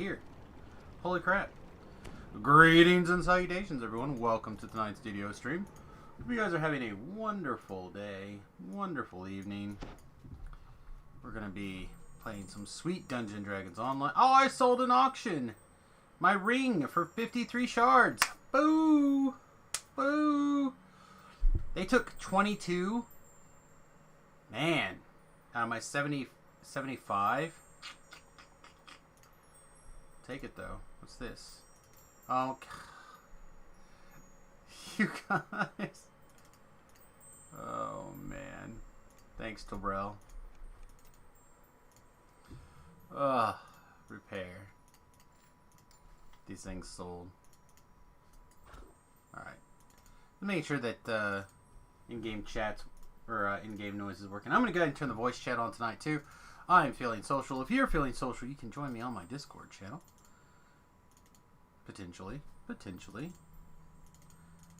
Here. Holy crap. Greetings and salutations, everyone. Welcome to tonight's video stream. Hope you guys are having a wonderful day, wonderful evening. We're going to be playing some sweet Dungeons & Dragons online. Oh, I sold an auction! My ring for 53 shards. Boo! Boo! They took 22. Man. Out of my 75. Take it though. What's this? Oh, you guys. Oh man. Thanks, Tobrell. Ugh. Repair. These things sold. Alright. Make sure that in-game chats or in-game noise is working. I'm going to go ahead and turn the voice chat on tonight too. I'm feeling social. If you're feeling social, you can join me on my Discord channel. Potentially.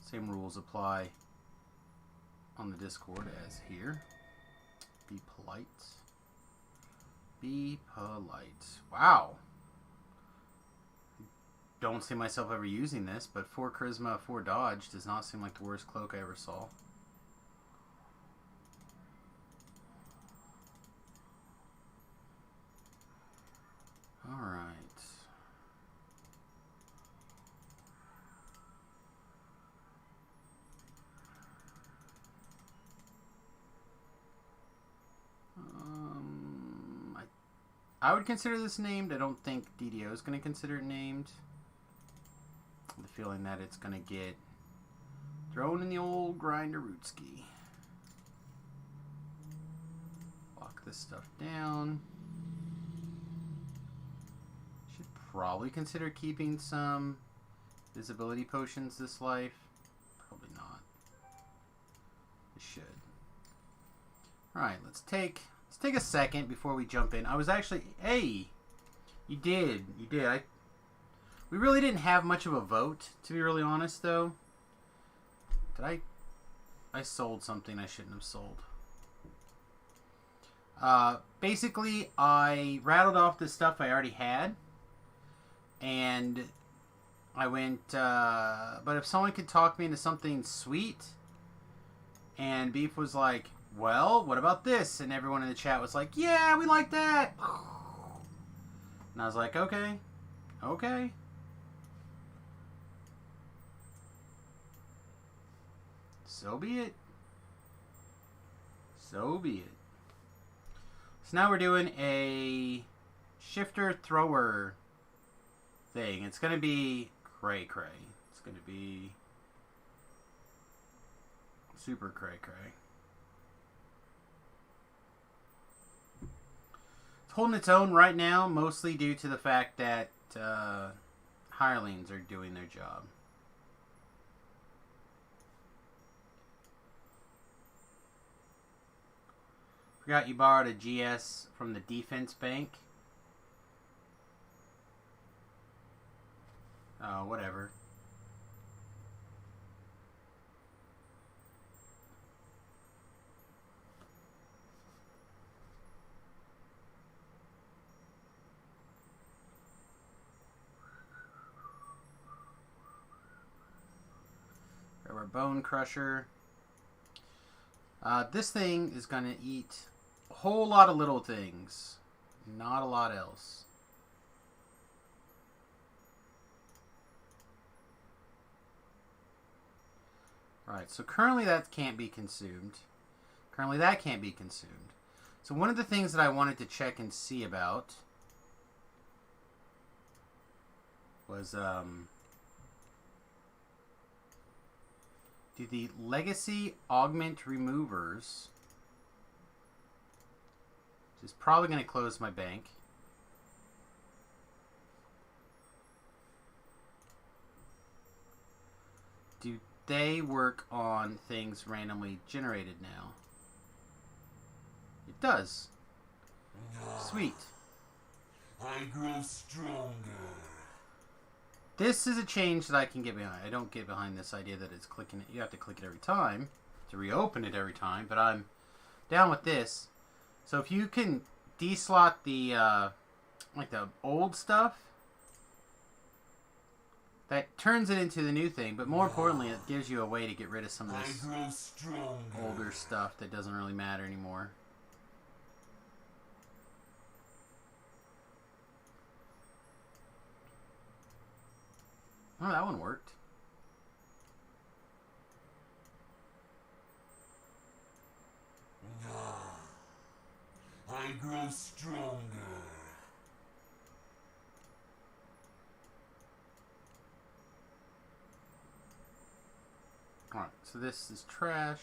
Same rules apply on the Discord as here. Be polite. Be polite. Wow. Don't see myself ever using this, but 4 charisma, 4 dodge does not seem like the worst cloak I ever saw. Alright. I would consider this named. I don't think DDO is going to consider it named. The feeling that it's going to get thrown in the old grinder rootski. Lock this stuff down. Should probably consider keeping some visibility potions this life. Probably not. It should. Alright, let's take a second before we jump in. I was actually... Hey! You did. We really didn't have much of a vote, to be really honest, though. I sold something I shouldn't have sold. Basically, I rattled off the stuff I already had. And I went, but if someone could talk me into something sweet, and Beef was like, well, what about this? And everyone in the chat was like, yeah, we like that. And I was like, okay. So be it. So now we're doing a shifter thrower thing. It's going to be cray. It's going to be super cray. It's holding its own right now, mostly due to the fact that hirelings are doing their job. Forgot you borrowed a GS from the defense bank. Oh, whatever. Grab our bone crusher. This thing is going to eat a whole lot of little things. Not a lot else. Right, so currently that can't be consumed. So one of the things that I wanted to check and see about was, do the legacy augment removers, which is probably going to close my bank. Do they work on things randomly generated now? It does. Sweet. I grow stronger. This is a change that I can get behind. I don't get behind this idea that it's clicking it. You have to click it every time to reopen it every time, but I'm down with this. So if you can deslot the like the old stuff, that turns it into the new thing, but more importantly, it gives you a way to get rid of some of I this grow stronger. older stuff that doesn't really matter anymore. Oh, that one worked. I grow stronger. Alright, so this is trash.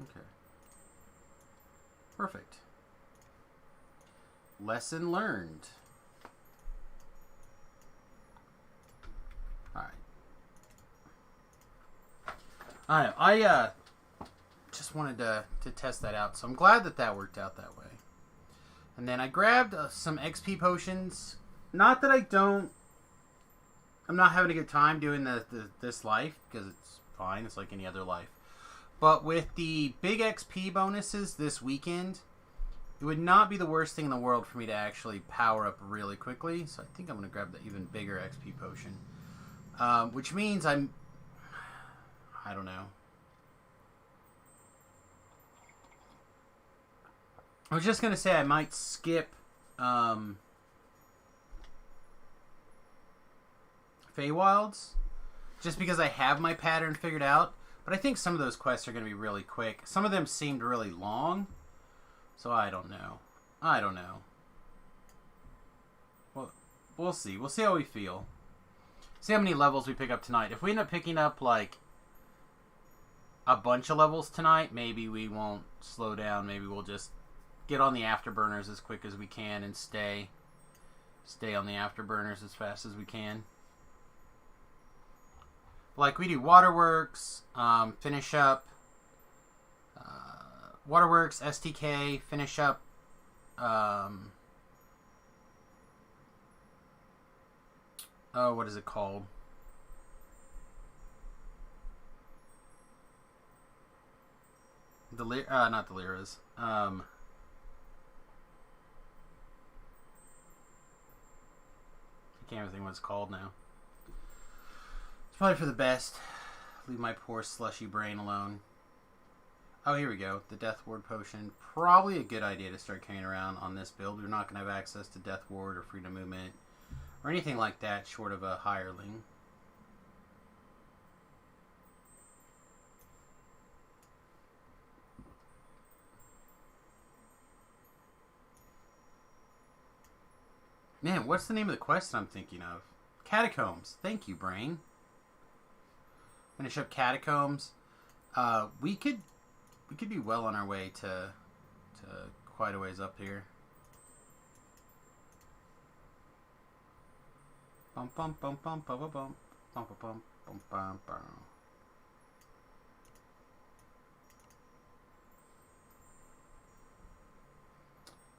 Okay. Perfect. Lesson learned. Alright. I just wanted to test that out, so I'm glad that that worked out that way. And then I grabbed some XP potions. Not that I'm not having a good time doing this life, because it's fine, it's like any other life. But with the big XP bonuses this weekend, it would not be the worst thing in the world for me to actually power up really quickly. So I think I'm going to grab the even bigger XP potion. Which means I don't know. I was just going to say I might skip Feywilds, just because I have my pattern figured out. But I think some of those quests are going to be really quick. Some of them seemed really long. So I don't know. Well, we'll see. We'll see how we feel. See how many levels we pick up tonight. If we end up picking up, like, a bunch of levels tonight, maybe we won't slow down. Maybe we'll just get on the afterburners as quick as we can and stay on the afterburners as fast as we can. Like, we do Waterworks, finish up Waterworks, STK, finish up oh, what is it called? Not the Lyras. I can't even think what it's called now. It's probably for the best. Leave my poor slushy brain alone. Oh, here we go. The Death Ward potion. Probably a good idea to start carrying around on this build. We're not going to have access to Death Ward or Freedom Movement or anything like that short of a hireling. Man, what's the name of the quest I'm thinking of? Catacombs. Thank you, brain. Finish up Catacombs. We could be well on our way to quite a ways up here. Bum bum bum bum bum bum bum bum bum bum bum bum.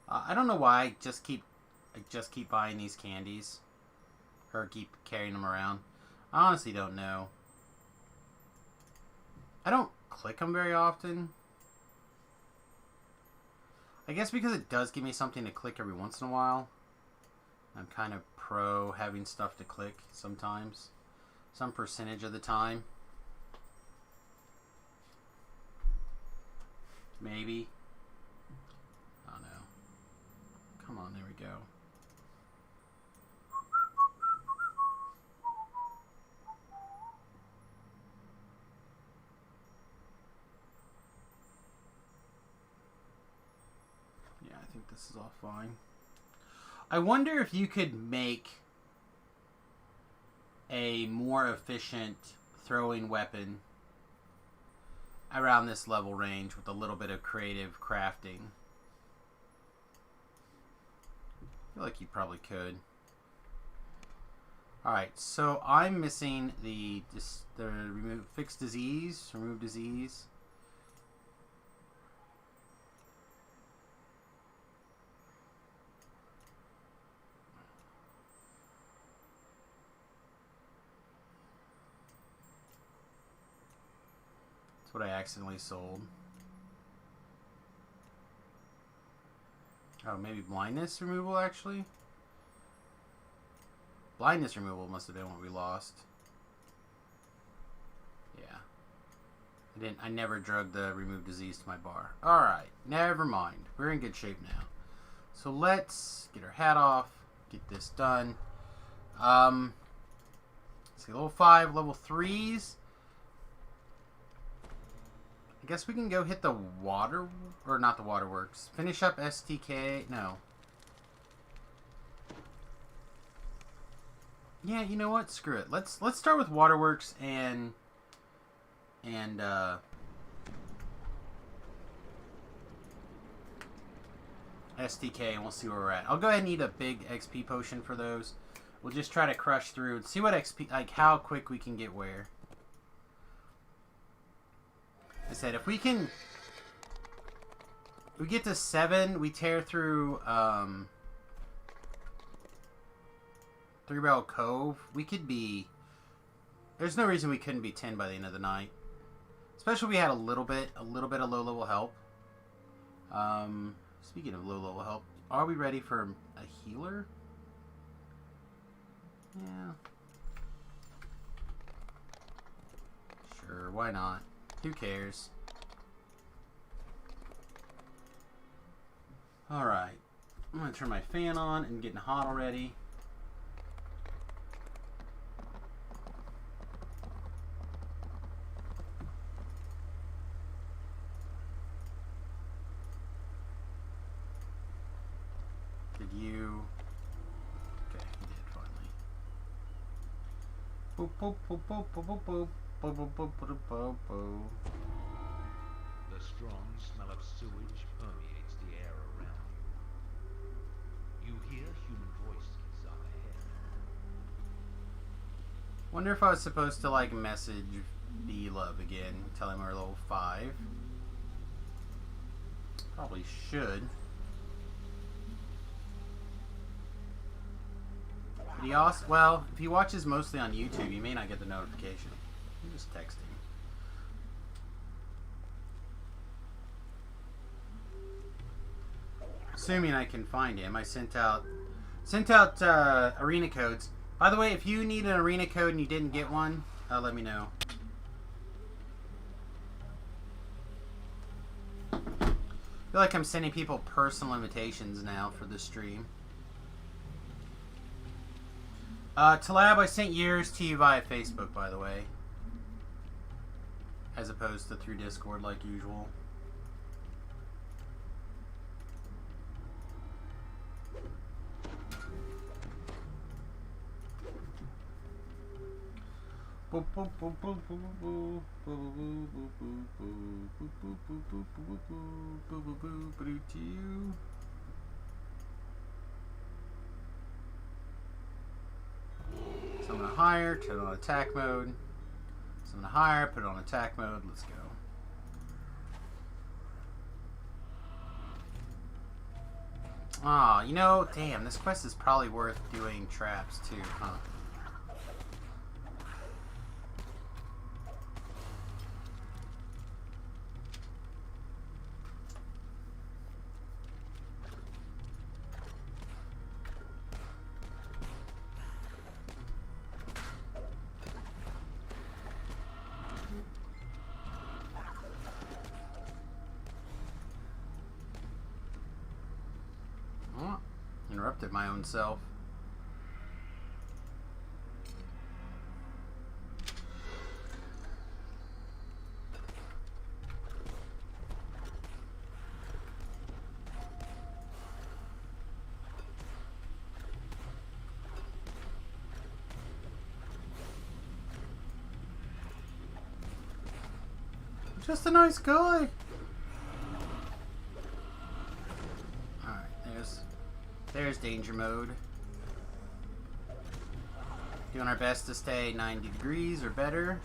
I don't know why I just keep buying these candies, or keep carrying them around. I honestly don't know. I don't click them very often. I guess because it does give me something to click every once in a while. I'm kind of pro having stuff to click sometimes. Some percentage of the time. Maybe. I don't know. Come on, there we go. Yeah, I think this is all fine. I wonder if you could make a more efficient throwing weapon around this level range with a little bit of creative crafting. I feel like you probably could. Alright, so I'm missing the fix disease, remove disease. That's what I accidentally sold. Oh, maybe blindness removal, actually? Blindness removal must have been what we lost. Yeah. I never drugged the remove disease to my bar. Alright, never mind. We're in good shape now. So let's get our hat off, get this done. Let's see, level 5, level 3s. I guess we can go hit the water, or not the waterworks. Finish up STK, no. Yeah, you know what? Screw it. Let's start with waterworks and STK, and we'll see where we're at. I'll go ahead and eat a big XP potion for those. We'll just try to crush through and see what XP, like how quick we can get where. I said if we get to 7, we tear through 3-Barrel Cove. We could be. There's no reason we couldn't be 10 by the end of the night. Especially if we had a little bit of low level help. Speaking of low level help, are we ready for a healer? Yeah. Sure, why not? Who cares? Alright. I'm going to turn my fan on and getting hot already. Did you... Okay, he did finally. Boop, boop, boop, boop, boop, boop, boop. Bo, bo, bo, bo, bo, bo. The strong smell of sewage permeates the air around you. You hear human voices up ahead. Wonder if I was supposed to like message B-Love again, tell him we're level 5. Probably should. But he also, well, if he watches mostly on YouTube, you may not get the notification. I'm just texting. Assuming I can find him, I sent out arena codes. By the way, if you need an arena code and you didn't get one, let me know. I feel like I'm sending people personal invitations now for this stream. Talab, I sent yours to you via Facebook, by the way. As opposed to through Discord like usual. Summon a higher, turn on attack mode. Summon a higher, put it on attack mode. Let's go. Ah, you know, damn, this quest is probably worth doing traps too, huh? Interrupted my own self. Just a nice guy. There's danger mode. Doing our best to stay 90 degrees or better.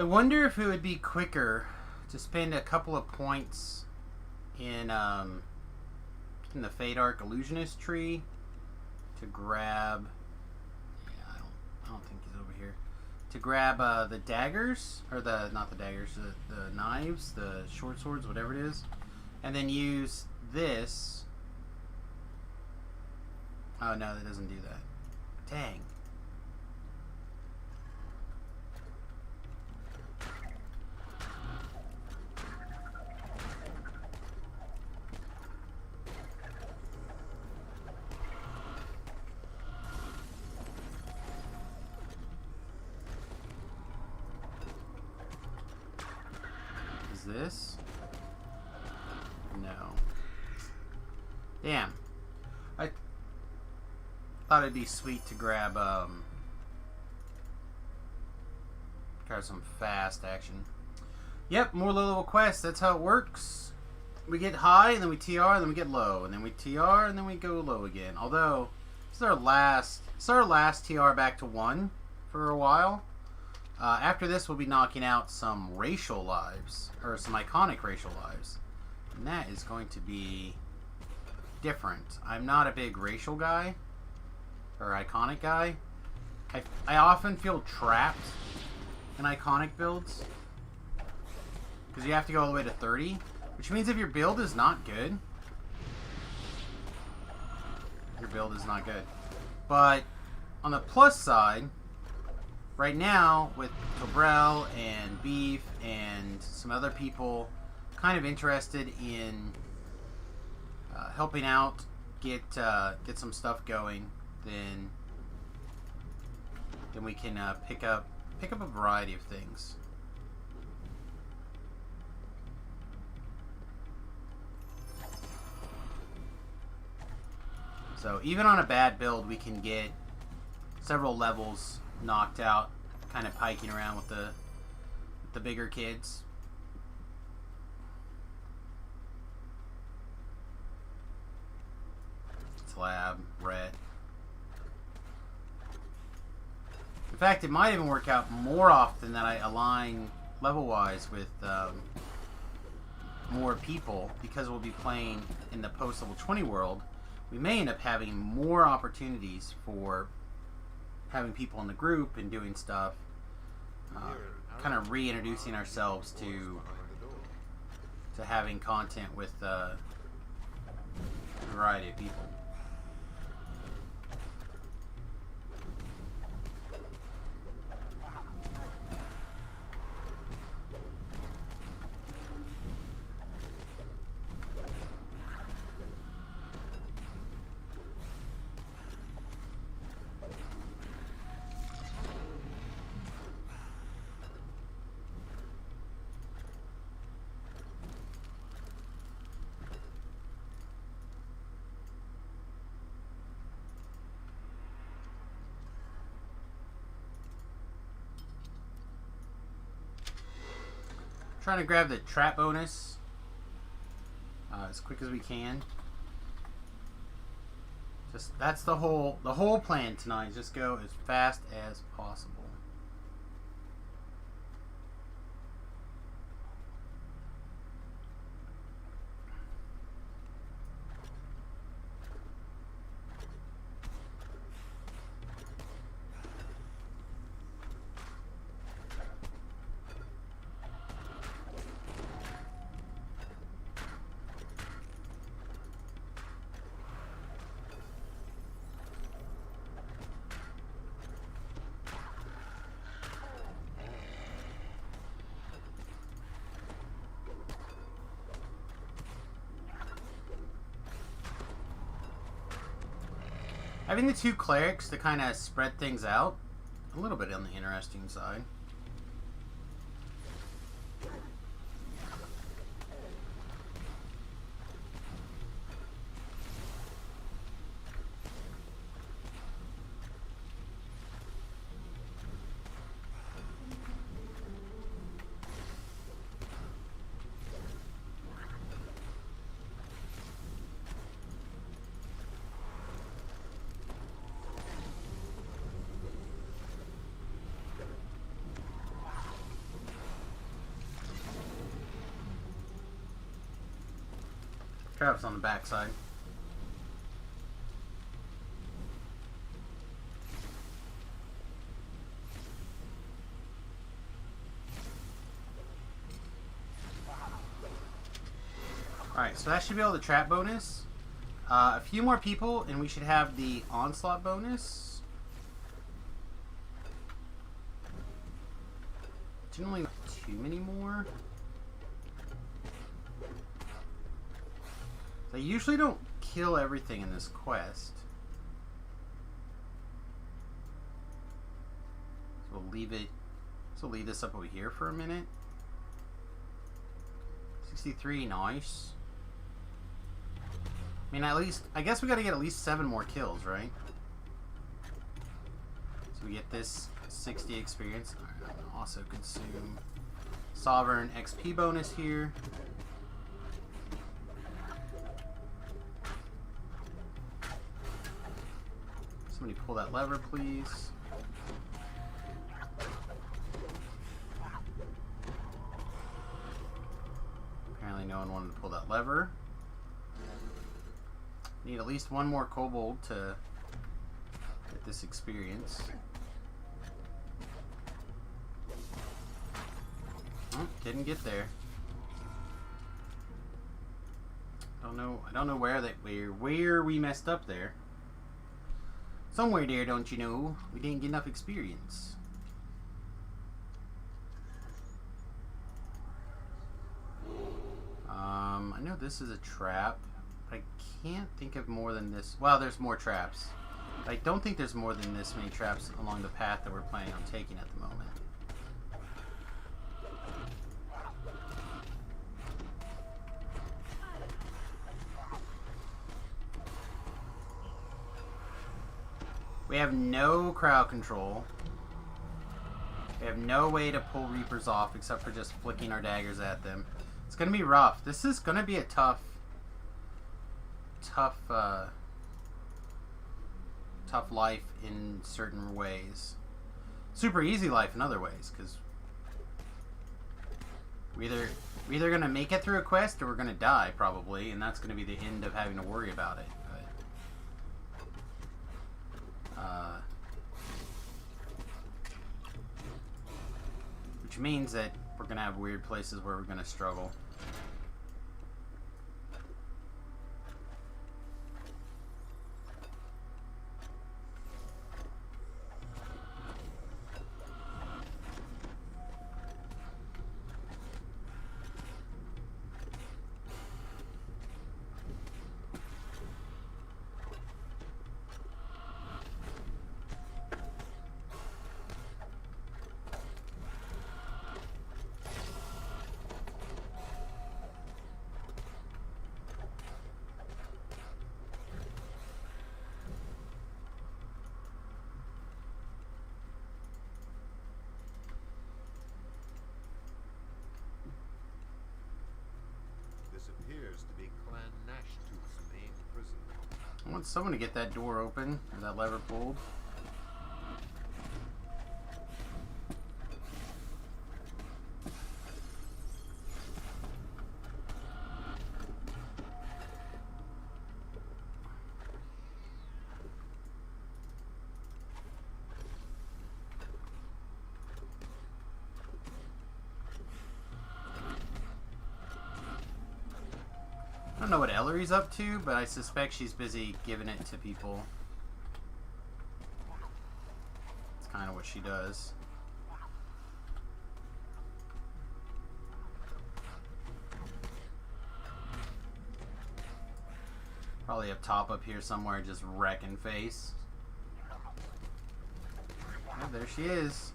I wonder if it would be quicker to spend a couple of points in the Fade Arc Illusionist tree to grab. Yeah, I don't think he's over here. To grab the daggers, or not the daggers, the knives, the short swords, whatever it is, and then use this. Oh no, that doesn't do that. Dang. This? No. Damn. I thought it'd be sweet to grab some fast action. Yep, more low-level quests. That's how it works. We get high, and then we TR, and then we get low, and then we TR, and then we go low again. Although, this is our last TR back to 1 for a while. After this, we'll be knocking out some racial lives, or some iconic racial lives. And that is going to be different. I'm not a big racial guy, or iconic guy. I often feel trapped in iconic builds, because you have to go all the way to 30, which means if your build is not good, your build is not good. But on the plus side, right now, with Tobrel and Beef and some other people kind of interested in helping out, get some stuff going, then we can pick up a variety of things. So even on a bad build, we can get several levels knocked out, kind of piking around with the bigger kids. Slab, red. In fact, it might even work out more often that I align level-wise with more people, because we'll be playing in the post-level 20 world. We may end up having more opportunities for having people in the group and doing stuff, kind of reintroducing ourselves to having content with a variety of people. Trying to grab the trap bonus as quick as we can. Just that's the whole plan tonight. Is just go as fast as possible. Having the two clerics to kind of spread things out, a little bit on the interesting side. Traps on the backside. Alright, so that should be all the trap bonus. A few more people and we should have the onslaught bonus. Generally not too many more. I usually don't kill everything in this quest. So we'll leave it. So leave this up over here for a minute. 63, nice. I mean, at least, I guess we gotta get at least 7 more kills, right? So we get this 60 experience. Alright, I'm gonna also consume Sovereign XP bonus here. Somebody pull that lever, please. Apparently no one wanted to pull that lever. Need at least one more kobold to get this experience. Oh, didn't get there. I don't know where we messed up there. Somewhere there, don't you know? We didn't get enough experience. I know this is a trap. I can't think of more than this. Well, there's more traps. I don't think there's more than this many traps along the path that we're planning on taking at the moment. We have no crowd control. We have no way to pull Reapers off except for just flicking our daggers at them. It's gonna be rough. This is gonna be a tough life in certain ways. Super easy life in other ways, because we're either gonna make it through a quest or we're gonna die probably, and that's gonna be the end of having to worry about it. But, which means that we're gonna have weird places where we're gonna struggle. Appears to be Clan Nashtooth's main prison. I want someone to get that door open and that lever pulled. I don't know what Ellery's up to, but I suspect she's busy giving it to people. It's kind of what she does. Probably up top up here somewhere, just wrecking face. Oh, there she is.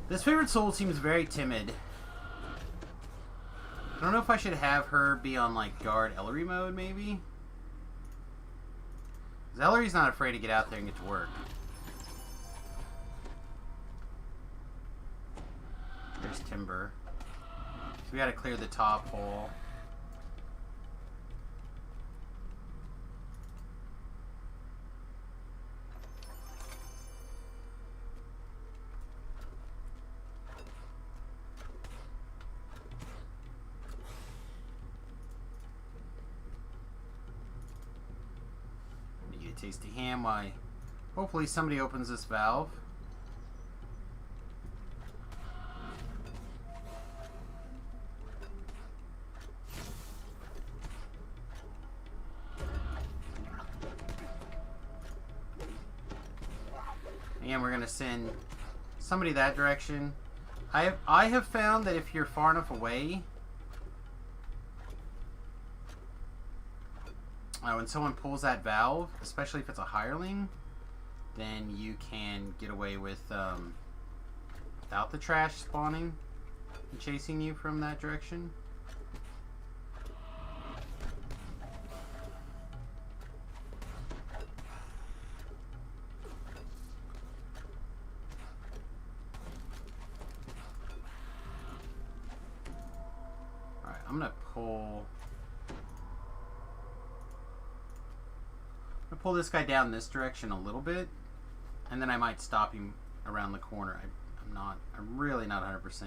This favorite soul seems very timid. I don't know if I should have her be on like guard Ellery mode, maybe? 'Cause Ellery's not afraid to get out there and get to work. There's timber. So we gotta clear the top hole. tasty ham while hopefully somebody opens this valve. And we're gonna send somebody that direction. I have found that if you're far enough away, when someone pulls that valve, especially if it's a hireling, then you can get away with without the trash spawning and chasing you from that direction. I'm gonna pull this guy down this direction a little bit, and then I might stop him around the corner. I'm really not 100%.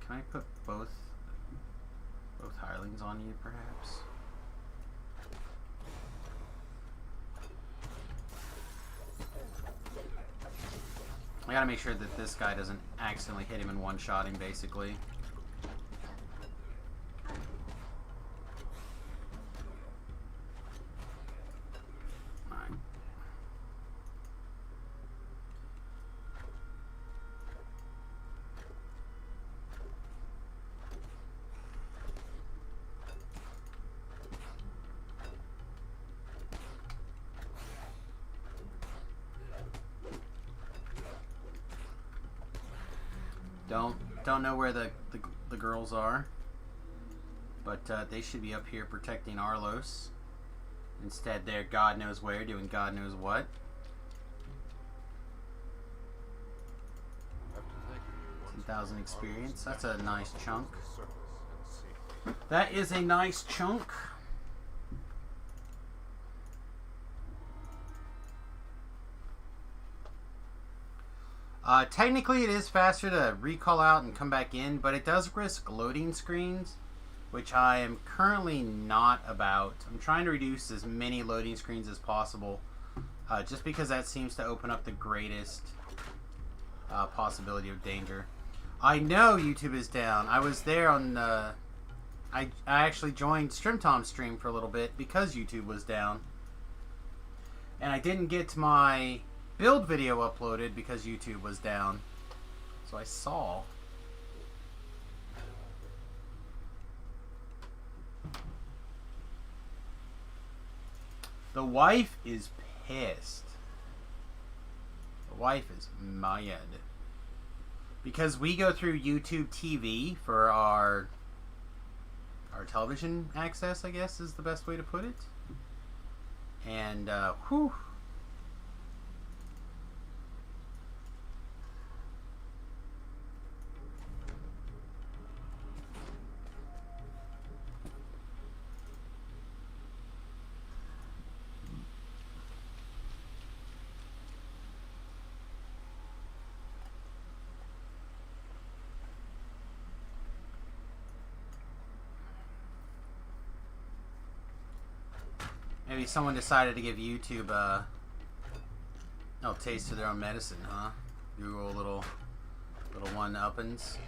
Can I put both hirelings on you, perhaps? I gotta make sure that this guy doesn't accidentally hit him and one-shot him, basically. Alright. Don't know where the girls are, but they should be up here protecting Arlos. Instead, they're God knows where, doing God knows what. 10,000 experience. That's a nice chunk. That is a nice chunk. Technically, it is faster to recall out and come back in, but it does risk loading screens, which I am currently not about. I'm trying to reduce as many loading screens as possible, just because that seems to open up the greatest possibility of danger. I know YouTube is down. I was there on... I actually joined StrimTom's stream for a little bit because YouTube was down. And I didn't get my build video uploaded because YouTube was down. So I saw. The wife is pissed. The wife is mad. Because we go through YouTube TV for our television access, I guess is the best way to put it. And, whew. Maybe someone decided to give YouTube a taste of their own medicine, huh? Google little one-uppins.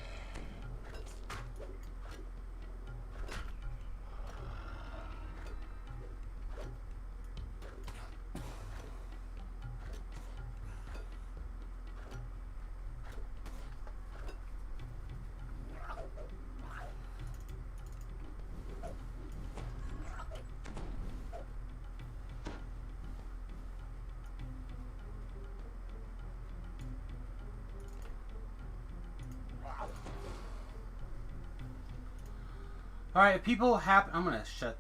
All right, if people have, I'm gonna shut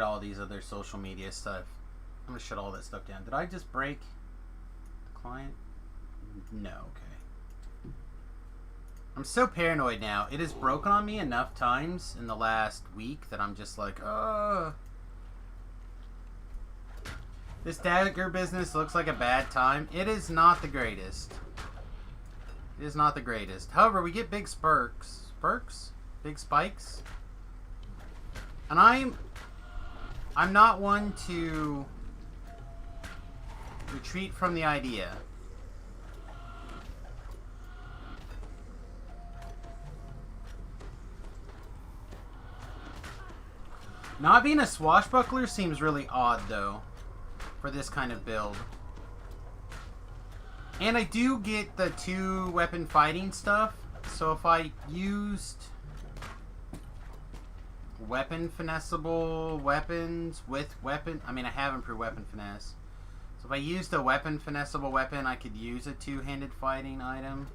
all these other social media stuff. I'm gonna shut all that stuff down. Did I just break the client? No. Okay. I'm so paranoid now. It has broken on me enough times in the last week that I'm just like, this Dagger business looks like a bad time. It is not the greatest. It is not the greatest. However, we get big spurks. Big spikes. And I'm not one to retreat from the idea. Not being a swashbuckler seems really odd, though, for this kind of build. And I do get the 2-weapon fighting stuff, so if I used weapon finessable weapons with weapon... I mean, I have improved weapon finesse. So if I used a weapon finessable weapon, I could use a 2-handed fighting item.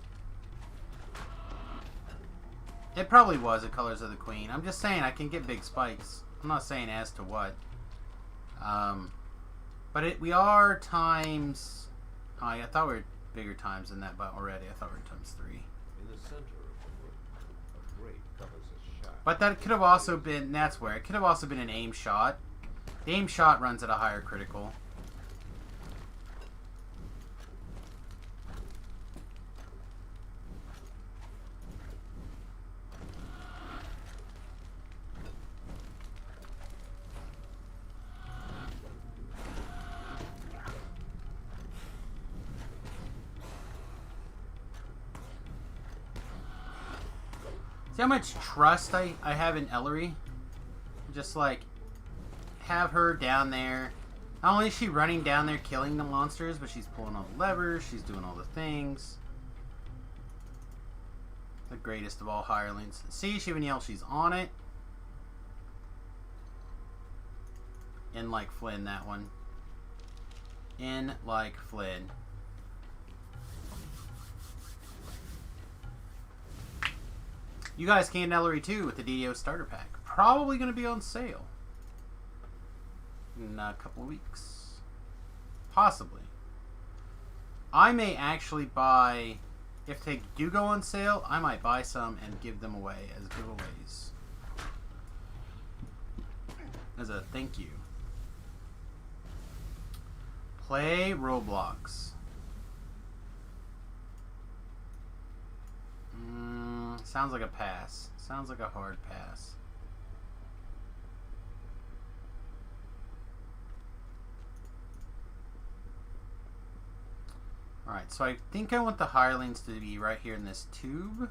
It probably was a Colors of the Queen. I'm just saying I can get big spikes. I'm not saying as to what. But we are times... Oh, I thought we were bigger times than that but already. I thought we were times 3. In the center of the room, a grate covers a shaft. But that could have also been... That's where. It could have also been an aim shot. The aim shot runs at a higher critical. See how much trust I have in Ellery? Just like, have her down there. Not only is she running down there killing the monsters, but she's pulling all the levers, she's doing all the things. The greatest of all hirelings. See, she even yells she's on it. In like Flynn, that one. In like Flynn. You guys can get Ellery too with the DDO starter pack. Probably going to be on sale in a couple of weeks. Possibly. I may actually buy, if they do go on sale, I might buy some and give them away as giveaways. As a thank you. Play Roblox. Sounds like a pass. Sounds like a hard pass. Alright, so I think I want the hirelings to be right here in this tube.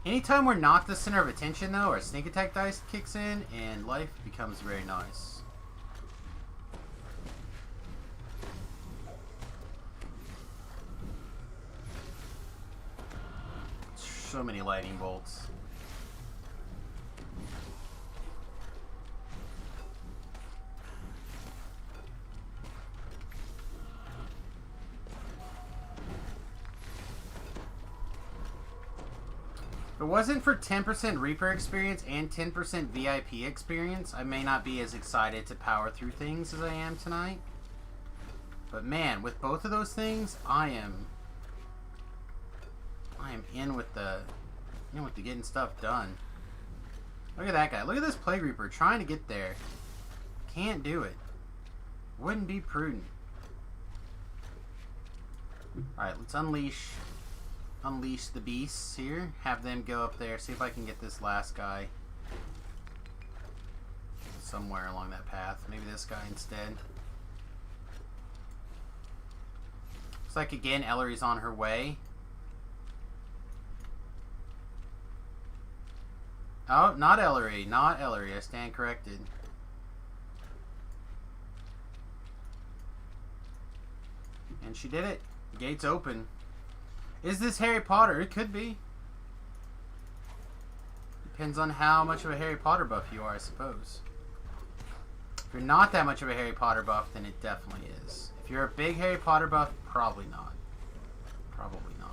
Anytime we're not the center of attention, though, our sneak attack dice kicks in, and life becomes very nice. So many lightning bolts. If it wasn't for 10% Reaper experience and 10% VIP experience, I may not be as excited to power through things as I am tonight. But man, with both of those things, I am in with the getting stuff done. Look at that guy. Look at this Plague Reaper trying to get there. Can't do it. Wouldn't be prudent. Alright, let's unleash the beasts here. Have them go up there. See if I can get this last guy somewhere along that path. Maybe this guy instead. Looks like again Ellery's on her way. Oh, not Ellery. Not Ellery. I stand corrected. And she did it. Gates open. Is this Harry Potter? It could be. Depends on how much of a Harry Potter buff you are, I suppose. If you're not that much of a Harry Potter buff, then it definitely is. If you're a big Harry Potter buff, probably not. Probably not.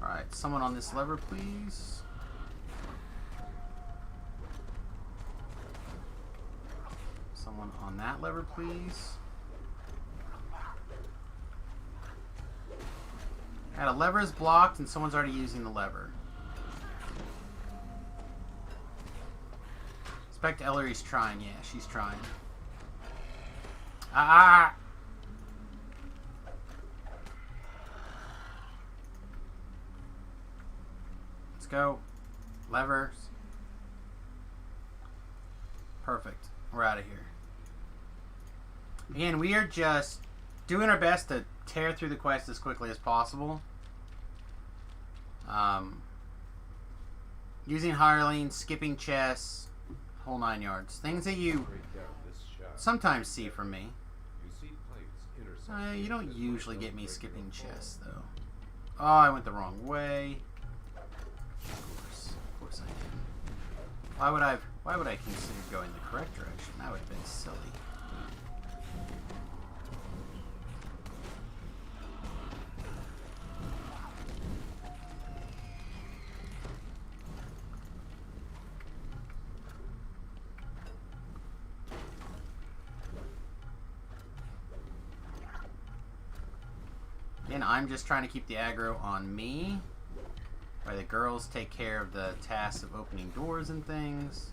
Alright, someone on this lever, please. Someone on that lever, please. Alright, a lever is blocked and someone's already using the lever. suspect Ellery's trying. Yeah, she's trying. Ah! Let's go. Levers. Perfect. We're out of here. Again, we are just doing our best to tear through the quest as quickly as possible. Using hirelings, skipping chests, whole 9 yards. Things that you sometimes see from me. You don't usually get me skipping chests, though. Oh, I went the wrong way. Of course I did. Why would I consider going the correct direction? That would have been silly. Again, I'm just trying to keep the aggro on me, while the girls take care of the tasks of opening doors and things.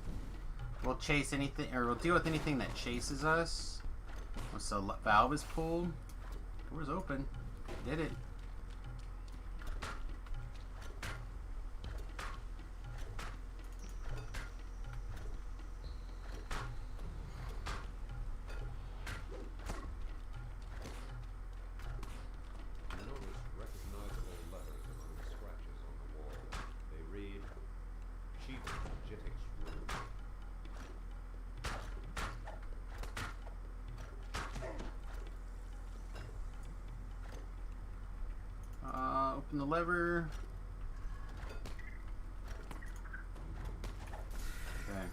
We'll chase anything, or we'll deal with anything that chases us. Once the valve is pulled, door's open. Did it. Open the lever. Okay.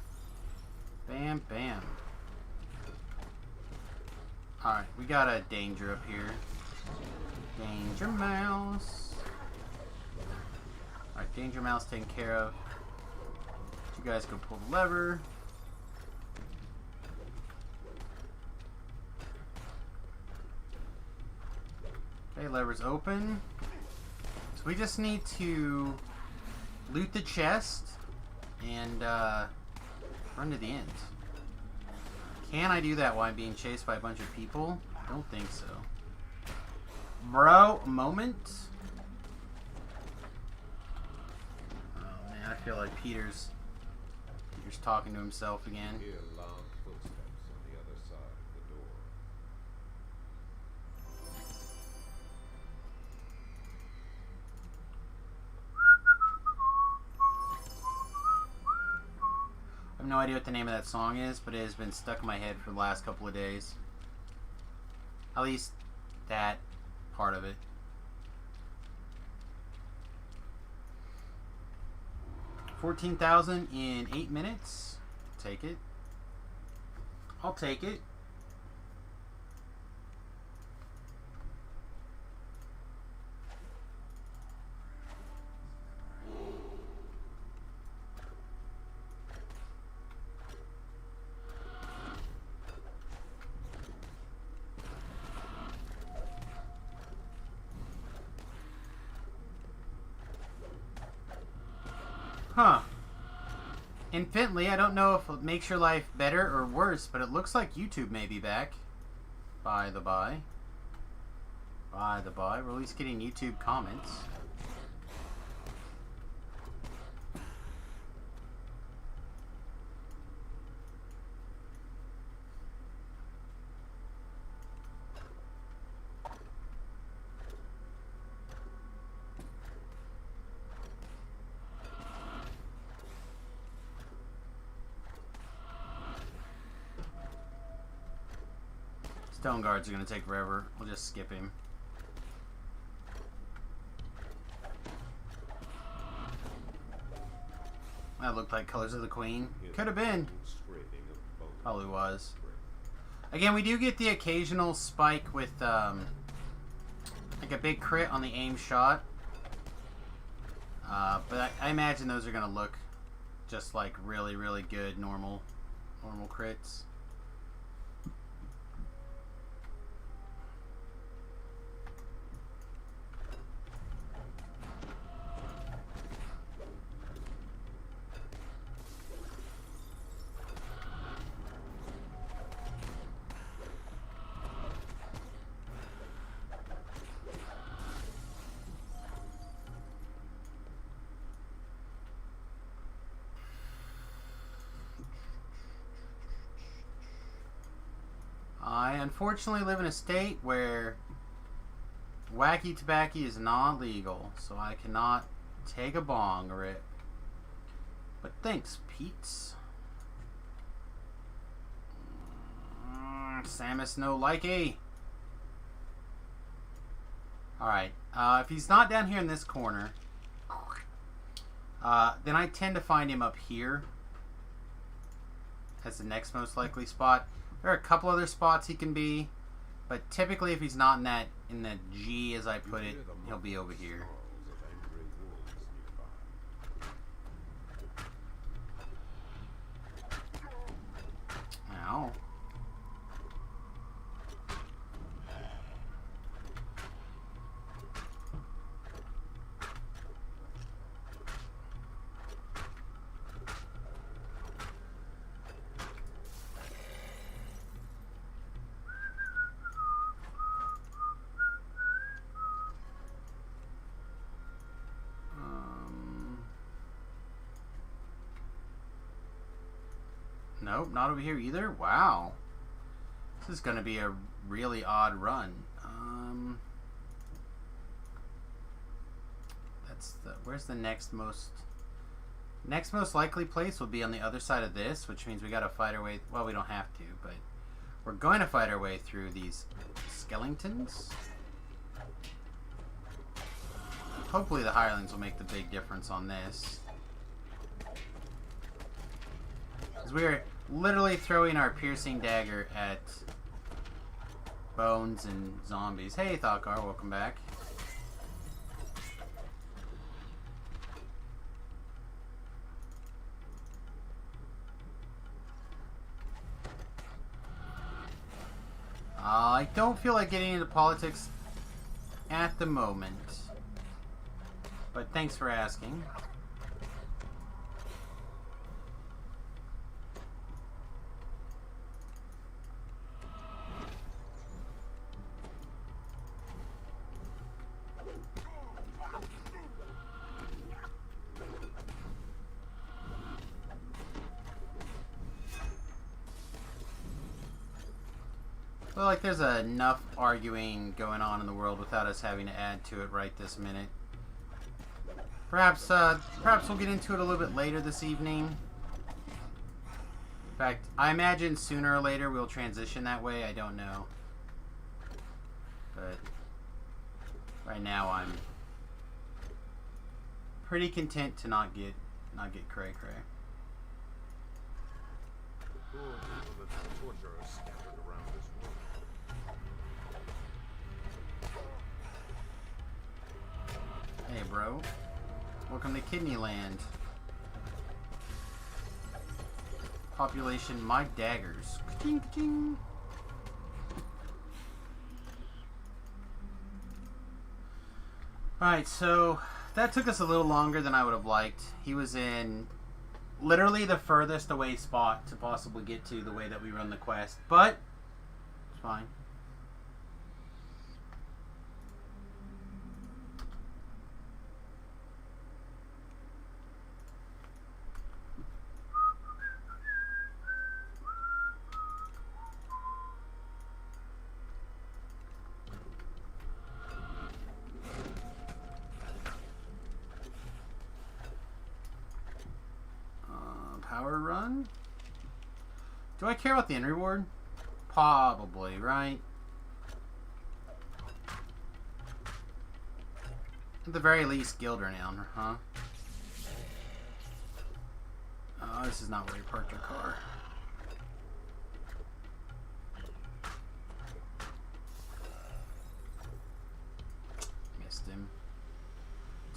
Bam, bam. Alright, we got a danger up here. Danger mouse. Alright, danger mouse taken care of. You guys go pull the lever. Okay, lever's open. So we just need to loot the chest and run to the end. Can I do that while I'm being chased by a bunch of people? I don't think so. Bro, moment. Oh man, I feel like Peter's talking to himself again. Hear loud footsteps on the other side of the door. I have no idea what the name of that song is, but it has been stuck in my head for the last couple of days. At least that part of it. $14,000 in 8 minutes. Take it. I'll take it. Huh. Infinitely, I don't know if it makes your life better or worse, but it looks like YouTube may be back. By the by. By the by. We're at least getting YouTube comments. Stone guards are going to take forever. We'll just skip him. That looked like Colors of the Queen. Could have been. Probably was. Again, we do get the occasional spike with like a big crit on the aim shot. But I imagine those are going to look just like really, really good normal crits. unfortunately live in a state where wacky tobacco is not legal, so I cannot take a bong rip. But thanks, Pete's. Samus no likey. Alright, if he's not down here in this corner, then I tend to find him up here as the next most likely spot. There are a couple other spots he can be, but typically if he's not in the G as I put it, he'll be over here. Ow. Nope, not over here either. Wow. This is going to be a really odd run. Where's the next most likely place will be on the other side of this, which means we got to fight our way. Well, we don't have to, but we're going to fight our way through these skeletons. Hopefully the hirelings will make the big difference on this. Because we're literally throwing our piercing dagger at bones and zombies. Hey, Thakar, welcome back. I don't feel like getting into politics at the moment, but thanks for asking. Well, like there's enough arguing going on in the world without us having to add to it right this minute. Perhaps we'll get into it a little bit later this evening. In fact, I imagine sooner or later we'll transition that way. I don't know, but right now I'm pretty content to not get cray cray. Hey, bro. Welcome to Kidney Land. Population, my daggers. Ka-ching, ka-ching. Alright, so that took us a little longer than I would have liked. He was in literally the furthest away spot to possibly get to the way that we run the quest, but it's fine. Power run? Do I care about the end reward? Probably, right? At the very least, guild renown, huh? Oh, this is not where you parked your car. Missed him.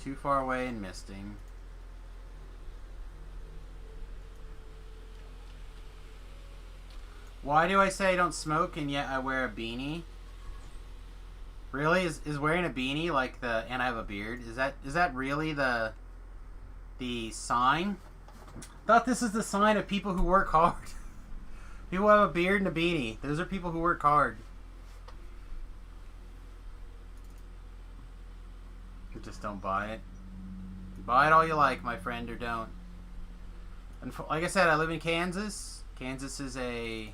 Too far away and missed him. Why do I say I don't smoke and yet I wear a beanie? Really? Is wearing a beanie like the and I have a beard? Is that really the sign? I thought this is the sign of people who work hard. People who have a beard and a beanie. Those are people who work hard. You just don't buy it. Buy it all you like, my friend, or don't. And like I said, I live in Kansas. Kansas is a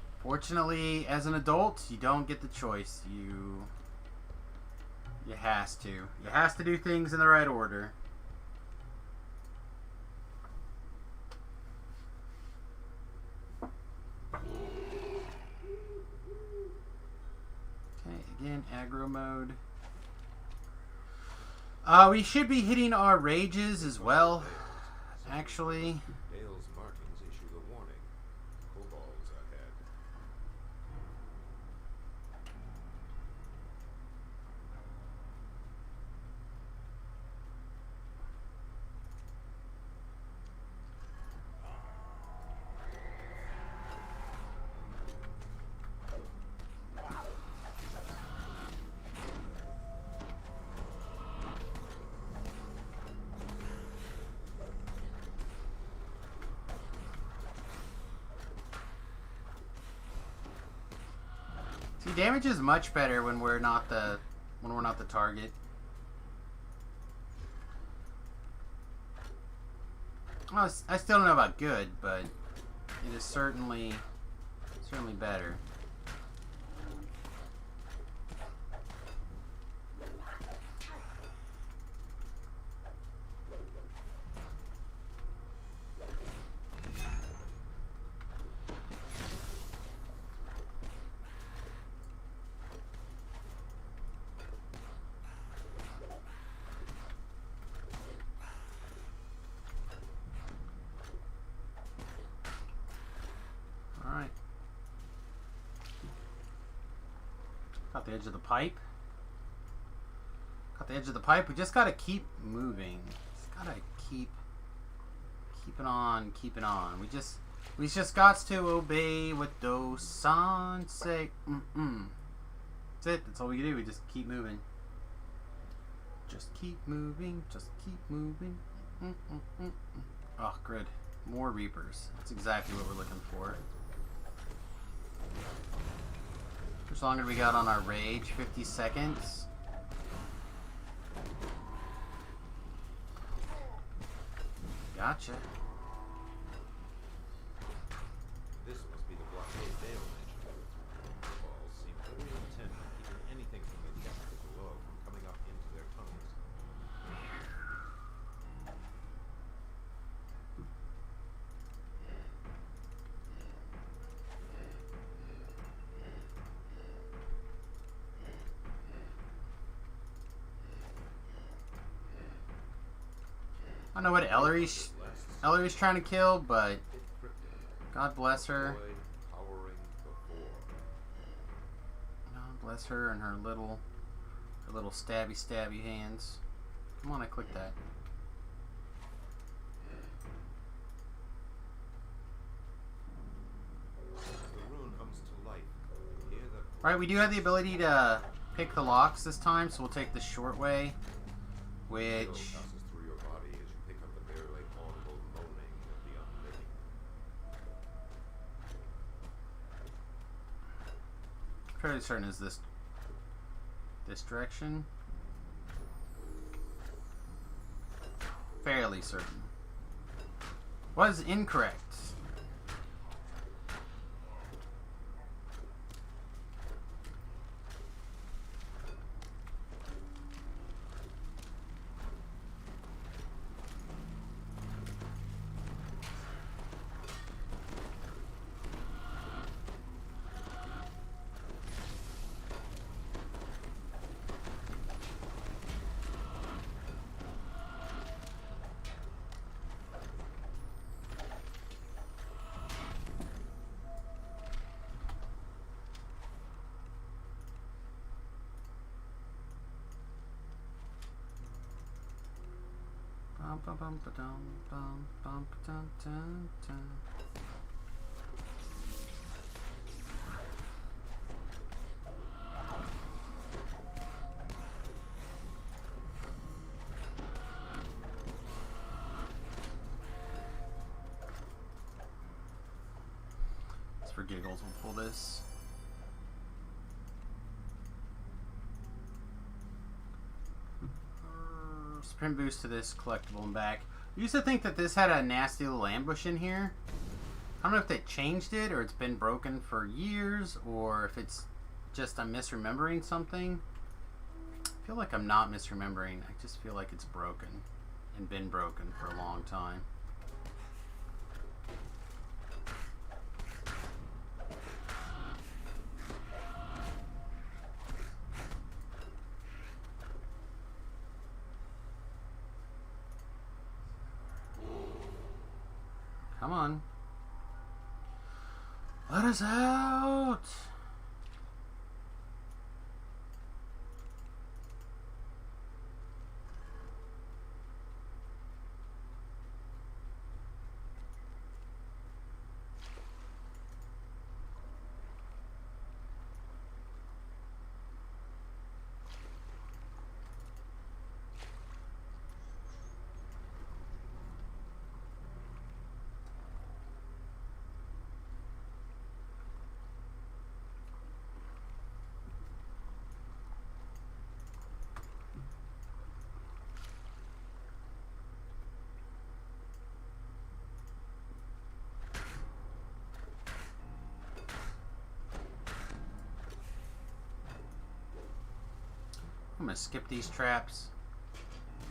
Fortunately, as an adult, you don't get the choice. You has to. You has to do things in the right order. Okay, again, aggro mode. We should be hitting our rages as well, actually. Dale's markings issue the warning. Kobolds ahead. See, damage is much better when we're not the target. Well, I still don't know about good, but it is certainly better. Alright. Got the edge of the pipe. Got the edge of the pipe. We just gotta keep moving. Just gotta keep it on, keep it on. We just got to obey what those signs say. That's it. That's all we can do. We just keep moving. Just keep moving. Just keep moving. Oh, good. More Reapers. That's exactly what we're looking for. How much longer do we got on our rage? 50 seconds. Gotcha. This must be the blockade Dale mentioned. Kobolds seem very intent on keeping anything from the depths below from coming up into their tunnels. I don't know what Ellery's trying to kill, but God bless her. Void powering before. God bless her and her little stabby hands. Come on, I clicked that. The rune comes to life. Hear the Alright, we do have the ability to pick the locks this time, so we'll take the short way, chill which passes through your body as you pick up the barely audible moaning of the unliving. fairly certain is this direction. Fairly certain. Was incorrect. Bum, bum, ba-dum, bum, bum, ba-dum, dun, dun. Just for giggles, we'll pull this. Sprint boost to this collectible and back. I used to think that this had a nasty little ambush in here. I don't know if they changed it or it's been broken for years or if it's just I'm misremembering something. I feel like I'm not misremembering. I just feel like it's broken and been broken for a long time. Come on. Let us out! I'm gonna skip these traps.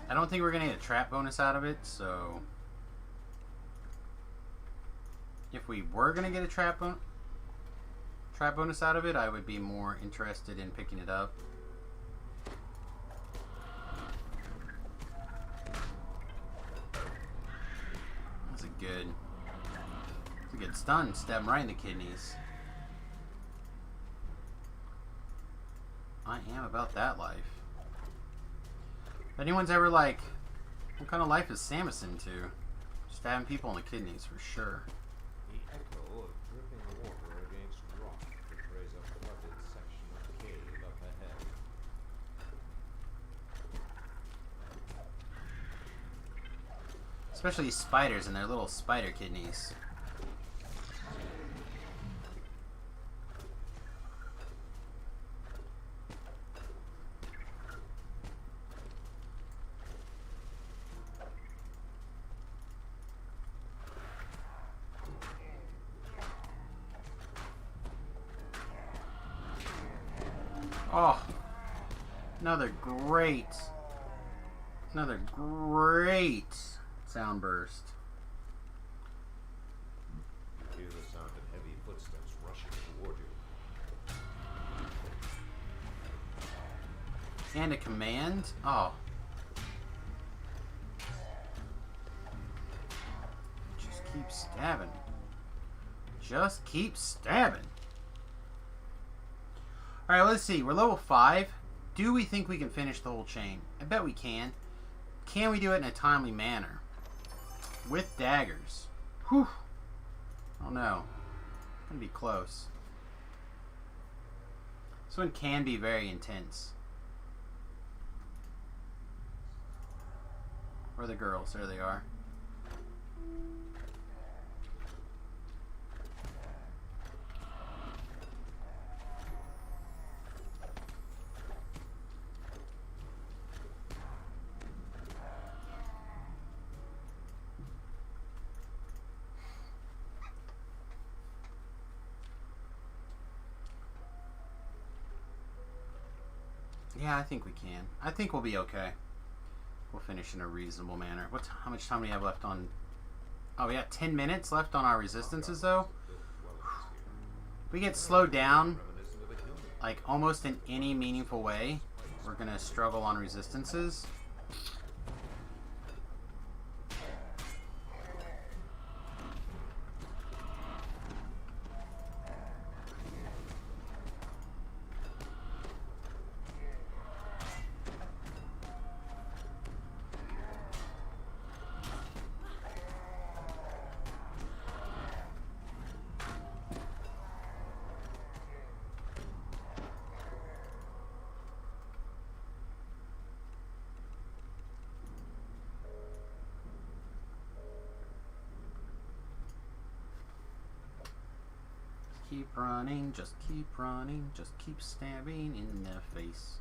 I don't think we're gonna get a trap bonus out of it, so if we were gonna get a trap bonus out of it, I would be more interested in picking it up. That's a good stun. Stab him right in the kidneys. I am about that life. If anyone's ever like, what kind of life is Samus into? Stabbing people in the kidneys for sure. The echo of dripping water against rock betrays a flooded section of cave up ahead. Especially these spiders and their little spider kidneys. Oh, another great sound burst. You hear the sound of heavy footsteps rushing toward you. And a command? Oh. Just keep stabbing. Just keep stabbing. Alright, let's see. We're level 5. Do we think we can finish the whole chain? I bet we can. Can we do it in a timely manner? With daggers. Whew. Oh no. It's gonna be close. This one can be very intense. Where are the girls? There they are. Yeah, I think we can. I think we'll be okay. We'll finish in a reasonable manner. How much time do we have left on... Oh, we got 10 minutes left on our resistances, though. We get slowed down, like, almost in any meaningful way. We're going to struggle on resistances. Keep running, just keep running, just keep stabbing in the face.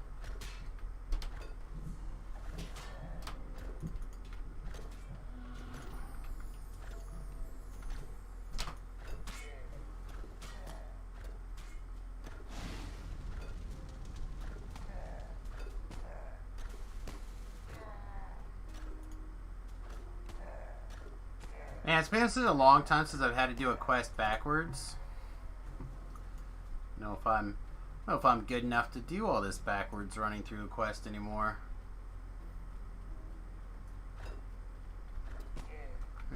Man, it's been such a long time since I've had to do a quest backwards. I don't know if I'm good enough to do all this backwards running through a quest anymore.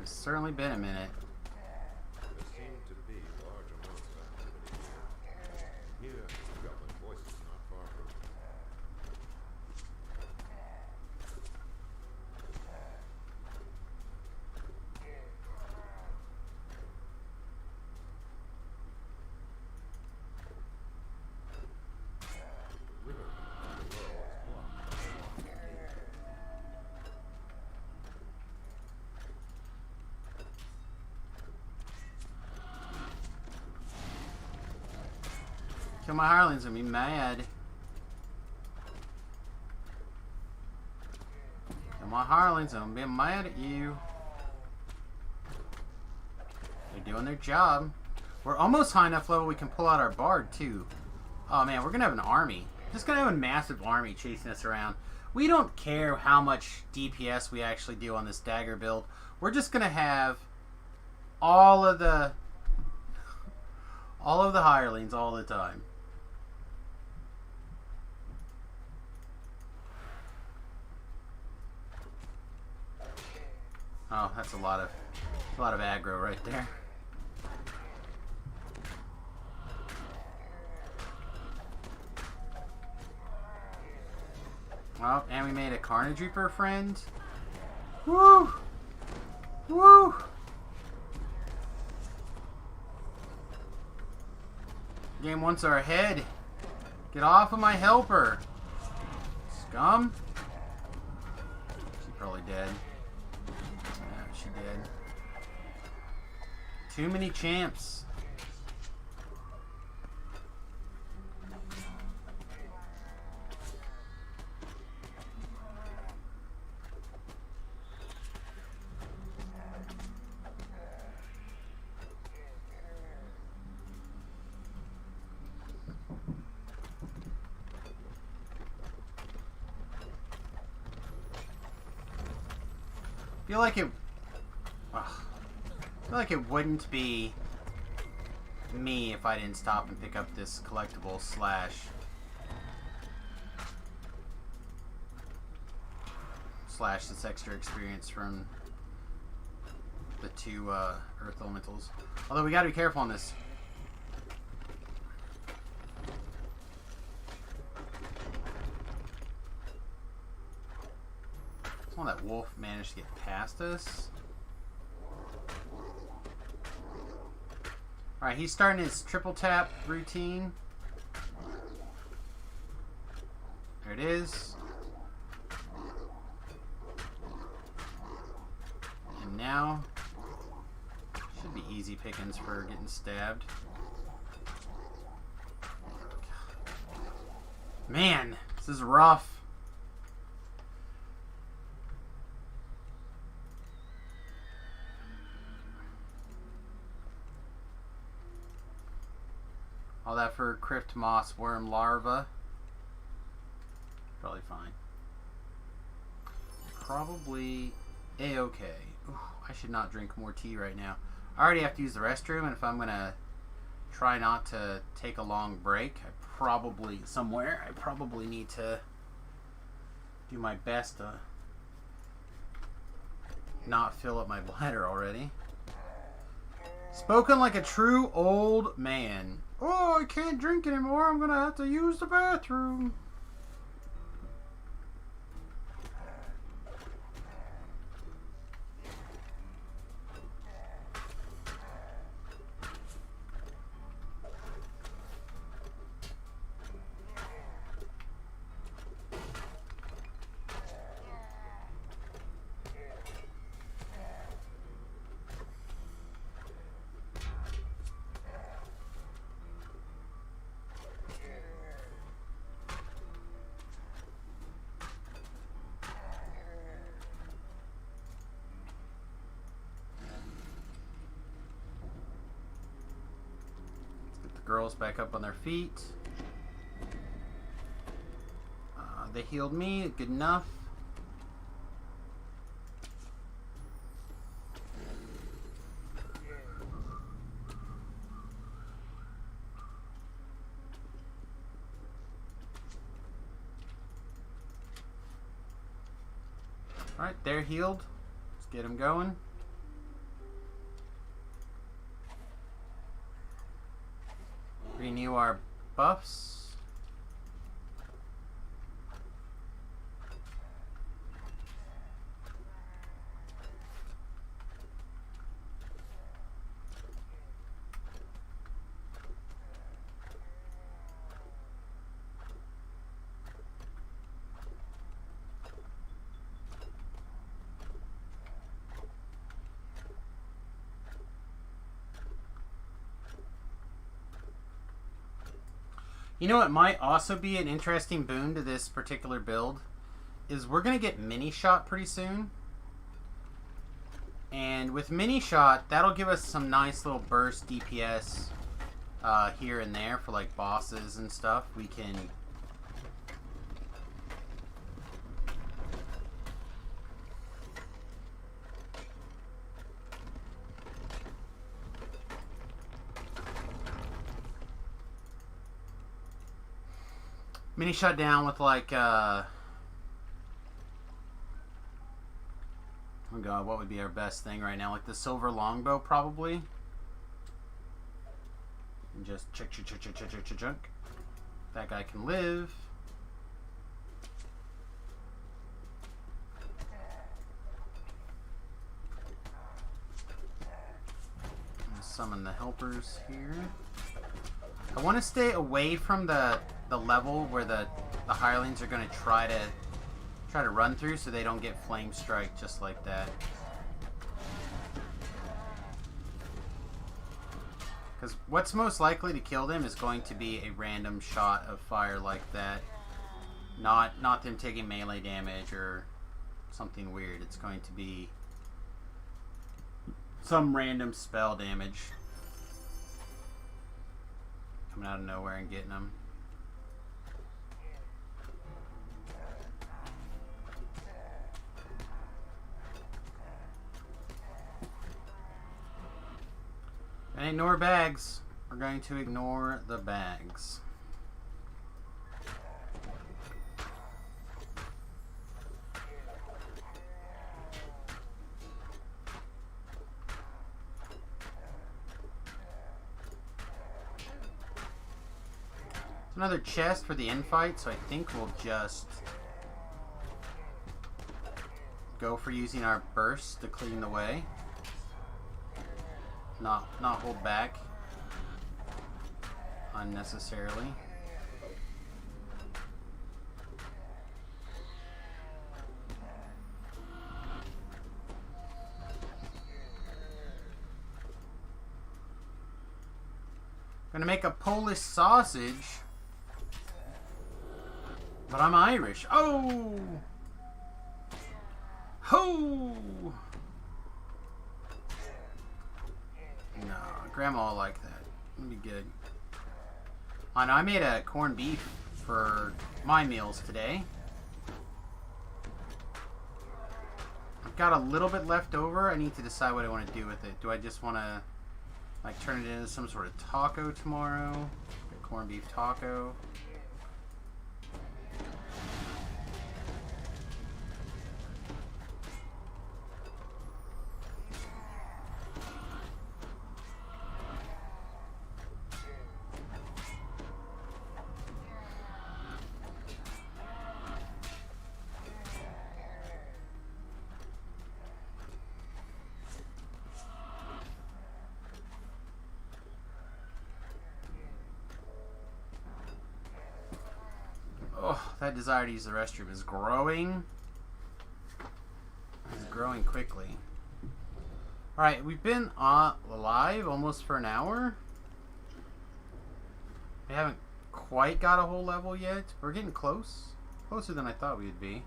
It's certainly been a minute. There seem to be large amounts of activity here. Here, goblin voices not far from me. River below is blocked. Kill my hirelings and be mad. Kill my hirelings and I'm being mad at you. They're doing their job. We're almost high enough level we can pull out our bard too. Oh man, we're gonna have an army. Just gonna have a massive army chasing us around. We don't care how much DPS we actually do on this dagger build. We're just gonna have all of the hirelings all the time. Oh, that's a lot of aggro right there. Well, and we made a Carnage Reaper friend. Woo! Woo! Game wants our head. Get off of my helper. Scum. She's probably dead. Yeah, she did. Too many champs. I feel like it wouldn't be me if I didn't stop and pick up this collectible slash this extra experience from the two Earth Elementals. Although we gotta be careful on this. Oh, that wolf managed to get past us. Alright, he's starting his triple tap routine. There it is. And now, should be easy pickings for getting stabbed. Man, this is rough. All that for Crypt Moss Worm Larva. Probably fine. Probably A-okay. Ooh, I should not drink more tea right now. I already have to use the restroom, and if I'm gonna try not to take a long break, I probably need to do my best to not fill up my bladder already. Spoken like a true old man. Oh, I can't drink anymore. I'm gonna have to use the bathroom. Girls back up on their feet. They healed me, good enough. Alright, they're healed. Let's get them going. Renew our buffs. You know what might also be an interesting boon to this particular build is we're going to get mini shot pretty soon. And with mini shot, that'll give us some nice little burst DPS here and there for like bosses and stuff. We can mini shut down with like oh god, what would be our best thing right now? Like the silver longbow probably. And just chunk. That guy can live. Summon the helpers here. I want to stay away from the level where the hirelings are going to try to run through, so they don't get flame strike just like that. Because what's most likely to kill them is going to be a random shot of fire like that. Not them taking melee damage or something weird. It's going to be some random spell damage coming out of nowhere and getting them. And ignore bags. We're going to ignore the bags. Another chest for the infight, so I think we'll just go for using our burst to clean the way. Not hold back unnecessarily. Gonna make a Polish sausage. But I'm Irish. Oh! Ho! No, Grandma will like that. It'll be good. I know I made a corned beef for my meals today. I've got a little bit left over. I need to decide what I want to do with it. Do I just want to like turn it into some sort of taco tomorrow? A corned beef taco. Oh, that desire to use the restroom is growing. It's growing quickly. Alright, we've been alive almost for an hour. We haven't quite got a whole level yet. We're getting close. Closer than I thought we'd be.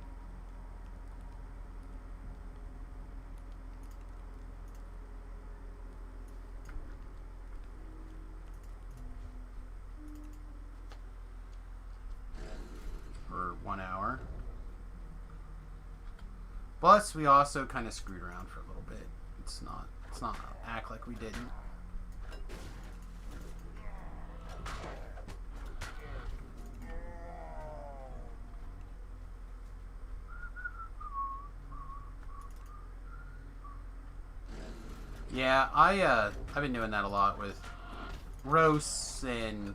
For 1 hour. Plus, we also kind of screwed around for a little bit. It's not act like we didn't. Yeah, I've been doing that a lot with roasts and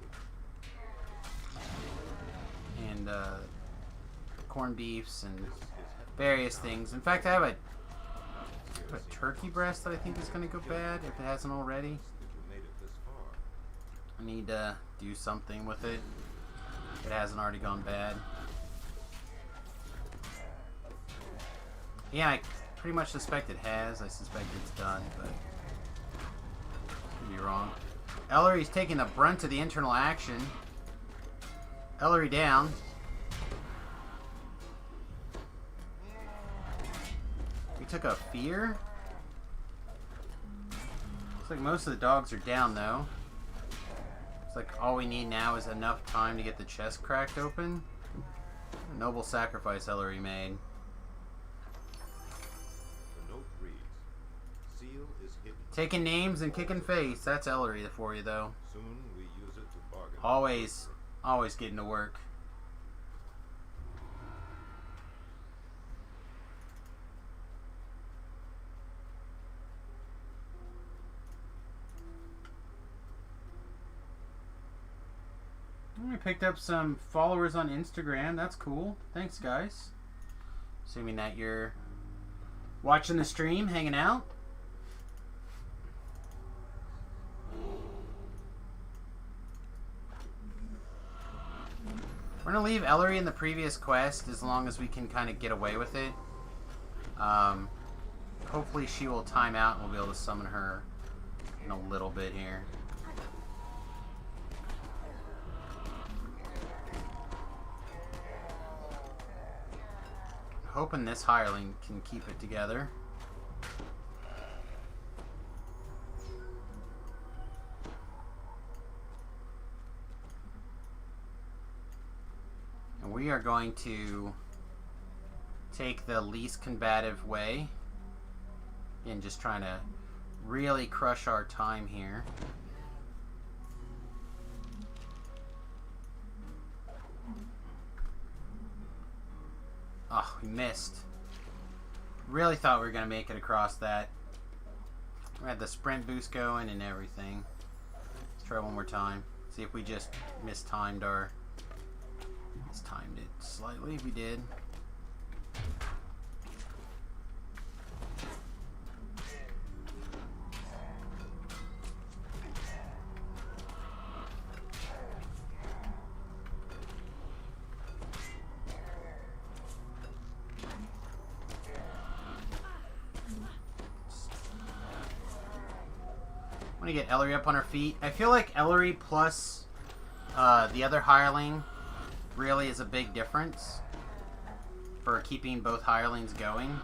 corned beefs and various things. In fact, I have a turkey breast that I think is going to go bad if it hasn't already. I need to do something with it if it hasn't already gone bad. Yeah, I pretty much suspect it has. I suspect it's done, but could be wrong. Ellery's taking the brunt of the internal action. Ellery down. We took a fear. Looks like most of the dogs are down, though. Looks like all we need now is enough time to get the chest cracked open. A noble sacrifice Ellery made. The note reads, "Seal is hidden. Taking names and kicking face. That's Ellery for you, though. Soon we use it to bargain." Always getting to work. We picked up some followers on Instagram. That's cool. Thanks, guys. Assuming that you're watching the stream, hanging out. We're going to leave Ellery in the previous quest as long as we can kind of get away with it. Hopefully she will time out and we'll be able to summon her in a little bit here. Hoping this hireling can keep it together. And we are going to take the least combative way and just trying to really crush our time here. Oh, we missed. Really thought we were going to make it across that. We had the sprint boost going and everything. Let's try one more time. See if we just mistimed our... Mistimed it slightly. We did. I'm gonna get Ellery up on her feet. I feel like Ellery plus the other hireling really is a big difference for keeping both hirelings going.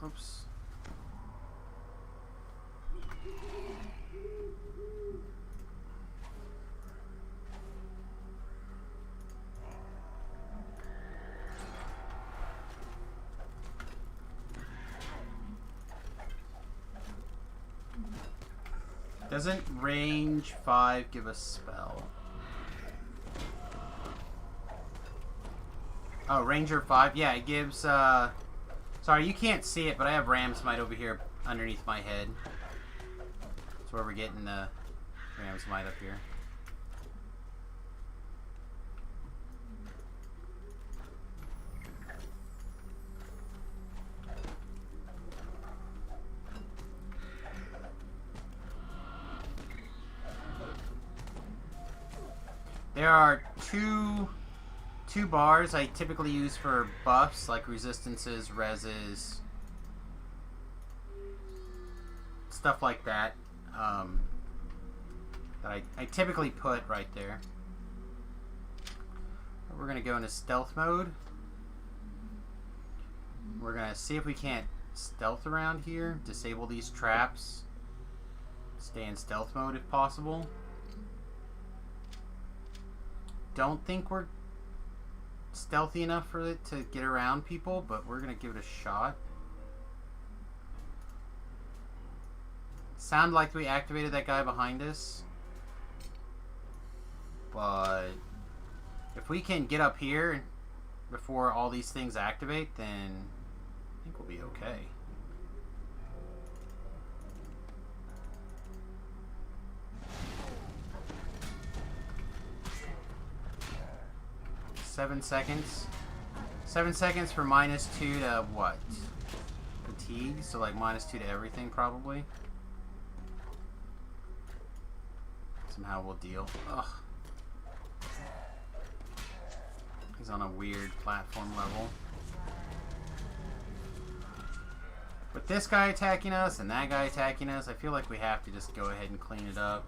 Oops. Doesn't range 5 give a spell? Oh, Ranger 5? Yeah, it gives, sorry, you can't see it, but I have Ram Smite over here underneath my head. That's where we're getting the Ram Smite up here. There are two bars I typically use for buffs, like resistances, reses, stuff like that, that I typically put right there. We're going to go into stealth mode. We're going to see if we can't stealth around here, disable these traps, stay in stealth mode if possible. Don't think we're stealthy enough for it to get around people, but we're gonna give it a shot. Sound like we activated that guy behind us, but if we can get up here before all these things activate, then I think we'll be okay. Seven seconds. 7 seconds for -2 to what? Fatigue? So like -2 to everything probably. Somehow we'll deal. Ugh. He's on a weird platform level. With this guy attacking us and that guy attacking us, I feel like we have to just go ahead and clean it up.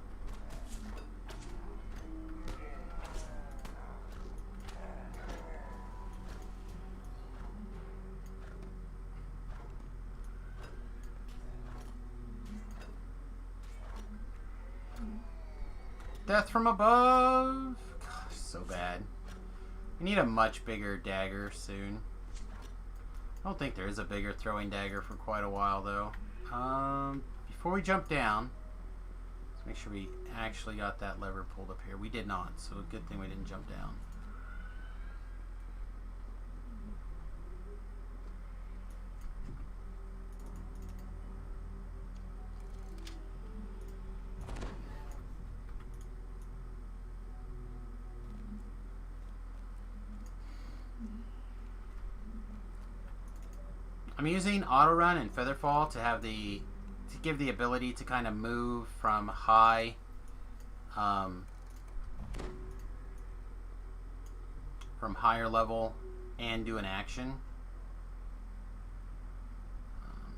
Death from above! Gosh, so bad. We need a much bigger dagger soon. I don't think there is a bigger throwing dagger for quite a while, though. Before we jump down, let's make sure we actually got that lever pulled up here. We did not, so a good thing we didn't jump down. I'm using auto run and feather fall to give the ability to kind of move from high from higher level and do an action.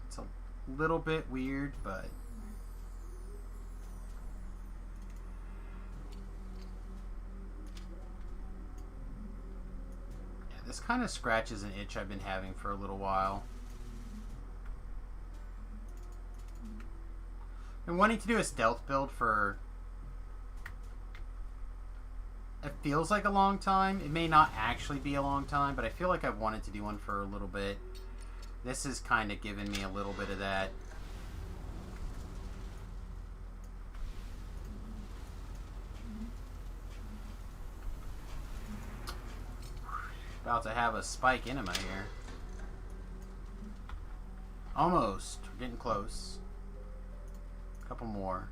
It's a little bit weird, but yeah, this kind of scratches an itch I've been having for a little while. I'm wanting to do a stealth build for... It feels like a long time. It may not actually be a long time, but I feel like I've wanted to do one for a little bit. This is kind of giving me a little bit of that. About to have a spike enema here. Almost. We're getting close. Couple more.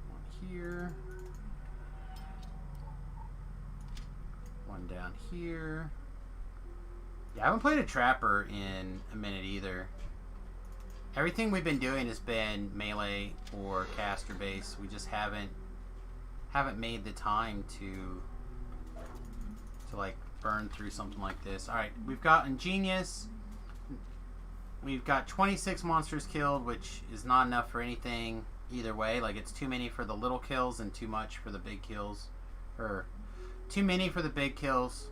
One here. One down here. Yeah, I haven't played a trapper in a minute either. Everything we've been doing has been melee or caster base. We just haven't made the time to like burn through something like this. Alright, we've got Ingenious. We've got 26 monsters killed, which is not enough for anything either way. Like, it's too many for the little kills and too much for the big kills. Or, too many for the big kills,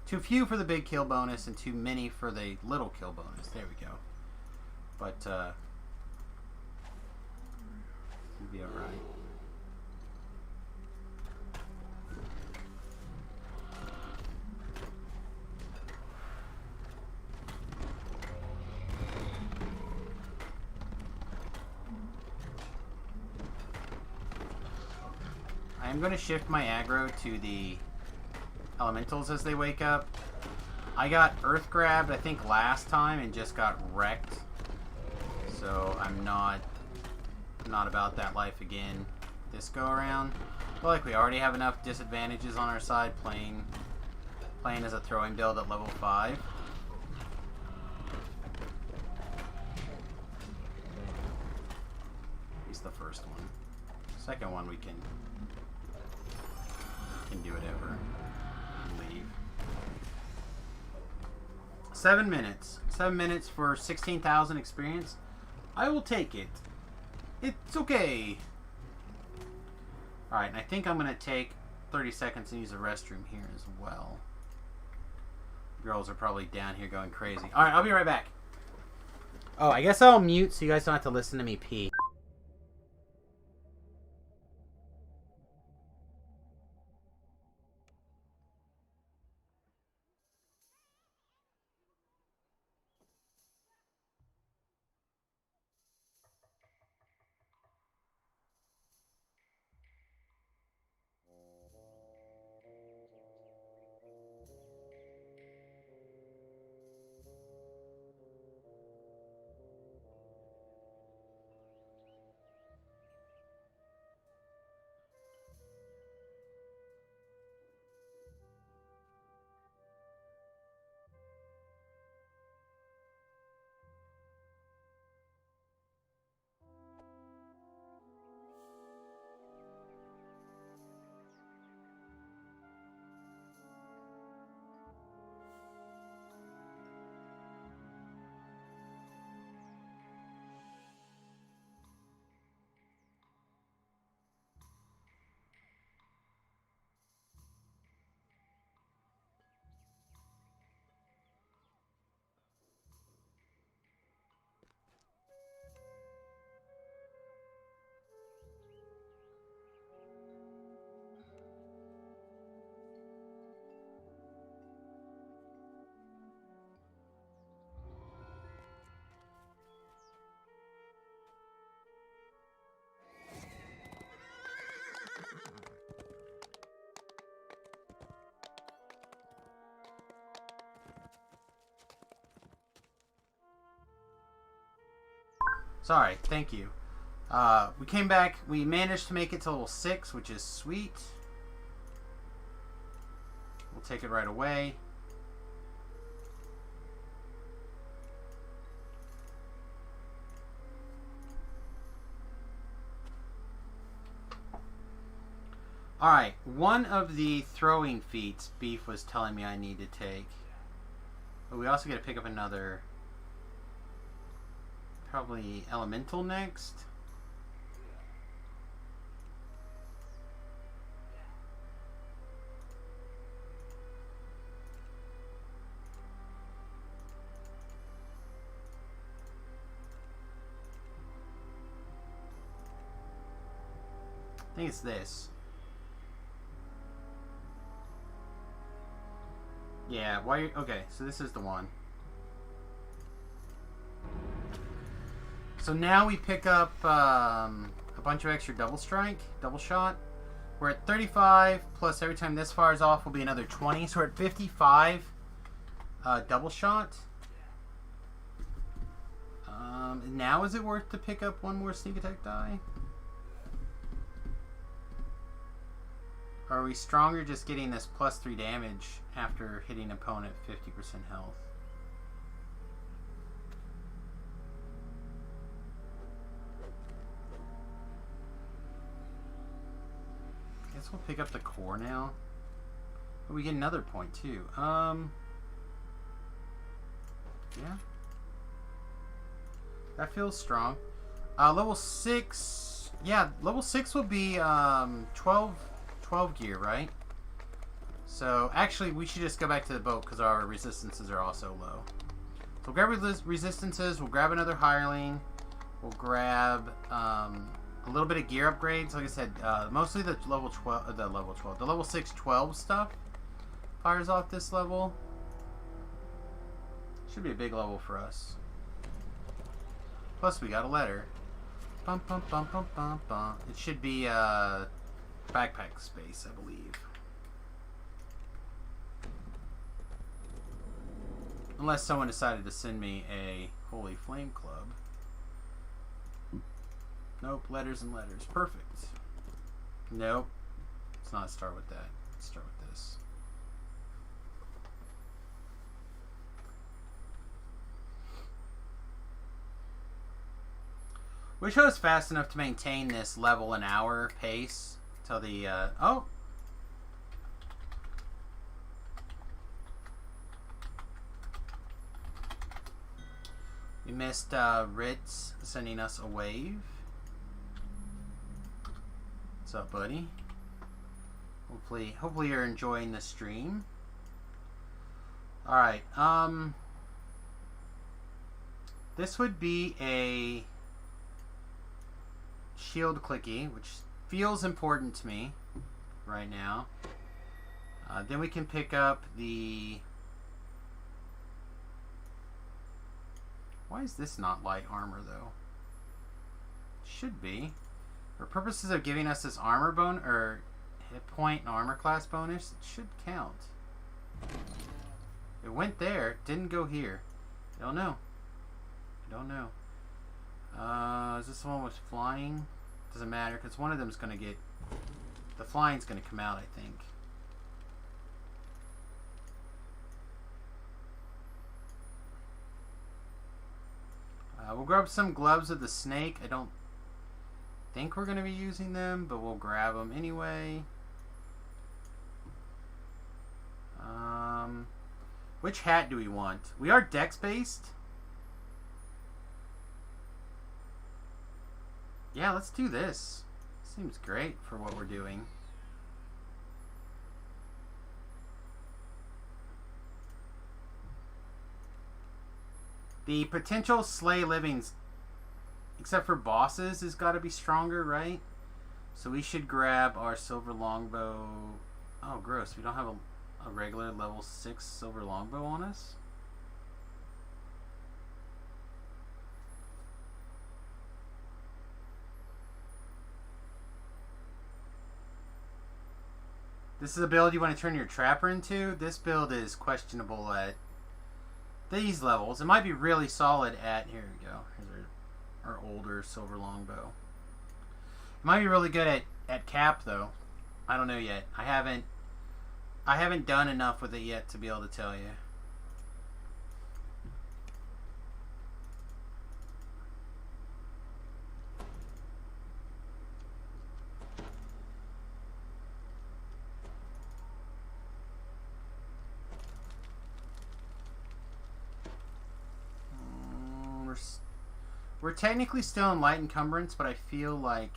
too few for the big kill bonus, and too many for the little kill bonus. There we go. But, we'll be alright. I'm going to shift my aggro to the elementals as they wake up. I got earth grabbed, I think, last time and just got wrecked. So I'm not about that life again this go around. I feel like we already have enough disadvantages on our side playing as a throwing build at level 5. At least the first one. Second one we can do whatever and leave. 7 minutes. 7 minutes for 16,000 experience. I will take it. It's okay. Alright, and I think I'm going to take 30 seconds and use the restroom here as well. Girls are probably down here going crazy. Alright, I'll be right back. Oh, I guess I'll mute so you guys don't have to listen to me pee. Sorry, thank you. We came back. We managed to make it to level 6, which is sweet. We'll take it right away. Alright, one of the throwing feats Beef was telling me I need to take. But we also get to pick up another... Probably Elemental next. I think it's this. Yeah, why? Okay, so this is the one. So now we pick up a bunch of extra double shot. We're at 35, plus every time this fires off will be another 20. So we're at 55 double shot. Now is it worth to pick up one more sneak attack die? Or are we stronger just getting this plus 3 damage after hitting an opponent 50% health? Guess we'll pick up the core now. But we get another point too. Yeah. That feels strong. Level 6. Yeah, level 6 will be 12 gear, right? So actually we should just go back to the boat because our resistances are also low. So we'll grab resistances, we'll grab another hireling, we'll grab a little bit of gear upgrades. Like I said, mostly the level 6 12 stuff fires off this level. Should be a big level for us. Plus we got a letter. Bum, bum, bum, bum, bum, bum. It should be backpack space, I believe. Unless someone decided to send me a Holy Flame Club. Nope, letters and letters. Perfect. Nope. Let's not start with that. Let's start with this. Wish I was fast enough to maintain this level an hour pace till the oh. We missed Ritz sending us a wave. What's up, buddy? Hopefully you're enjoying the stream. All right. This would be a shield clicky, which feels important to me right now. Then we can pick up the... Why is this not light armor, though? Should be. For purposes of giving us this armor bonus, or hit point and armor class bonus, it should count. It went there, didn't go here. I don't know. I don't know. Is this the one with flying? Doesn't matter, because one of them is going to get... The flying's going to come out, I think. We'll grab some gloves of the snake. I don't think we're going to be using them, but we'll grab them anyway. Which hat do we want? We are dex-based. Yeah, let's do this. Seems great for what we're doing. The potential slay livings, except for bosses, has got to be stronger, right? So we should grab our silver longbow. Oh, gross. We don't have a regular level 6 silver longbow on us? This is a build you want to turn your trapper into? This build is questionable at these levels. It might be really solid at... Here we go. Here's our or older silver longbow. It might be really good at cap though. I don't know yet. I haven't done enough with it yet to be able to tell you. We're technically still in light encumbrance, but I feel like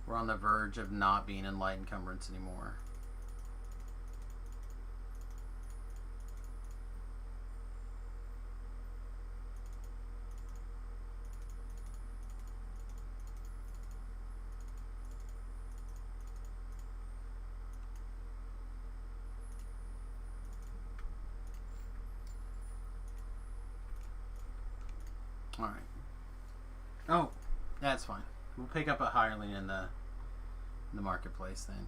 we're on the verge of not being in light encumbrance anymore. Alright. Oh, that's fine. We'll pick up a hireling in the marketplace then.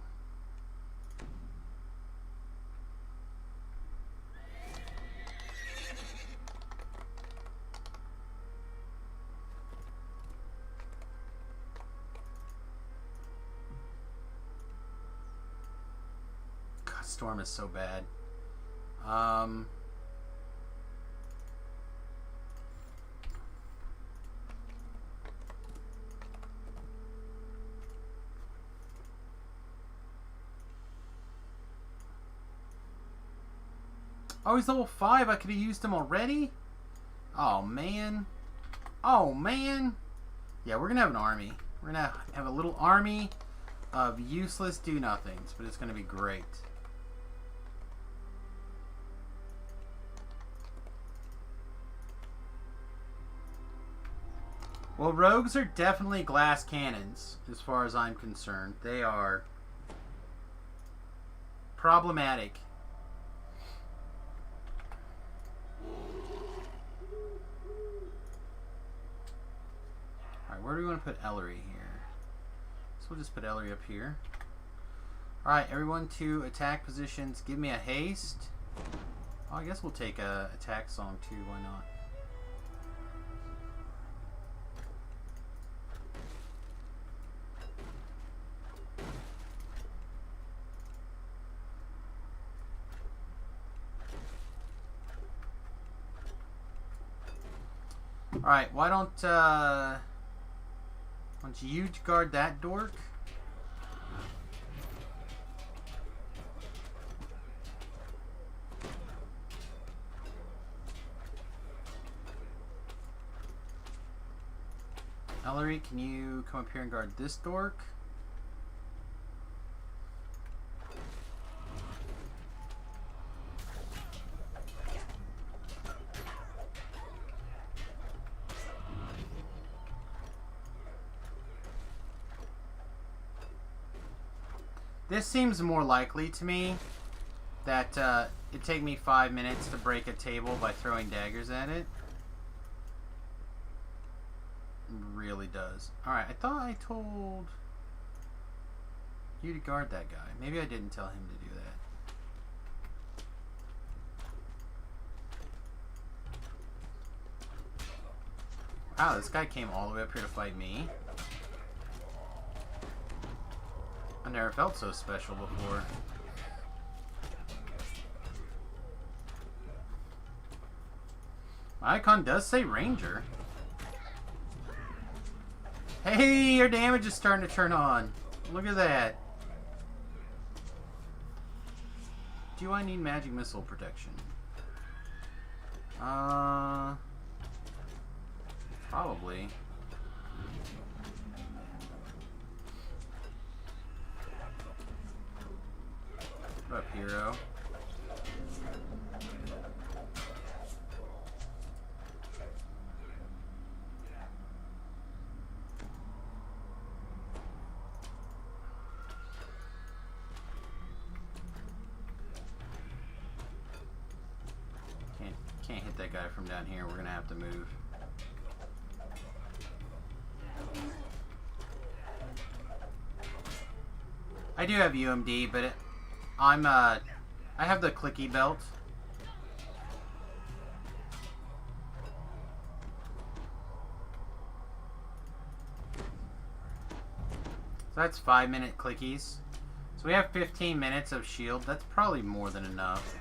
God, storm is so bad. Oh, he's level 5. I could have used him already? Oh, man. Oh, man. Yeah, we're going to have an army. We're going to have a little army of useless do-nothings, but it's going to be great. Well, rogues are definitely glass cannons, as far as I'm concerned. They are problematic. Alright, where do we want to put Ellery here? So we'll just put Ellery up here. Alright, everyone to attack positions. Give me a haste. Oh, I guess we'll take a attack song too. Why not? Alright, why don't you guard that dork? Ellery, can you come up here and guard this dork? This seems more likely to me that it'd take me 5 minutes to break a table by throwing daggers at it. It really does. Alright, I thought I told you to guard that guy. Maybe I didn't tell him to do that. Wow, this guy came all the way up here to fight me. I never felt so special before. My icon does say Ranger. Hey, your damage is starting to turn on. Look at that. Do I need magic missile protection? Probably. What up, hero? Can't hit that guy from down here. We're gonna have to move. I do have UMD, but I have the clicky belt. So that's 5-minute clickies. So we have 15 minutes of shield. That's probably more than enough.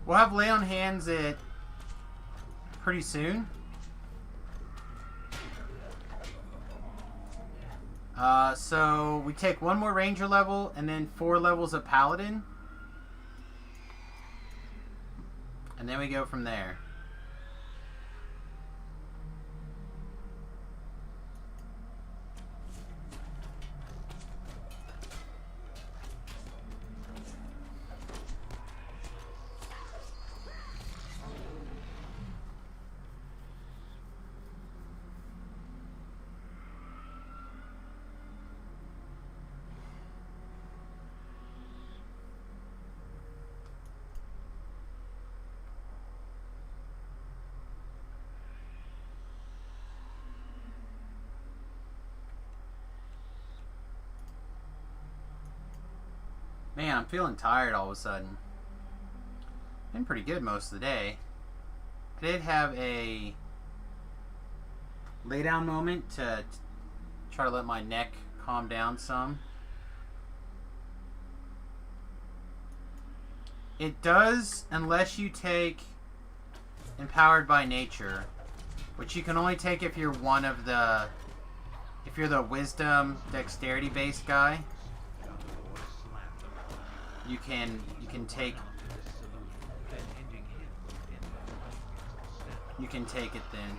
We'll have lay on hands at pretty soon. So we take one more ranger level and then 4 levels of paladin. And then we go from there. Man, I'm feeling tired all of a sudden. Been pretty good most of the day. I did have a lay down moment to try to let my neck calm down some. It does unless you take Empowered by Nature, which you can only take if you're the wisdom dexterity based guy. You can take it then.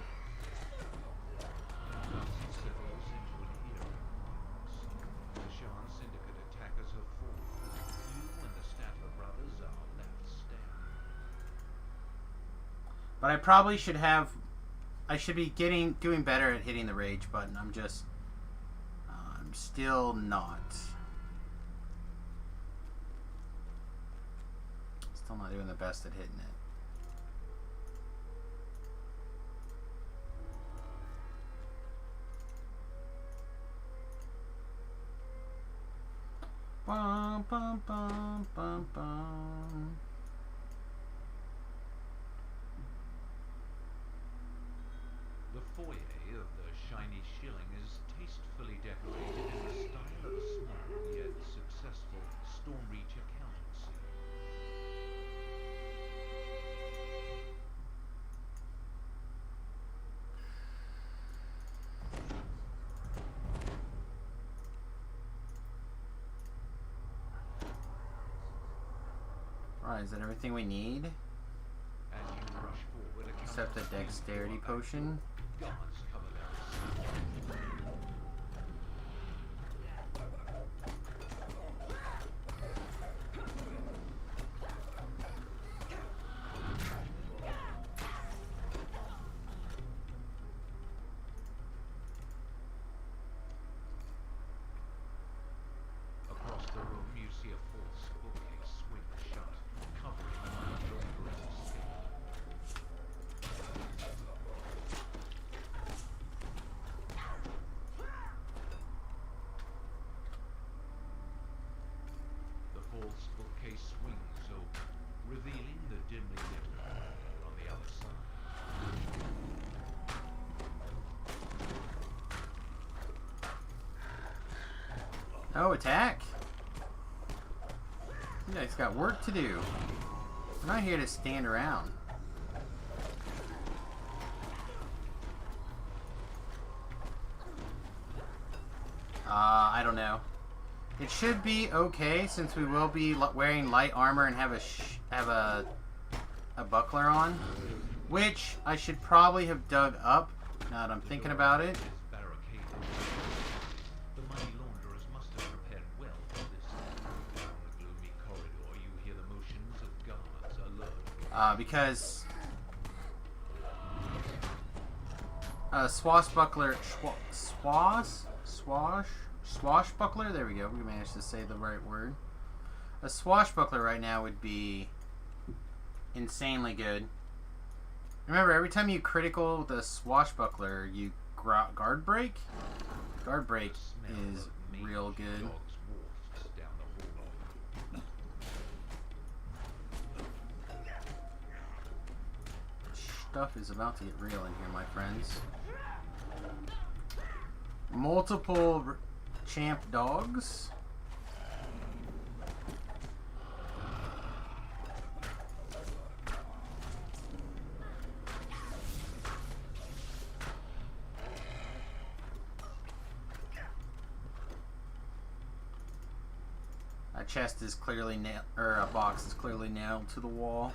But I probably should have. I should be doing better at hitting the rage button. I'm still not. Still not doing the best at hitting it. Bum, bum, bum, bum, bum. The foyer of the shiny shilling is tastefully decorated in the style of a small yet successful Stormreach accountancy. Alright, is that everything we need? As you rush forward, Except the dexterity potion. guards cover their Across the room, you see a false bookcase swing shut, covering an unauthorized escape. The false bookcase swings open, revealing the dimly lit hall on the other side. Oh, attack! You guys got work to do. We're not here to stand around. I don't know. It should be okay since we will be wearing light armor and have a buckler on, which I should probably have dug up. Now that I'm thinking about it. Barricaded. The money launderers must have prepared well for this. Down the gloomy corridor, you hear the motions of guards alert. Because swashbuckler. There we go. We managed to say the right word. A swashbuckler right now would be insanely good. Remember, every time you critical with a swashbuckler, you guard break. Guard break is real good. Stuff is about to get real in here, my friends. Multiple champ dogs. A chest is clearly nailed, or a box is clearly nailed to the wall.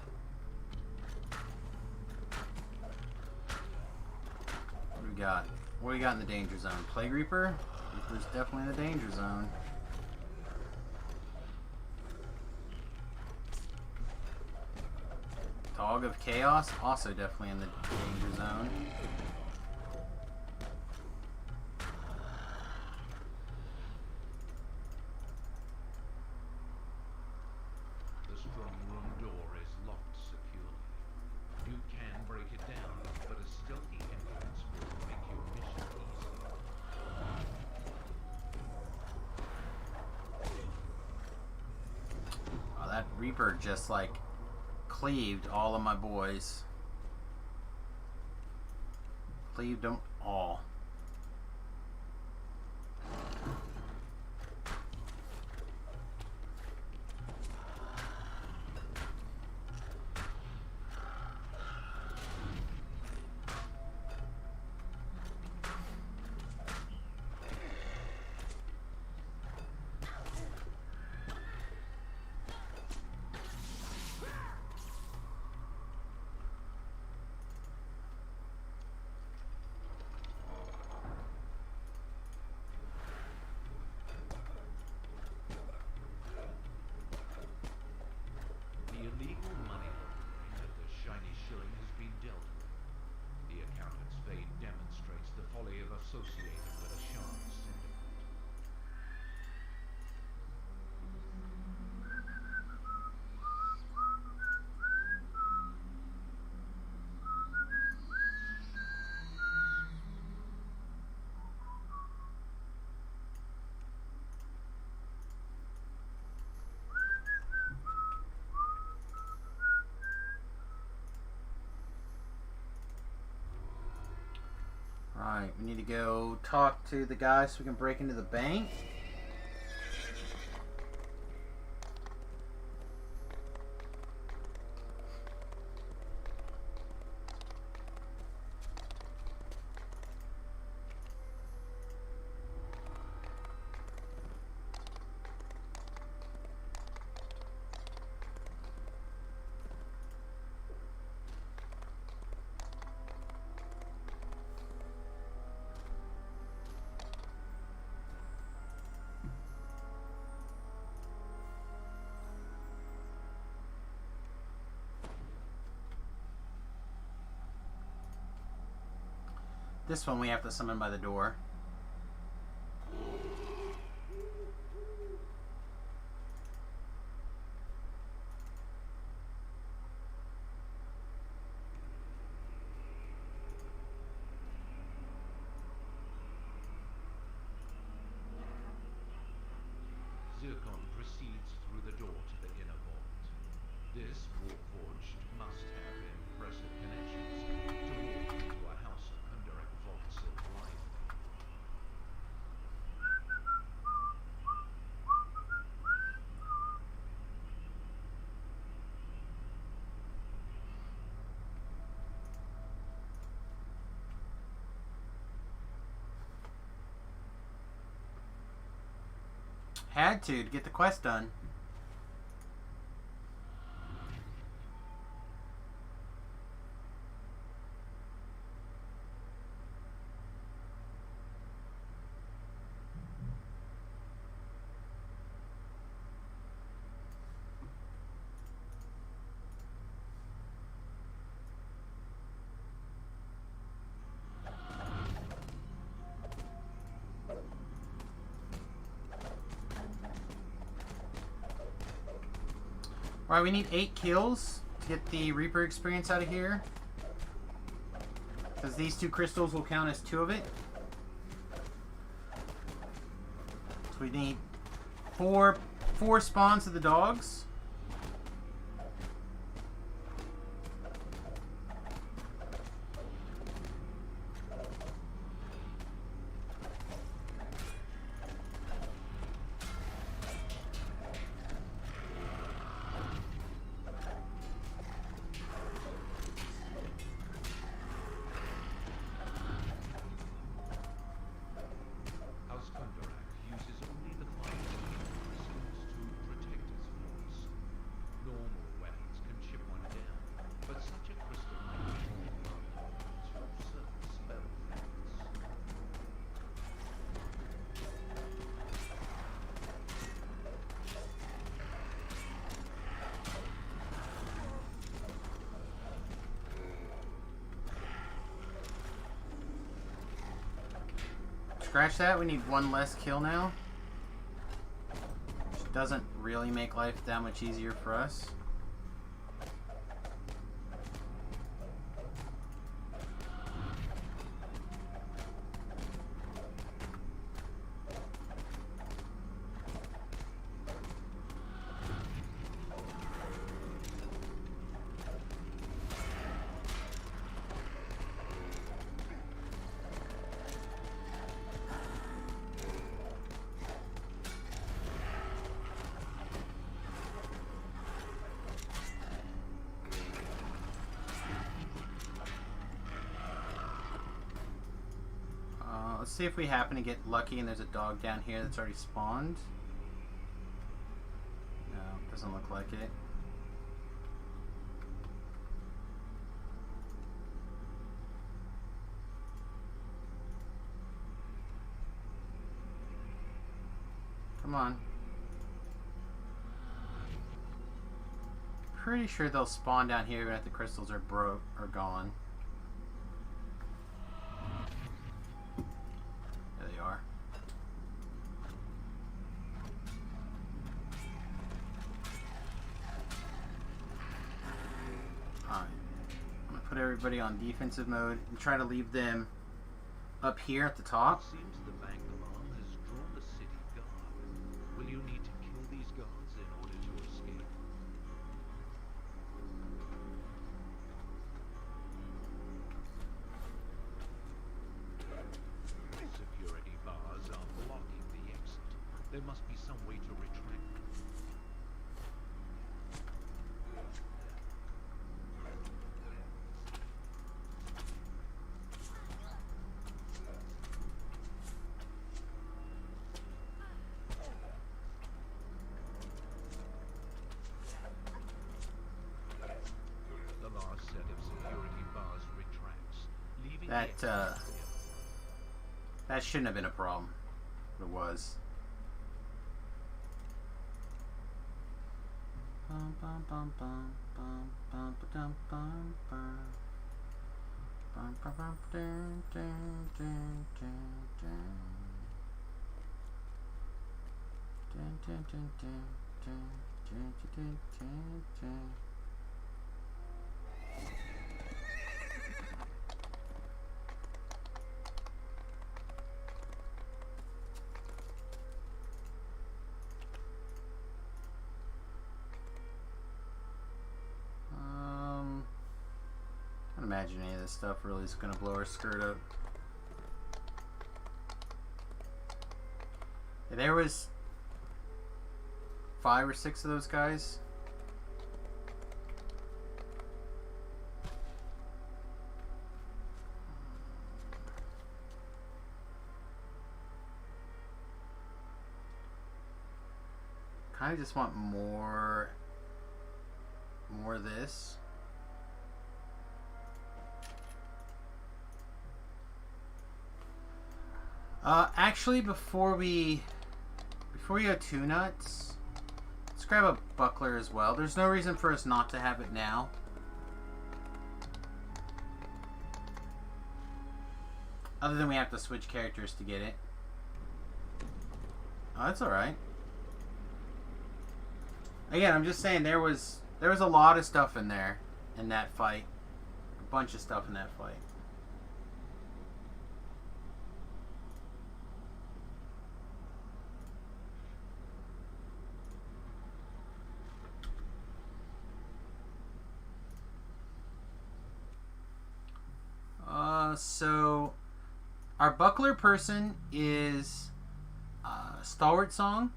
What do we got? What do we got in the danger zone? Plague Reaper? Reaper's definitely in the danger zone. Dog of Chaos? Also definitely in the danger zone. The strong room door is locked securely. You can break it down, but a stealthy entrance will make your mission easier. Oh, that Reaper just like cleaved all of my boys. Cleaved them all. The illegal money laundering of the shiny shilling has been dealt with. The accountant's fate demonstrates the folly of associating with a sharp syndicate. Right, we need to go talk to the guy so we can break into the bank. This one we have to summon by the door. Zircon proceeds through the door to the inner vault. This Warforged must have impressive connections to walk into a house of indirect vaults of life. Had to get the quest done. Alright, we need 8 kills to get the Reaper experience out of here. Because these 2 crystals will count as 2 of it. So we need 4 spawns of the dogs. Scratch that, we need 1 less kill now. Which doesn't really make life that much easier for us. Let's see if we happen to get lucky and there's a dog down here that's already spawned. No, doesn't look like it. Come on. Pretty sure they'll spawn down here even if the crystals are gone. Put everybody on defensive mode and try to leave them up here at the top. It seems the bank alarm has drawn the city guard. Will you need to kill these guards in order to escape? Security bars are blocking the exit. There must be some way to retract them. That shouldn't have been a problem. It was. I don't imagine any of this stuff really is going to blow our skirt up. There was 5 or 6 of those guys. kind of just want more of this. Actually, before we go too nuts, let's grab a buckler as well. There's no reason for us not to have it now. Other than we have to switch characters to get it. Oh, that's alright. Again, I'm just saying there was a lot of stuff in there in that fight. A bunch of stuff in that fight. So our buckler person is Stalwart Song.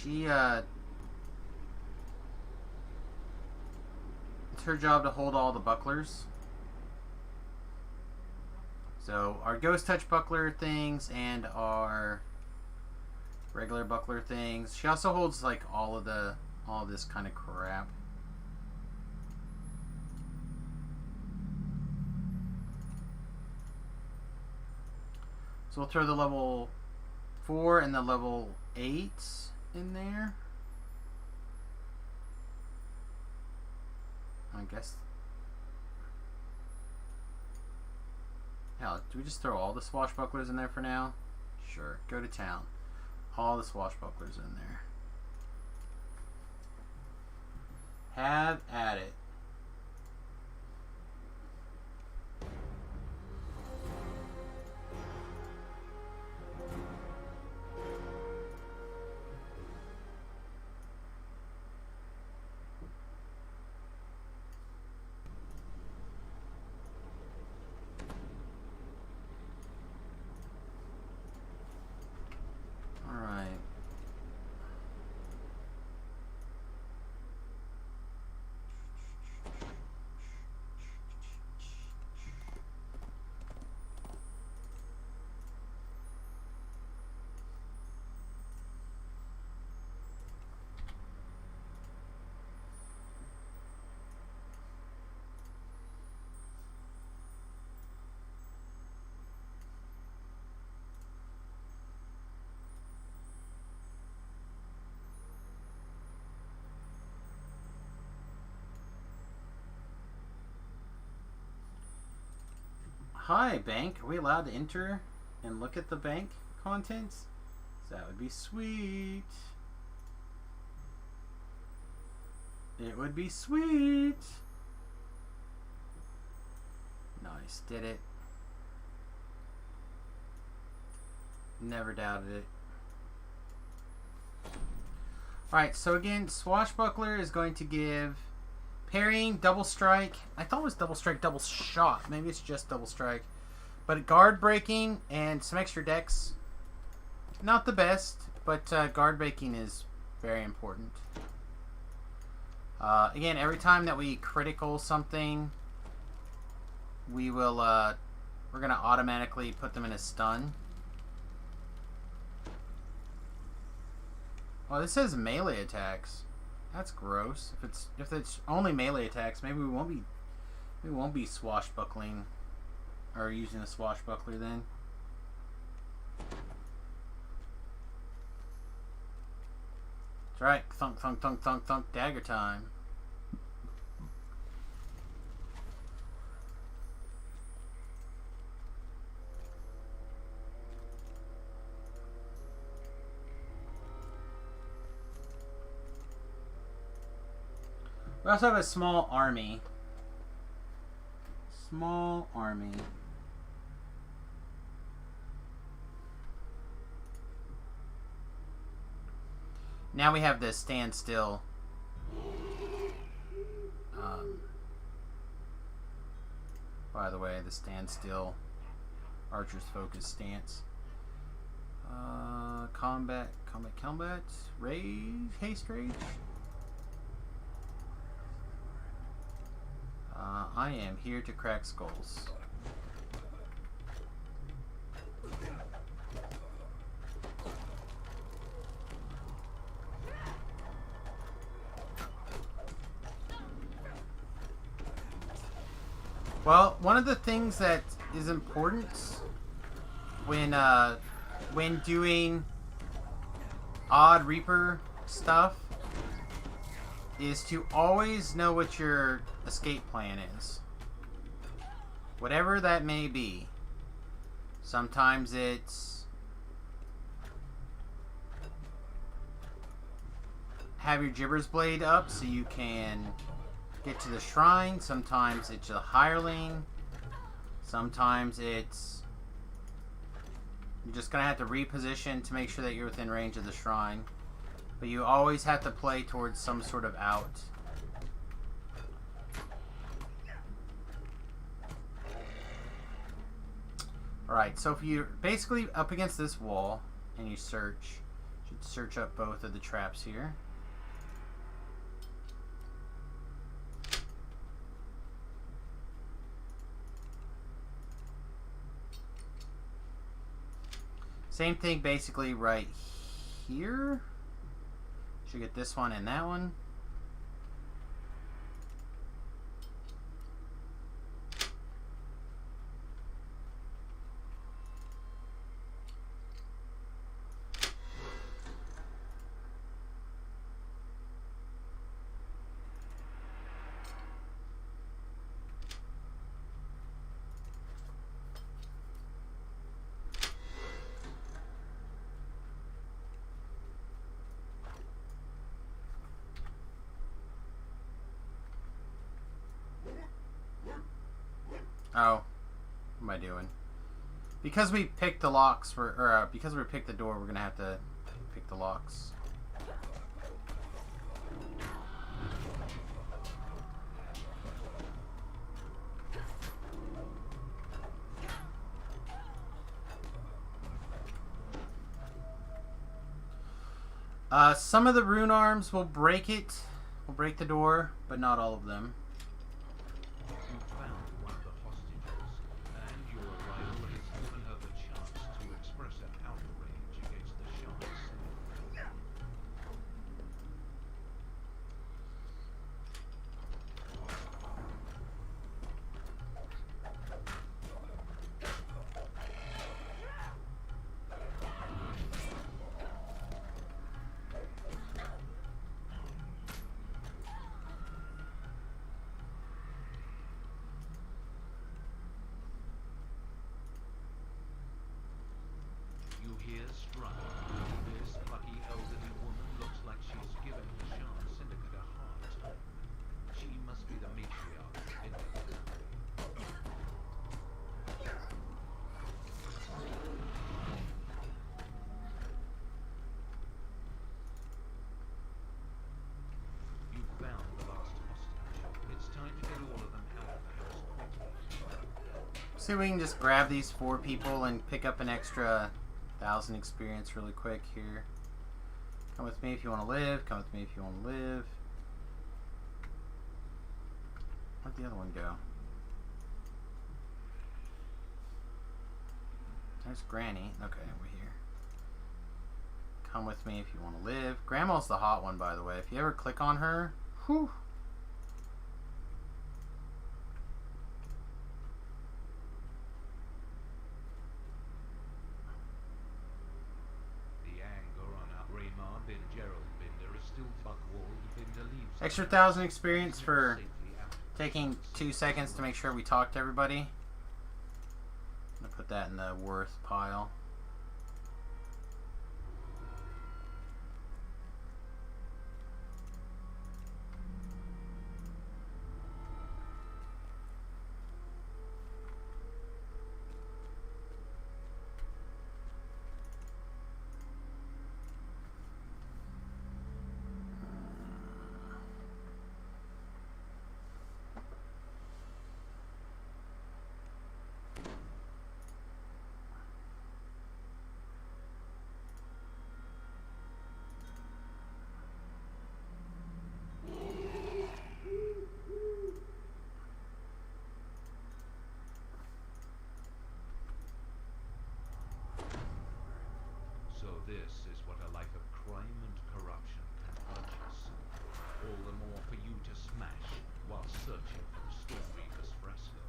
She it's her job to hold all the bucklers. So our Ghost Touch buckler things and our regular buckler things. She also holds like all this kind of crap. So we'll throw the level 4 and the level 8 in there. I guess. Hell, do we just throw all the swashbucklers in there for now? Sure. Go to town. All the swashbucklers in there. Have at it. Hi, bank. Are we allowed to enter and look at the bank contents? That would be sweet. It would be sweet. Nice. Did it. Never doubted it. Alright, so again, Swashbuckler is going to give parrying, double strike. I thought it was double strike, double shot. Maybe it's just double strike. But guard breaking and some extra dex. Not the best, but guard breaking is very important. Again, every time that we critical something, we will, we're going to automatically put them in a stun. Oh, this says melee attacks. That's gross. If it's only melee attacks, maybe we won't be swashbuckling or using a swashbuckler then. That's right. Thunk, thunk, thunk, thunk, thunk. Dagger time. We also have a small army. Small army. Now we have the standstill. By the way, the standstill Archer's Focus stance. Combat, rage, haste rage. I am here to crack skulls. Well, one of the things that is important when doing odd Reaper stuff is to always know what your escape plan is. Whatever that may be. Sometimes it's have your Gibbers Blade up so you can get to the shrine. Sometimes it's a hireling. Sometimes it's you're just gonna have to reposition to make sure that you're within range of the shrine. But you always have to play towards some sort of out. Alright, so if you're basically up against this wall and you search, you should search up both of the traps here. Same thing basically right here. Should get this one and that one. Oh, what am I doing? Because we picked the locks because we picked the door, we're gonna have to pick the locks. Some of the rune arms will break it, will break the door, but not all of them. You hear strife. This plucky elderly woman looks like she's giving the Shan Syndicate a hard time. She must be the matriarch in it. You found the last hostage. It's time to get all of them out of the house quickly. See if we can just grab these 4 people and pick up an extra 1,000 experience really quick here. Come with me if you want to live. Come with me if you want to live. Where'd the other one go? There's Granny. Okay, we're here. Come with me if you want to live. Grandma's the hot one, by the way. If you ever click on her, whew. Extra 1,000 experience for taking 2 seconds to make sure we talk to everybody. I'm gonna put that in the worth pile. This is what a life of crime and corruption can purchase. All the more for you to smash while searching for the Storm Reaper's fresco.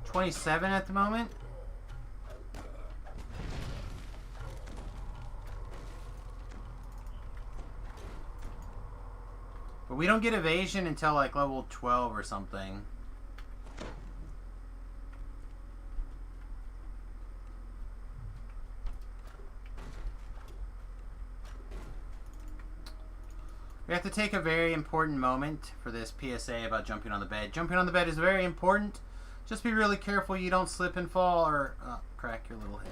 27 at the moment. But we don't get evasion until like level 12 or something. We have to take a very important moment for this PSA about jumping on the bed. Jumping on the bed is very important. Just be really careful you don't slip and fall or crack your little head.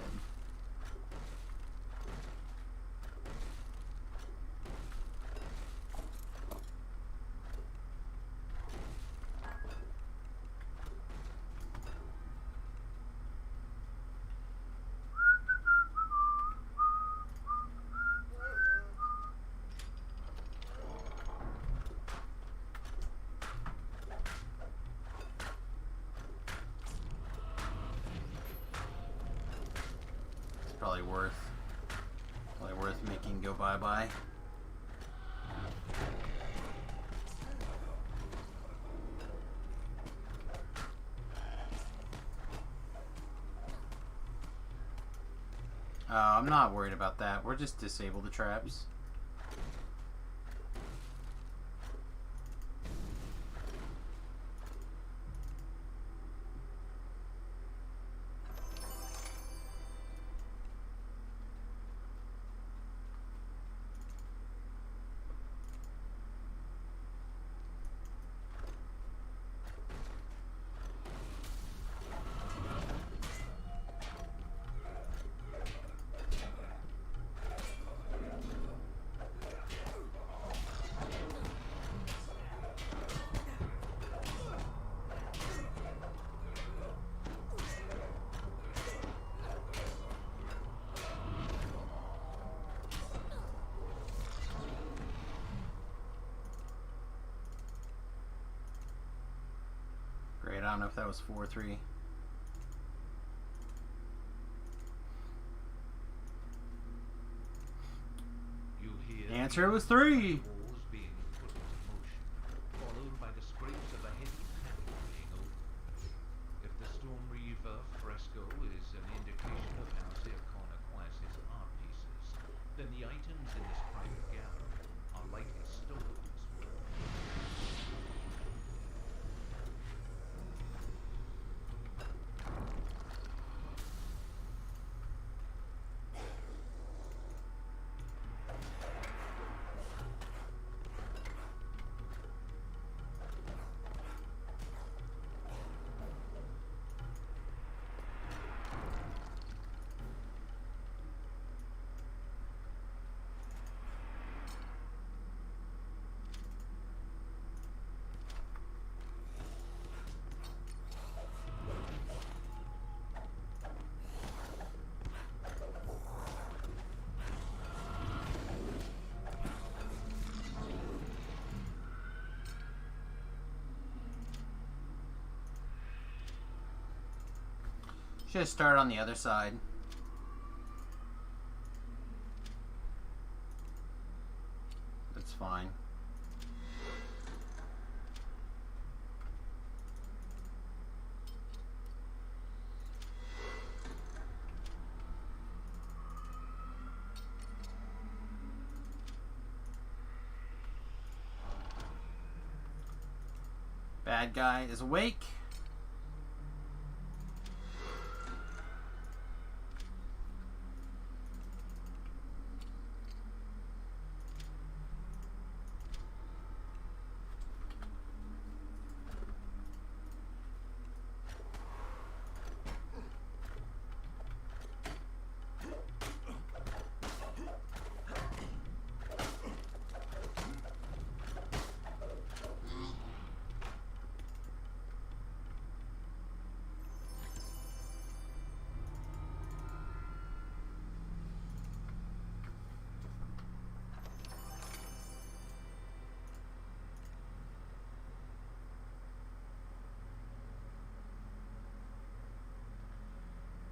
Probably worth making go bye-bye. I'm not worried about that. We're just disable the traps. Great, I don't know if that was 4-3. You hear The answer was 3. walls being put into motion, followed by the scrapes of a heavy panel being opened. If the Storm Reaver fresco is an indication of how Zircon acquires his art pieces, then the items in this private gallery are likely stolen as well. Should have started on the other side. That's fine. Bad guy is awake.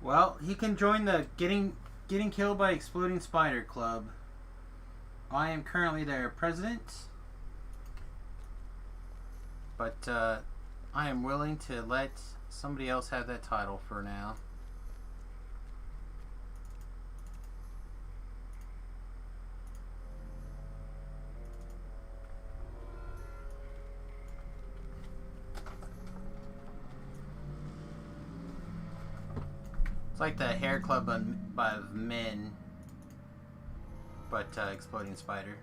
Well, he can join the getting killed by exploding spider club. I am currently their president, but I am willing to let somebody else have that title for now. It's like the hair club of men, but exploding spider.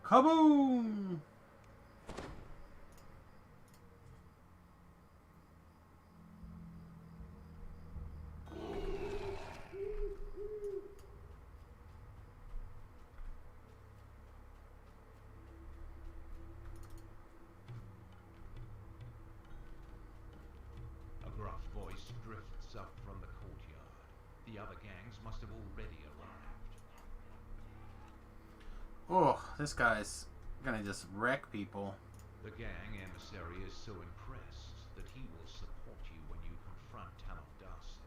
Kaboom! A gruff voice drifts up from the courtyard. The other gangs must have already arrived. Oh, this guy's gonna just wreck people. The gang emissary is so impressed that he will support you when you confront Talon Darcy.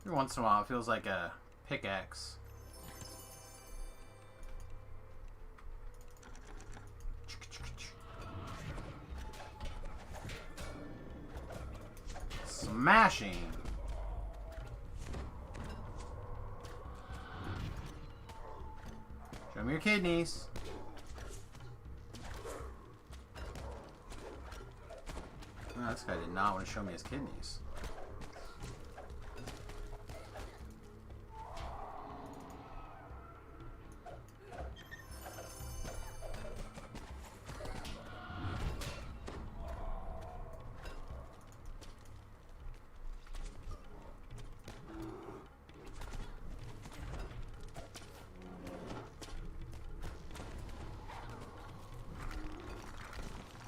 Every once in a while, it feels like a pickaxe. Smashing. Show me your kidneys. Oh, this guy did not want to show me his kidneys.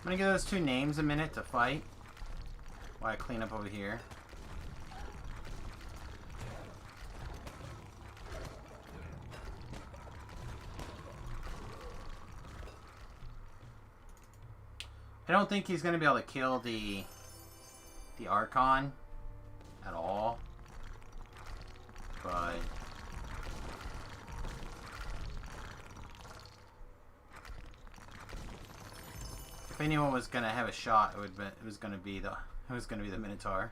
I'm gonna give those two names a minute to fight while I clean up over here. I don't think he's gonna be able to kill the Archon at all, but if anyone was gonna have a shot, it was gonna be the Minotaur.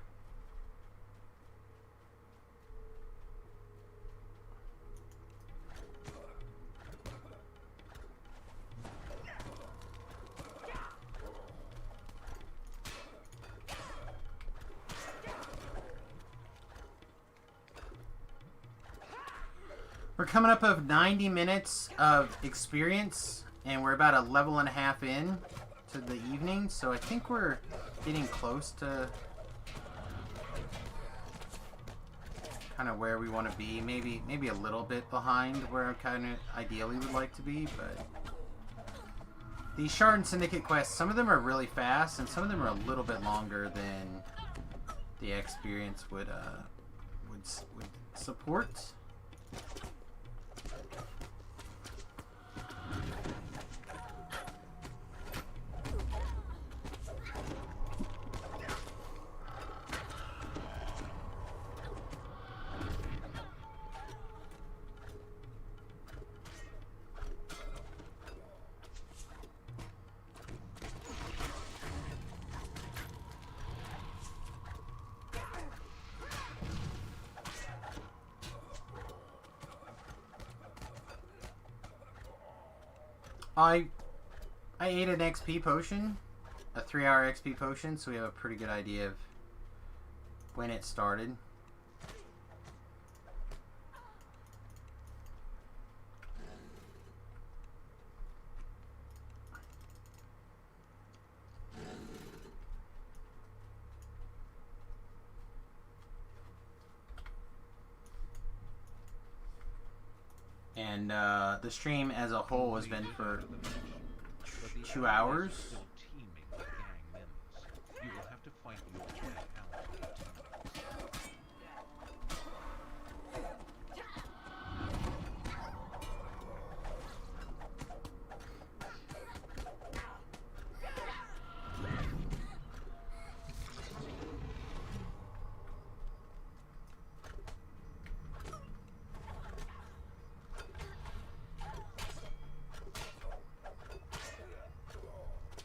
We're coming up of 90 minutes of experience, and we're about a level and a half in to the evening, so I think we're getting close to kind of where we want to be. Maybe a little bit behind where I kind of ideally would like to be, but these Shard and Syndicate quests, some of them are really fast, and some of them are a little bit longer than the experience would support. I ate an XP potion, a 3-hour XP potion, so we have a pretty good idea of when it started. And the stream as a whole has been for 2 hours. Still teeming with gang members. You will have to fight your way out of the tunnels.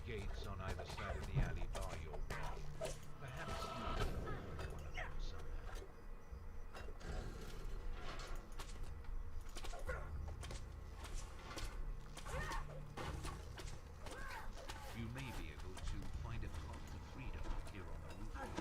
Gates on either side of the alley bar your way. Perhaps you can avoid one of them somehow. You may be able to find a path to freedom here on the rooftops.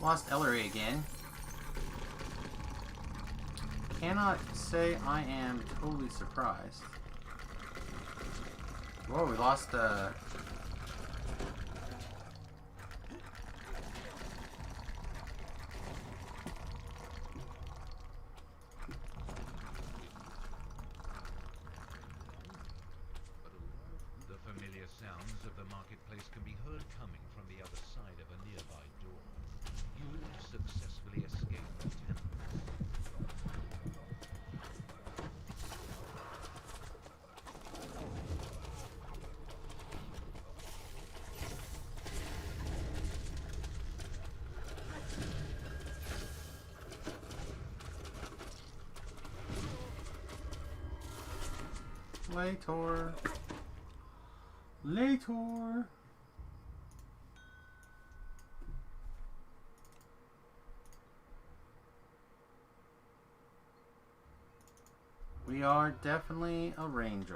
Lost Ellery again. Cannot say I am totally surprised. Whoa, we lost The familiar sounds of the marketplace can be heard coming from the other side of a nearby door. You've successfully escaped the tenants. Later. Later. We are definitely a ranger.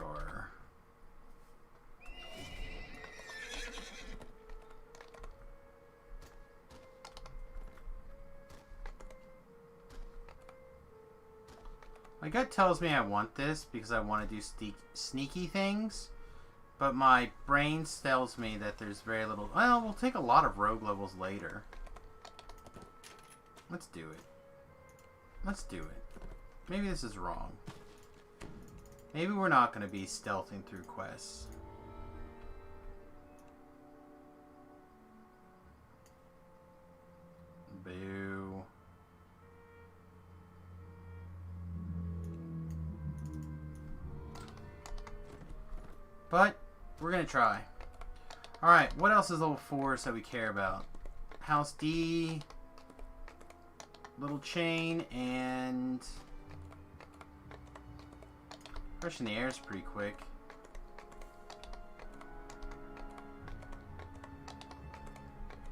My gut tells me I want this because I want to do sneaky things, but my brain tells me that there's very little. Well, we'll take a lot of rogue levels later. Let's do it. Let's do it. Maybe this is wrong. Maybe we're not going to be stealthing through quests. Boo. But we're going to try. Alright, what else is level 4 that we care about? House D, little chain, and Fresh in the air is pretty quick.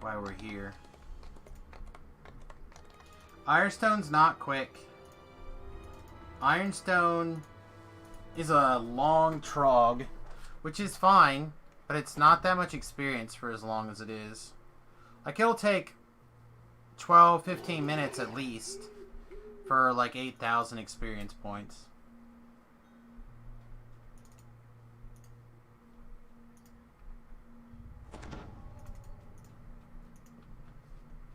Why we're here. Ironstone's not quick. Ironstone is a long trog, which is fine, but it's not that much experience for as long as it is. Like, it'll take 12, 15 minutes at least for like 8,000 experience points.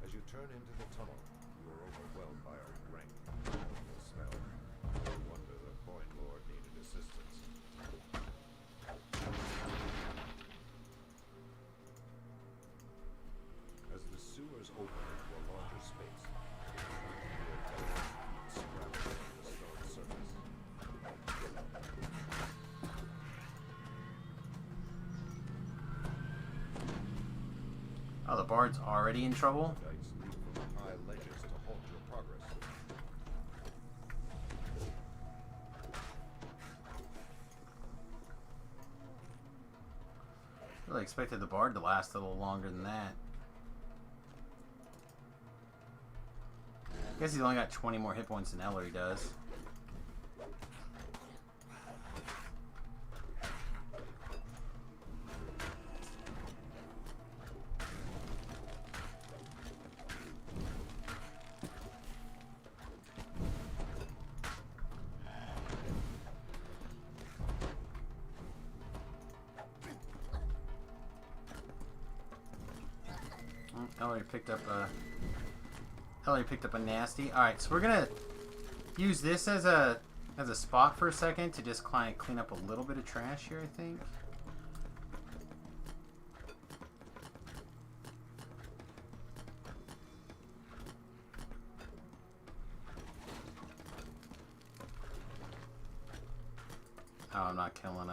As you turn into the tunnel, you are overwhelmed by a rank, powerful smell. No wonder the coin lord needed assistance. As the sewers open into a larger space, scramble on the stone surface. Oh, the bard's already in trouble? Dikes lead from high ledges to halt your progress. Really expected the bard to last a little longer than that. I guess he's only got 20 more hit points than Ellery does. Ellery picked up a nasty. All right, so we're gonna use this as a spot for a second to just clean up a little bit of trash here, I think. Oh, I'm not killing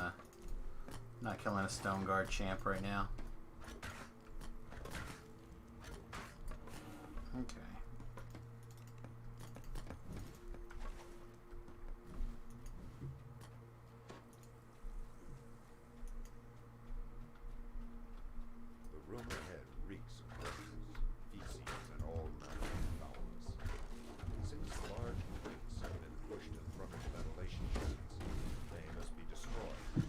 a Stone Guard champ right now. Okay. The room ahead reeks of corpses, feces, and all manner of foulness. Since large crates have been pushed in front of ventilation sheds, they must be destroyed.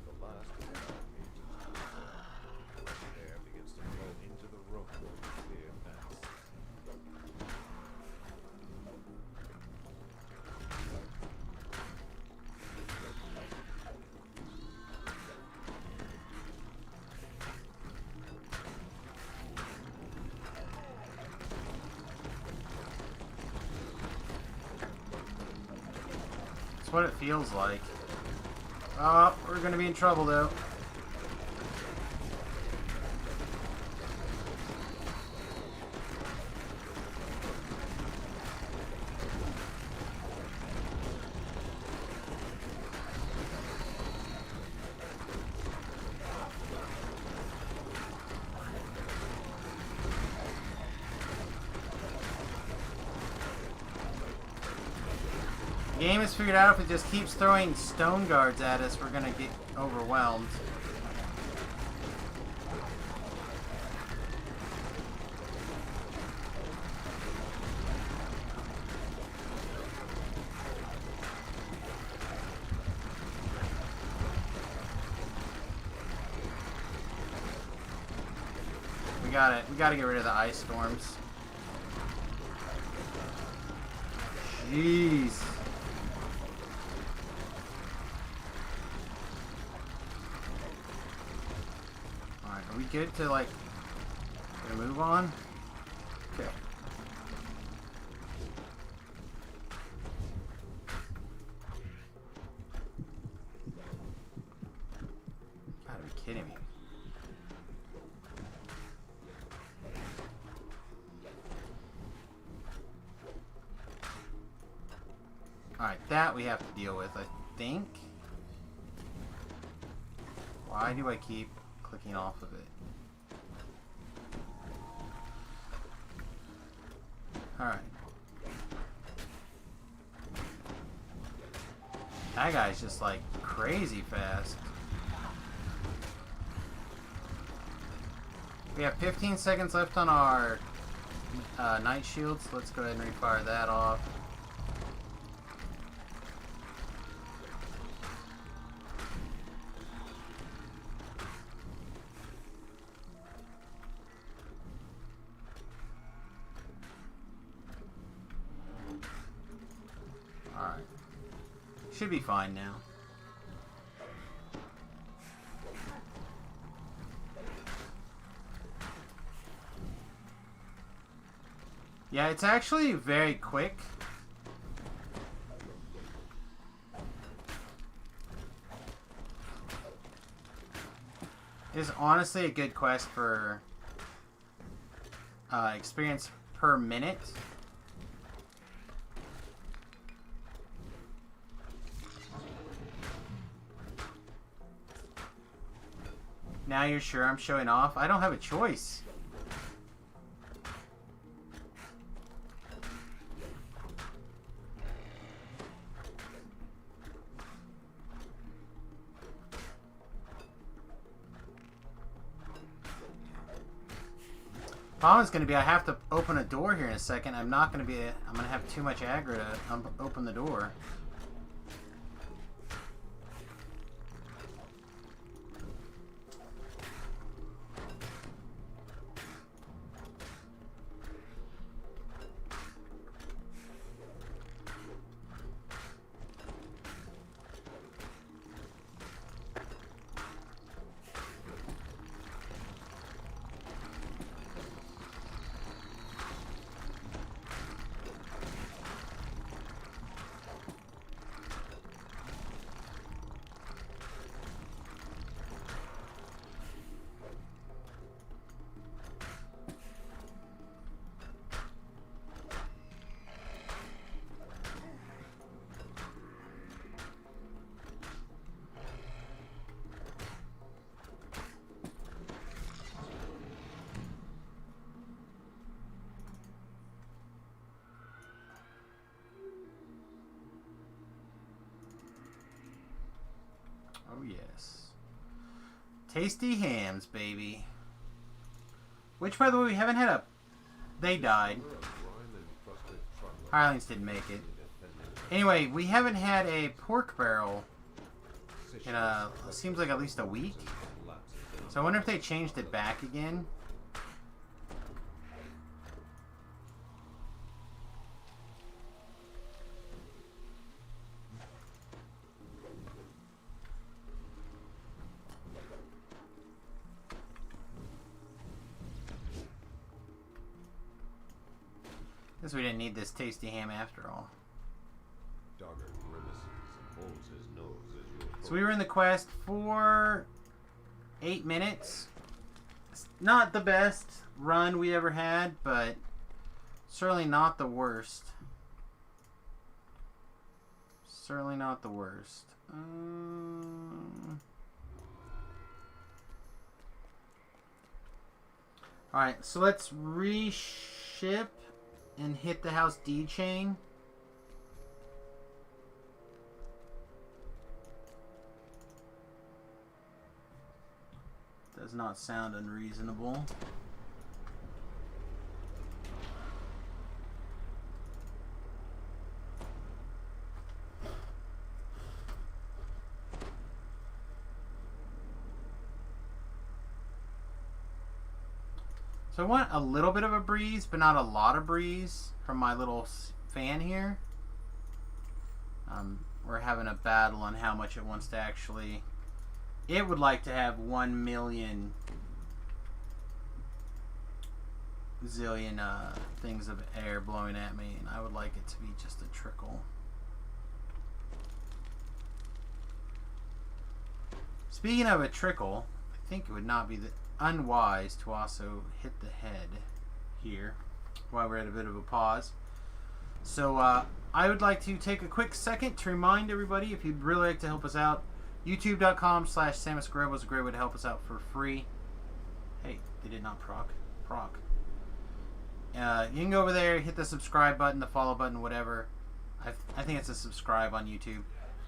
The last air begins to flow into the room with clear vents. That's what it feels like. Oh, we're gonna be in trouble though. The game has figured out if it just keeps throwing stone guards at us, we're gonna get overwhelmed. We gotta get rid of the ice storms. Jeez. Alright, are we good to like move on? Okay. Gotta be kidding me. Alright, that we have to deal with, I think. Why do I keep clicking off of it? Alright. That guy's just like crazy fast. We have 15 seconds left on our night shields. Let's go ahead and refire that off. Alright. Should be fine now. Yeah, it's actually very quick. It's honestly a good quest for experience per minute. Now you're sure I'm showing off? I don't have a choice. Problem is going to be I have to open a door here in a second. I'm not going to be... I'm going to have too much aggro to open the door. Oh, yes. Tasty hams, baby. Which, by the way, we haven't had a... They died. Hirelings didn't make it. Anyway, we haven't had a pork barrel in seems like at least a week. So I wonder if they changed it back again. Guess we didn't need this tasty ham after all. Dogger grimaces and holds his nose as you approach. So we were in the quest for 8 minutes. It's not the best run we ever had, but certainly not the worst. Certainly not the worst. Alright, so let's reship and hit the house D chain. Does not sound unreasonable. So I want a little bit of a breeze, but not a lot of breeze from my little fan here. We're having a battle on how much it wants to actually... It would like to have 1 million zillion things of air blowing at me, and I would like it to be just a trickle. Speaking of a trickle, I think it would not be unwise to also hit the head here while we're at a bit of a pause. So I would like to take a quick second to remind everybody, if you'd really like to help us out, youtube.com/SamusGrub was a great way to help us out for free. Hey, they did not proc. You can go over there, hit the subscribe button, the follow button, whatever. I think it's a subscribe on YouTube.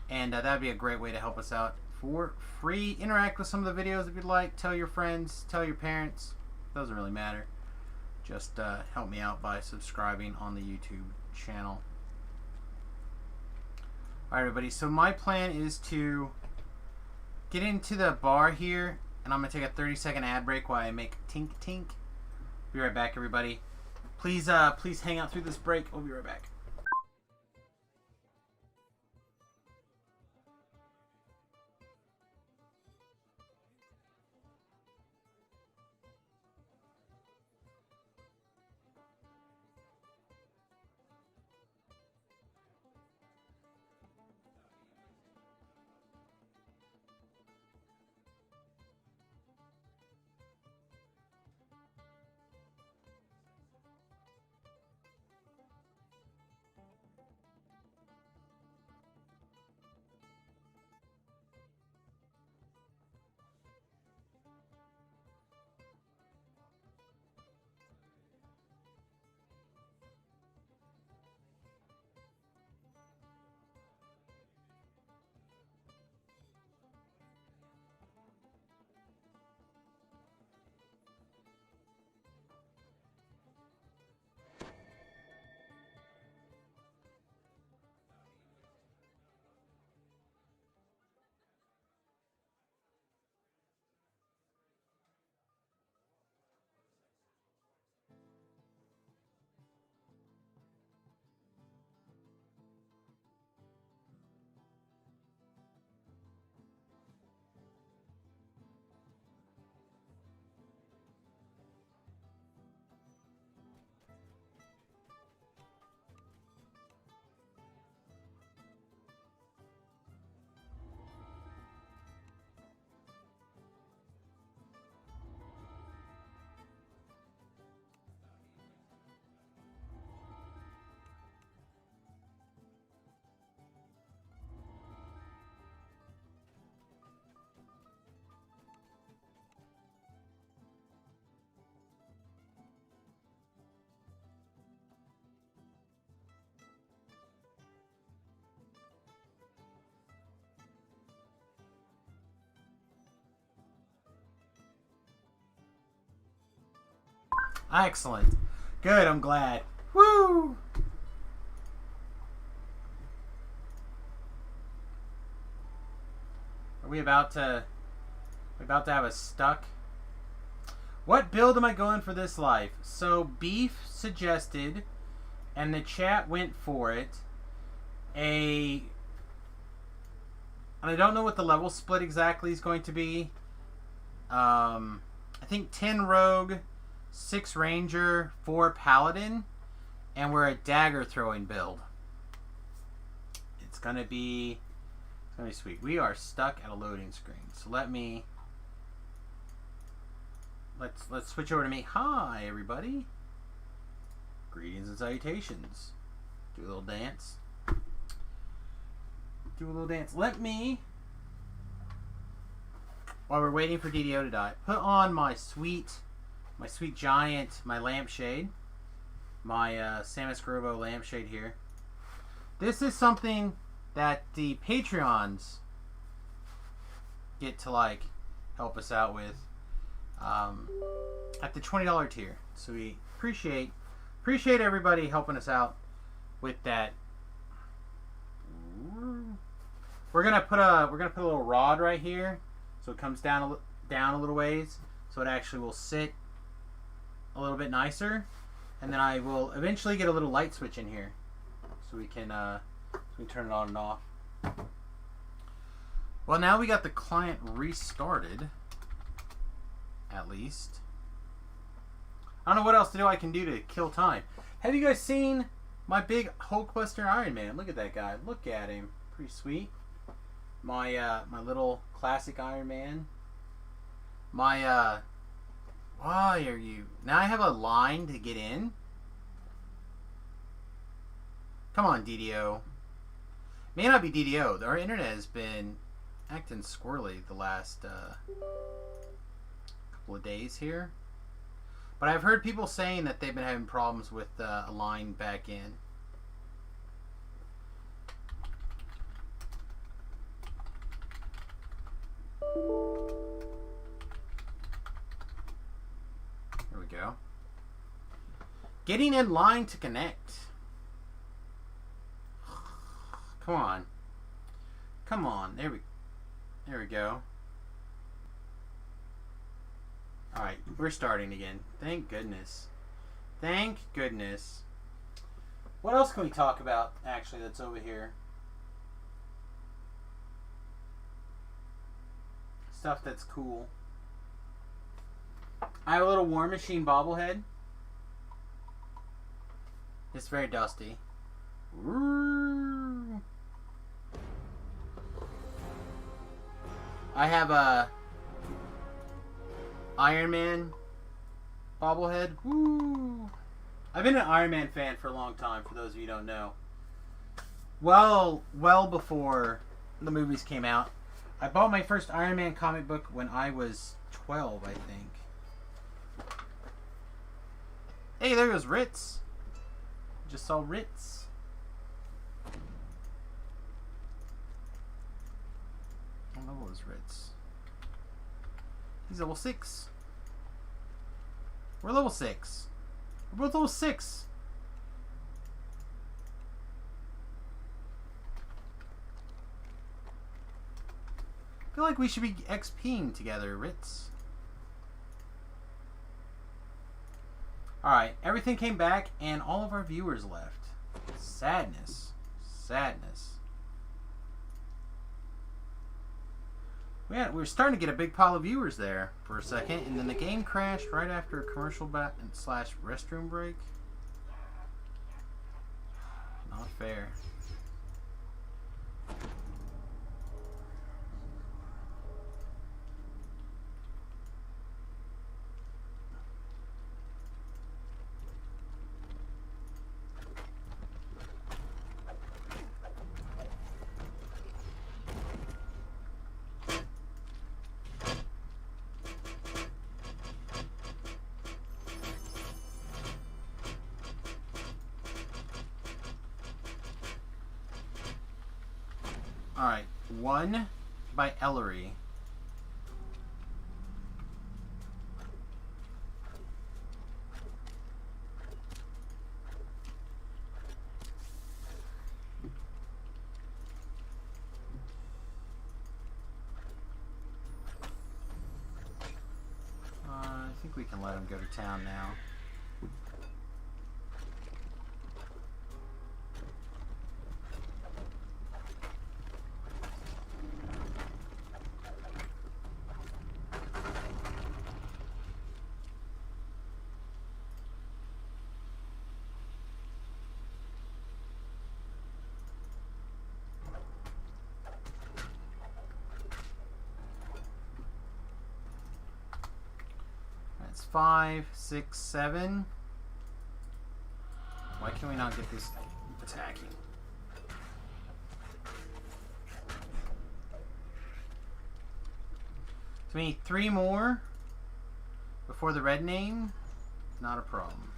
And that'd be a great way to help us out for free. Interact with some of the videos if you'd like. Tell your friends, tell your parents. Doesn't really matter. Just help me out by subscribing on the YouTube channel. Alright, everybody. So my plan is to get into the bar here, and I'm going to take a 30-second ad break while I make tink tink. Be right back, everybody. Please hang out through this break. We'll be right back. Excellent. Good, I'm glad. Woo! Are we about to have us stuck? What build am I going for this life? So Beef suggested, and the chat went for it, and I don't know what the level split exactly is going to be. I think 10 Rogue, 6 Ranger, 4 Paladin, and we're a dagger throwing build. It's gonna be sweet. We are stuck at a loading screen, so let's switch over to me. Hi everybody. Greetings and salutations. Do a little dance. Let me, while we're waiting for DDO to die, put on my sweet giant, my lampshade, my Samus Grobo lampshade here. This is something that the Patreons get to like help us out with at the $20 tier. So we appreciate everybody helping us out with that. We're gonna put a little rod right here, so it comes down a little ways, so it actually will sit a little bit nicer, and then I will eventually get a little light switch in here, so we can turn it on and off. Well, now we got the client restarted. At least. I don't know what else to do I can do to kill time. Have you guys seen my big Hulkbuster Iron Man? Look at that guy. Look at him. Pretty sweet. My little classic Iron Man. Why are you... Now I have a line to get in? Come on, DDO. May not be DDO. Our internet has been acting squirrely the last couple of days here. But I've heard people saying that they've been having problems with a line back in. There we go. Getting in line to connect. Come on. Come on. There we go. Alright, we're starting again. Thank goodness. Thank goodness. What else can we talk about, actually, that's over here? Stuff that's cool. I have a little War Machine bobblehead. It's very dusty. I have a Iron Man bobblehead. Woo! I've been an Iron Man fan for a long time, for those of you who don't know. Well before the movies came out. I bought my first Iron Man comic book when I was 12, I think. Hey, there goes Ritz. Just saw Ritz. What level is Ritz? He's level 6. We're level 6. We're both level 6. I feel like we should be XPing together, Ritz. Alright, everything came back and all of our viewers left. Sadness. Sadness. We were starting to get a big pile of viewers there for a second, and then the game crashed right after a commercial / restroom break. Not fair. Alright, 1 by Ellery. we can let him go to town now. That's 5, 6, 7. Why can we not get this attacking? So we need 3 more before the red name. Not a problem.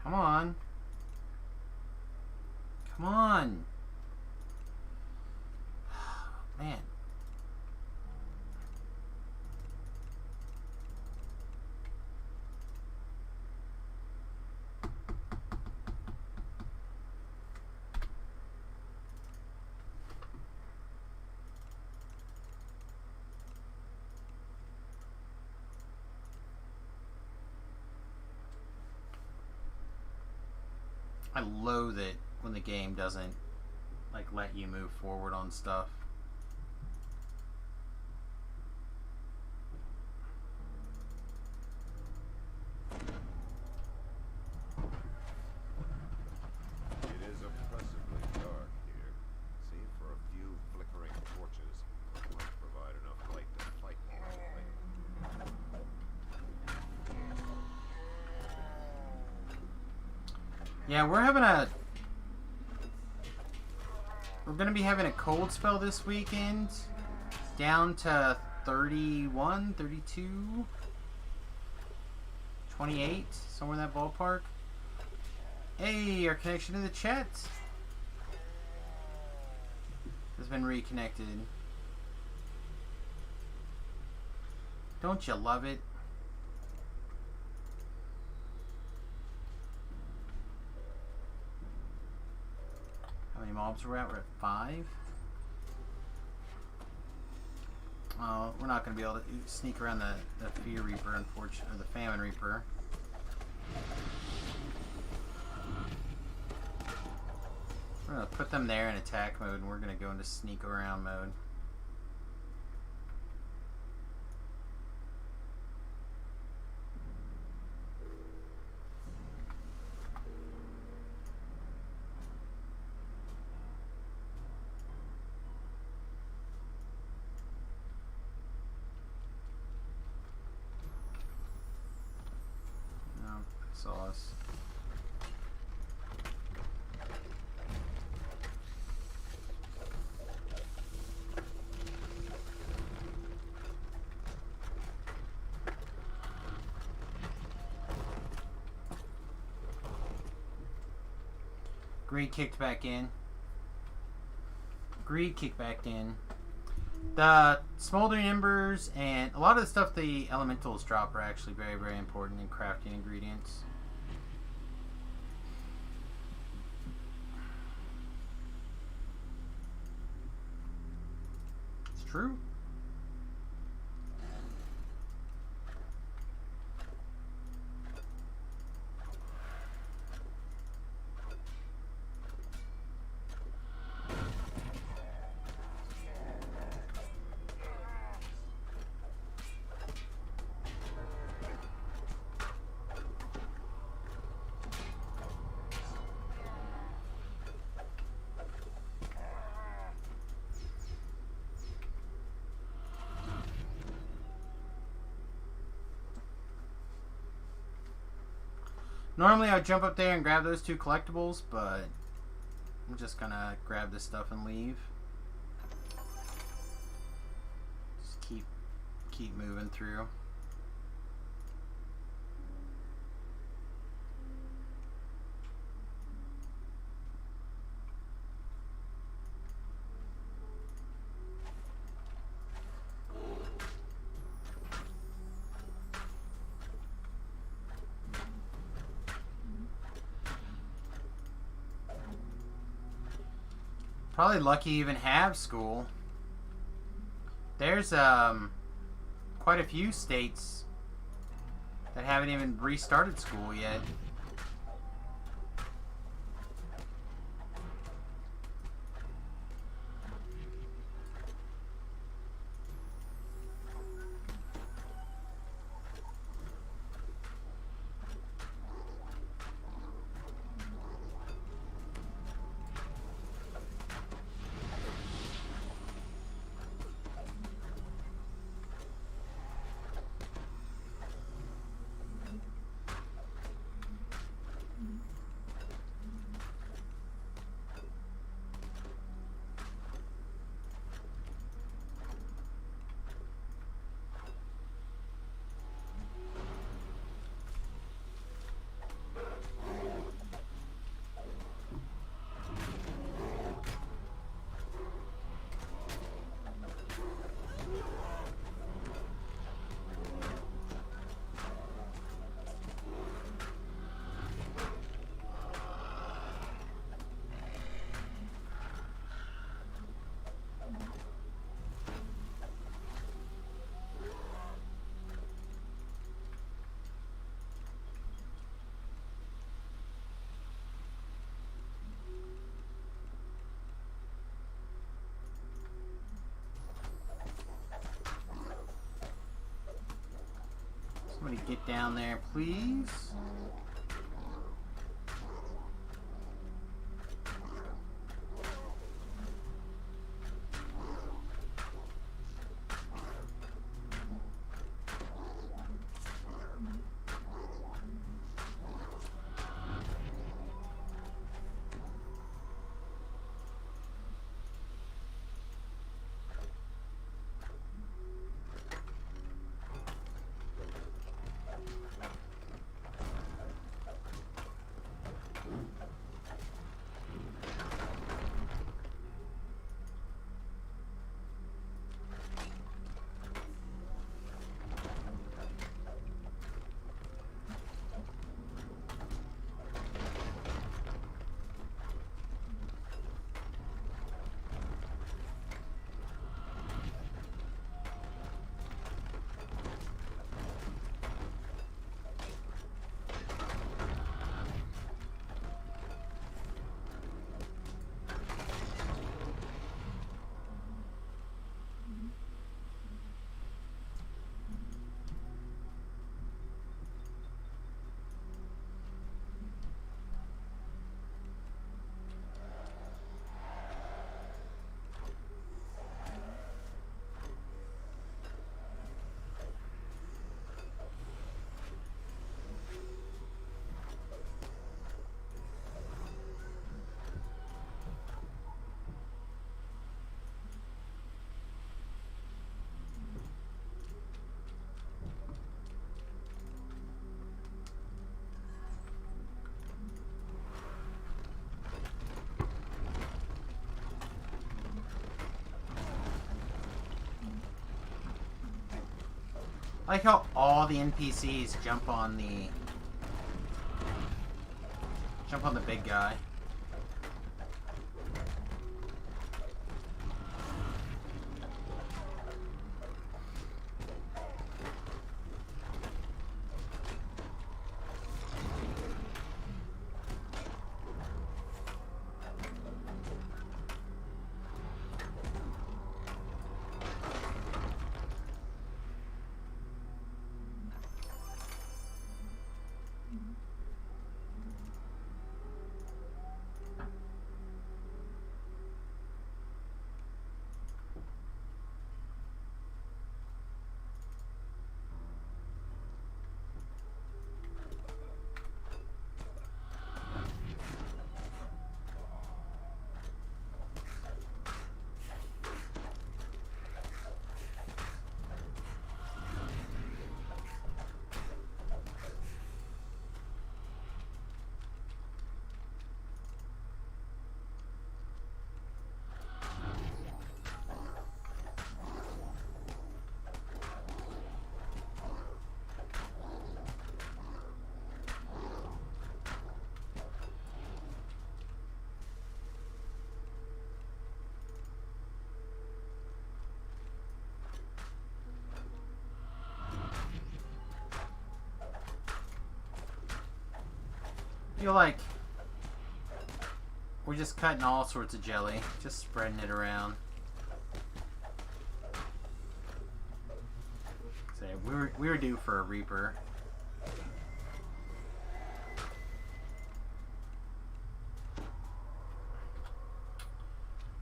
Come on. Come on. Man. I loathe it when the game doesn't like let you move forward on stuff. It is oppressively dark here. Save for a few flickering torches, it might provide enough light to fight comfortably. Yeah, we're gonna be having a cold spell this weekend, down to 31, 32, 28, somewhere in that ballpark. Hey, our connection to the chat has been reconnected. Don't you love it? How many mobs we're at? We're at 5. We're not going to be able to sneak around the Fear Reaper, unfortunately, or the Famine Reaper. We're going to put them there in attack mode, and we're going to go into sneak around mode. Saw us. Greed kicked back in. Greed kicked back in. The smoldering embers and a lot of the stuff the elementals drop are actually very, very important in crafting ingredients. It's true. Normally I'd jump up there and grab those 2 collectibles, but I'm just gonna grab this stuff and leave. Just keep keep moving through. Probably lucky you even have school. There's quite a few states that haven't even restarted school yet. Somebody get down there, please. I like how all the NPCs jump on the big guy. feel like we're just cutting all sorts of jelly, just spreading it around. So we were due for a Reaper.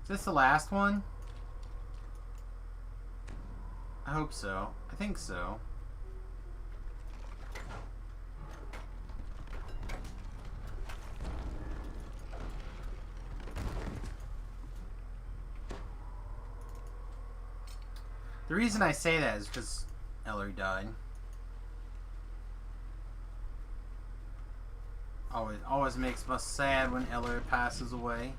Is this the last one? I hope so. I think so. The reason I say that is because Ellery died. Always makes us sad when Ellery passes away.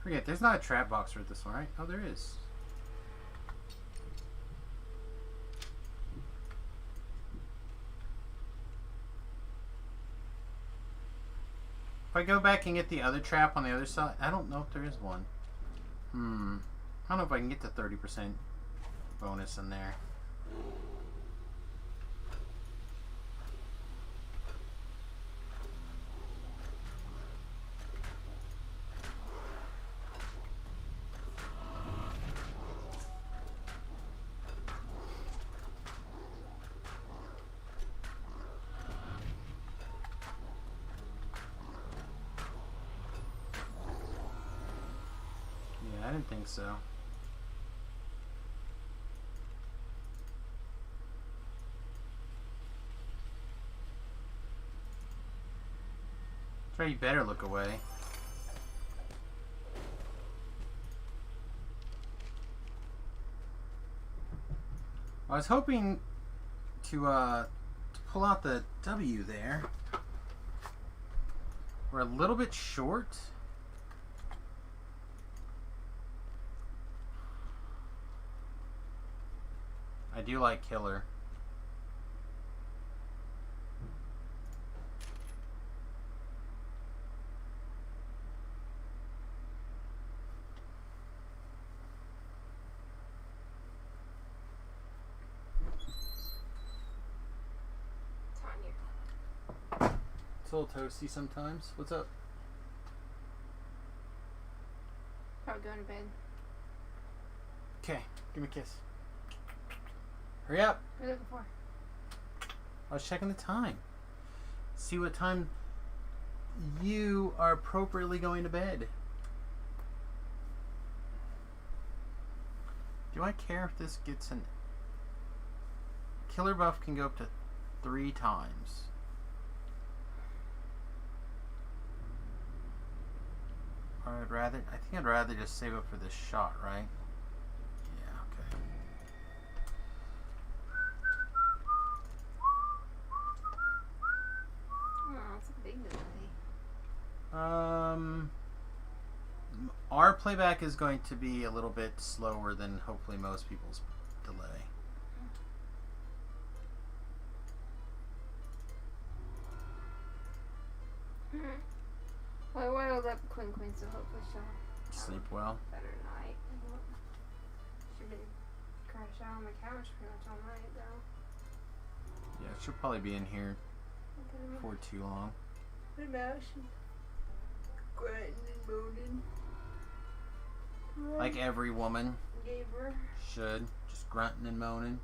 Forget, there's not a trap box for this one, right? Oh, there is. If I go back and get the other trap on the other side, I don't know if there is one. I don't know if I can get the 30% bonus in there. I didn't think so. Trey, you better look away. I was hoping to pull out the W there. We're a little bit short. I do like Killer. It's a little toasty sometimes. What's up? Probably going to bed. Okay, give me a kiss. Hurry up. What are you looking for? I was checking the time. See what time you are appropriately going to bed. Do I care if this gets an... Killer buff can go up to 3 times. Or I think I'd rather just save up for this shot, right? Yeah, okay. Oh, it's a big delay. Our playback is going to be a little bit slower than hopefully most people's delay. Well, I wound up Quinn, so hopefully she'll Sleep well. better night. She's been crashed out on the couch pretty much all night, though. Yeah, she'll probably be in here for too long. But now she's grinding and moaning. Like every woman Gave her. should. Just grunting and moaning.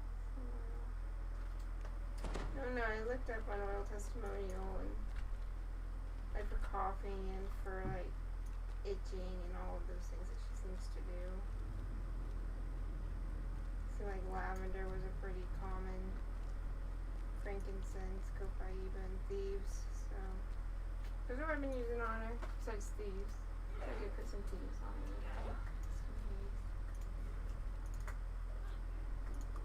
No, I looked up an oil testimonial and like for coughing and for like itching and all of those things that she seems to do. So like lavender was a pretty common, frankincense, copaiba, and thieves. So those are what I've been using on her. Besides thieves, I could put some thieves on her.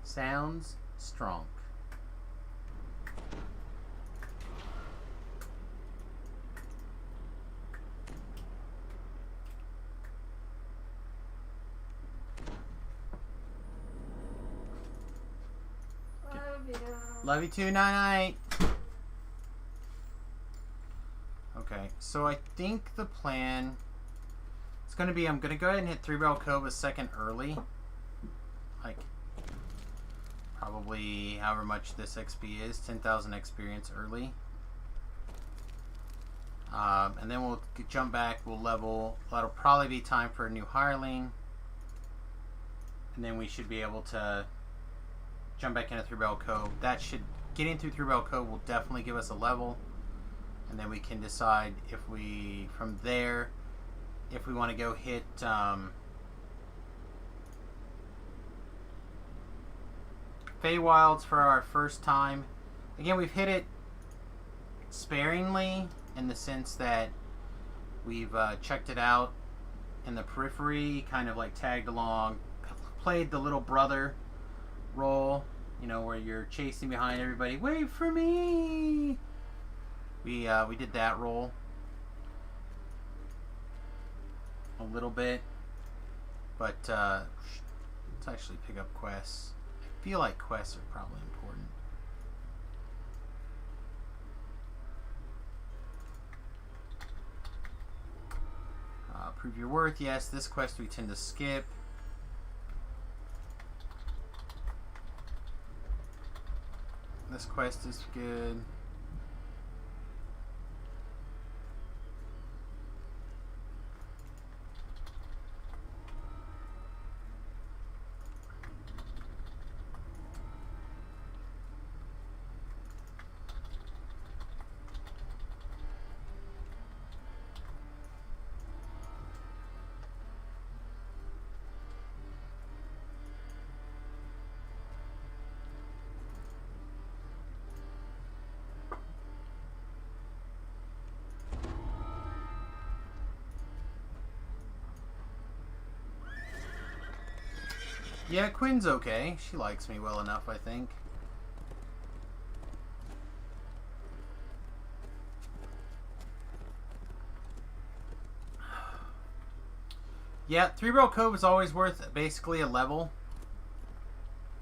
Sounds strong. Love you. Love you too, night. Okay, so I think the plan is going to be I'm going to go ahead and hit 3-Barrel Cove a second early. Like, probably however much this XP is, 10,000 experience early. And then we'll jump back, we'll level. That'll probably be time for a new hireling. And then we should be able to jump back into 3-Barrel Cove. That should, getting through 3-Barrel Cove will definitely give us a level. And then we can decide if we, from there, if we want to go hit Feywilds for our first time. Again, we've hit it sparingly in the sense that we've checked it out in the periphery, kind of like tagged along, played the little brother role, you know, where you're chasing behind everybody. Wait for me! We did that role a little bit, but let's actually pick up quests. I feel like quests are probably important. Prove your worth. Yes, this quest we tend to skip. This quest is good. Yeah, Quinn's okay. She likes me well enough, I think. Yeah, 3-Barrel Cove is always worth basically a level.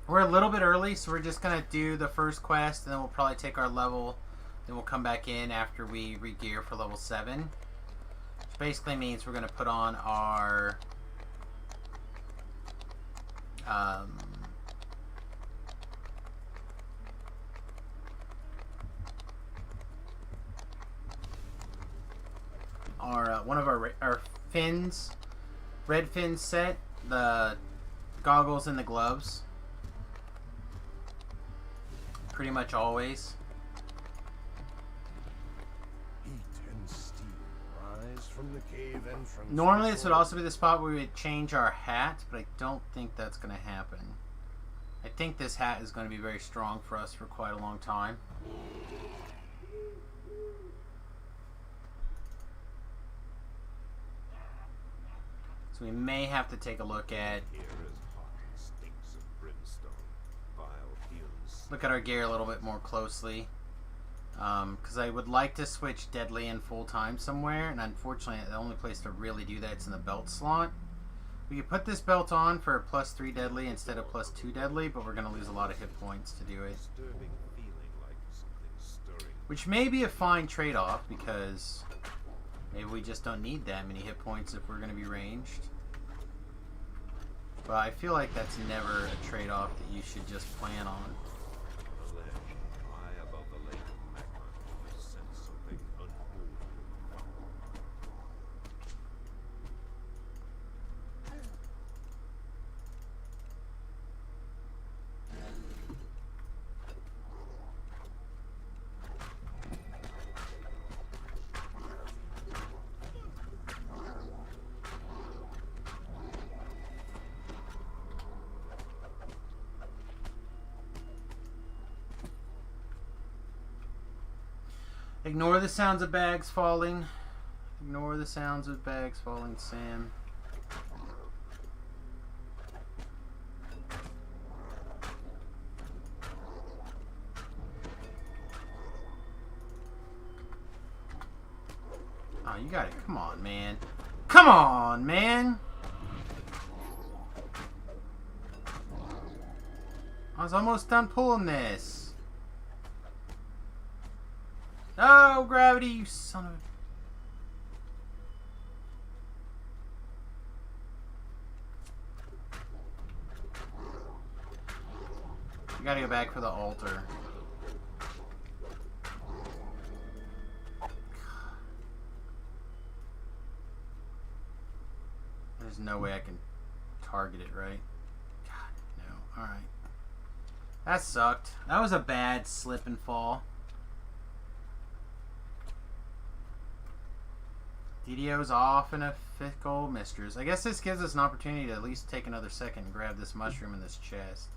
We're a little bit early, so we're just going to do the first quest, and then we'll probably take our level. Then we'll come back in after we re-gear for level 7. Which basically means we're going to put on our... one of our fins, red fin set, the goggles and the gloves. Pretty much always. Heat and steam rise from the cave entrance. Normally this would also be the spot where we would change our hat, but I don't think that's going to happen. I think this hat is going to be very strong for us for quite a long time. So we may have to take a look at Here is hot and stinks of brimstone, vile fumes. look at our gear a little bit more closely. Because I would like to switch deadly in full time somewhere, and unfortunately the only place to really do that is in the belt slot. We could put this belt on for a +3 deadly instead of +2 deadly, but we're going to lose a lot of hit points to do it. Disturbing feeling like something stirring. Which may be a fine trade-off, because maybe we just don't need that many hit points if we're going to be ranged. But I feel like that's never a trade-off that you should just plan on. On a ledge, high above the lake of magma, I sense something unholy. Ignore the sounds of bags falling. Ignore the sounds of bags falling, Sam. Oh, you got it. Come on, man. Come on, man. I was almost done pulling this. Oh, gravity, you son of a... You gotta go back for the altar. There's no way I can target it, right? God, no. Alright. That sucked. That was a bad slip and fall. DDO's off in a fickle mistress. I guess this gives us an opportunity to at least take another second and grab this mushroom in this chest.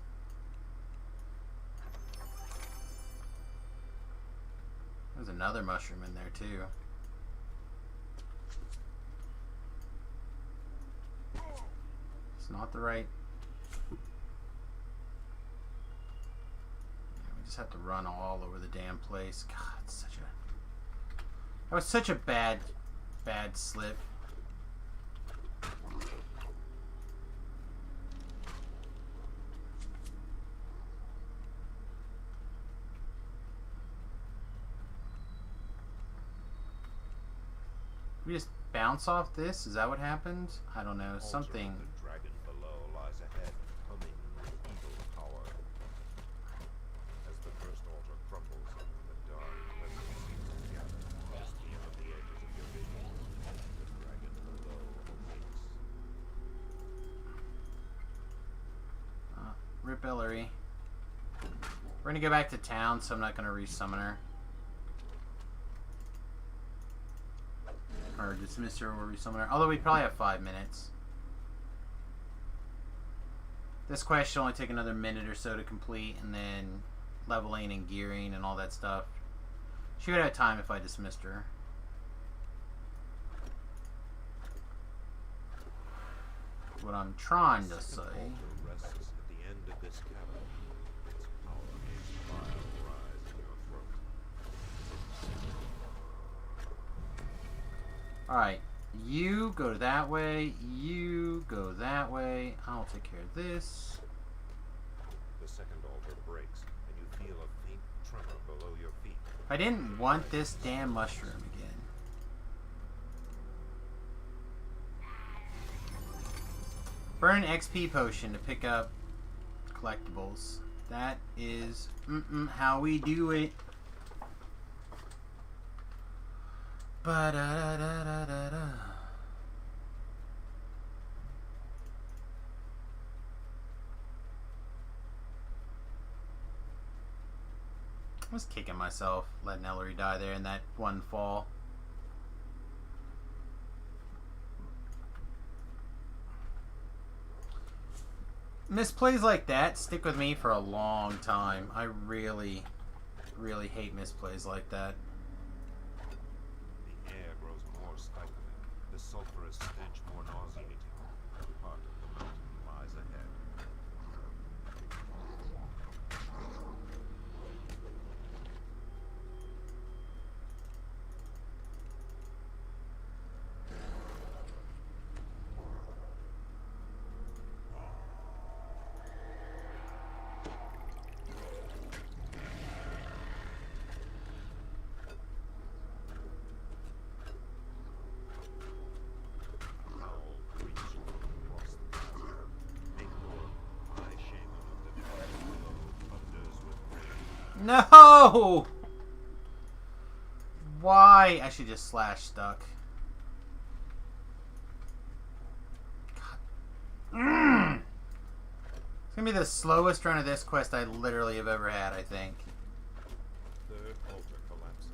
There's another mushroom in there too. It's not the right... We just have to run all over the damn place. God, it's such a... That was such a bad slip. We just bounce off this? Is that what happened? I don't know. Something. The dragon below lies ahead, humming with evil power. As the first altar crumbles into the dark, presence seems to gather just beyond the edges of your vision. The dragon below awakes. Rip Ellery. We're gonna go back to town, so I'm not gonna resummon her. Or dismiss her or resummon her. Although we probably have 5 minutes. This quest should only take another minute or so to complete, and then leveling and gearing and all that stuff. She would have time if I dismissed her. What I'm trying to say. Rests at the end of this cavern. Its power makes fire rise in your throat. Alright. You go that way. You go that way. I'll take care of this. The second altar breaks, and you feel a faint tremor below your feet. I didn't want this damn mushroom again. Burn an XP potion to pick up collectibles. That is how we do it. Ba-da-da-da-da-da. I was kicking myself letting Ellery die there in that one fall. Misplays like that stick with me for a long time. I really, really hate misplays like that. The air grows more stifling, the sulphurous stench more nauseating. Part of the mountain lies ahead. No! Why? I should just slash stuck. God. It's gonna be the slowest run of this quest I literally have ever had, I think. Third altar collapses.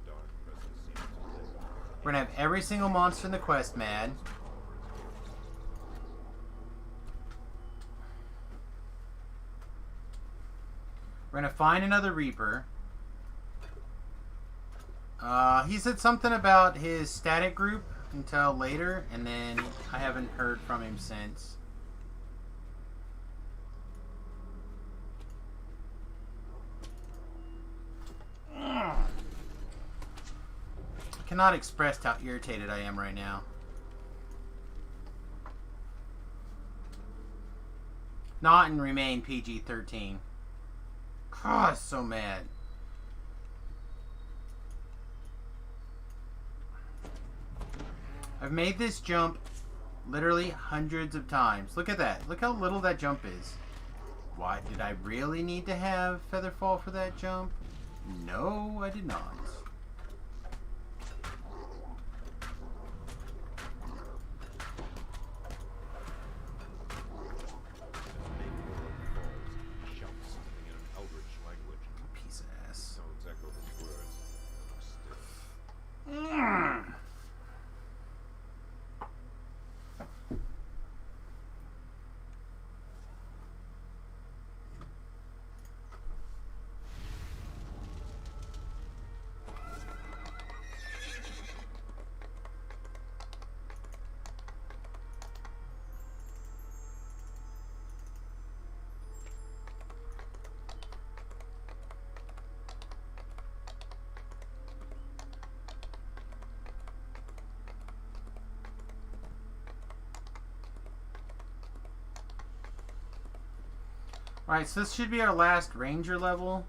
The dark presence seems to live. We're gonna have every single monster in the quest mad. We're gonna find another Reaper. He said something about his static group until later, and then I haven't heard from him since. I cannot express how irritated I am right now. Not and remain PG-13. God, so mad. I've made this jump literally hundreds of times. Look at that. Look how little that jump is. Why did I really need to have Featherfall for that jump? No, I did not. As Big Roller falls, he shouts something in an eldritch language. Piece of ass. Sounds echo his words. Still. Alright, so this should be our last ranger level.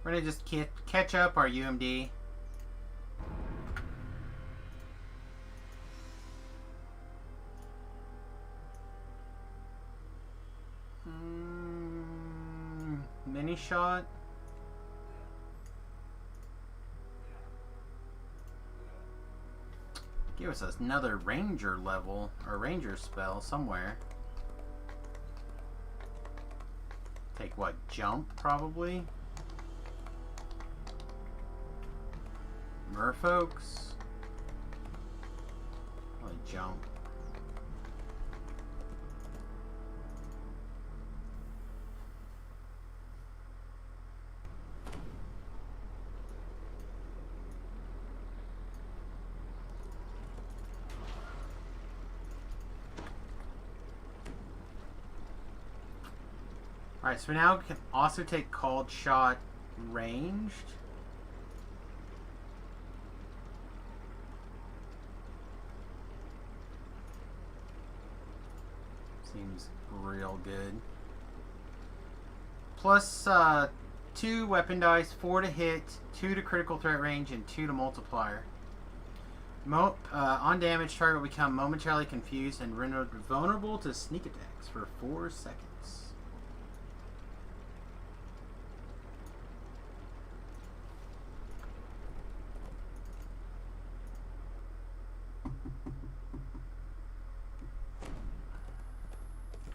We're gonna just catch up our UMD. Mini shot. Give us another ranger level, or ranger spell somewhere. Take what? Jump, probably? Merfolks? Probably jump. Alright, so now we can also take called shot ranged. Seems real good. Plus 2 weapon dice, 4 to hit, 2 to critical threat range, and 2 to multiplier. On damage, target will become momentarily confused and rendered vulnerable to sneak attacks for 4 seconds.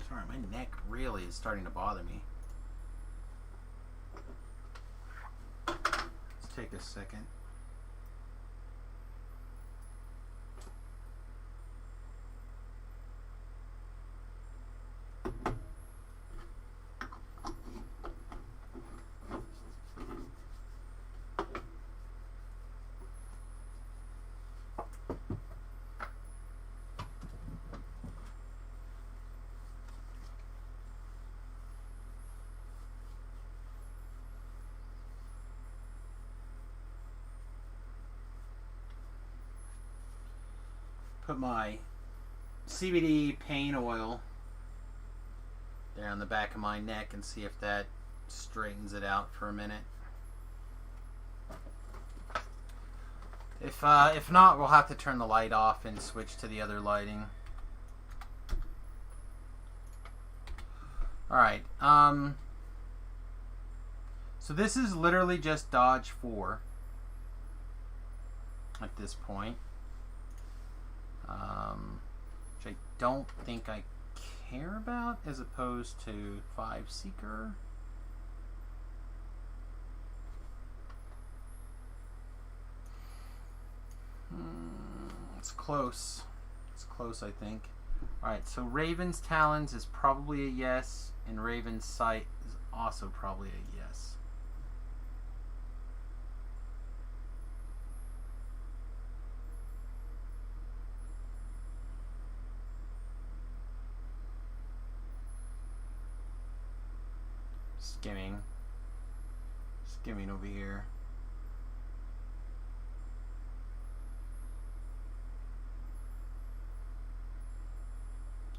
Sorry, my neck really is starting to bother me. Let's take a second. Put my CBD pain oil there on the back of my neck and see if that straightens it out for a minute. If not, we'll have to turn the light off and switch to the other lighting. Alright, so this is literally just dodge 4 at this point. Which I don't think I care about as opposed to 5 Seeker. It's close. close, I think. Alright, so Raven's Talons is probably a yes, and Raven's Sight is also probably a yes. Skimming over here.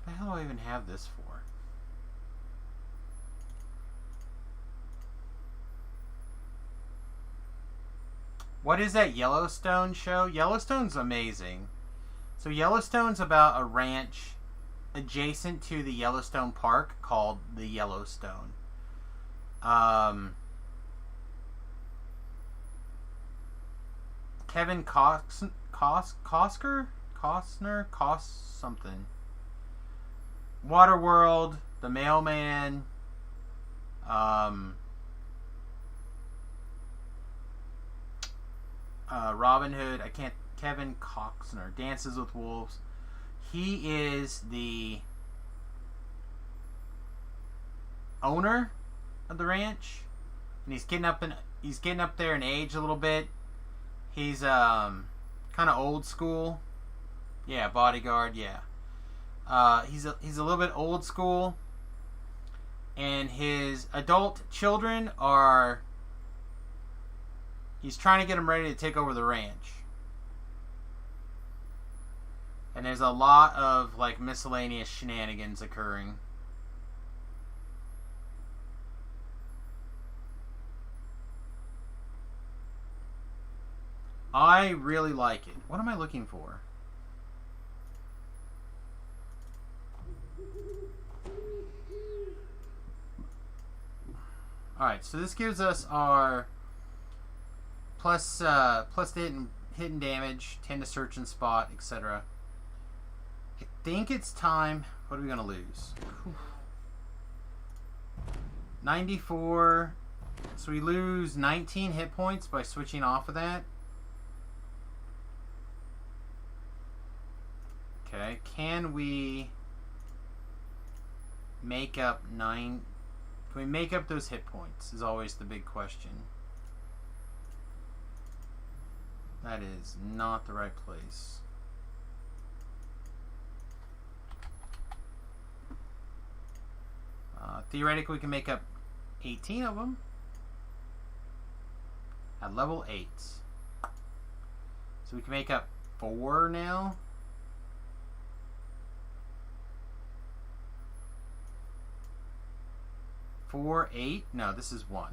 What the hell do I even have this for? What is that Yellowstone show? Yellowstone's amazing. So Yellowstone's about a ranch adjacent to the Yellowstone Park called the Yellowstone. Kevin Costner, something. Waterworld, The Mailman, Robin Hood. Kevin Costner, Dances with Wolves. He is the owner of the ranch, and he's getting up there in age a little bit. He's kind of old school. Yeah, Bodyguard. Yeah. He's a little bit old school, and his adult children are. He's trying to get them ready to take over the ranch, and there's a lot of like miscellaneous shenanigans occurring. I really like it. What am I looking for? Alright, so this gives us our plus the hidden damage, 10 to search and spot, etc. I think it's time. What are we going to lose? 94. So we lose 19 hit points by switching off of that. Okay, can we make up 9? Can we make up those hit points is always the big question. That is not the right place. Theoretically, we can make up 18 of them at level 8. So we can make up 4 now. 4, 8? No, this is 1.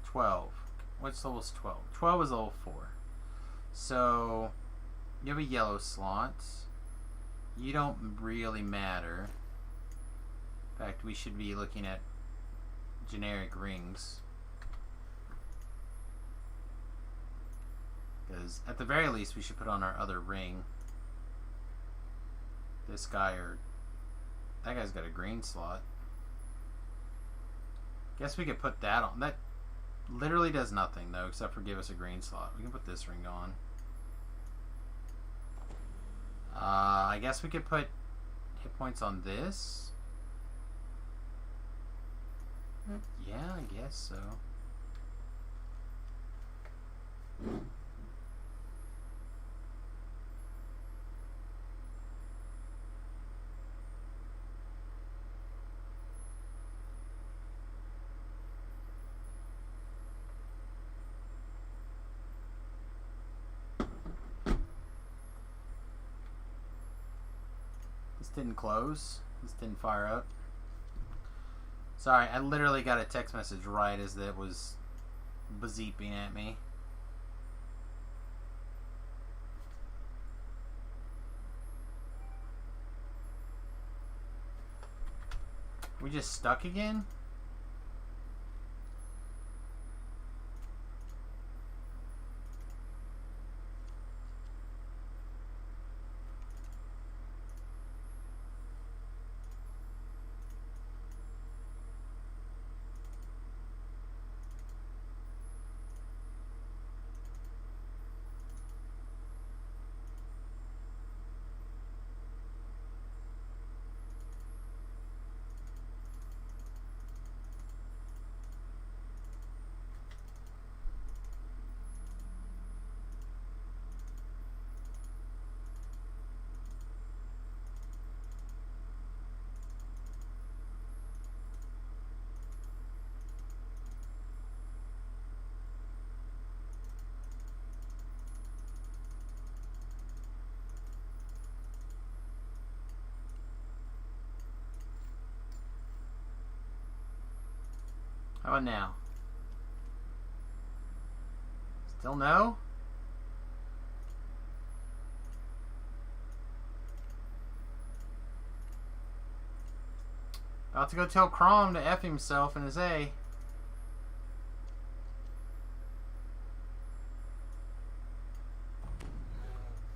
12. What's level 12? 12 is level 4. So, you have a yellow slot. You don't really matter. In fact, we should be looking at generic rings. Because, at the very least, we should put on our other ring. This guy or that guy's got a green slot. Guess we could put that on. That literally does nothing though, except for give us a green slot. We can put this ring on. I guess we could put hit points on this. Yeah, I guess so. This didn't close. This didn't fire up. Sorry, I literally got a text message right as that was bezeeping at me. We just stuck again? How about now? Still no? About to go tell Crom to F himself in his A.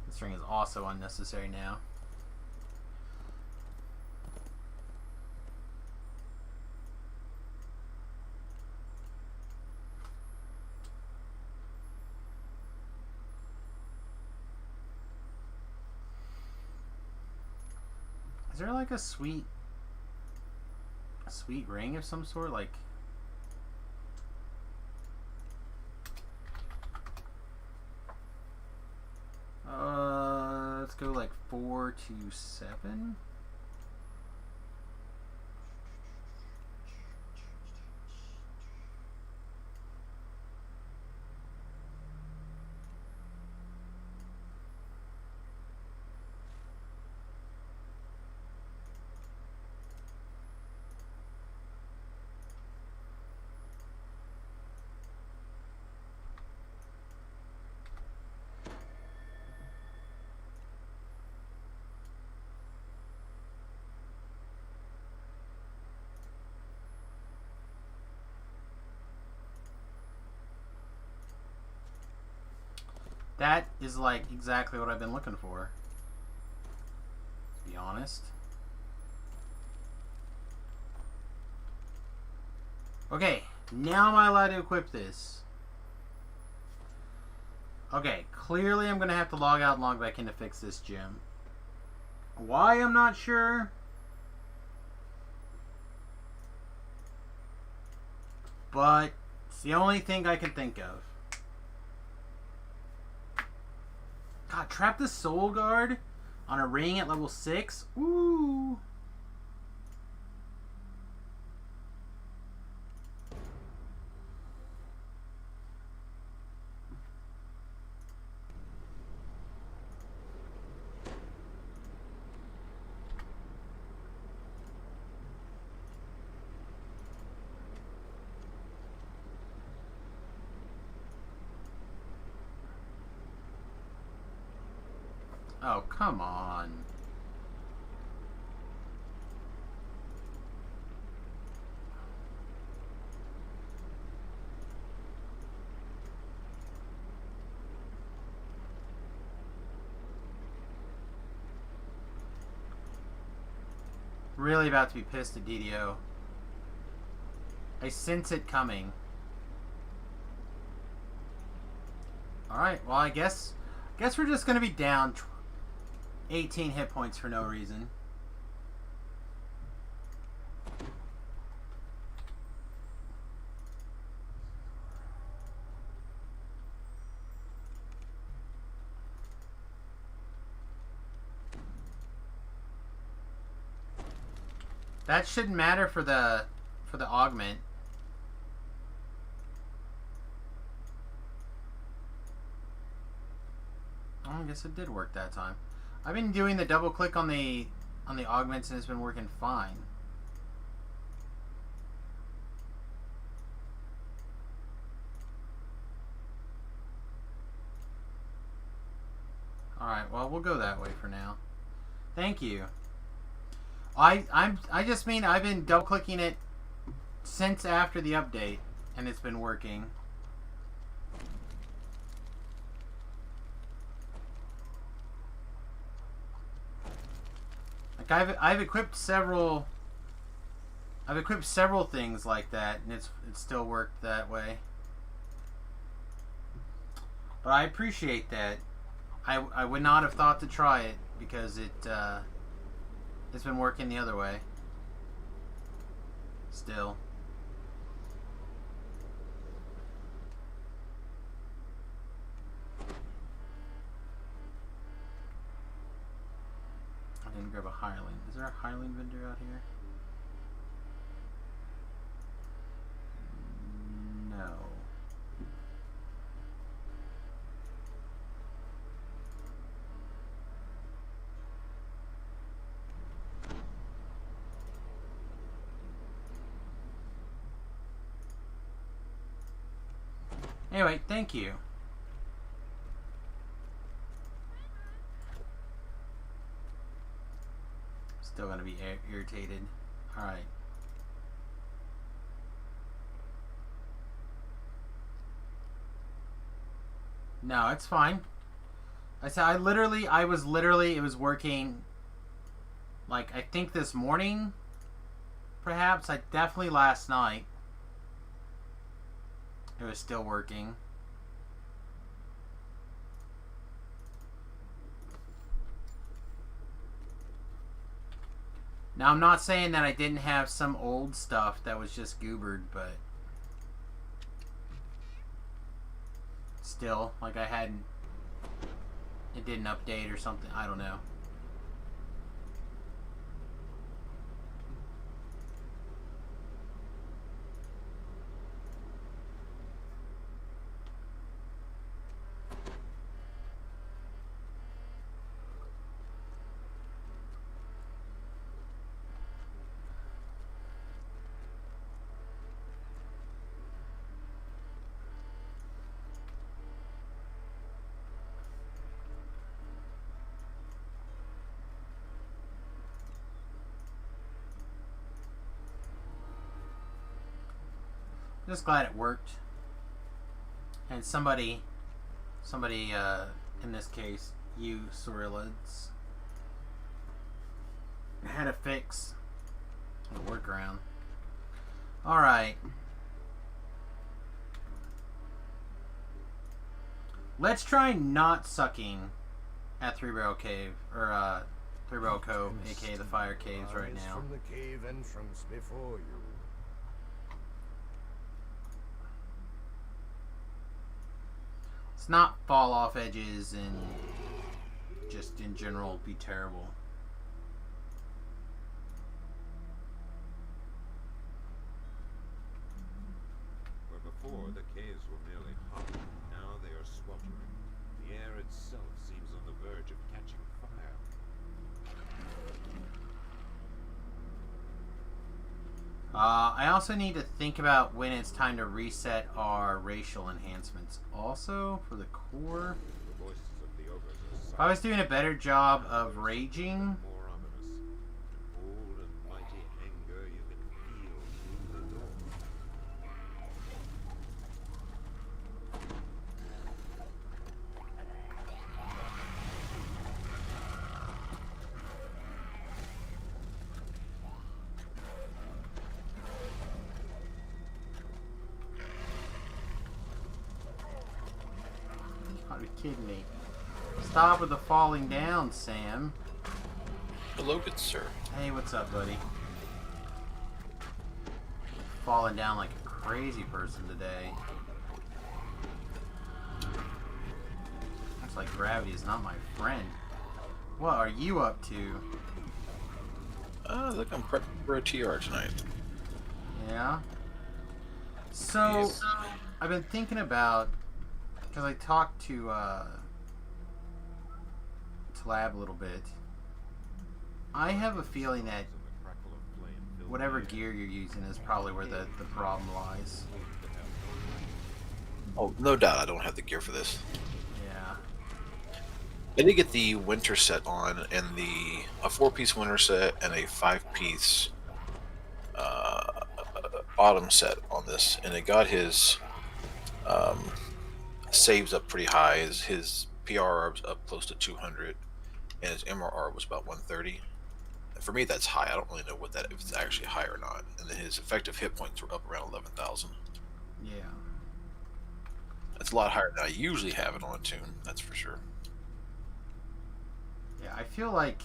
This ring is also unnecessary now. Is there like a sweet ring of some sort? Like, let's go like 4 to 7. That is like exactly what I've been looking for, to be honest. Okay, now am I allowed to equip this? Okay, clearly I'm going to have to log out and log back in to fix this gym. Why, I'm not sure. But it's the only thing I can think of. God, trap the Soul Guard on a ring at level 6? Ooh. Oh, come on. Really about to be pissed at DDO. I sense it coming. Alright, well I guess we're just gonna be down 18 hit points for no reason. That shouldn't matter for the augment. Oh, I guess it did work that time. I've been doing the double click on the augments and it's been working fine. Alright, well we'll go that way for now. Thank you. I just mean I've been double clicking it since after the update and it's been working. Like I've equipped several things like that and it's still worked that way. But I appreciate that. I would not have thought to try it because it's been working the other way. Still. I didn't grab a Highland. Is there a Highland vendor out here? No. Anyway, thank you. Still gonna be irritated. Alright. No, it's fine. I said it was working, like, I think this morning, perhaps. Definitely last night. It was still working. Now, I'm not saying that I didn't have some old stuff that was just goobered, but still, like, it didn't update or something. I don't know. Just glad it worked. And somebody, in this case, you Sorilids, had a fix, a workaround. Alright. Let's try not sucking at Three Barrel Cave, or Three Barrel Cove, aka the Fire Caves, right now. From the cave entrance before you. Let's not fall off edges and just in general be terrible. Where before the caves were merely hot, now they are sweltering. The air itself seems on the verge of catching fire. I also need to think about when it's time to reset our racial enhancements. Also, for the core, The voices of the ogres are if I was doing a better job of raging, more ominous. An old and mighty anger you can feel through the door. are you kidding me? Stop with the falling down, Sam. Hello, good sir. Hey, what's up, buddy? Falling down like a crazy person today. Looks like gravity is not my friend. What are you up to? Look, I'm prepping for a TR tonight. Yeah. So, I've been thinking about, because I talked to Lab a little bit. I have a feeling that And the crackle of flame filled whatever the air. gear you're using is probably where the problem lies. Oh, no doubt I don't have the gear for this. Yeah. I did get the winter set on, and a 4-piece winter set and a 5-piece autumn set on this, and it got his saves up pretty high. His PRR was up close to 200, and his MRR was about 130. And for me, that's high. I don't really know if it's actually high or not. And then his effective hit points were up around 11,000. Yeah. That's a lot higher than I usually have it on tune. That's for sure. Yeah, I feel like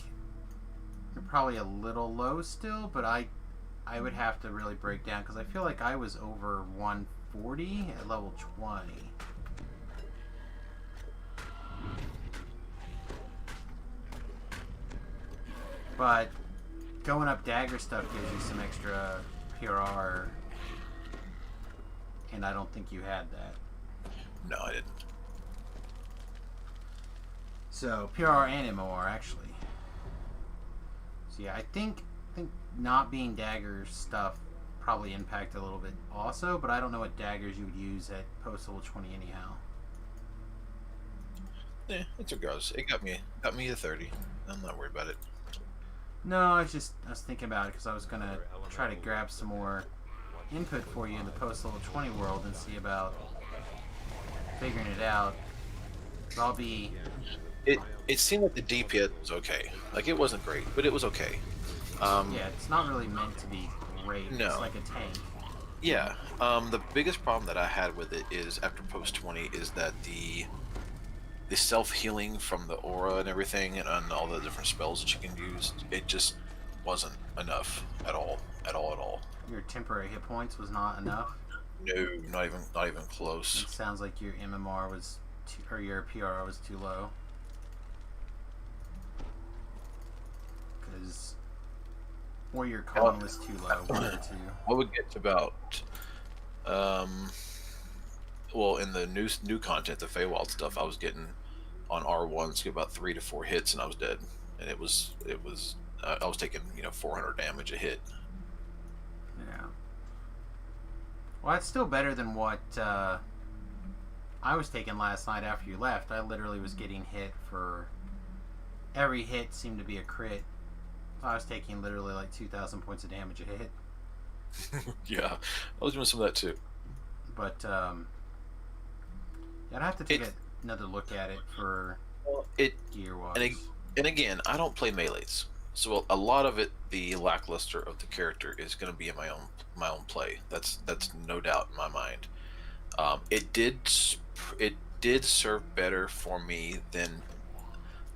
you're probably a little low still, but I would have to really break down because I feel like I was over 140 at level 20. But going up dagger stuff gives you some extra PRR, and I don't think you had that. No, I didn't. So PRR and MOR actually. So yeah, I think not being dagger stuff probably impact a little bit also, but I don't know what daggers you would use at post level 20 anyhow. Yeah, it's regardless. It got me to 30. I'm not worried about it. No, I was thinking about it because I was gonna try to grab some more input for you in the post level 20 world and see about figuring it out. But I'll be. It seemed like the DPS was okay. Like it wasn't great, but it was okay. Yeah, it's not really meant to be great. No. It's like a tank. Yeah. The biggest problem that I had with it is after post 20 is that the self healing from the aura and everything and all the different spells that you can use, it just wasn't enough at all. Your temporary hit points was not enough. No, not even close. It sounds like your MMR was or your PRR was too low. Because or your con was too low. One or two. I would get to about well, in the new content, the Feywild stuff, I was getting on R1s about 3 to 4 hits and I was dead. And it was I was taking 400 damage a hit. Yeah. Well, that's still better than what I was taking last night after you left. I literally was getting hit for every hit seemed to be a crit. I was taking literally like 2,000 points of damage a hit. Yeah, I was doing some of that too. But I'd have to take another look at it for gear wise. And again, I don't play melees, so a lot of it, the lackluster of the character, is going to be in my own play. That's no doubt in my mind. It did serve better for me than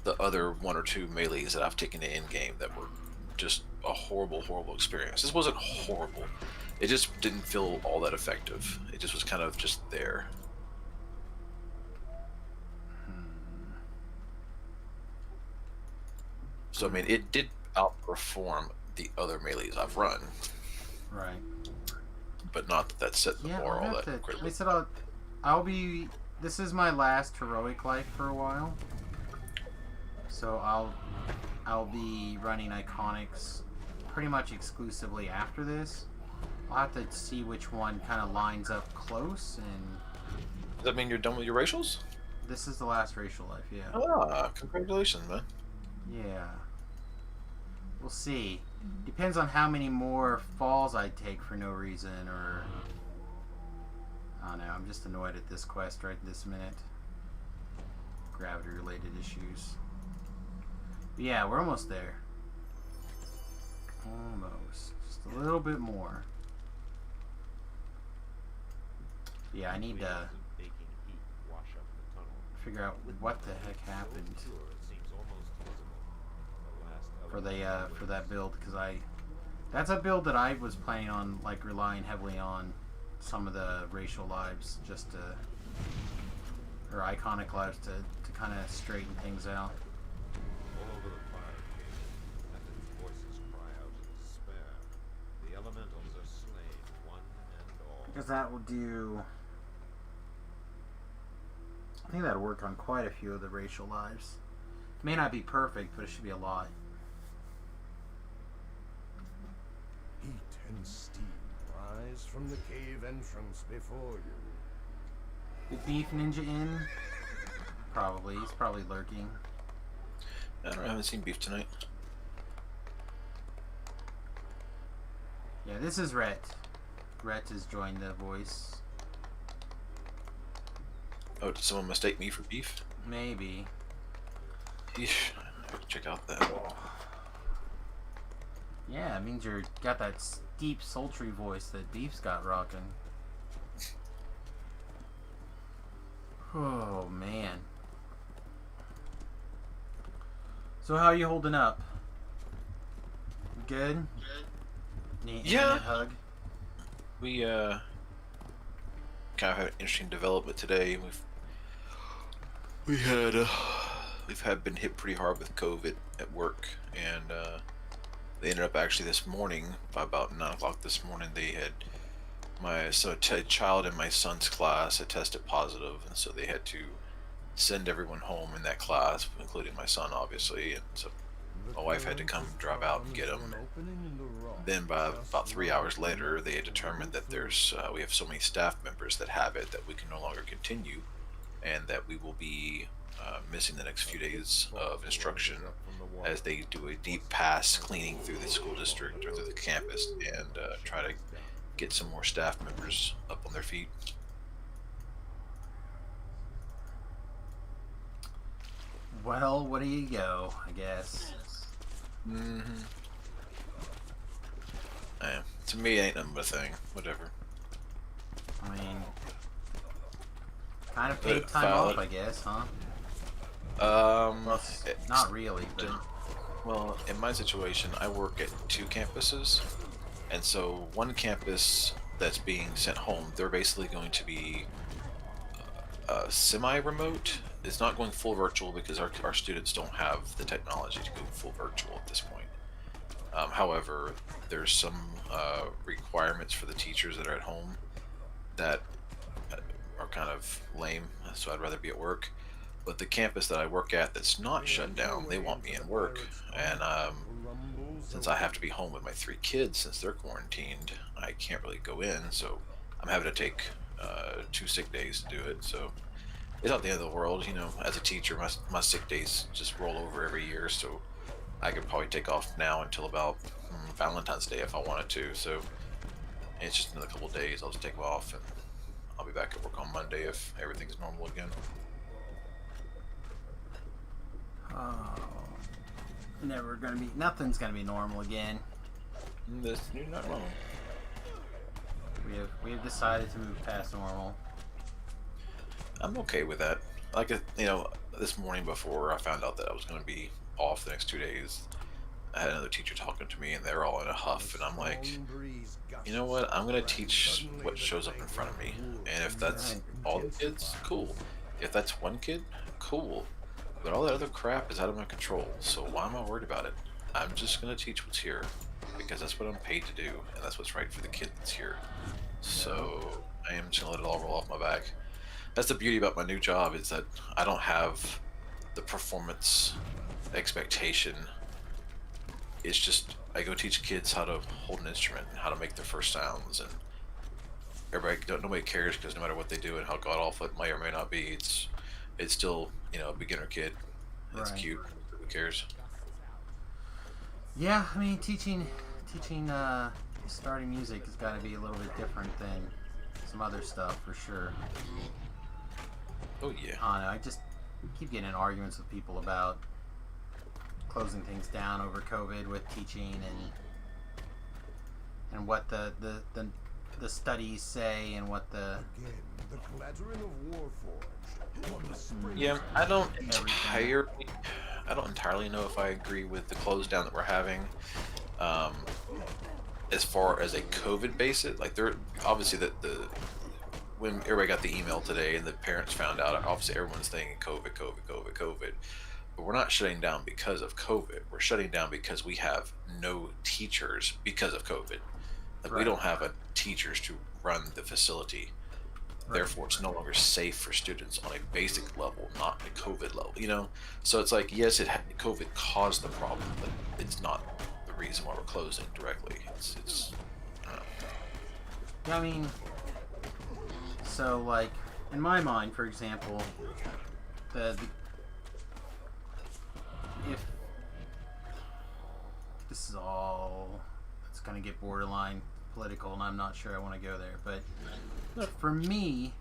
the other 1 or 2 melees that I've taken in game that were just a horrible experience. This wasn't horrible. It just didn't feel all that effective. It just was kind of just there. So I mean, it did outperform the other melees I've run. Right. But not that that set the bar all that quickly. I said I'll be. This is my last heroic life for a while. So I'll be running iconics pretty much exclusively after this. I'll have to see which one kind of lines up close, and Does that mean you're done with your racials? this is the last racial life. Yeah. Ah, congratulations, man. Yeah. We'll see. Depends on how many more falls I take for no reason, or I don't know. I'm just annoyed at this quest right this minute. Gravity-related issues. But yeah, we're almost there. Almost. Just a little bit more. Yeah, I need to figure out what the heck happened for that build, because that's a build that I was planning on, like, relying heavily on some of the racial lives just to, or iconic lives to kind of straighten things out. All over the fire cave, Nathan's voices cry out in despair. The elementals are slain, one and all. Because that will do. I think that'll work on quite a few of the racial lives. May not be perfect, but it should be a lot. Heat and steam rise from the cave entrance before you. Did Beef Ninja in? Probably. He's probably lurking. I haven't seen Beef tonight. Yeah, this is Rhett. Rhett has joined the voice. Oh, did someone mistake me for Beef? Maybe. Yeesh, I have to check out that. Yeah, it means you're got that deep, sultry voice that Beef's got rocking. Oh, man. So how are you holding up? Good? Need Yeah. a hug? We kind of had an interesting development today. We've been hit pretty hard with COVID at work, and they ended up actually this morning, by about 9 o'clock this morning, they had a child in my son's class had tested positive, and so they had to send everyone home in that class, including my son, obviously, and so my wife had to come drive out and get him. Then by about 3 hours later, they had determined that we have so many staff members that have it that we can no longer continue, and that we will be missing the next few days of instruction as they do a deep pass cleaning through the school district or through the campus and try to get some more staff members up on their feet. Well, what do you go? I guess. Mm-hmm. To me, it ain't nothing but a thing. Whatever. I mean, kind of paid time off, I guess, huh? Well, not really, but Well, in my situation, I work at 2 campuses, and so one campus that's being sent home, they're basically going to be semi-remote. It's not going full virtual because our students don't have the technology to go full virtual at this point. However, there's some requirements for the teachers that are at home that are kind of lame, so I'd rather be at work. But the campus that I work at that's not shut down, they want me in work. And since I have to be home with my 3 kids since they're quarantined, I can't really go in, so I'm having to take 2 sick days to do it. So it's not the end of the world, you know. As a teacher, my sick days just roll over every year, so I could probably take off now until about Valentine's Day if I wanted to. So it's just another couple of days. I'll just take off and I'll be back at work on Monday if everything's normal again. oh, nothing's gonna be normal again. You're not wrong. We have decided to move past normal. I'm okay with that. Like, you know, this morning before I found out that I was going to be off the next 2 days, I had another teacher talking to me, and they're all in a huff, and I'm like, you know what? I'm going to teach what shows up in front of me, and if that's all the kids, cool. If that's one kid, cool. But all that other crap is out of my control, so why am I worried about it? I'm just going to teach what's here, because that's what I'm paid to do, and that's what's right for the kid that's here. So I am just going to let it all roll off my back. That's the beauty about my new job, is that I don't have the performance expectation. It's just I go teach kids how to hold an instrument and how to make their first sounds, and nobody cares, because no matter what they do and how god awful it may or may not be, it's still, you know, a beginner kid. It's Right. cute. Who cares? Yeah, I mean, teaching starting music has got to be a little bit different than some other stuff for sure. Oh yeah. I don't know. I just keep getting in arguments with people about closing things down over COVID with teaching and what the studies say and what the Again, the clattering of Warforged on the spring. Yeah, I don't entirely know if I agree with the close down that we're having. As far as a COVID basis, like, they're obviously when everybody got the email today and the parents found out, obviously everyone's thinking COVID. But we're not shutting down because of COVID. We're shutting down because we have no teachers because of COVID. Like, we Right. don't have teachers to run the facility. Therefore, it's no longer safe for students on a basic level, not a COVID level, you know? So it's like, yes, COVID caused the problem, but it's not the reason why we're closing directly. It's I don't know. Yeah, I mean, so like in my mind, for example, if this is all, it's gonna get borderline political, and I'm not sure I want to go there, but for me,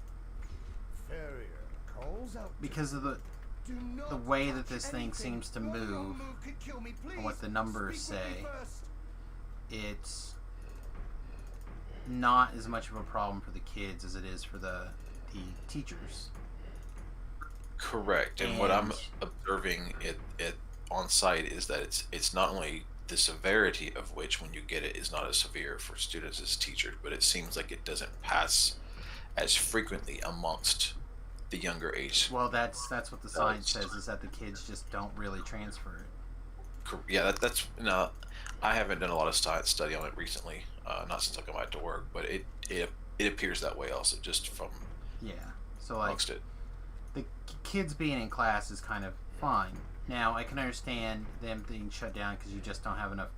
Farrier calls out because of the Do not the way that touch this thing anything. seems to One more move could kill me, and what please. the numbers Speak with me say, first. it's not as much of a problem for the kids as it is for the teachers. Correct. And what I'm And- observing it on site is that it's not only the severity of which, when you get it, is not as severe for students as teachers, but it seems like it doesn't pass as frequently amongst the younger age. Well, that's what the science says, is that the kids just don't really transfer it. Yeah, that's no. I haven't done a lot of science study on it recently, not since I come back to work, but it appears that way also, just from Yeah. So like amongst it. the kids being in class is kind of fine. Now I can understand them being shut down because you just don't have enough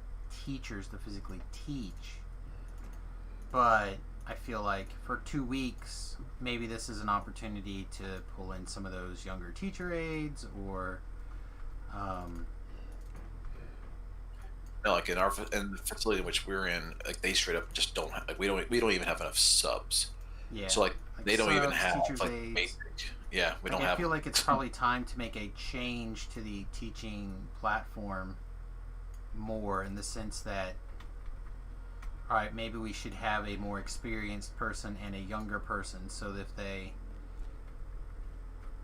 teachers to physically teach. But I feel like for 2 weeks, maybe this is an opportunity to pull in some of those younger teacher aides, or No, like in the facility in which we're in, like they straight up just don't have, like we don't even have enough subs. yeah, So like they don't even subs, have teachers' like aides. basic. Yeah, we don't I have. feel like it's probably time to make a change to the teaching platform more, in the sense that, all right, maybe we should have a more experienced person and a younger person, so that if they,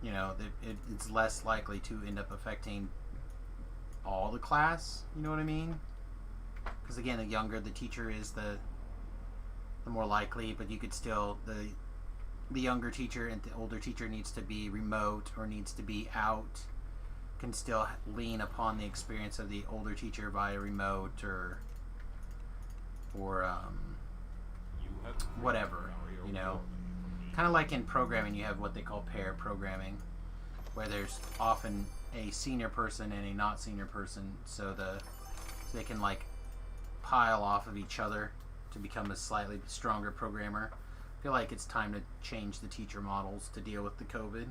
it's less likely to end up affecting all the class. You know what I mean? Because again, the younger the teacher is, the more likely. But you could still, the younger teacher and the older teacher needs to be remote or needs to be out, can still lean upon the experience of the older teacher via remote or whatever, kind of like in programming, you have what they call pair programming, where there's often a senior person and a not senior person, so they can like pile off of each other to become a slightly stronger programmer. I feel like it's time to change the teacher models to deal with the COVID.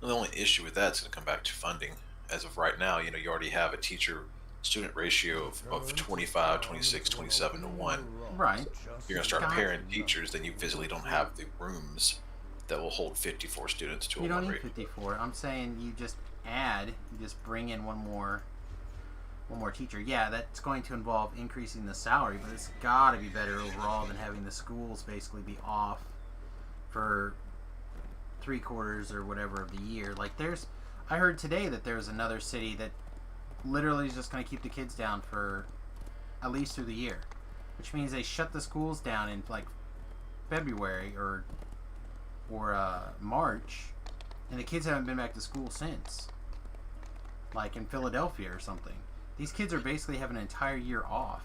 The only issue with that is going to come back to funding. As of right now, you already have a teacher student ratio of 25, 26, 27 to 1. Right. If you're going to start pairing teachers, then you physically don't have the rooms that will hold 54 students to You a don't one need rate. 54. I'm saying you just bring in one more teacher. Yeah, that's going to involve increasing the salary, but it's got to be better overall than having the schools basically be off for 3/4 or whatever of the year. Like I heard today that there's another city that literally is just going to keep the kids down for at least through the year, which means they shut the schools down in like February or March, and the kids haven't been back to school since, like in Philadelphia or something. These kids are basically having an entire year off.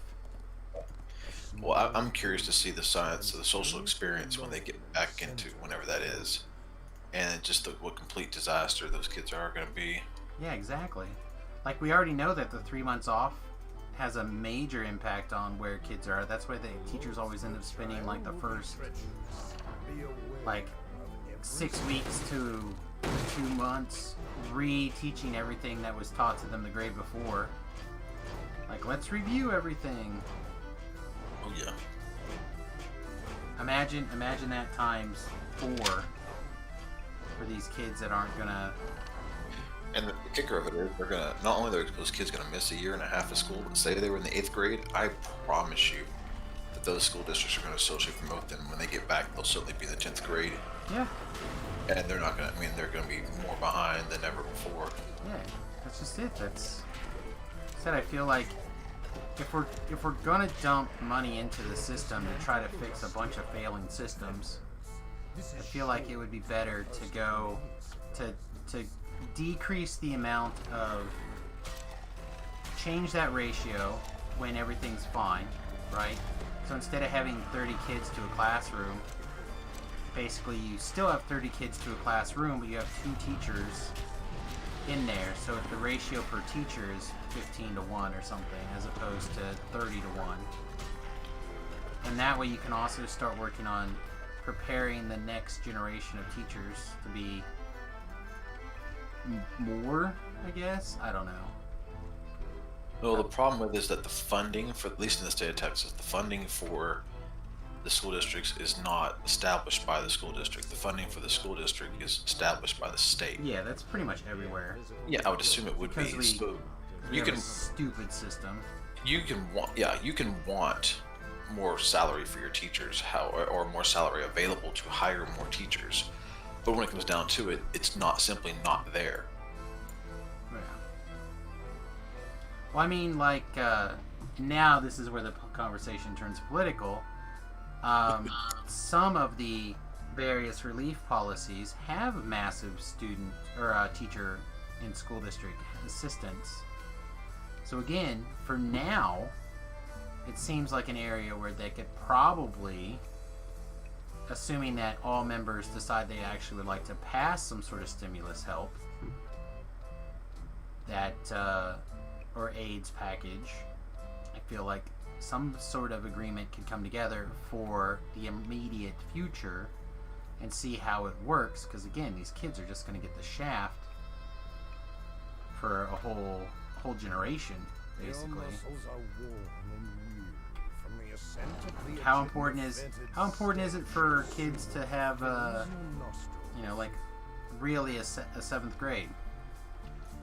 Well, I'm curious to see the science of the social experience when they get back into whenever that is, and just what complete disaster those kids are going to be. Yeah, exactly. Like, we already know that the 3 months off has a major impact on where kids are. That's why the teachers always end up spending like the first 6 weeks to 2 months re-teaching everything that was taught to them the grade before. Like, let's review everything. Oh yeah. Imagine that times 4 for these kids that aren't gonna. And the kicker of it is, they're gonna not only are those kids gonna miss a year and a half of school, but say they were in the 8th grade, I promise you that those school districts are gonna socially promote them. When they get back, they'll certainly be in the 10th grade, Yeah, and they're not gonna. I mean, they're gonna be more behind than ever before. yeah. That's just it. That's said. I feel like if we're gonna dump money into the system to try to fix a bunch of failing systems, I feel like it would be better to go to decrease the amount of, change that ratio when everything's fine, right? So instead of having 30 kids to a classroom, basically you still have 30 kids to a classroom, but you have 2 teachers in there, so if the ratio per teacher is 15 to 1 or something, as opposed to 30 to 1. And that way you can also start working on preparing the next generation of teachers to be more, I guess. I don't know. Well, the problem with it is that the funding for, at least in the state of Texas, the funding for the school districts is not established by the school district. The funding for the school district is established by the state. Yeah, that's pretty much everywhere. Yeah, I would assume it would Because be. we So you have can a stupid system. you can want more salary for your teachers, or more salary available to hire more teachers. But when it comes down to it, it's not simply not there. Yeah. Well, I mean, like, now this is where the conversation turns political. Some of the various relief policies have massive student or teacher in school district assistance. So again, for now, it seems like an area where they could probably, assuming that all members decide they actually would like to pass some sort of stimulus help, that or AIDS package, feel like some sort of agreement can come together for the immediate future and see how it works, because again, these kids are just going to get the shaft for a whole generation, basically. Your muscles are warm and weary from the ascent of the How important is it for kids to have like really a 7th grade?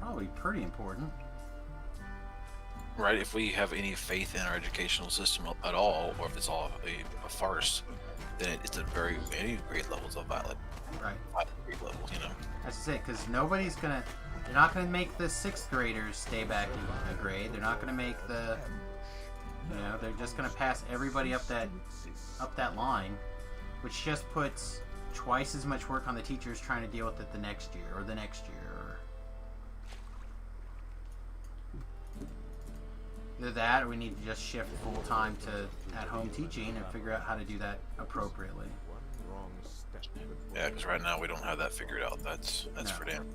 Probably pretty important. Right? If we have any faith in our educational system at all, or if it's all a farce, then it's at any grade levels of valid. Right. Grade levels, you know. As I say, because they're not gonna make the 6th graders stay back in a grade. They're not gonna make they're just gonna pass everybody up that line, which just puts twice as much work on the teachers trying to deal with it the next year or the next year. Either that, or we need to just shift full time to at-home teaching and figure out how to do that appropriately. Yeah, because right now we don't have that figured out. That's for damn.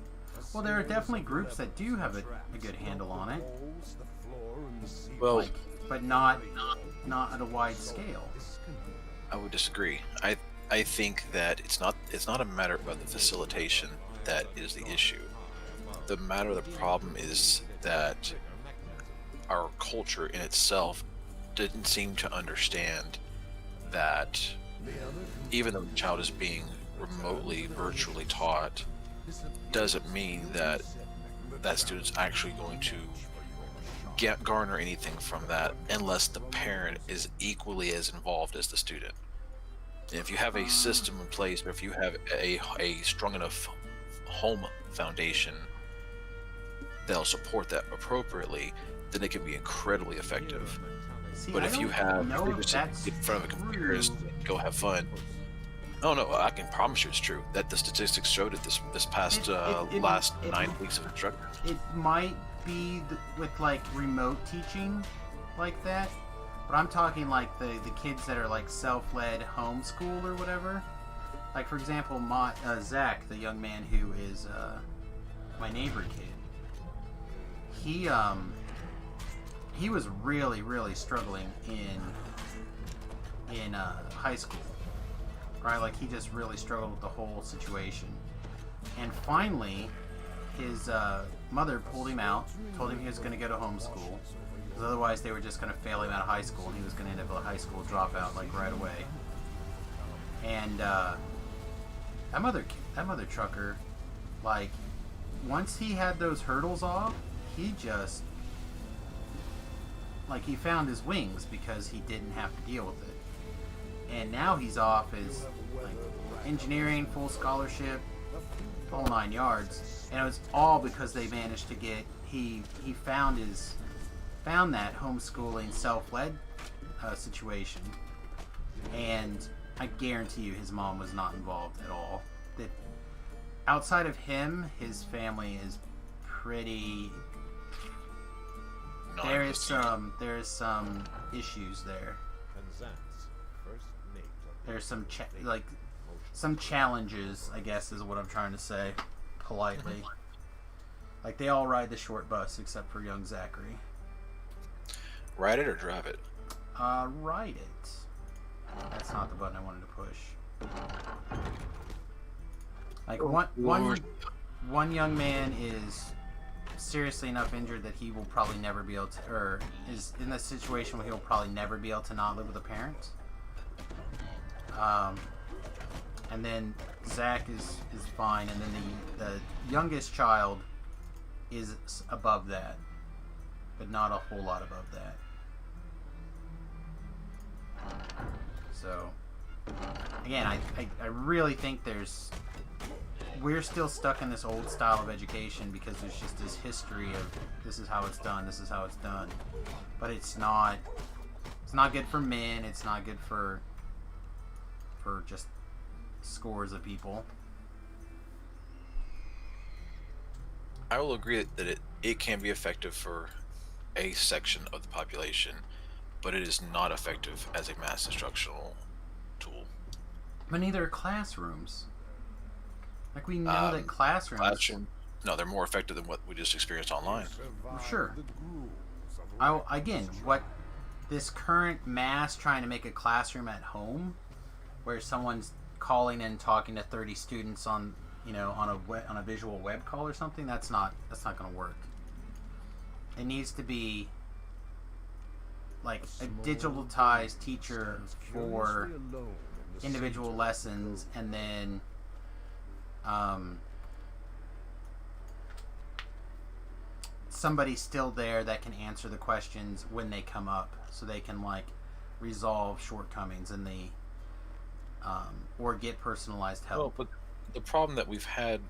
Well, there are definitely groups that do have a good handle on it. Well, but not at a wide scale. I would disagree. I think that it's not a matter of the facilitation that is the issue. The problem is that our culture in itself didn't seem to understand that even though the child is being remotely, virtually taught, doesn't mean that that student's actually going to garner anything from that unless the parent is equally as involved as the student. And if you have a system in place, or if you have a strong enough home foundation that'll support that appropriately, then it can be incredibly effective. See, but if you have that's in front of a computer and go have fun, no, I can promise you it's true. That the statistics showed it this past last 9 weeks of instruction. It might be with like remote teaching like that, but I'm talking like the kids that are like self-led homeschool or whatever. Like for example, Zach, the young man who is my neighbor kid, he was really struggling in high school, right? Like he just really struggled with the whole situation, and finally his mother pulled him out, told him he was going to go to homeschool, because otherwise they were just going to fail him out of high school and he was going to end up a high school dropout like right away. And that mother trucker, like once he had those hurdles off, he just he found his wings because he didn't have to deal with it. And now he's off as like engineering, full scholarship, whole 9 yards. And it was all because they managed to get he found that homeschooling self-led situation. And I guarantee you his mom was not involved at all. That outside of him, his family is pretty. There is some issues there. There's some challenges, I guess, is what I'm trying to say, politely. Like they all ride the short bus except for young Zachary. Ride it or drive it? Ride it. That's not the button I wanted to push. Like one young man is seriously enough injured that he will probably never be able to, or is in a situation where he'll probably never be able to not live with a parent. And then Zach is fine, and then the youngest child is above that, but not a whole lot above that. So again, I really think we're still stuck in this old style of education because there's just this history of this is how it's done, but it's not good for men, it's not good for just scores of people. I will agree that it can be effective for a section of the population, but it is not effective as a mass instructional tool. But neither are classrooms. Like we know that classrooms. No, they're more effective than what we just experienced online. Sure. this current mass trying to make a classroom at home, where someone's calling and talking to 30 students on on a visual web call or something. That's not going to work. It needs to be like a digitalized teacher for individual lessons, and then somebody still there that can answer the questions when they come up, so they can like resolve shortcomings in the or get personalized help. Well, but the problem that we've had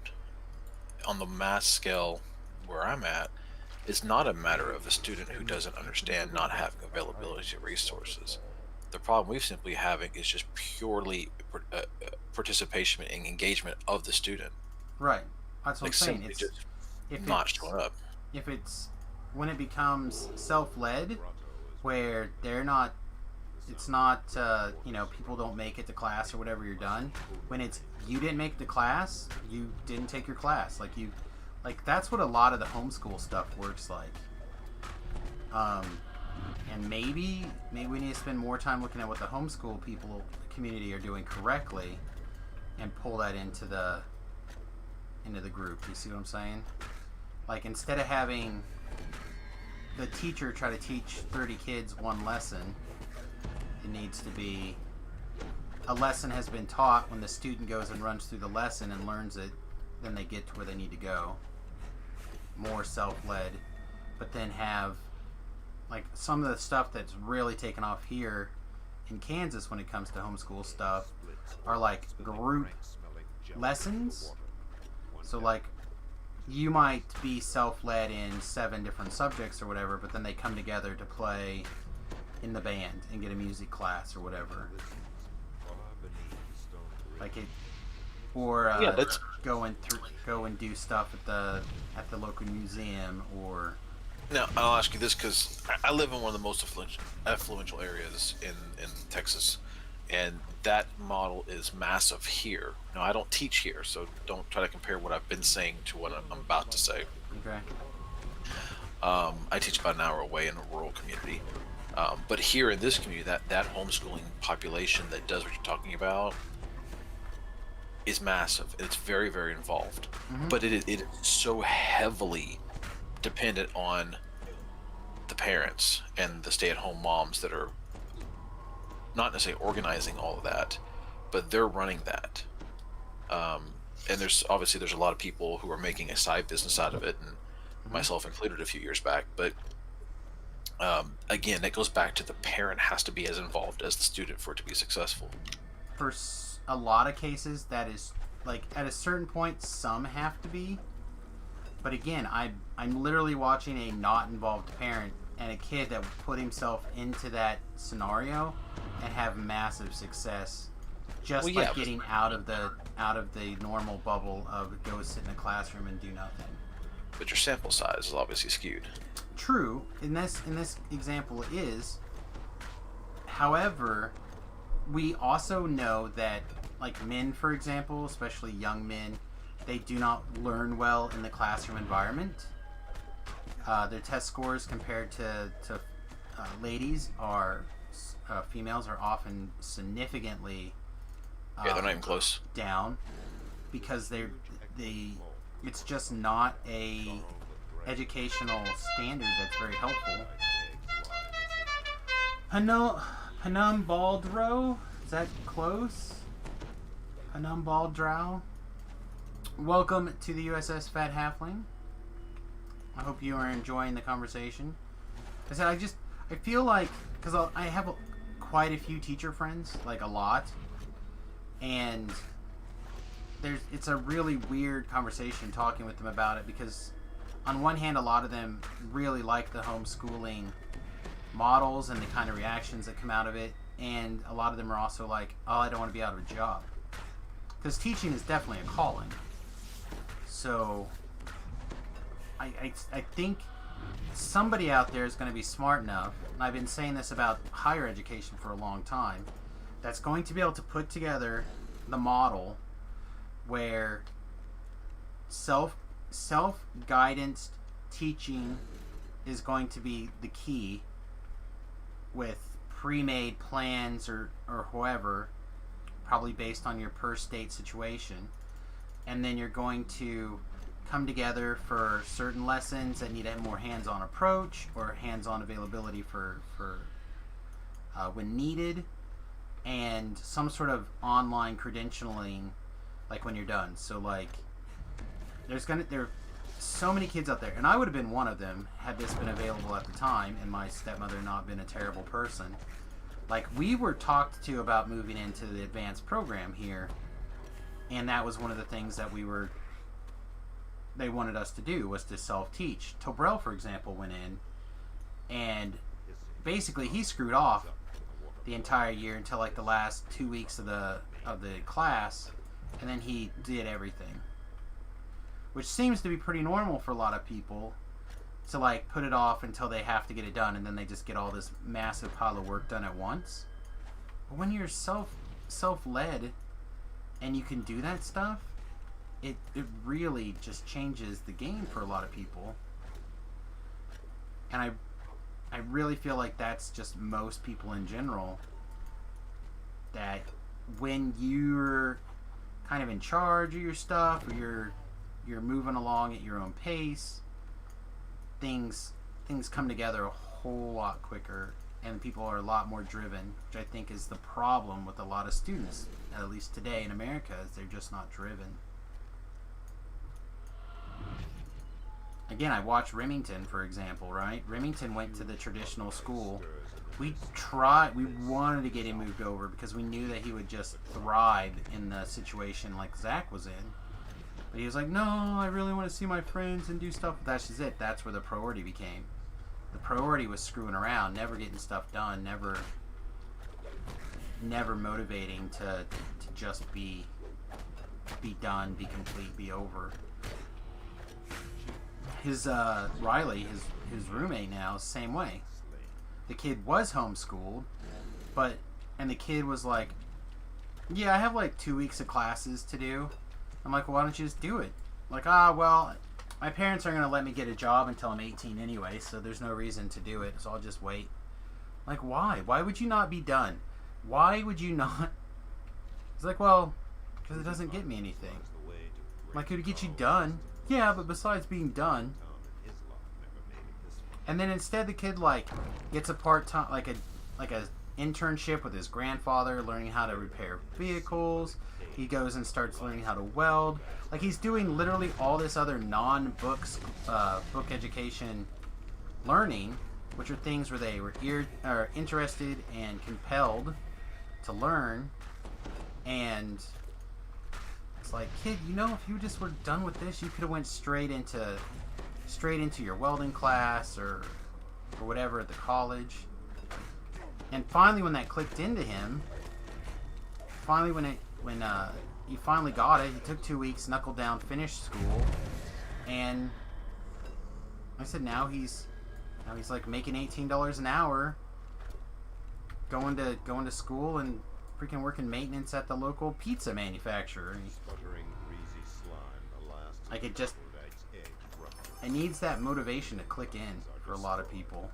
on the mass scale where I'm at is not a matter of a student who doesn't understand not having availability of resources. The problem we're simply having is just purely participation and engagement of the student. Right. That's what Like I'm saying. simply It's just if not it's, showing up. if it's when it becomes self-led, where they're not, it's not people don't make it to class or whatever, you're done. When it's you didn't make the class, you didn't take your class. Like that's what a lot of the homeschool stuff works like. And maybe we need to spend more time looking at what the homeschool community are doing correctly, and pull that into the group. You see what I'm saying? Like, instead of having the teacher try to teach 30 kids one lesson, it needs to be a lesson has been taught. When the student goes and runs through the lesson and learns it, then they get to where they need to go. More self-led, but then have like some of the stuff that's really taken off here in Kansas when it comes to homeschool stuff are like group lessons. So like you might be self-led in 7 different subjects or whatever, but then they come together to play in the band and get a music class or whatever. Like it, or That's go and do stuff at the local museum. Or now I'll ask you this, because I live in one of the most affluential areas in Texas, and that model is massive here. Now, I don't teach here, so don't try to compare what I've been saying to what I'm about to say. okay, I teach about an hour away in a rural community, but here in this community, that homeschooling population that does what you're talking about is massive. It's very, very involved, but it is so heavily dependent on the parents and the stay-at-home moms that are not necessarily organizing all of that, but they're running that. And there's a lot of people who are making a side business out of it, and myself included a few years back. But again, that goes back to the parent has to be as involved as the student for it to be successful. for a lot of cases, that is like at a certain point, some have to be. But again, I'm literally watching a not involved parent and a kid that put himself into that scenario and have massive success just by getting out of the normal bubble of go sit in a classroom and do nothing. But your sample size is obviously skewed. True, in this example it is. However, we also know that like men, for example, especially young men, they do not learn well in the classroom environment. Their test scores compared to ladies females are often significantly Yeah, they're not even close. down, because it's just not a educational standard that's very helpful. Hanum Baldrow, is that close? Hanum Baldrow. Welcome to the USS Fat Halfling. I hope you are enjoying the conversation. I said I feel like, because I have quite a few teacher friends, like a lot, and it's a really weird conversation talking with them about it, because on one hand, a lot of them really like the homeschooling models and the kind of reactions that come out of it, and a lot of them are also like, oh, I don't want to be out of a job, because teaching is definitely a calling. So I think somebody out there is going to be smart enough, and I've been saying this about higher education for a long time, that's going to be able to put together the model where self-guidance teaching is going to be the key, with pre-made plans or whoever, probably based on your per state situation, and then you're going to come together for certain lessons that need a more hands-on approach or hands-on availability for when needed, and some sort of online credentialing like when you're done. So like there are so many kids out there, and I would have been one of them had this been available at the time and my stepmother not been a terrible person. Like, we were talked to about moving into the advanced program here, and that was one of the things that they wanted us to do, was to self-teach. Tobrell, for example, went in, and basically he screwed off the entire year until like the last 2 weeks of the class, and then he did everything, which seems to be pretty normal for a lot of people, to like put it off until they have to get it done, and then they just get all this massive pile of work done at once. But when you're self-led and you can do that stuff, it really just changes the game for a lot of people. And I really feel like that's just most people in general, that when you're kind of in charge of your stuff, or you're moving along at your own pace, things come together a whole lot quicker, and people are a lot more driven, which I think is the problem with a lot of students, at least today in America, is they're just not driven. Again, I watched Remington, for example, right? Remington went to the traditional school. We wanted to get him moved over because we knew that he would just thrive in the situation like Zach was in. But he was like, no, I really want to see my friends and do stuff. That's just it. That's where the priority became. The priority was screwing around, never getting stuff done, never motivating to just be done, be complete, be over. His Riley, his roommate now, same way. The kid was homeschooled, and the kid was like, yeah, I have like 2 weeks of classes to do. I'm like, well, why don't you just do it? Like, well, my parents aren't going to let me get a job until I'm 18 anyway, so there's no reason to do it, so I'll just wait. Like, why? Why would you not be done? Why would you not? He's like, well, because it doesn't get me anything. I'm like, could it get you done? Yeah, but besides being done. And then instead the kid, like, gets a part-time, like a internship with his grandfather, learning how to repair vehicles. He goes and starts learning how to weld. Like, he's doing literally all this other non-books, book education learning, which are things where they were interested and compelled to learn. And it's like, kid, you know, if you just were done with this, you could have went straight into your welding class or whatever at the college. And finally, when that clicked into him, when he finally got it, he took 2 weeks, knuckled down, finished school, and I said now he's like making $18 an hour, going to school and freaking working maintenance at the local pizza manufacturer. Like, it needs that motivation to click in for a lot of people.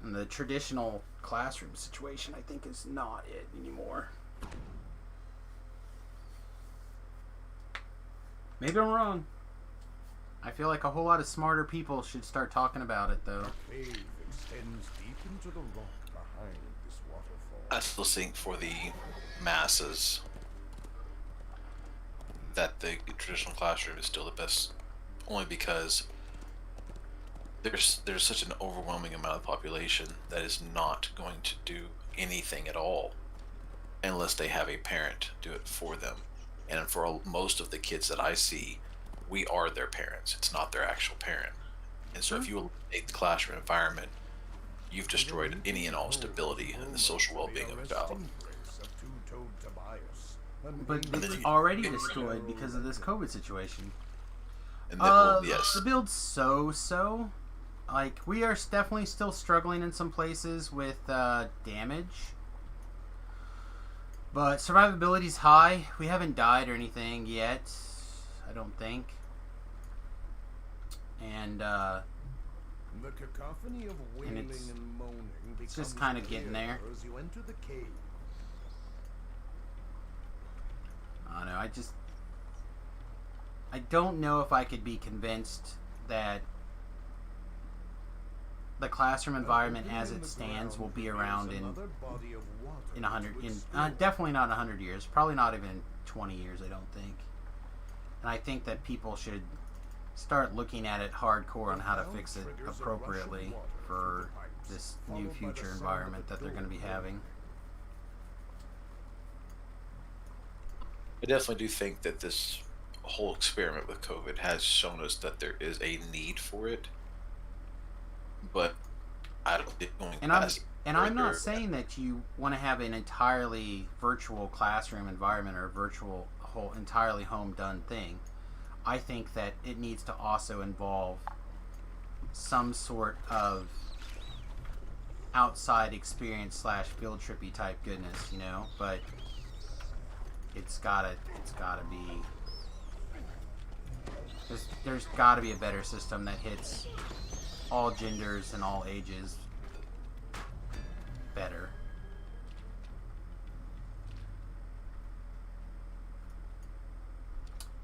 And the traditional classroom situation, I think, is not it anymore. Maybe I'm wrong. I feel like a whole lot of smarter people should start talking about it, though. The cave extends deep into the rock behind this waterfall. I still think for the masses that the traditional classroom is still the best, only because there's such an overwhelming amount of population that is not going to do anything at all unless they have a parent do it for them. And for most of the kids that I see, we are their parents. It's not their actual parent. And so if you eliminate the classroom environment, you've destroyed any and all stability and the social well-being of a child. But it's already destroyed because of this COVID situation. And then, yes. The build's so. Like, we are definitely still struggling in some places with damage. But survivability's high. We haven't died or anything yet, I don't think. And The cacophony of wailing and moaning it's just becomes kind of getting there. clearer as you enter the cave. I don't know. I don't know if I could be convinced that the classroom environment as it stands will be around in 100, definitely not 100 years, probably not even 20 years, I don't think. And I think that people should start looking at it hardcore on how to fix it appropriately for this new future environment that they're going to be having. I definitely do think that this whole experiment with COVID has shown us that there is a need for it, but I don't think going past. And I'm not saying that you want to have an entirely virtual classroom environment or a virtual whole entirely home done thing. I think that it needs to also involve some sort of outside experience / field trippy type goodness, you know, but it's gotta be, there's gotta be a better system that hits all genders and all ages better.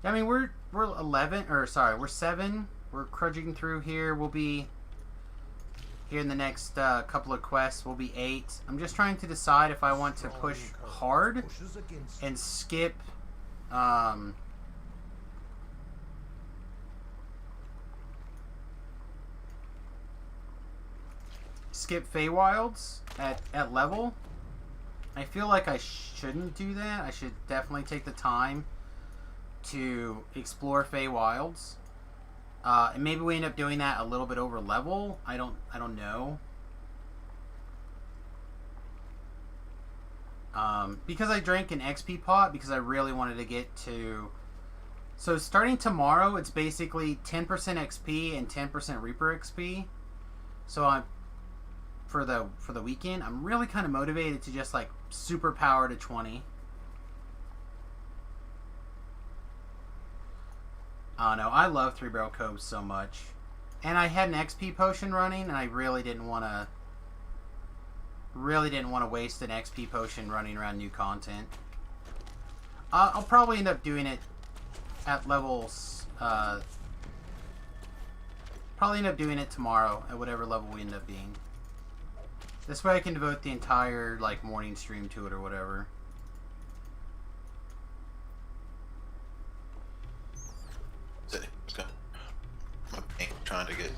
I mean, we're 11, or sorry, we're 7. We're crudging through here. We'll be here in the next couple of quests. We'll be 8. I'm just trying to decide if I want to push hard and skip skip Feywilds at level. I feel like I shouldn't do that. I should definitely take the time to explore Feywilds. And maybe we end up doing that a little bit over level. I don't know. Because I drank an XP pot because I really wanted to get to. So starting tomorrow, it's basically 10% XP and 10% Reaper XP. So I'm for the weekend. I'm really kind of motivated to just like super power to 20. I don't know. I love 3-barrel Cobes so much. And I had an XP potion running, and I really didn't want to waste an XP potion running around new content. I'll probably end up doing it at levels. Probably end up doing it tomorrow at whatever level we end up being. This way I can devote the entire like morning stream to it or whatever. Trying to get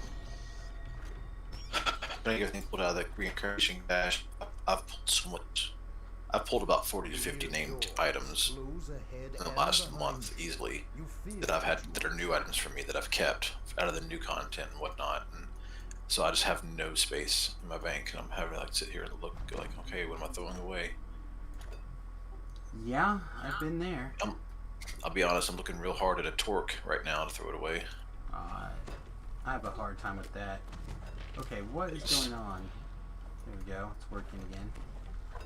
everything pulled out of the reincarnation dash. I've pulled so much. I've pulled about 40 to 50 named items in the last month easily that I've had that are new items for me that I've kept out of the new content and whatnot. And so I just have no space in my bank, and I'm having to like sit here and look like, okay, what am I throwing away? Yeah, I've been there. I'll be honest, I'm looking real hard at a torque right now to throw it away. I have a hard time with that. Okay, what is going on? There we go. It's working again.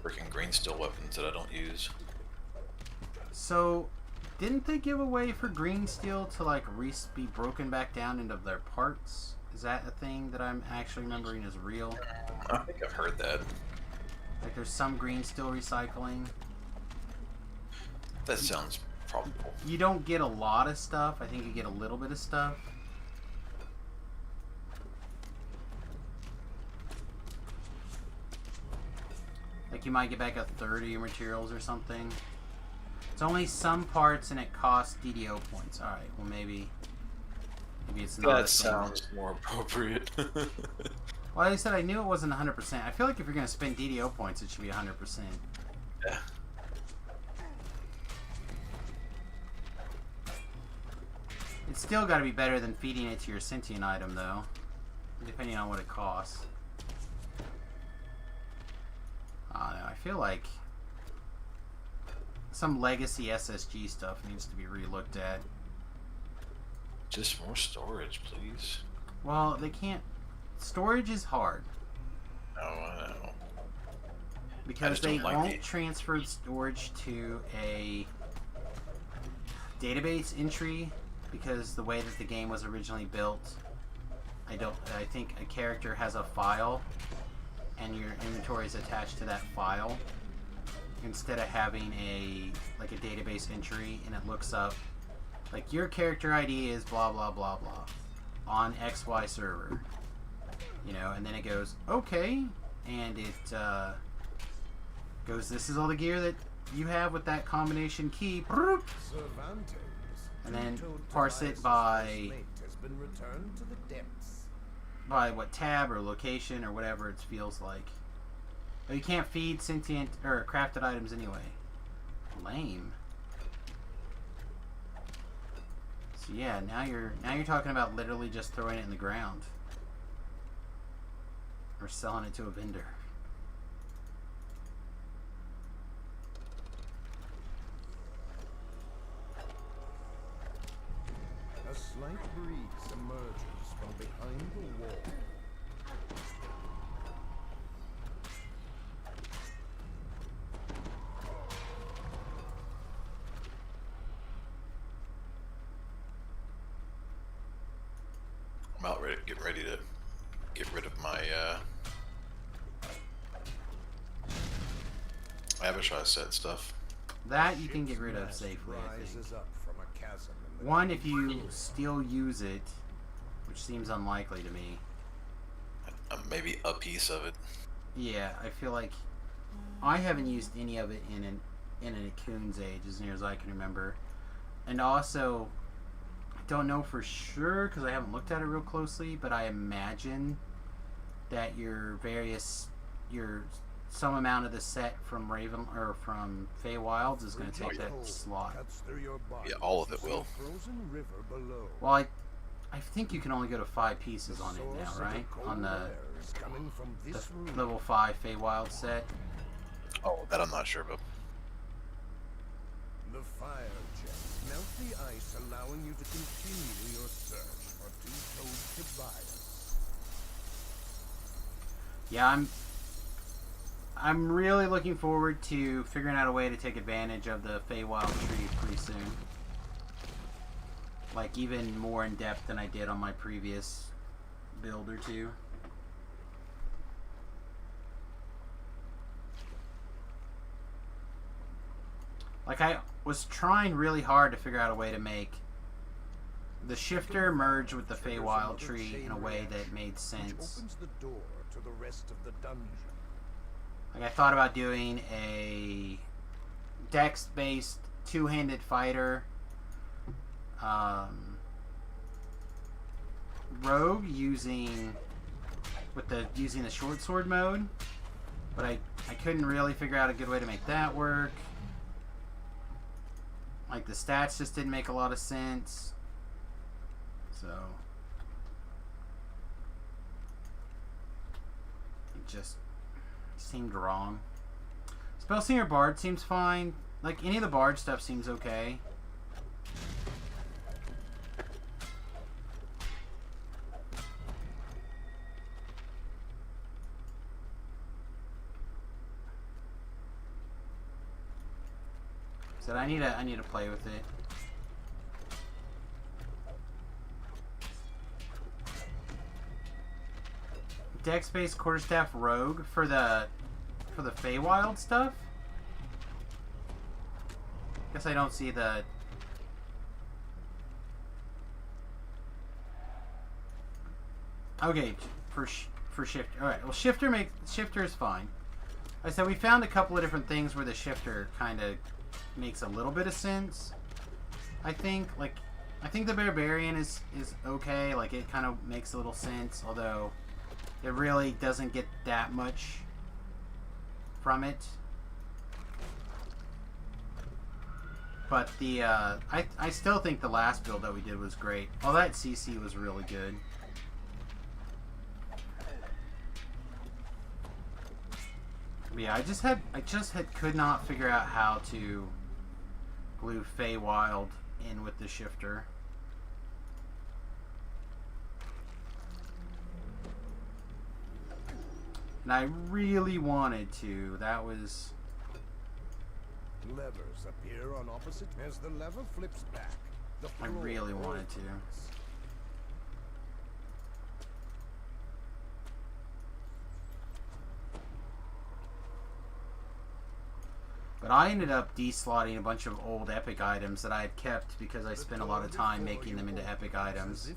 Freaking green steel weapons that I don't use. So, didn't they give away for green steel to like be broken back down into their parts? Is that a thing that I'm actually remembering is real? I think I've heard that. Like there's some green steel recycling. That sounds probable. You don't get a lot of stuff. I think you get a little bit of stuff. Like you might get back a third of your materials or something. It's only some parts and it costs DDO points. Alright, well maybe it's not. That sounds more appropriate. Well, like I said, I knew it wasn't 100%. I feel like if you're going to spend DDO points, it should be 100%. Yeah. It's still got to be better than feeding it to your sentient item, though. Depending on what it costs. I don't know. I feel like some legacy SSG stuff needs to be re-looked at. Just more storage, please. Well, they can't. Storage is hard. Oh, I know. Because they won't transfer storage to a database entry because the way that the game was originally built, I think a character has a file, and your inventory is attached to that file, instead of having a database entry, and it looks up like your character ID is blah blah blah blah on XY server, you know, and then it goes okay, and it goes, this is all the gear that you have with that combination key, and then parse it by what tab or location or whatever it feels like. But you can't feed sentient or crafted items anyway. Lame. So yeah, now you're talking about literally just throwing it in the ground or selling it to a vendor. A slight breeze emerges from behind the wall. I'm out ready, getting ready to get rid of my Abishai set stuff. That you can get rid of safely, I think. Rises up from a chasm in the One, if you still use it, which seems unlikely to me. Maybe a piece of it. Yeah, I feel like I haven't used any of it in an Akun's Age, as near as I can remember. And also, I don't know for sure because I haven't looked at it real closely, but I imagine that some amount of the set from Raven or from Feywilds is going to take that slot. cuts through your body. Yeah, all of it will. Frozen river below. Well, I think you can only go to 5 pieces on it now, right? On the level 5 Feywild set. Oh, that I'm not sure about. The fire jets melt the ice, allowing you to continue your search for two-toed Tobias. Yeah, I'm really looking forward to figuring out a way to take advantage of the Feywild tree pretty soon. Like, even more in depth than I did on my previous build or two. Like, I was trying really hard to figure out a way to make the shifter merge with the Feywild tree in a way that made sense. Opens the door to the rest of the dungeon. Like, I thought about doing a dex-based two-handed fighter rogue using the short sword mode, but I couldn't really figure out a good way to make that work. Like, the stats just didn't make a lot of sense, so it just seemed wrong. Spellsinger Bard seems fine. Like, any of the Bard stuff seems okay. So I need to play with it. Dex-based quarterstaff rogue for the Feywild stuff. Guess I don't see the. Okay, for shifter. All right. Well, shifter is fine. I said we found a couple of different things where the shifter kind of makes a little bit of sense. I think the barbarian is okay. Like, it kind of makes a little sense, although it really doesn't get that much from it. But the I still think the last build that we did was great. All that CC was really good. But yeah, I just could not figure out how to glue Feywild in with the shifter. And I really wanted to. That was. Levers appear on opposite as the lever flips back. The I really wanted to. But I ended up deslotting a bunch of old epic items that I had kept because I spent a lot of time making them into epic items.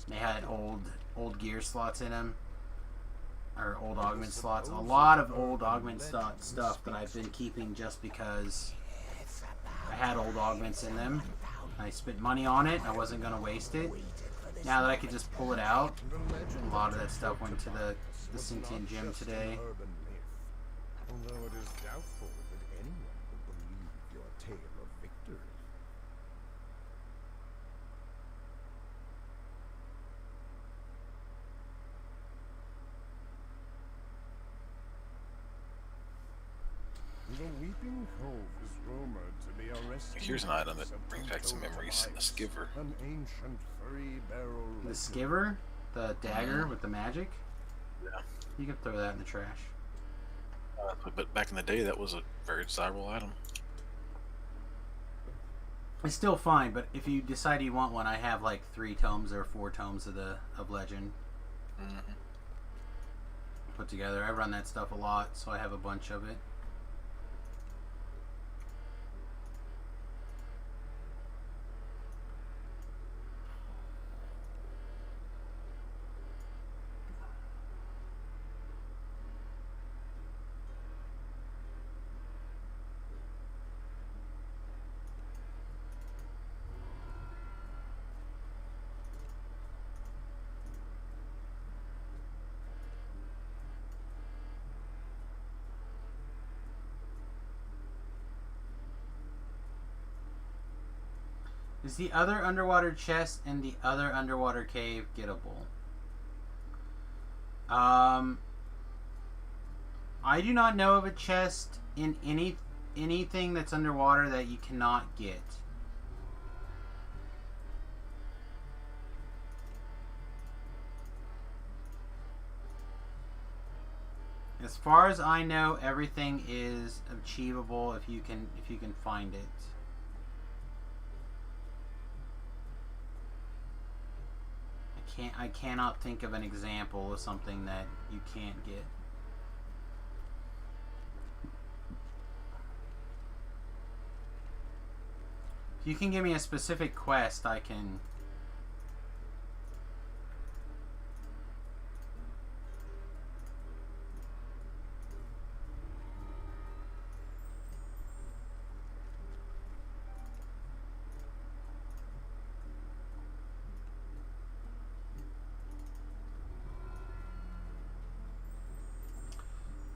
They had old gear slots in them, or old augment slots. A lot of old augment stuff that I've been keeping just because I had old augments in them. I spent money on it. I wasn't going to waste it. Now that I could just pull it out, a lot of that stuff went to the sentient gym today. Although it is doubtful that anyone will believe your tale of victory. The Weeping Cove is rumored to be a resting Here's an item that place of brings back some untold memories. A lives. skiver. An ancient three-barrel The legend. skiver, the dagger with the magic, Yeah. you can throw that in the trash. But back in the day, that was a very desirable item. It's still fine, but if you decide you want one, I have like 3 tomes or 4 tomes of Legend Mm-hmm. put together. I run that stuff a lot, so I have a bunch of it. Is the other underwater chest and the other underwater cave gettable? I do not know of a chest in anything that's underwater that you cannot get. As far as I know, everything is achievable if you can find it. I cannot think of an example of something that you can't get. If you can give me a specific quest, I can...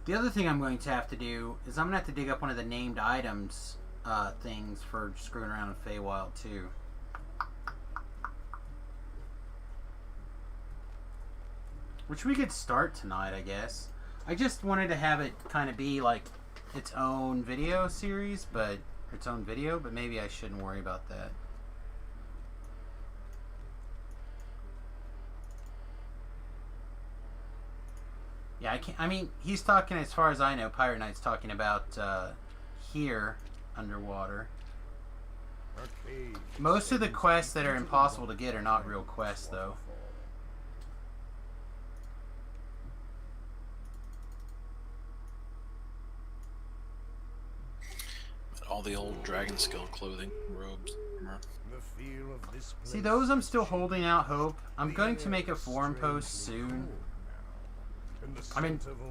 The other thing I'm going to have to do is I'm going to have to dig up one of the named items things for screwing around in Feywild too. Which we could start tonight, I guess. I just wanted to have it kind of be like its own video series, but maybe I shouldn't worry about that. Yeah, I mean, he's talking, as far as I know, Pirate Knight's talking about here, underwater. Most of the quests that are impossible to get are not real quests, though. All the old dragon skill clothing, robes. See, those I'm still holding out hope. I'm going to make a forum post soon.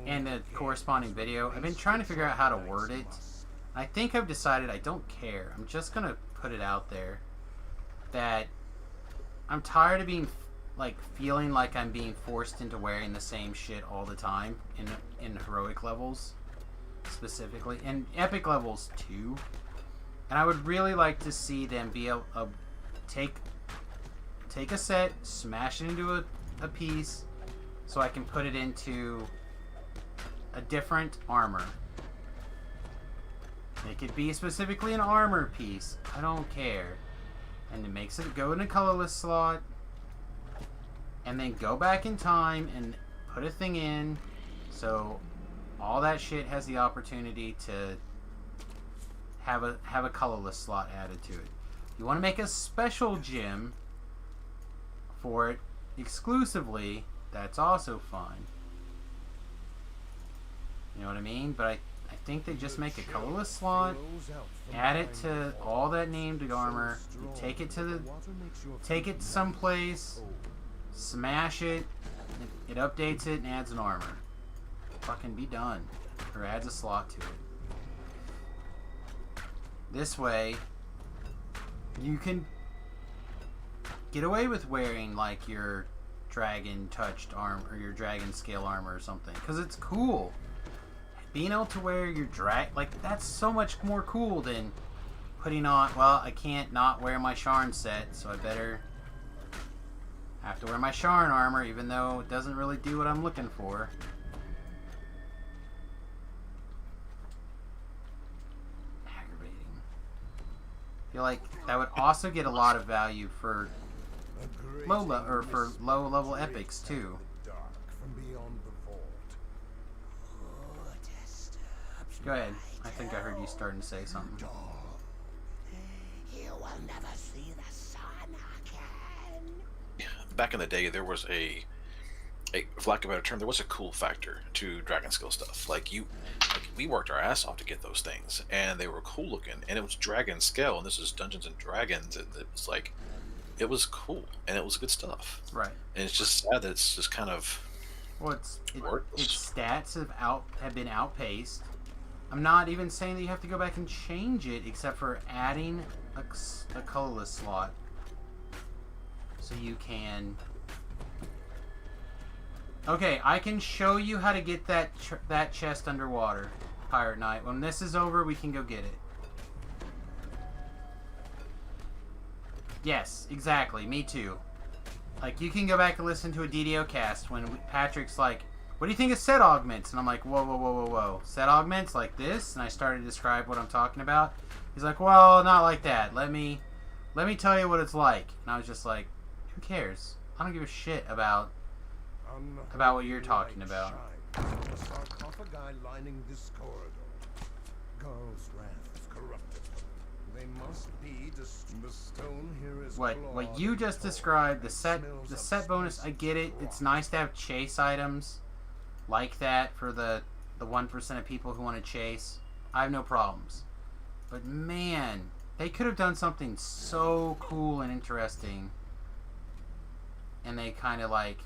And the corresponding video. I've been trying to figure out how to word it. I think I've decided I don't care. I'm just gonna put it out there that I'm tired of being feeling like I'm being forced into wearing the same shit all the time in heroic levels specifically, and epic levels too. And I would really like to see them be able to take a set, smash it into a piece, so I can put it into a different armor. It could be specifically an armor piece. I don't care. And it makes it go in a colorless slot. And then go back in time and put a thing in. So all that shit has the opportunity to have a colorless slot added to it. You want to make a special gym for it exclusively, that's also fine. You know what I mean? But I think they just make a colorless slot, add it to all that named armor, you take it to someplace, smash it, it updates it and adds an armor. Fucking be done. Or adds a slot to it. This way, you can get away with wearing like your dragon touched armor or your dragon scale armor or something, because it's cool. Being able to wear your like, that's so much more cool than putting on, well, I can't not wear my Sharn set, so I better have to wear my Sharn armor, even though it doesn't really do what I'm looking for. Aggravating. I feel like that would also get a lot of value for low level epics too. Go ahead. I think I heard you starting to say something. You will never see the sun again. Back in the day, there was for lack of a better term, there was a cool factor to Dragon Skill stuff. Like we worked our ass off to get those things, and they were cool looking, and it was Dragon Scale, and this is Dungeons and Dragons, and it was like, it was cool, and it was good stuff. Right. And it's just sad that it's just kind of its stats have been outpaced. I'm not even saying that you have to go back and change it, except for adding a colorless slot, so you can. Okay, I can show you how to get that chest underwater, Pirate Knight. When this is over, we can go get it. Yes, exactly. Me too. Like, you can go back and listen to a DDO cast when Patrick's like, what do you think of set augments? And I'm like, whoa, whoa, whoa, whoa, whoa. Set augments like this? And I started to describe what I'm talking about. He's like, well, not like that. Let me tell you what it's like. And I was just like, who cares? I don't give a shit about what you're talking about. The sarcophagi lining this corridor. Garl's wrath is corrupted. They must be the stone here is what you just described, the set bonus, I get it. It's nice to have chase items like that for the 1% of people who want to chase. I have no problems. But man, they could have done something so cool and interesting, and they kind of like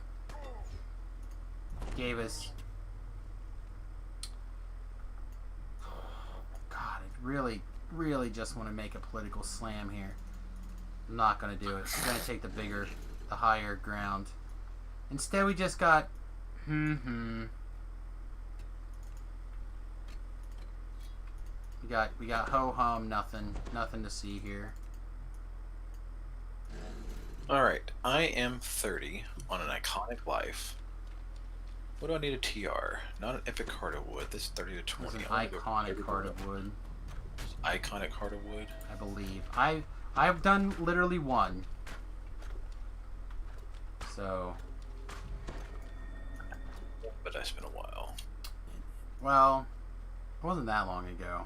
gave us, God, I really just want to make a political slam here. I'm not going to do it. I'm going to take the higher ground. Instead, we just got, we got ho-hum, nothing to see here. Alright, I am 30 on an iconic life. What do I need a TR? Not an epic heart of wood. This is 30 to 20. It's an iconic heart of wood. Iconic heart of wood? I believe. I've done literally one. So. But that's been a while. Well, it wasn't that long ago.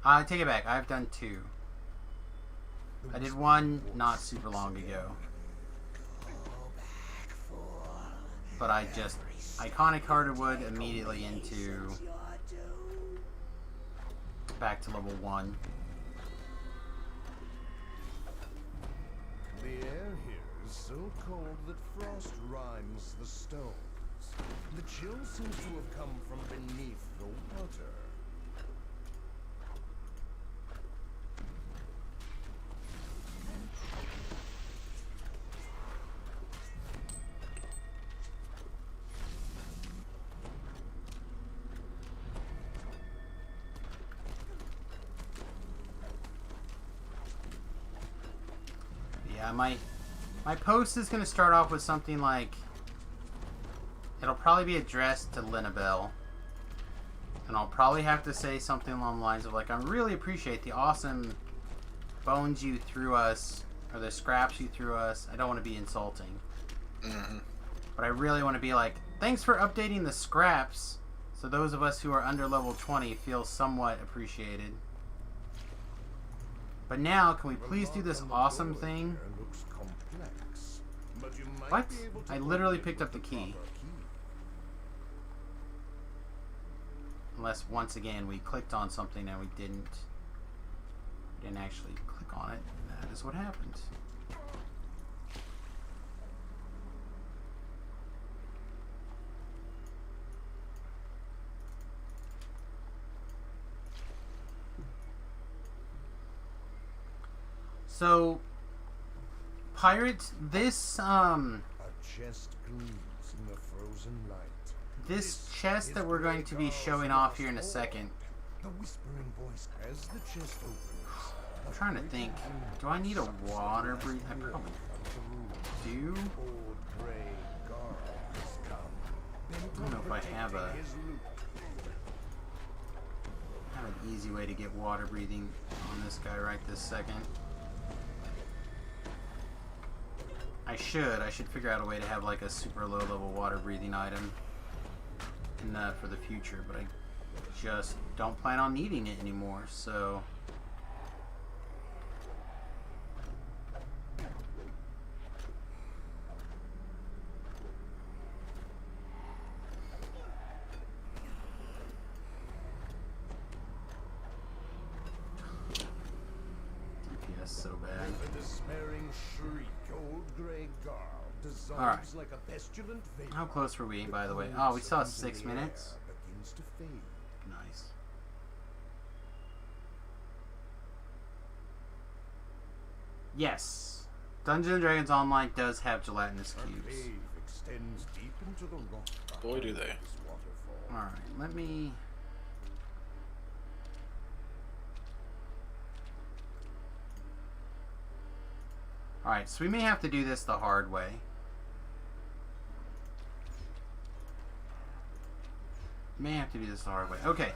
I take it back. I've done two. I did one not super long ago. But I just iconic heart of wood immediately into back to level 1. The air here is so cold that frost rimes the stones. The chill seems to have come from beneath the water. Yeah, my post is going to start off with something like, it'll probably be addressed to Linabelle, and I'll probably have to say something along the lines of like, I really appreciate the awesome bones you threw us, or the scraps you threw us. I don't want to be insulting, but I really want to be like, thanks for updating the scraps, so those of us who are under level 20 feel somewhat appreciated. But now, can we please do this awesome thing? What? I literally picked up the key. Unless, once again, we clicked on something and we didn't actually click on it. That is what happened. So, pirates, this, A chest gleams in the frozen light. this chest that we're going to be showing off here in a second, The whispering voice as the chest opens. I'm trying to think, do I need a water breathe? I probably do. Old gray guard has come. I don't know if I have an easy way to get water breathing on this guy right this second. I should figure out a way to have like a super low level water breathing item for the future, but I just don't plan on needing it anymore, so. DPS so bad. With a despairing shriek, old gray guard dissolves Alright. like a pestilent vapor. How close were we, by the way? Oh, we saw 6 minutes. Begins to fade. Nice. Yes. Dungeons & Dragons Online does have gelatinous A cubes. cave extends deep into the rock. Boy, do they. behind this waterfall. Alright, let me... Alright, so we may have to do this the hard way. May have to do this the hard way. Okay,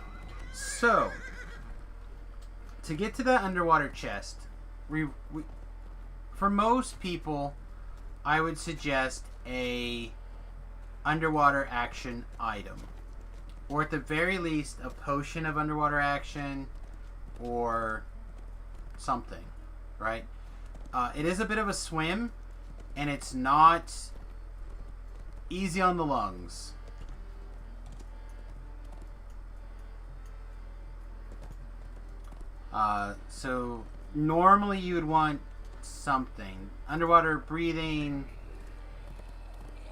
so... To get to that underwater chest, for most people, I would suggest a underwater action item. Or at the very least, a potion of underwater action or something, right? It is a bit of a swim, and it's not easy on the lungs. So normally you would want something. Underwater breathing,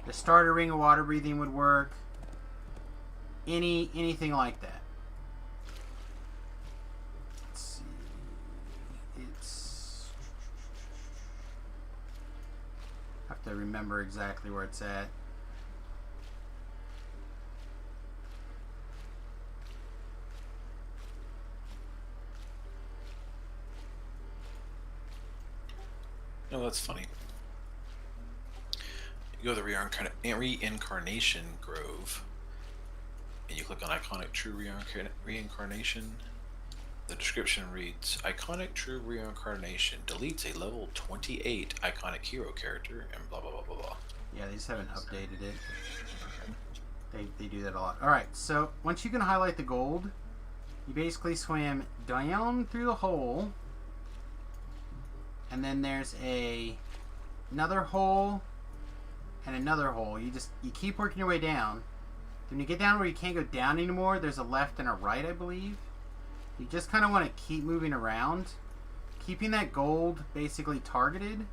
the starter ring of water breathing would work. Anything like that. Let's see. It's... I have to remember exactly where it's at. No, that's funny. You go to the Reincarnation Grove, and you click on Iconic True Reincarnation. The description reads, Iconic True Reincarnation deletes a level 28 iconic hero character, and blah blah blah blah blah. Yeah, they just haven't updated it. They do that a lot. Alright, so once you can highlight the gold, you basically swim down through the hole, and then there's another hole and another hole. You keep working your way down. When you get down where you can't go down anymore, there's a left and a right, I believe. You just kind of want to keep moving around, keeping that gold basically targeted.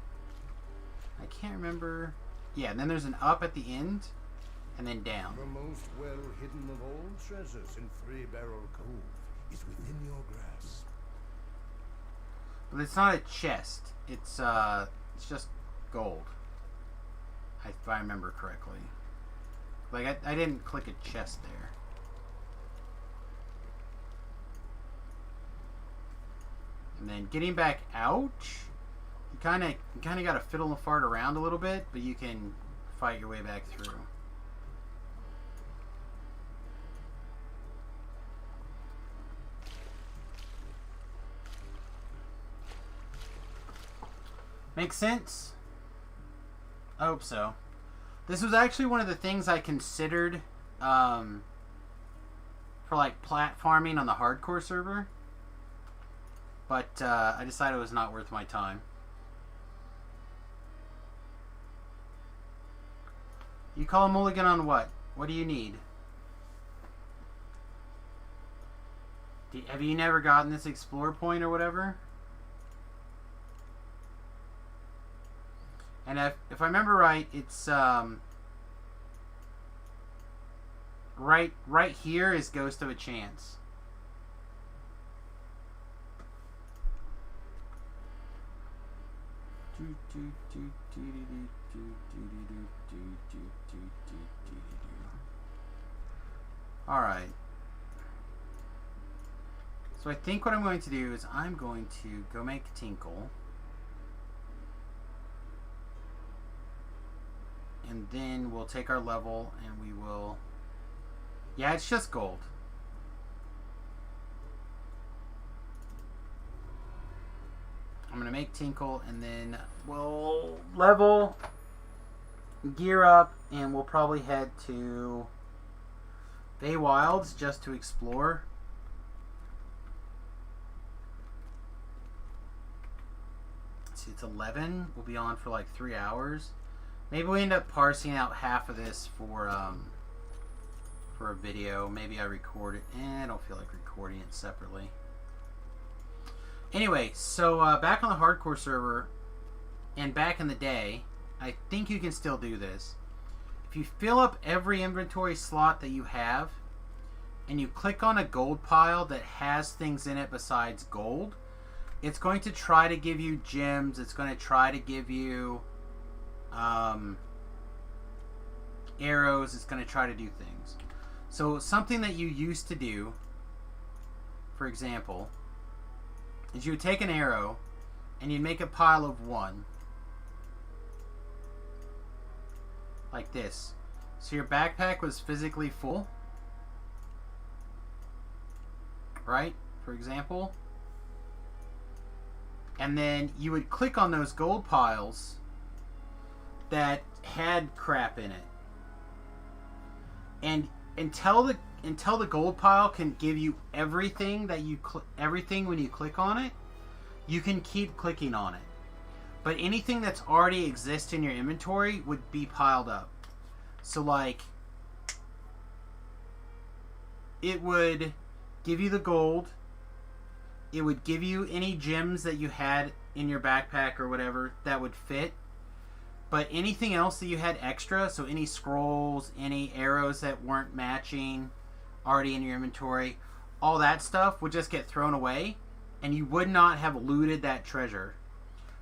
I can't remember. Yeah, and then there's an up at the end, and then down. The most well-hidden of all treasures in Three Barrel Cove is within your grasp. But it's not a chest. It's just gold. If I remember correctly. Like, I didn't click a chest there. And then getting back out, you kind of got to fiddle and fart around a little bit, but you can fight your way back through. Make sense? I hope so. This was actually one of the things I considered for like platforming on the hardcore server, but I decided it was not worth my time. You call a mulligan on what? What do you need? Have you never gotten this explore point or whatever? And if I remember right, it's right here is Ghost of a Chance. Alright. So I think what I'm going to do is I'm going to go make Tinkle. And then we'll take our level and we will... Yeah, it's just gold. I'm going to make Tinkle and then we'll level, gear up, and we'll probably head to Bay Wilds just to explore. Let's see, it's 11. We'll be on for like 3 hours. Maybe we end up parsing out half of this for a video. Maybe I record it. I don't feel like recording it separately. Anyway, so back on the hardcore server, and back in the day, I think you can still do this. If you fill up every inventory slot that you have, and you click on a gold pile that has things in it besides gold, it's going to try to give you gems. It's going to try to give you arrows. It's going to try to do things. So something that you used to do, for example, is you would take an arrow and you'd make a pile of 1 like this. So your backpack was physically full, right, for example, and then you would click on those gold piles that had crap in it, and until the gold pile can give you everything that you everything when you click on it, you can keep clicking on it. But anything that's already exists in your inventory would be piled up. So like, it would give you the gold. It would give you any gems that you had in your backpack or whatever that would fit. But anything else that you had extra, so any scrolls, any arrows that weren't matching already in your inventory, all that stuff would just get thrown away, and you would not have looted that treasure.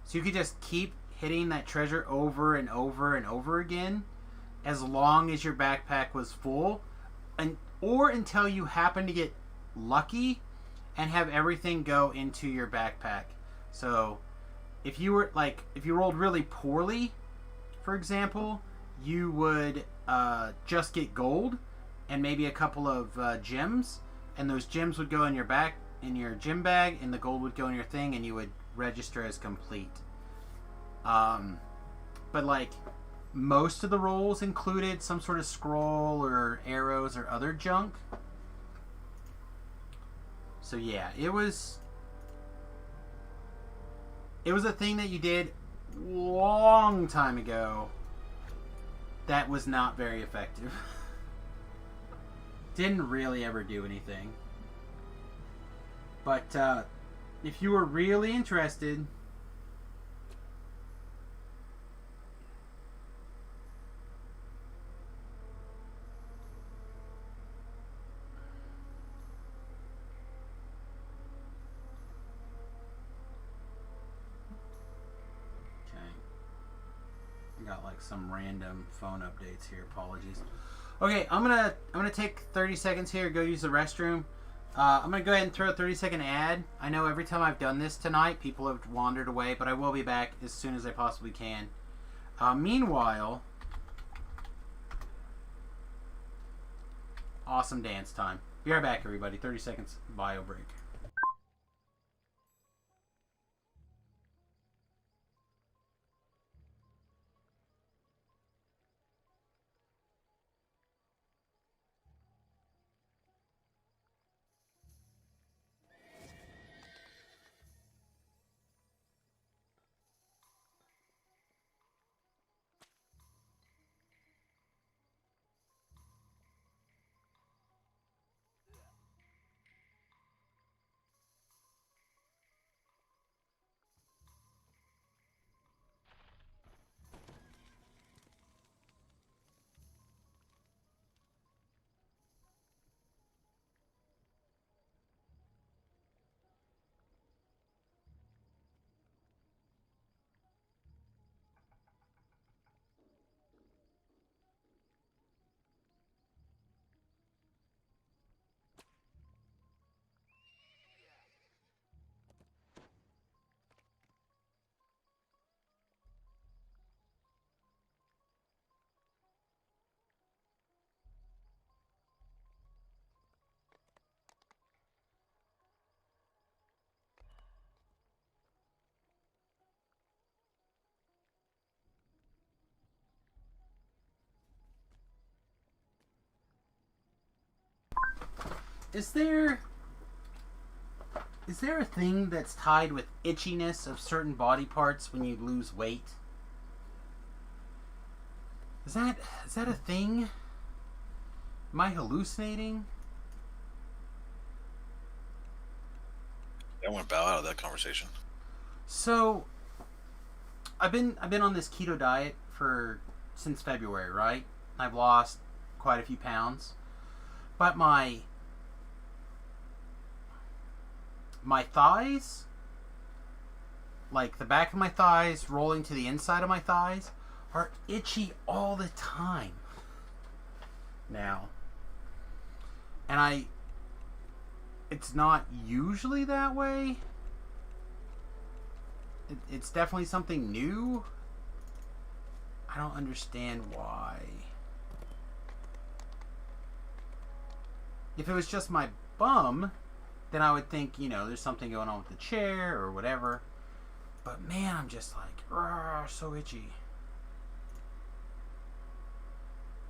So you could just keep hitting that treasure over and over and over again as long as your backpack was full, or until you happen to get lucky and have everything go into your backpack. So if you rolled really poorly, for example, you would just get gold and maybe a couple of gems, and those gems would go in your gem bag, and the gold would go in your thing, and you would register as complete. But like, most of the rolls included some sort of scroll or arrows or other junk. So yeah, it was a thing that you did long time ago that was not very effective. Didn't really ever do anything. But if you were really interested, got like some random phone updates here. Apologies. Okay, I'm gonna take 30 seconds here. Go use the restroom. I'm gonna go ahead and throw a 30-second ad. I know every time I've done this tonight, people have wandered away, but I will be back as soon as I possibly can. Meanwhile, awesome dance time. Be right back, everybody. 30 seconds bio break. Is there a thing that's tied with itchiness of certain body parts when you lose weight? Is that a thing? Am I hallucinating? I want to bow out of that conversation. So, I've been on this keto diet since February, right? I've lost quite a few pounds, but my thighs, like the back of my thighs rolling to the inside of my thighs, are itchy all the time now. And it's not usually that way. It's definitely something new. I don't understand why. If it was just my bum, then I would think, there's something going on with the chair or whatever. But man, I'm just like, so itchy.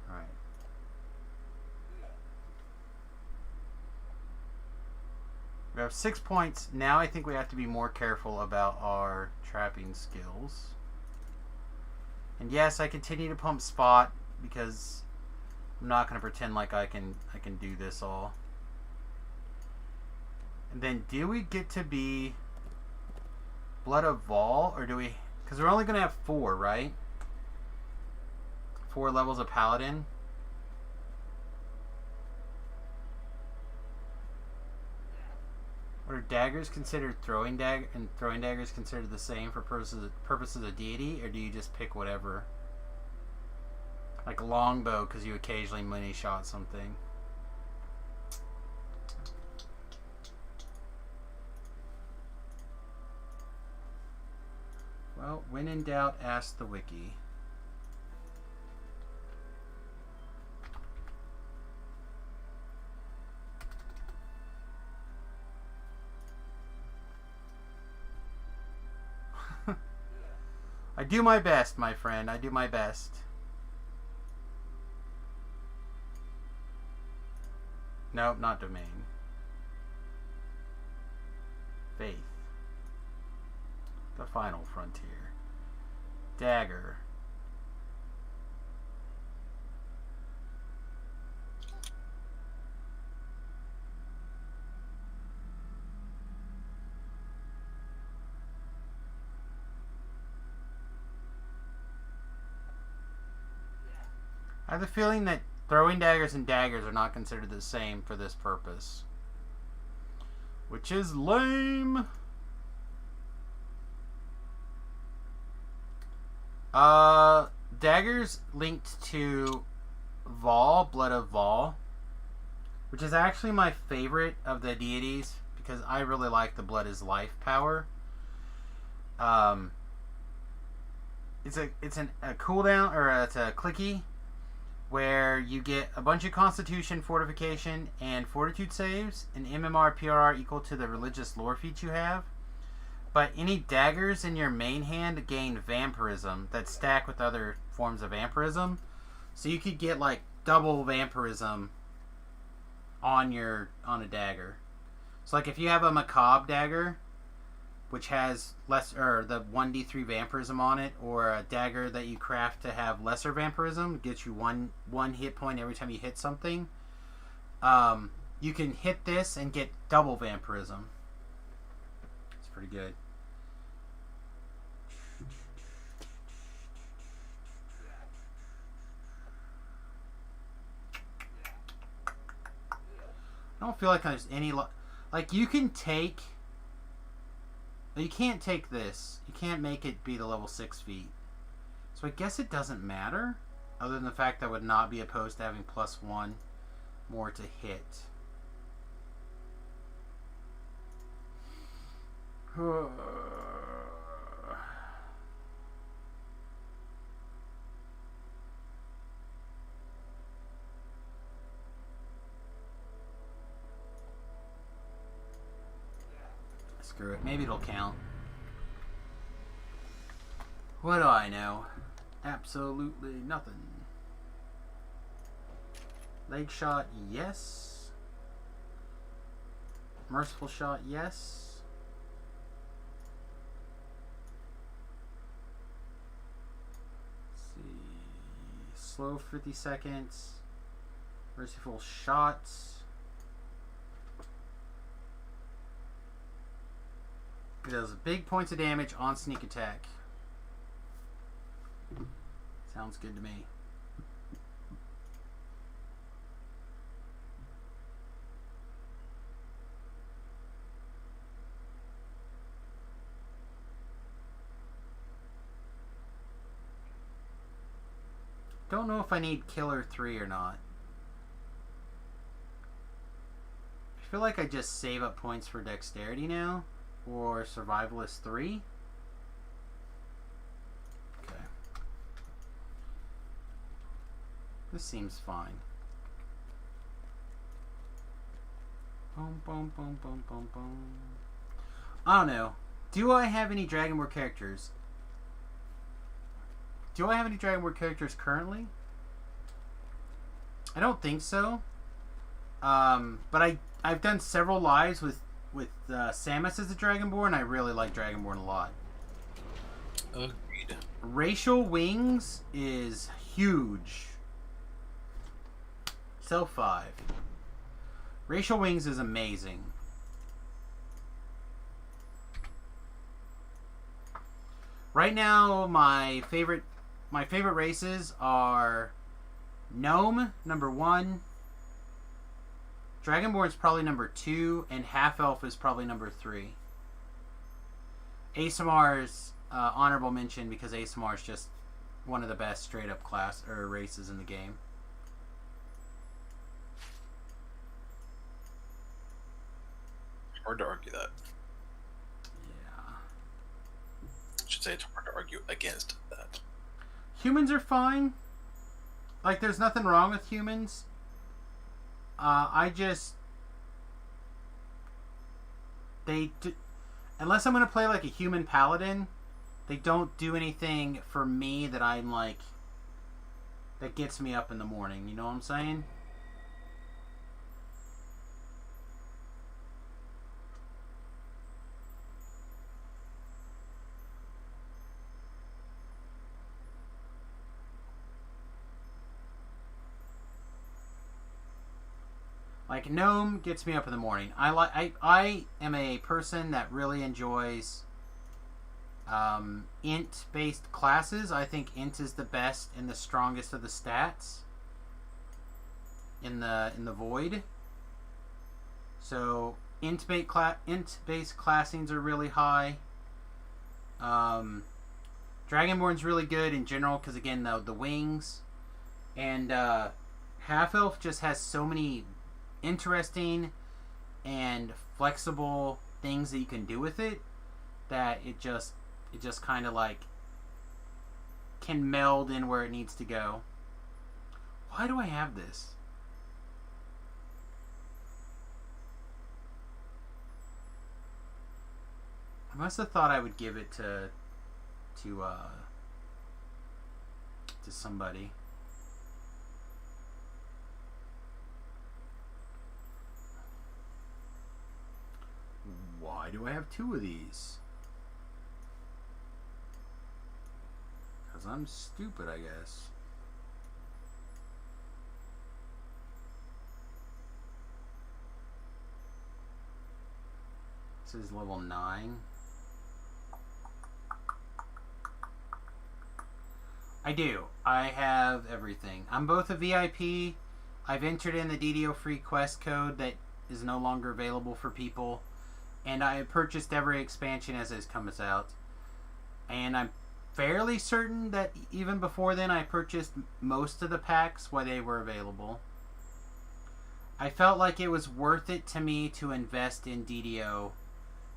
Alright. We have 6 points. Now I think we have to be more careful about our trapping skills. And yes, I continue to pump spot because I'm not going to pretend like I can do this all. And then do we get to be Blood of Vol, or do we... Because we're only going to have 4, right? 4 levels of Paladin. Are daggers considered throwing daggers considered the same for purposes of deity, or do you just pick whatever? Like longbow, because you occasionally money shot something. Well, when in doubt, ask the wiki. I do my best, my friend. I do my best. Nope, not domain. Faith. The final frontier. Dagger. I have the feeling that throwing daggers and daggers are not considered the same for this purpose. Which is lame. Daggers linked to Vol, Blood of Vol, which is actually my favorite of the deities because I really like the Blood is Life power. It's a cooldown, or it's a clicky, where you get a bunch of Constitution, Fortification, and Fortitude saves, and MMR, PRR equal to the religious lore feat you have. But any daggers in your main hand gain Vampirism that stack with other forms of Vampirism. So you could get like double Vampirism on a dagger. So like if you have a Macabre dagger, which has the 1d3 Vampirism on it, or a dagger that you craft to have lesser Vampirism, gets you one hit point every time you hit something. You can hit this and get double Vampirism. It's pretty good. I don't feel like there's any... Like, you can take... You can't take this. You can't make it be the level 6 feat. So I guess it doesn't matter. Other than the fact that I would not be opposed to having +1 more to hit. Screw it. Maybe it'll count. What do I know? Absolutely nothing. Leg shot, yes. Merciful shot, yes. Let's see. Slow 50 seconds. Merciful shots. It does big points of damage on sneak attack. Sounds good to me. Don't know if I need Killer 3 or not. I feel like I just save up points for Dexterity now. Or Survivalist 3. Okay. This seems fine. Boom, boom, boom, boom, boom, boom. I don't know. Do I have any Dragonborn characters? Do I have any Dragonborn characters currently? I don't think so. But I've done several lives with Samus as a Dragonborn. I really like Dragonborn a lot. Agreed. Racial Wings is huge. Cell 5. Racial Wings is amazing. Right now, my favorite races are Gnome, number 1. Dragonborn's probably number 2, and Half Elf is probably number 3. ASMR's honorable mention because ASMR is just one of the best straight up class or races in the game. Hard to argue that. Yeah. I should say it's hard to argue against that. Humans are fine. Like, there's nothing wrong with humans. Unless I'm going to play like a human paladin, they don't do anything for me that I'm like, that gets me up in the morning. You know what I'm saying? Like, Gnome gets me up in the morning. I am a person that really enjoys int-based classes. I think int is the best and the strongest of the stats in the void. So int-based classings are really high. Dragonborn's really good in general because, again, the wings. And Half Elf just has so many interesting and flexible things that you can do with it that it just kind of like can meld in where it needs to go. Why do I have this? I must have thought I would give it to somebody. Why do I have 2 of these? Because I'm stupid, I guess. This is level 9. I do. I have everything. I'm both a VIP. I've entered in the DDO free quest code that is no longer available for people. And I have purchased every expansion as it comes out. And I'm fairly certain that even before then I purchased most of the packs while they were available. I felt like it was worth it to me to invest in DDO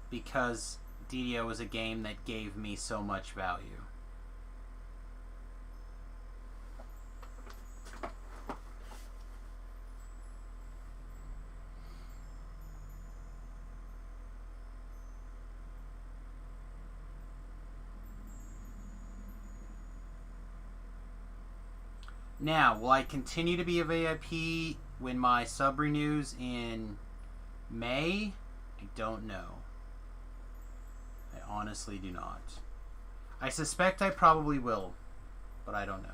because DDO was a game that gave me so much value. Now, will I continue to be a VIP when my sub renews in May? I don't know. I honestly do not. I suspect I probably will, but I don't know.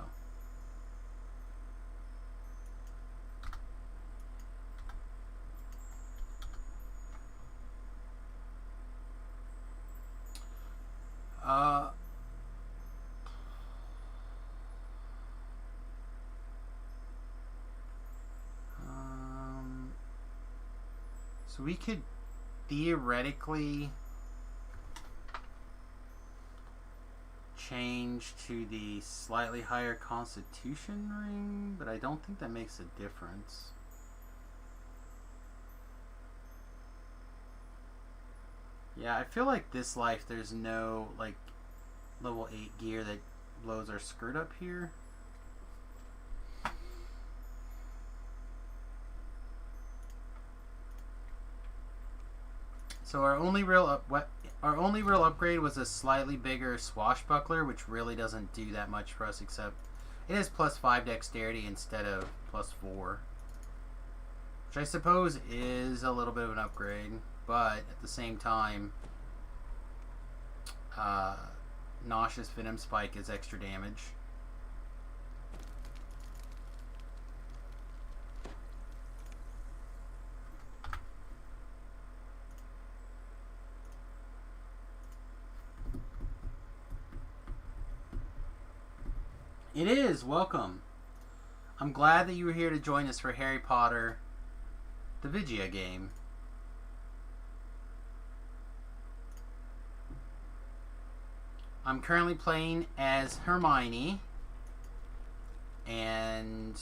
So we could theoretically change to the slightly higher constitution ring, but I don't think that makes a difference. Yeah, I feel like this life there's no like level 8 gear that blows our skirt up here. So our only real upgrade was a slightly bigger swashbuckler, which really doesn't do that much for us, except it is +5 dexterity instead of +4, which I suppose is a little bit of an upgrade, but at the same time, Nauseous Venom Spike is extra damage. It is. Welcome. I'm glad that you were here to join us for Harry Potter, the Vigia game. I'm currently playing as Hermione, and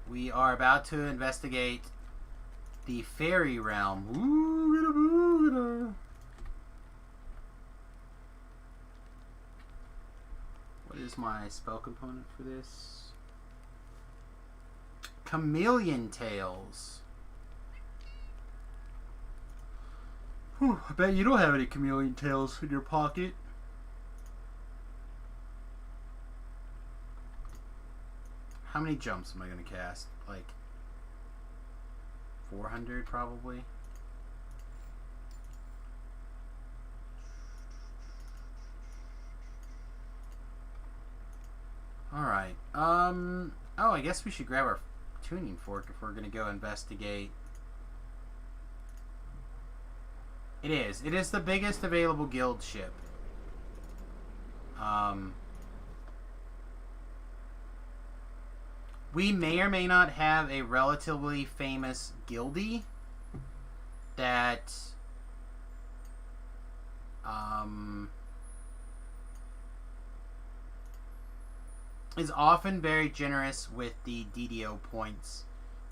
we are about to investigate the fairy realm. What is my spell component for this? Chameleon Tails. Whew, I bet you don't have any chameleon tails in your pocket. How many jumps am I going to cast? Like 400 probably. Alright. Oh, I guess we should grab our tuning fork if we're going to go investigate. It is. It is the biggest available guild ship. We may or may not have a relatively famous guildie that is often very generous with the DDO points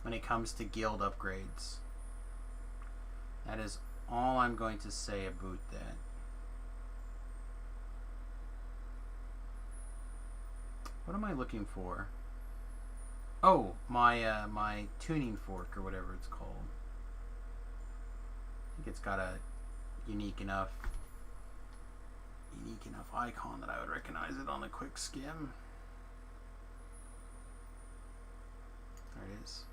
when it comes to guild upgrades. That is all I'm going to say about that. What am I looking for? Oh, my my tuning fork or whatever it's called. I think it's got a unique enough icon that I would recognize it on a quick skim. There it is.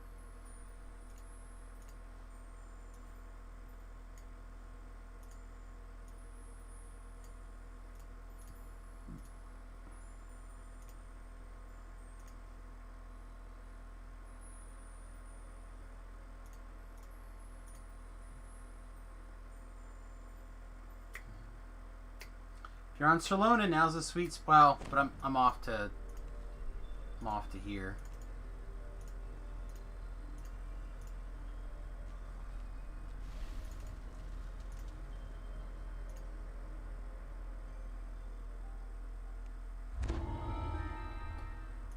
If you're on Salona, now's the sweet spot. Well, but I'm off to here.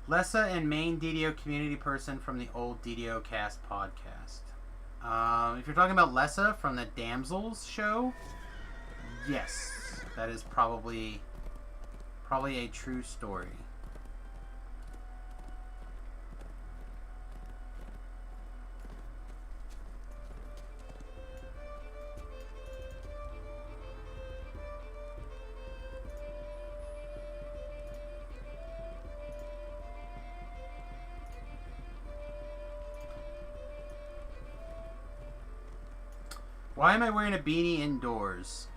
Lessa and main DDO community person from the old DDO Cast podcast. If you're talking about Lessa from the Damsels show, yes, that is probably a true story. Why am I wearing a beanie indoors?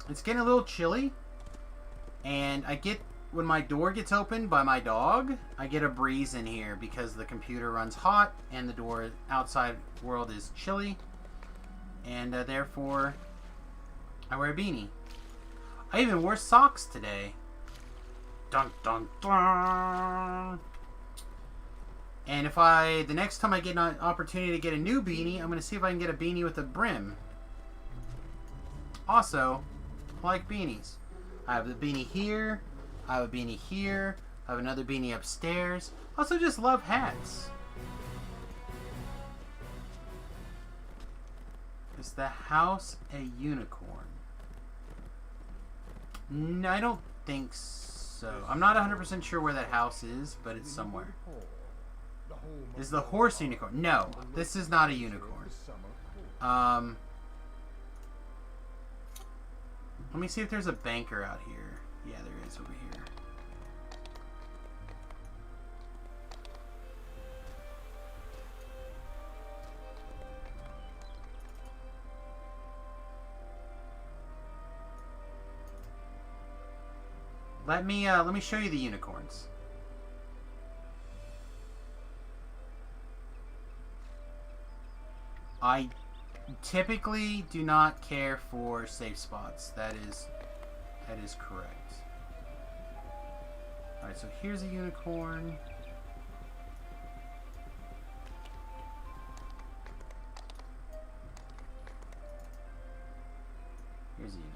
It's getting a little chilly. And when my door gets opened by my dog, I get a breeze in here because the computer runs hot and the door outside world is chilly. And therefore, I wear a beanie. I even wore socks today. Dun dun dun. And the next time I get an opportunity to get a new beanie, I'm going to see if I can get a beanie with a brim. Also, I like beanies. I have the beanie here. I have a beanie here. I have another beanie upstairs. Also just love hats. Is the house a unicorn? No, I don't think so. I'm not 100% sure where that house is, but it's somewhere. Is the horse a unicorn? No, this is not a unicorn. Let me see if there's a banker out here. Yeah, there is over here. Let me show you the unicorns. I typically do not care for safe spots. That is correct. Alright, so here's a unicorn. Here's a unicorn.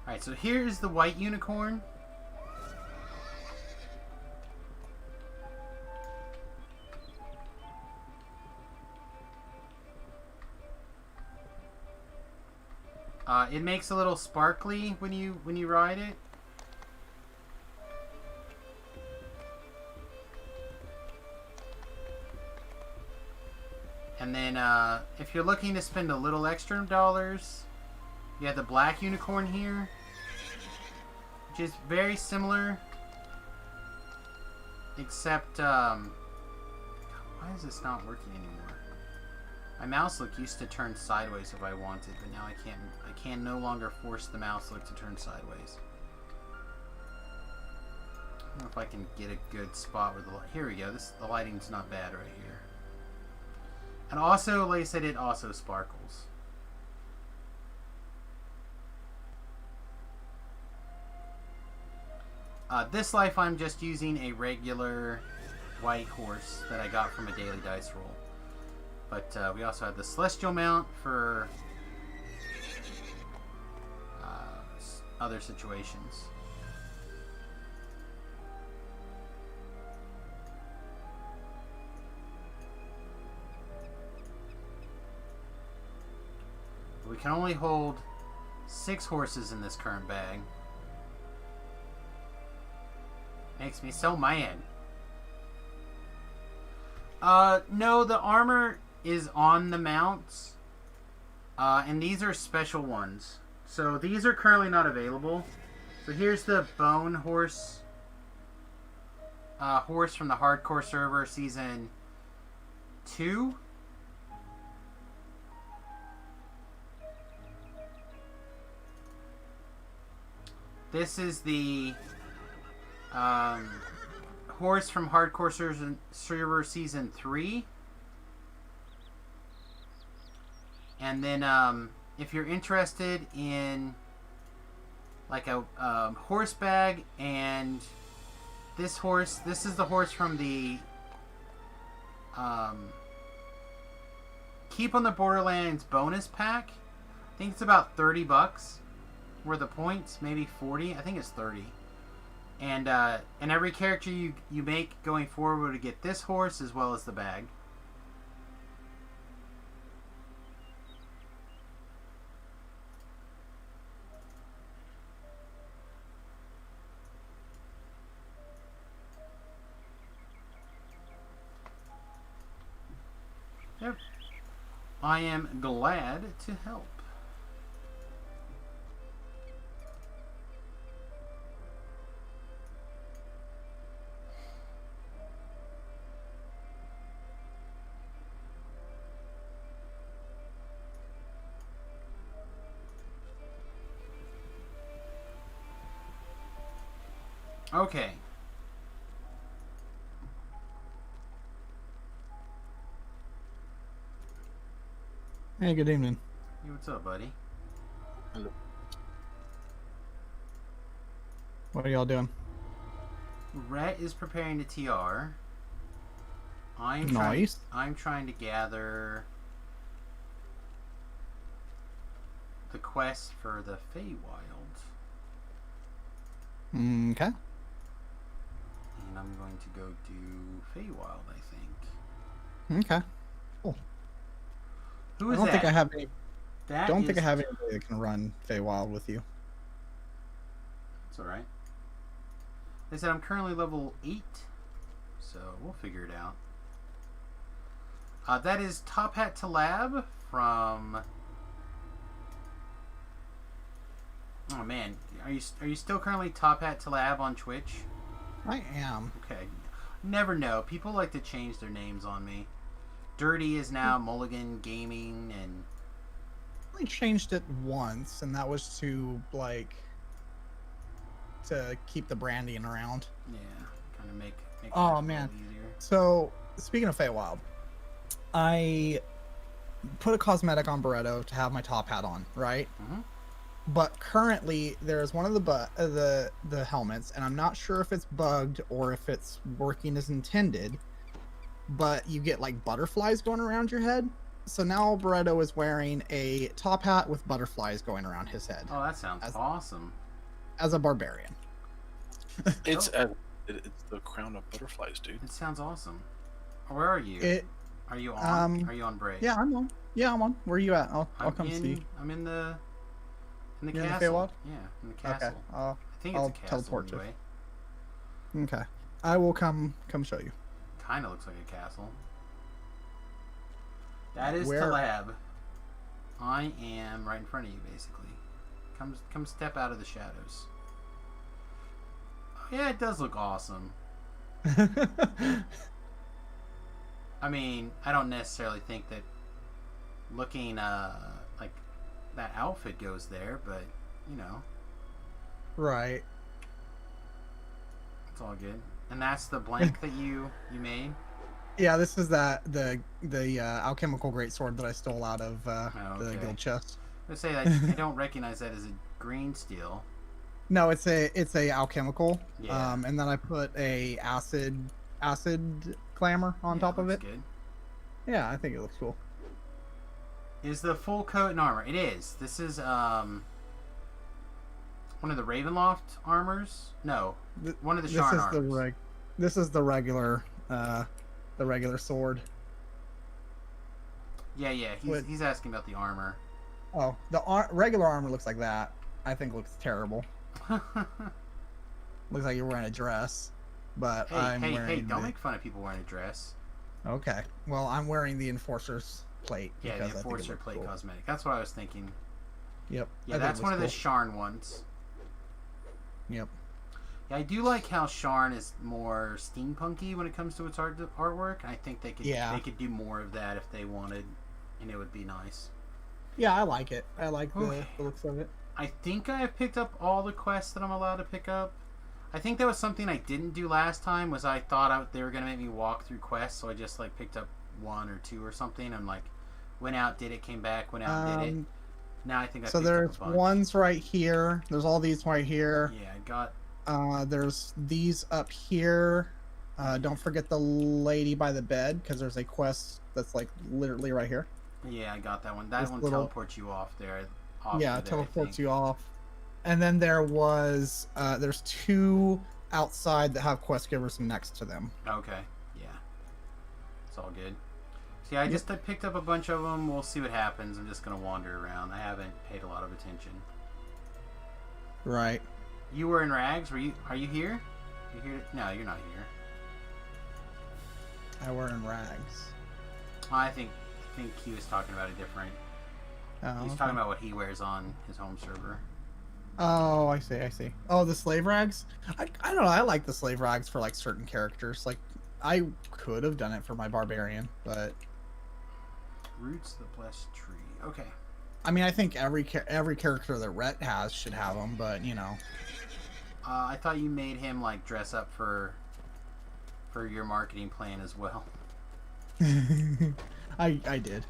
Alright, so here's the white unicorn. It makes a little sparkly when you ride it. And then if you're looking to spend a little extra dollars, you have the black unicorn here, which is very similar, except why is this not working anymore? My mouse look used to turn sideways if I wanted, but now I can't. I can no longer force the mouse look to turn sideways. I don't know if I can get a good spot with the light. Here we go. The lighting's not bad right here. And also, like I said, it also sparkles. This life, I'm just using a regular white horse that I got from a daily dice roll. But we also have the celestial mount for other situations. We can only hold 6 horses in this current bag. Makes me so mad. No, the armor is on the mounts. And these are special ones. So these are currently not available. So here's the bone horse. Horse from the hardcore server season 2. This is the horse from hardcore server season 3. And then if you're interested in like a horse bag and this horse, this is the horse from the Keep on the Borderlands bonus pack. I think it's about $30 worth of points, maybe 40. I think it's 30. And every character you make going forward to get this horse as well as the bag. Yep. I am glad to help. Okay. Hey, good evening. Hey, what's up, buddy? What are y'all doing? Rhett is preparing the TR. Nice. I'm trying to gather the quest for the Feywild. Okay. And I'm going to go do Feywild, I think. Okay. Who I is don't that? think I have any. That Don't think I is- have anybody that can run Feywild with you. It's alright. They said I'm currently level 8, so we'll figure it out. That is Top Hat to Lab from... Oh man, are you still currently Top Hat to Lab on Twitch? I am. Okay. Never know. People like to change their names on me. Dirty is now Mulligan Gaming, and I only changed it once, and that was to to keep the branding around. yeah, kind of make Oh, life a man. little easier. So speaking of Feywild, I put a cosmetic on Barretto to have my top hat on, right? Mhm. But currently there's one of the helmets, and I'm not sure if it's bugged or if it's working as intended, but you get like butterflies going around your head. So now Barretto is wearing a top hat with butterflies going around his head Oh, that sounds As- awesome. as a barbarian. It's it's the crown of butterflies, dude. It sounds awesome. Where are you? It Are you on? um, Are you on break? yeah, I'm on. Yeah, I'm on. Where are you at? I'll I'm come in, see. I'm in the You're in the castle. Feywild? Yeah, in the castle. Okay. I think I'll it's a castle teleport you. anyway. Okay. I will come show you. Kind of looks like a castle. That is Where- Talab. I am right in front of you, basically. Come step out of the shadows. Oh, yeah, it does look awesome. I mean, I don't necessarily think that looking like that outfit goes there, but you know, Right. it's all good. And that's the blank that you made. Yeah, this is the alchemical greatsword that I stole out of the okay. guild chest. I say that I don't recognize that as a green steel. No, it's a alchemical. Yeah. And then I put a acid glamour on top of it. Looks good. Yeah, I think it looks cool. Is the full coat and armor? It is. This is one of the Ravenloft armors. No, Th- one of the This Sharn is armors. this is the regular sword. Yeah. With- He's asking about the armor. Oh, the regular armor looks like that. I think looks terrible. Looks like you're wearing a dress, but I'm hey! wearing. Don't make fun of people wearing a dress. Okay. Well, I'm wearing the enforcer's plate. Yeah, because the I think it Enforcer looks plate cool. cosmetic. That's what I was thinking. Yep. Yeah, I think that's it one of the looks Sharn ones. cool. Yep. Yeah, I do like how Sharn is more steampunky when it comes to its artwork. I think they could do more of that if they wanted, and it would be nice. Yeah, I like it. I like Okay. the looks of it. I think I have picked up all the quests that I'm allowed to pick up. I think that was something I didn't do last time. Was I thought they were gonna make me walk through quests, so I just like picked up 1 or 2 or something, and like went out, did it, came back, went out, did it. Now I think I So picked up there's a bunch. ones right here. There's all these right here. Yeah, I got. There's these up here. Don't forget the lady by the bed, because there's a quest that's like literally right here. Yeah, I got that one. That This one little- teleports you off there. Off Yeah, of it there, I teleports think. you off. And then there's 2 outside that have quest givers next to them. Okay, yeah, it's all good. See, I picked up a bunch of them. We'll see what happens. I'm just gonna wander around. I haven't paid a lot of attention. Right. You were in rags. Are you here? You here? No, you're not here. I wear in rags. I think he was talking about a different. Oh, He's okay. talking about what he wears on his home server. Oh, I see. Oh, the slave rags? I don't know. I like the slave rags for like certain characters. Like, I could have done it for my barbarian, but Roots of the blessed tree. Okay. I mean, I think every character that Rhett has should have them. But you know, I thought you made him like dress up for your marketing plan as well. I did.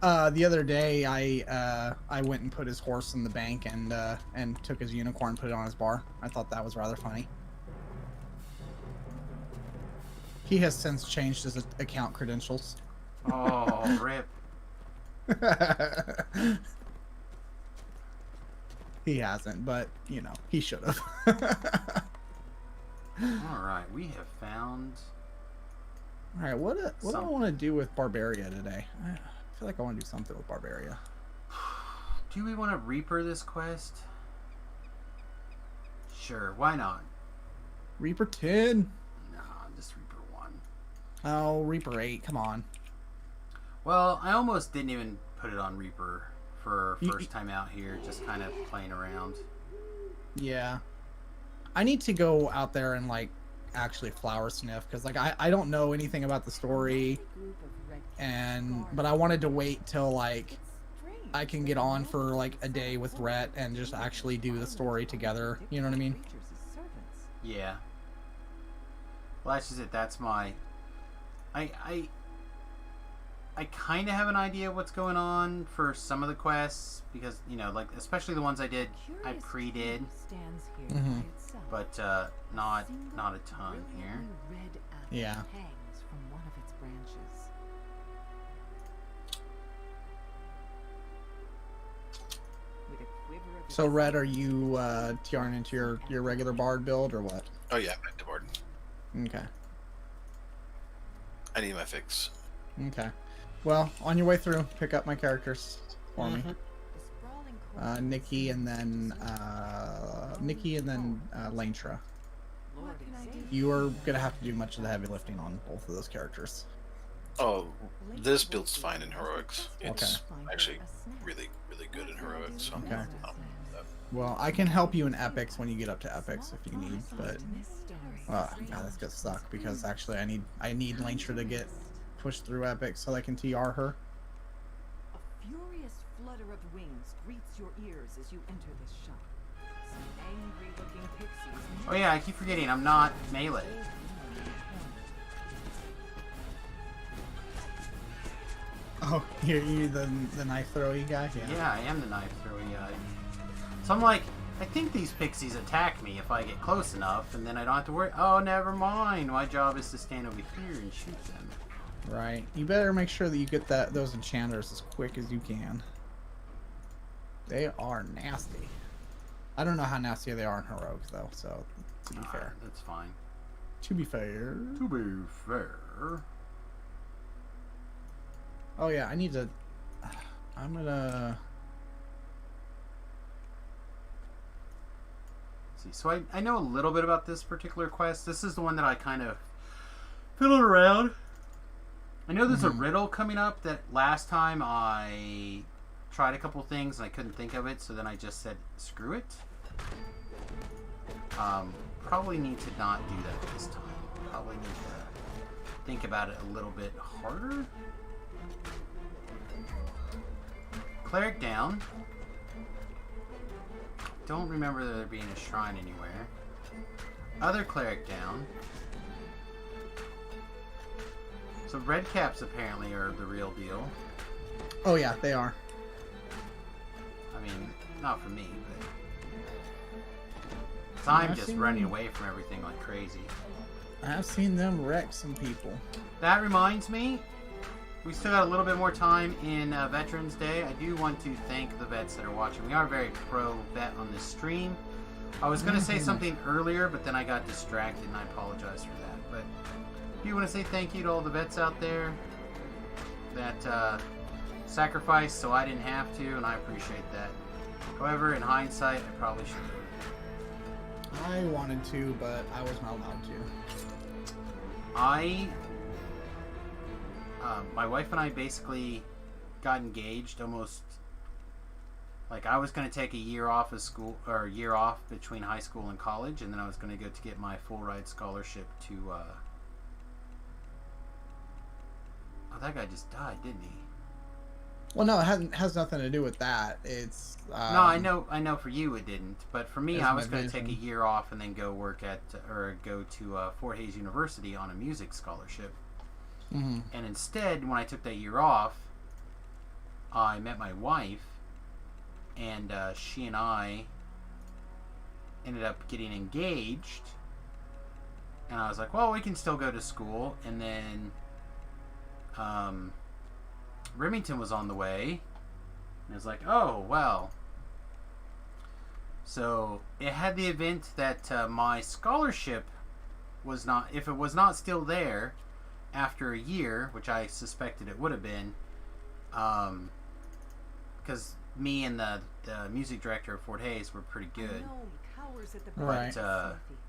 The other day, I went and put his horse in the bank and took his unicorn, put it on his bar. I thought that was rather funny. He has since changed his account credentials. Oh, rip. He hasn't, but you know, he should have. All right, we have found. All right, what do I want to do with Barbaria today? I feel like I want to do something with Barbaria. Do we want to Reaper this quest? Sure, why not? Reaper 10. Nah, just Reaper 1. Oh, Reaper 8. Come on. Well, I almost didn't even put it on Reaper for first time out here, just kind of playing around. Yeah. I need to go out there and like actually flower sniff because like I don't know anything about the story, but I wanted to wait till like I can get on for like a day with Rhett and just actually do the story together. You know what I mean? Yeah. Well, that's just it. That's my. I kind of have an idea what's going on for some of the quests because you know, like especially the ones I pre-did, but not a ton here. Yeah. So Red, are you TRing into your regular bard build or what? Oh yeah, I'm into board. Okay. I need my fix. Okay. Well, on your way through, pick up my characters for me. Nikki and then Lanetra. You are gonna have to do much of the heavy lifting on both of those characters. Oh, this build's fine in heroics. It's actually really good in heroics. So Okay. Well, I can help you in epics when you get up to epics if you need, but God, that's gonna suck because actually I need Lanetra to get pushed through epics so I can TR her. A furious flutter of wings greets your ears as you enter this shop. Some angry-looking pixies. Oh yeah, I keep forgetting I'm not melee. Oh, you're the knife throwy guy? Yeah, I am the knife throwing guy. So I'm like, I think these pixies attack me if I get close enough, and then I don't have to worry. Oh, never mind. My job is to stand over here and shoot them. Right. You better make sure that you get those enchanters as quick as you can. They are nasty. I don't know how nasty they are in heroics though, so to be fair. That's fine. To be fair. To be fair. Oh yeah, I need to I'm gonna see. So I know a little bit about this particular quest. This is the one that I kind of fiddled around. I know there's a riddle coming up that last time I tried a couple things and I couldn't think of it, so then I just said screw it. Probably need to not do that this time. Probably need to think about it a little bit harder. Cleric down. Don't remember there being a shrine anywhere. Other cleric down. So red caps apparently are the real deal. Oh yeah, they are. I mean, not for me, but so I'm just running away from everything like crazy. I've seen them wreck some people. That reminds me, we still got a little bit more time in Veterans Day. I do want to thank the vets that are watching. We are very pro-vet on this stream. I was going to say something earlier, but then I got distracted, and I apologize for that. But I do want to say thank you to all the vets out there that sacrificed so I didn't have to, and I appreciate that. However, in hindsight, I probably should have. I wanted to, but I was not allowed to. My wife and I basically got engaged almost like I was going to take a year off of school, or a year off between high school and college, and then I was going to go to get my full ride scholarship to oh, that guy just died, didn't he? Well, no, has nothing to do with that. It's No, I know for you it didn't, but for me, It's I my was going to take a vision. year off and then go work at or go to Fort Hays University on a music scholarship. Mm-hmm. And instead, when I took that year off, I met my wife, and she and I ended up getting engaged. And I was like, well, we can still go to school. And then Remington was on the way. And I was like, oh, well. So it had the event that my scholarship was not, if it was not still there after a year, which I suspected it would have been, because me and the music director of Fort Hays were pretty good. Unknown cowers at the Right. back of Sophie,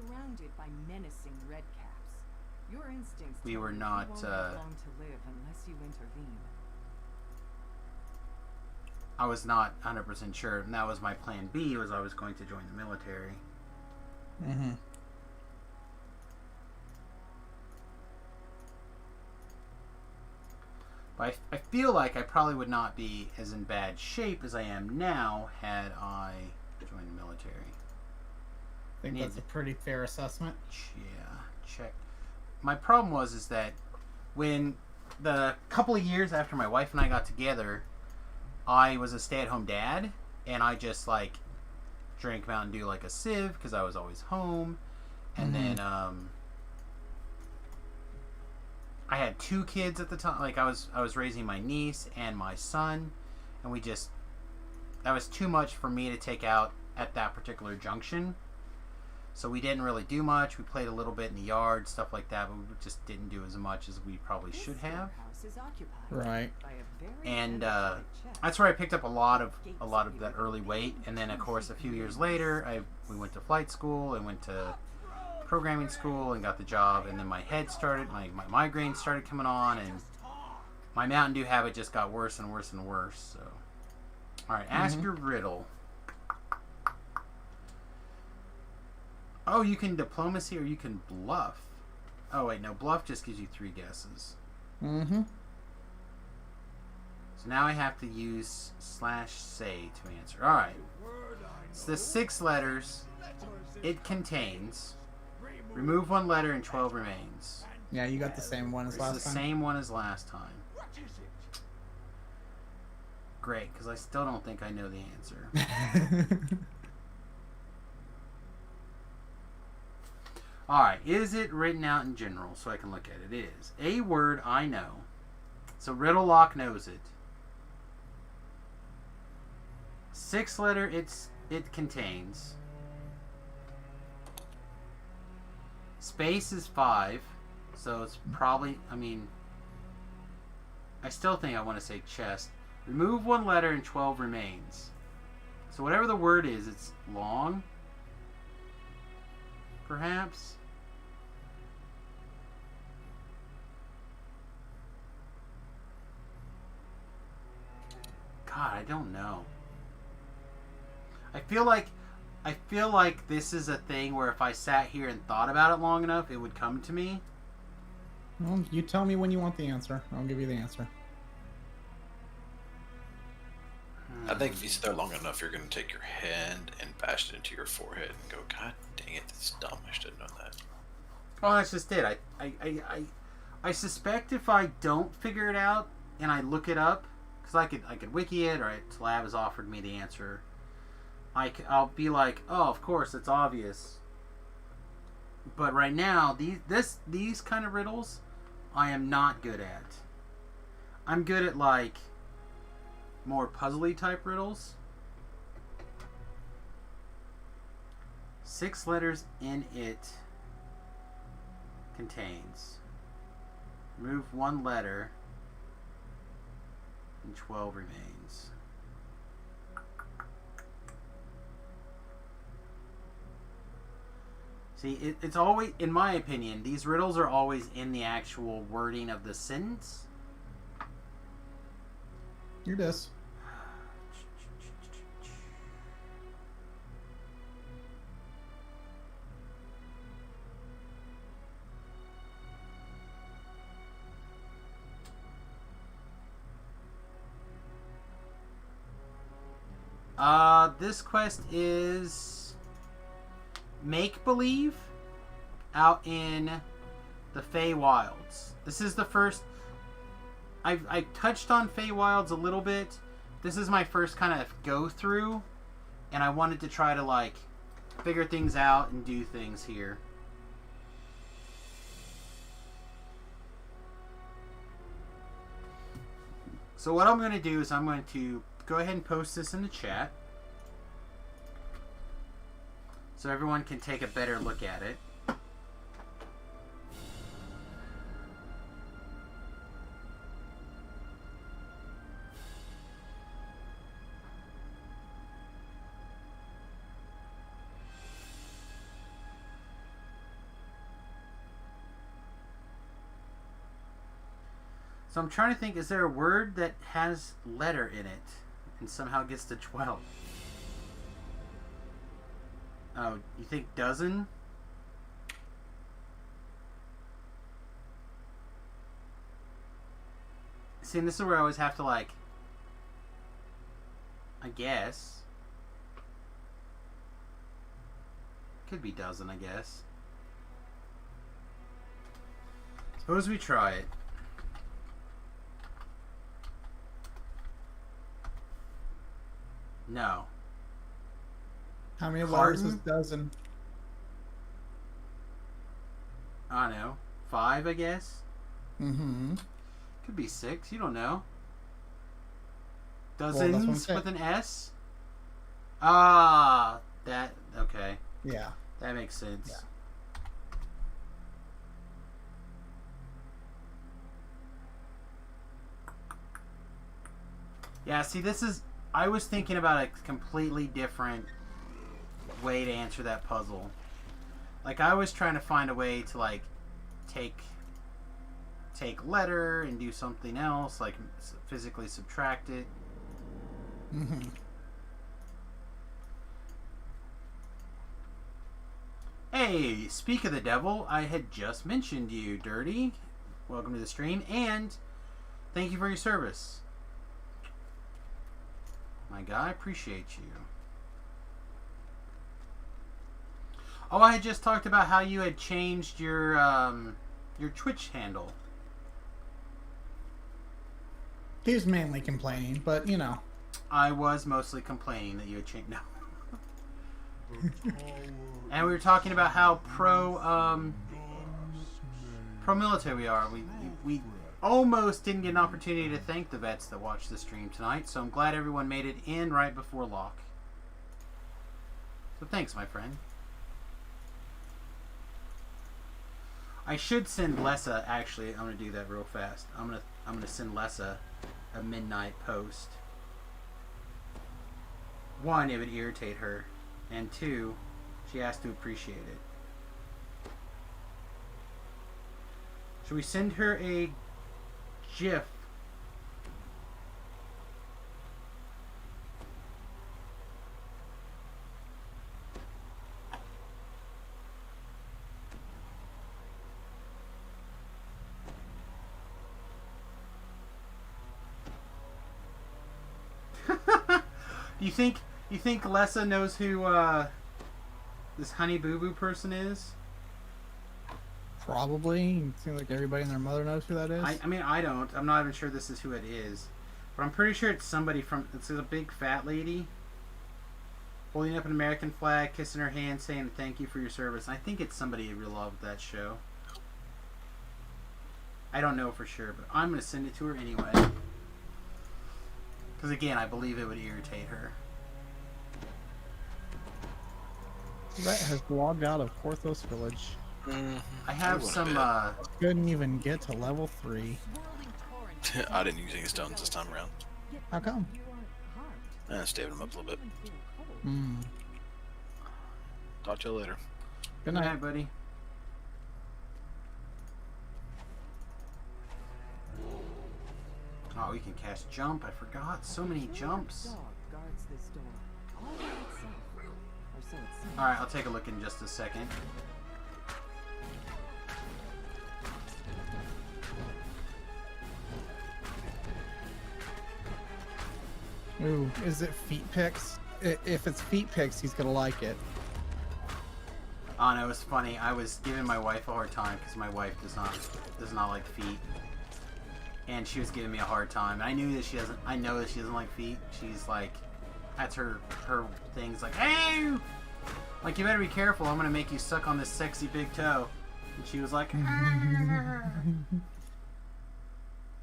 surrounded by menacing redcaps. Your instincts We tell were you not, you won't have long to live unless you intervene. I was not 100% sure, and that was my plan B, was I was going to join the military. Mm-hmm. But I feel like I probably would not be as in bad shape as I am now had I joined the military. I think that's a pretty fair assessment. Yeah, check. My problem is that when the couple of years after my wife and I got together, I was a stay-at-home dad, and I just like drank Mountain Dew like a sieve because I was always home, and then I had 2 kids at the time. Like I was raising my niece and my son, and that was too much for me to take out at that particular junction. So we didn't really do much. We played a little bit in the yard, stuff like that, but we just didn't do as much as we probably should have. House is occupied Right. by a very And energetic chest. that's where I picked up a lot of that early weight. And then, of course, a few years later, we went to flight school and went to programming school and got the job. And then my head started, my migraines started coming on, and my Mountain Dew habit just got worse and worse and worse. So, all right, ask your riddle. Oh, you can diplomacy or you can bluff. Oh wait, no, bluff just gives you 3 guesses. Mm-hmm. So now I have to use /say to answer. Alright. It's the 6 letters it contains. Remove 1 letter and 12 remains. Yeah, you got the same one as It's last the time. same one as last time. Great, because I still don't think I know the answer. Alright, is it written out in general so I can look at it? It is. A word I know. So Riddle Lock knows it. 6 letter it contains. Space is 5. So it's probably, I still think I want to say chest. Remove 1 letter and 12 remains. So whatever the word is, it's long. Perhaps. God, I don't know. I feel like this is a thing where if I sat here and thought about it long enough, it would come to me. Well, you tell me when you want the answer. I'll give you the answer. I think if you sit there long enough, you're going to take your hand and bash it into your forehead and go, God dang it, that's dumb. I should have known that. Well, that's just it. I suspect if I don't figure it out and I look it up, because I could wiki it, or Tlab has offered me the answer. I'll be like, oh, of course, it's obvious. But right now, these kind of riddles, I am not good at. I'm good at like more puzzly type riddles. 6 letters in it contains. Remove 1 letter and 12 remains. See, it's always, in my opinion, these riddles are always in the actual wording of the sentence. You're this. This quest is make believe out in the Feywilds. This is the first. I've touched on Feywilds a little bit. This is my first kind of go through, and I wanted to try to like figure things out and do things here. So what I'm going to do is I'm going to go ahead and post this in the chat so everyone can take a better look at it. So I'm trying to think, is there a word that has letter in it and somehow gets to 12? Oh, you think dozen? See, and this is where I always have to like, I guess. Could be dozen, I guess. Suppose we try it. No. How many letters is Carton? dozen? I don't know. 5, I guess? Mm-hmm. Could be 6. You don't know. that's what I'm Dozens saying. with an S? Ah, that... Okay. Yeah. That makes sense. Yeah. Yeah, see, this is... I was thinking about a completely different way to answer that puzzle. Like, I was trying to find a way to, like, take letter and do something else, like physically subtract it. Mm-hmm. Hey, speak of the devil, I had just mentioned you, Dirty. Welcome to the stream, and thank you for your service. My guy, I appreciate you. Oh, I had just talked about how you had changed your Twitch handle. He was mainly complaining, but you know. I was mostly complaining that you had changed. No. And we were talking about how pro military we are. We almost didn't get an opportunity to thank the vets that watched the stream tonight, so I'm glad everyone made it in right before lock. So thanks, my friend. I should send Lessa, actually, I'm gonna do that real fast. I'm gonna send Lessa a midnight post. 1, it would irritate her, and 2, she has to appreciate it. Should we send her a GIF? You think Lessa knows who this Honey Boo Boo person is? Probably. It seems like everybody and their mother knows who that is. I mean, I don't. I'm not even sure this is who it is. But I'm pretty sure it's somebody from... It's a big fat lady holding up an American flag, kissing her hand, saying thank you for your service. I think it's somebody who really loved that show. I don't know for sure, but I'm going to send it to her anyway. Because again, I believe it would irritate her. Rhett has logged out of Porthos Village. I have some... Couldn't even get to level 3. I didn't use any stones this time around. How come? Staved them up a little bit. Hmm. Talk to you later. Good Good night. night, buddy. Oh, we can cast jump. I forgot. So many jumps. Dog guards this door. All by itself. Or so it seems. Alright, I'll take a look in just a second. Ooh, is it feet picks? if it's feet pics, he's gonna like it. Oh no, it was funny. I was giving my wife a hard time because my wife does not like feet, and she was giving me a hard time. And I knew that she doesn't. I know that she doesn't like feet. She's like, that's her thing's like, hey, like you better be careful. I'm gonna make you suck on this sexy big toe. And she was like,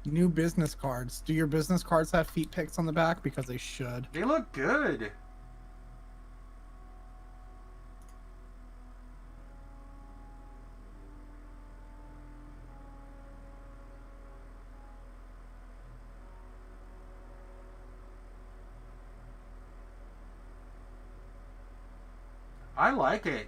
New business cards. Do your business cards have feet pics on the back? Because they should. they look good. I like it.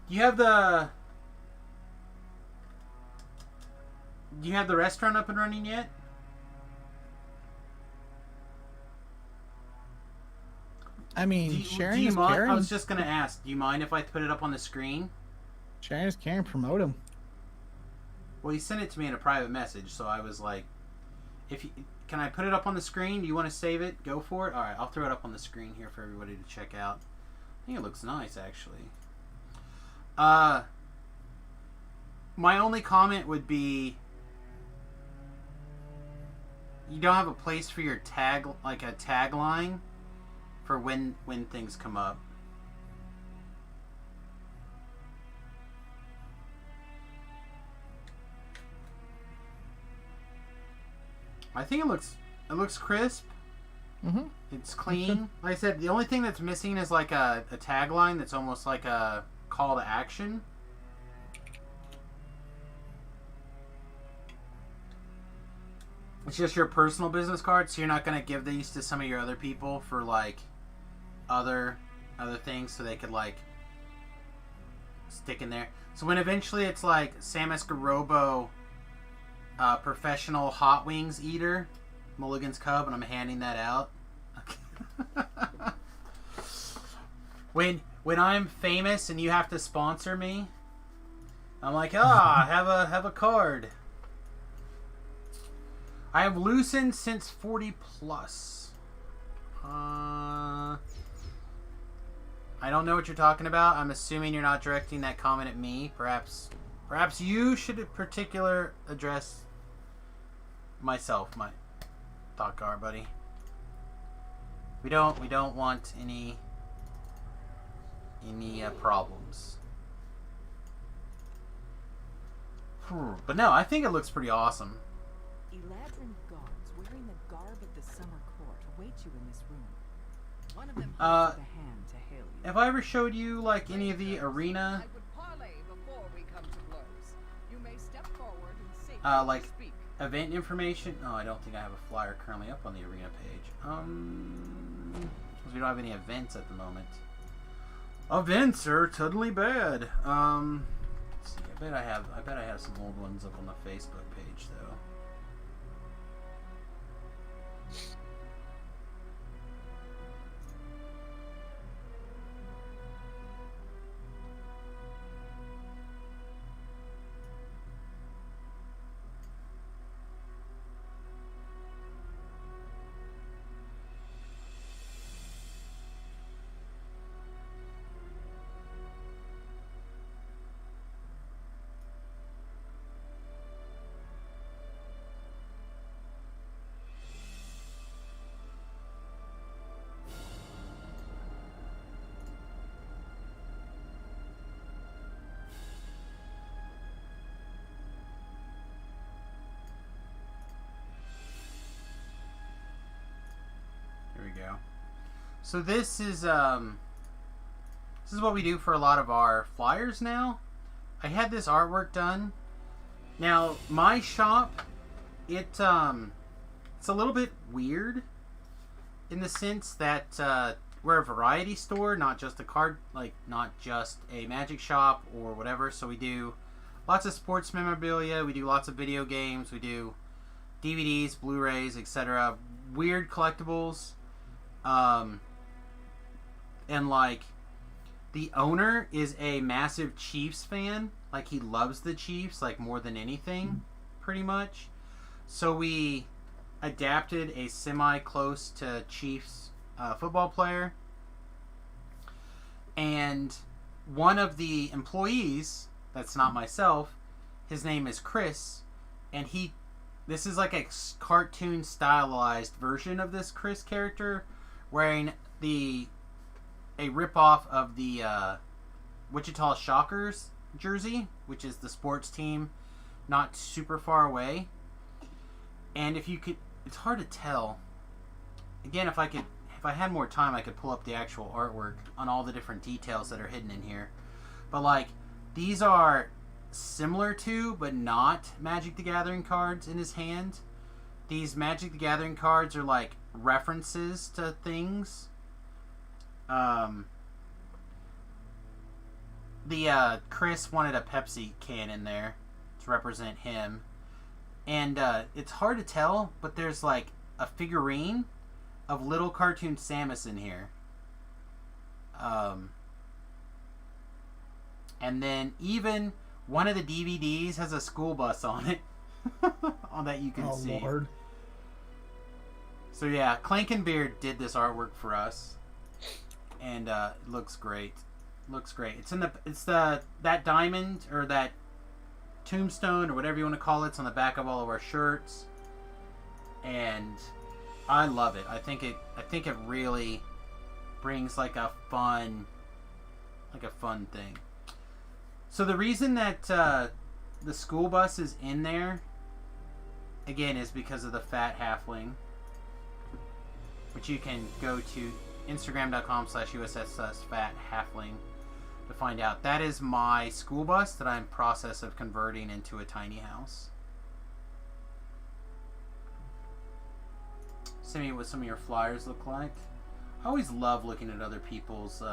Do you have the restaurant up and running yet? I mean, Do sharing you is mind? caring. I was just gonna ask. Do you mind if I put it up on the screen? Sharing is caring. Promote him. Well, he sent it to me in a private message, so I was like, can I put it up on the screen? Do you want to save it? Go for it. All right, I'll throw it up on the screen here for everybody to check out. I think it looks nice, actually. My only comment would be, you don't have a place for your tag, like a tagline, for when things come up. I think it looks crisp. Mm-hmm. It's clean. Like I said, the only thing that's missing is like a tagline that's almost like a call to action. It's just your personal business card, so you're not going to give these to some of your other people for like other things, so they could like stick in there. So when eventually it's like Sam Escarobo, professional hot wings eater, Mulligan's Cub, and I'm handing that out. when I'm famous and you have to sponsor me, I'm like, have a card. I have loosened since 40 plus. I don't know what you're talking about. I'm assuming you're not directing that comment at me. Perhaps you should in particular address myself, my thought car buddy. We don't want any problems. But no, I think it looks pretty awesome. Eladrin guards wearing the garb of the summer court await you in this room. One of them holds out a hand to hail you. Have I ever showed you like any of the arena I would parley before we come to blows. You may step forward and safely like speak. event information? Oh, I don't think I have a flyer currently up on the arena page. Because we don't have any events at the moment. Events are totally bad. Let's see. I bet I have some old ones up on the Facebook page though. There we go. So this is what we do for a lot of our flyers now. I had this artwork done. Now my shop, it's a little bit weird in the sense that we're a variety store, not just not just a magic shop or whatever. So we do lots of sports memorabilia. We do lots of video games. We do DVDs, Blu-rays, etc. Weird collectibles. And like the owner is a massive Chiefs fan. Like, he loves the Chiefs, like, more than anything, pretty much. So we adapted a semi-close to Chiefs football player. And one of the employees, that's not myself, his name is Chris, and this is like a cartoon stylized version of this Chris character, wearing a ripoff of the Wichita Shockers jersey, which is the sports team not super far away. And if you could, it's hard to tell. Again, if I had more time, I could pull up the actual artwork on all the different details that are hidden in here. But like, these are similar to, but not Magic the Gathering cards in his hand. These Magic the Gathering cards are like references to things. Chris wanted a Pepsi can in there to represent him. And it's hard to tell, but there's like a figurine of little cartoon Samus in here. And then even one of the DVDs has a school bus on it. On that you can see. Lord. So yeah, Clankenbeard did this artwork for us. And it looks great. Looks great. It's that diamond or that tombstone or whatever you want to call it. It's on the back of all of our shirts. And I love it. I think it really brings like a fun thing. So the reason that the school bus is in there again is because of the fat halfling, which you can go to Instagram.com/USS_FatHalfling to find out. That is my school bus that I'm in process of converting into a tiny house. Send me what some of your flyers look like. I always love looking at other people's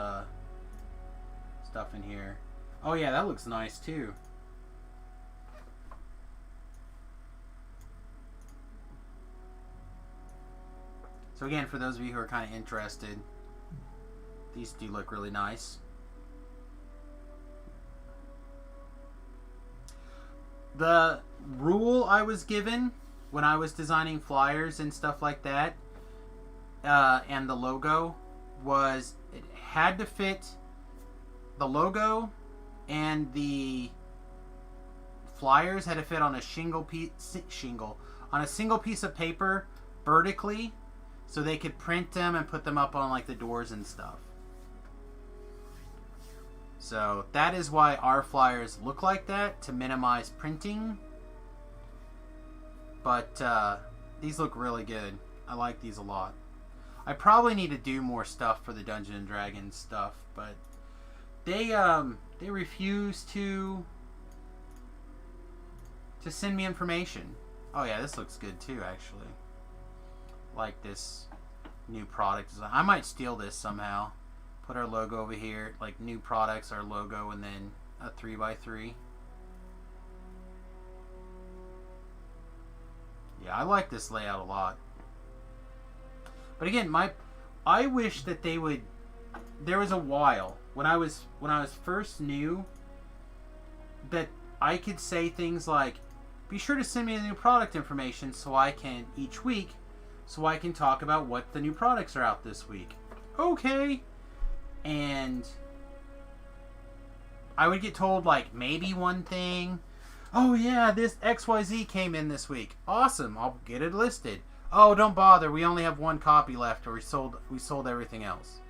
stuff in here. Oh yeah, that looks nice too. So again, for those of you who are kind of interested, these do look really nice. The rule I was given when I was designing flyers and stuff like that, and the logo, was it had to fit the logo and the flyers had to fit on a single piece of paper vertically, so they could print them and put them up on like the doors and stuff. So that is why our flyers look like that, to minimize printing. But these look really good. I like these a lot. I probably need to do more stuff for the Dungeons and Dragons stuff, but they refuse to send me information. Oh yeah, this looks good too, actually. Like this new product design. I might steal this somehow. Put our logo over here, like new products, our logo, and then a 3x3. Yeah, I like this layout a lot. But again, I wish that they would. There was a while when I was first new that I could say things like, "Be sure to send me the new product information so I can each week, so I can talk about what the new products are out this week." Okay. And I would get told like maybe one thing. Oh yeah, this XYZ came in this week. Awesome, I'll get it listed. Oh, don't bother, we only have one copy left, or we sold everything else.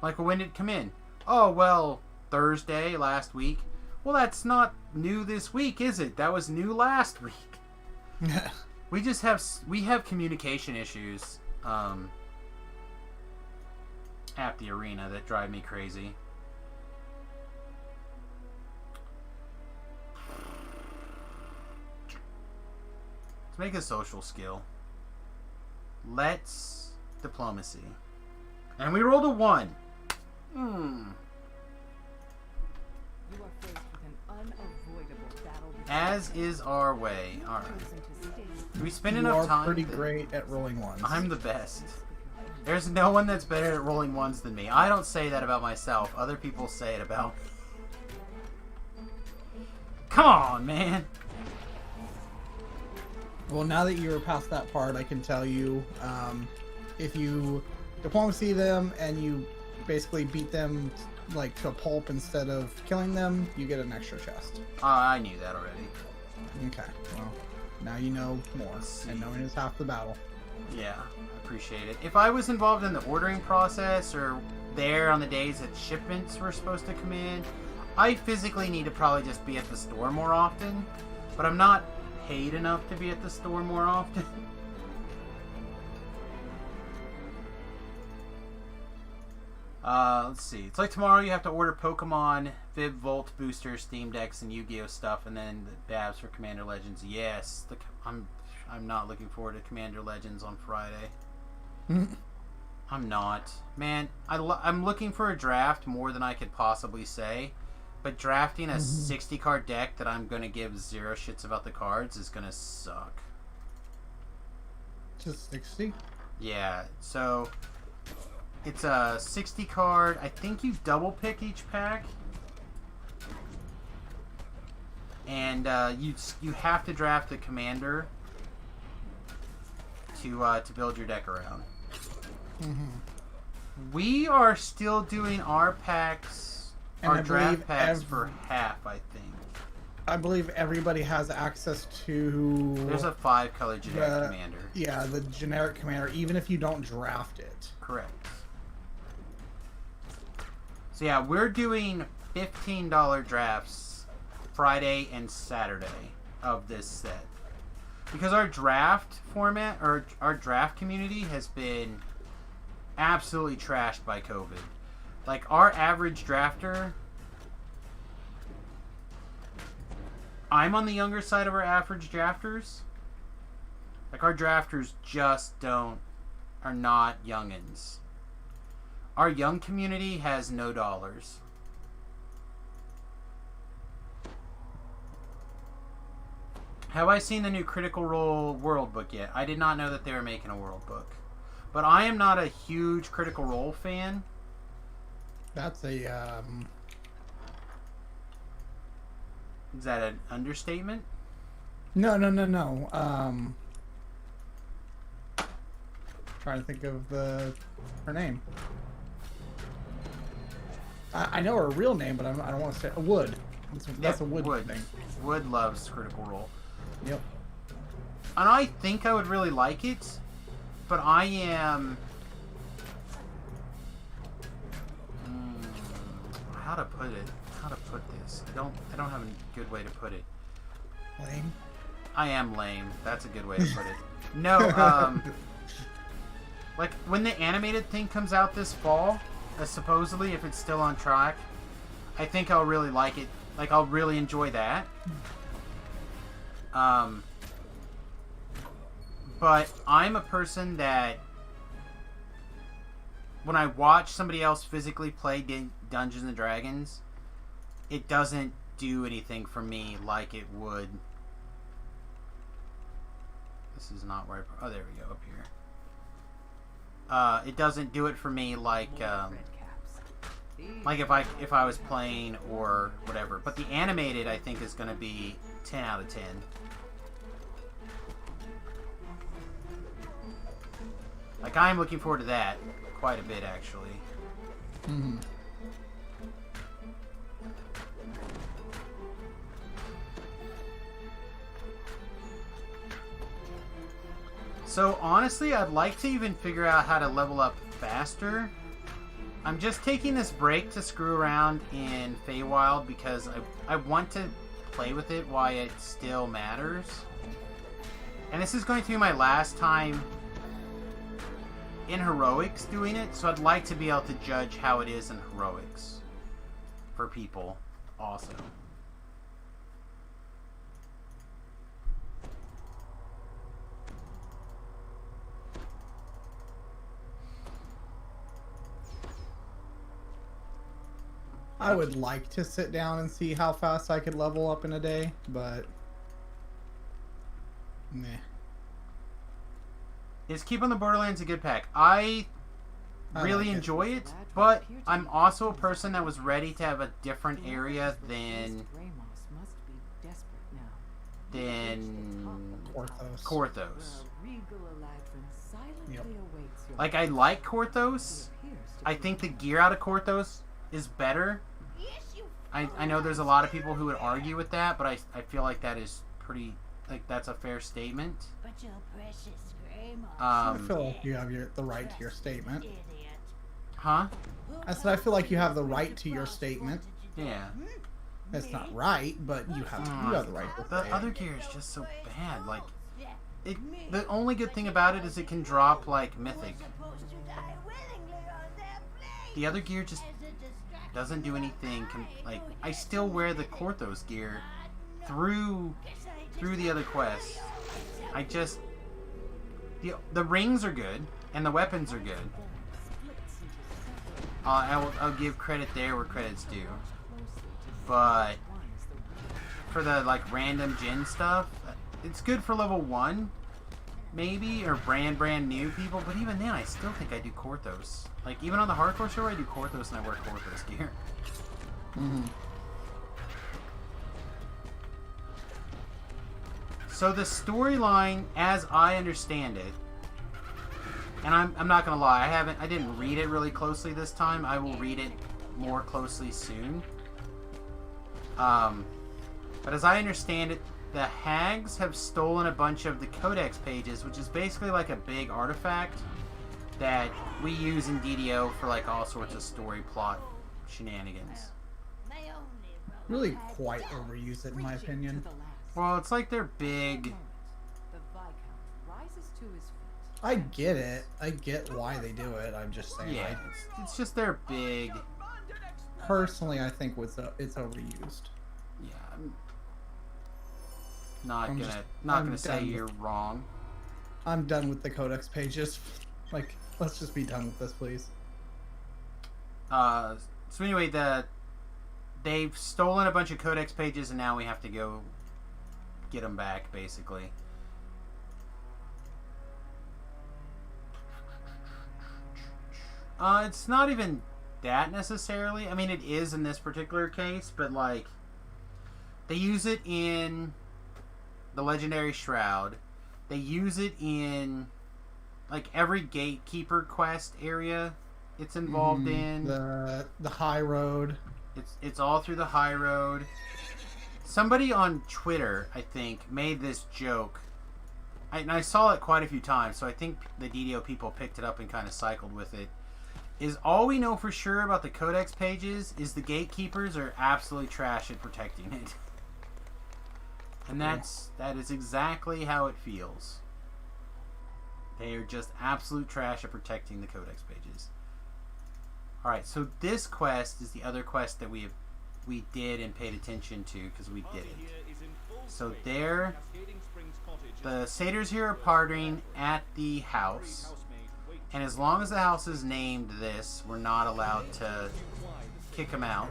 Like, when did it come in? Oh, well, Thursday last week. Well, that's not new this week, is it? That was new last week. We have communication issues at the arena that drive me crazy. Let's make a social skill. Let's diplomacy. And we rolled a 1. You are faced with an unavoidable battle. As is our way. Alright. Do we spend You enough are time? pretty great at rolling ones. I'm the best. There's no one that's better at rolling ones than me. I don't say that about myself. Other people say it about me. Come on, man. Well, now that you're past that part, I can tell you, if you diplomacy them and you basically beat them like to a pulp instead of killing them, you get an extra chest. I knew that already. Okay, well, now you know more, and knowing is half the battle. Yeah, I appreciate it. If I was involved in the ordering process or there on the days that shipments were supposed to come in, I physically need to probably just be at the store more often, but I'm not paid enough to be at the store more often. Let's see. It's like tomorrow you have to order Pokemon, Viv Volt boosters, Steam Decks, and Yu-Gi-Oh stuff, and then the Babs for Commander Legends. Yes, I'm not looking forward to Commander Legends on Friday. I'm not. Man, I'm looking for a draft more than I could possibly say, but drafting a 60 card deck that I'm going to give zero shits about the cards is going to suck. Just 60? Yeah, so it's a 60 card. I think you double pick each pack. And you have to draft a commander to build your deck around. We are still doing our packs, And our I draft believe packs for half, I think. I believe everybody has access to... There's a 5-color generic commander. Yeah, the generic commander, even if you don't draft it. Correct. So yeah, we're doing $15 drafts Friday and Saturday of this set. Because our draft format, or our draft community has been absolutely trashed by COVID. Like, our average drafter, I'm on the younger side of our average drafters. Like, our drafters just are not youngins. Our young community has no dollars. Have I seen the new Critical Role World Book yet? I did not know that they were making a World Book. But I am not a huge Critical Role fan. That's a, Is that an understatement? No. Trying to think of her name. I know her real name, but I don't want to say Wood. That's a Wood thing. Wood loves Critical Role. Yep. And I think I would really like it, but I am... how to put it? How to put this? I don't have a good way to put it. Lame. I am lame. That's a good way to put it. No, like, when the animated thing comes out this fall, supposedly, if it's still on track, I think I'll really like it. Like, I'll really enjoy that. But I'm a person that, when I watch somebody else physically play Dungeons and Dragons, it doesn't do anything for me like it would. This is not where oh, there we go, up here. It doesn't do it for me like if I was playing or whatever. But the animated, I think, is going to be 10 out of 10. Like, I'm looking forward to that quite a bit, actually. So, honestly, I'd like to even figure out how to level up faster. I'm just taking this break to screw around in Feywild because I want to play with it while it still matters. And this is going to be my last time in Heroics doing it, so I'd like to be able to judge how it is in Heroics for people also. I would like to sit down and see how fast I could level up in a day, but meh. Is Keep on the Borderlands a good pack? I really like it. enjoy it, but I'm also a person that was ready to have a different area than than Porthos. Korthos. Regal Eladrin silently Yep. awaits your Like, I like Korthos. I think the gear out of Korthos is better. I know there's a lot of people who would argue with that, but I feel like that is pretty, like, that's a fair statement. But your precious Grandma. I feel like you have the right to your statement. Huh? I said I feel like you have the right to your statement. Yeah. It's not right, but you have the right to The say other it. gear is just so bad. Like, the only good thing about it is it can drop, like, mythic. The other gear just doesn't do anything. Like, I still wear the Korthos gear through the other quests. I just, the rings are good and the weapons are good. I'll give credit there where credit's due. But for the, like, random gen stuff, it's good for level 1, maybe, or brand new people, but even then, I still think I do Korthos. Like, even on the hardcore server, I do Korthos and I wear Korthos gear. So the storyline, as I understand it, and I'm not gonna lie, I didn't read it really closely this time. I will read it more closely soon. But as I understand it, the Hags have stolen a bunch of the Codex pages, which is basically like a big artifact that we use in DDO for, like, all sorts of story plot shenanigans. Really quite overuse it, in my opinion. Well, it's like they're big. The Viscount rises to his feet. I get it. I get why they do it. I'm just saying. Yeah, it's just they're big. Personally, I think it's overused. Yeah, I'm not I'm gonna just- say done you're wrong. I'm done with the Codex pages. Like, let's just be done with this, please. So anyway, they've stolen a bunch of Codex pages, and now we have to go get them back, basically. It's not even that necessarily. I mean, it is in this particular case, but, like, they use it in the Legendary Shroud. They use it in, like, every Gatekeeper quest area it's involved in. The High Road. It's all through the High Road. Somebody on Twitter, I think, made this joke. And I saw it quite a few times, so I think the DDO people picked it up and kind of cycled with it. Is all we know for sure about the Codex pages is the Gatekeepers are absolutely trash at protecting it. And that is exactly how it feels. They are just absolute trash at protecting the Codex pages. Alright, so this quest is the other quest that we did and paid attention to because we did it. So there, the satyrs here are partying at the house. And as long as the house is named this, we're not allowed to kick them out.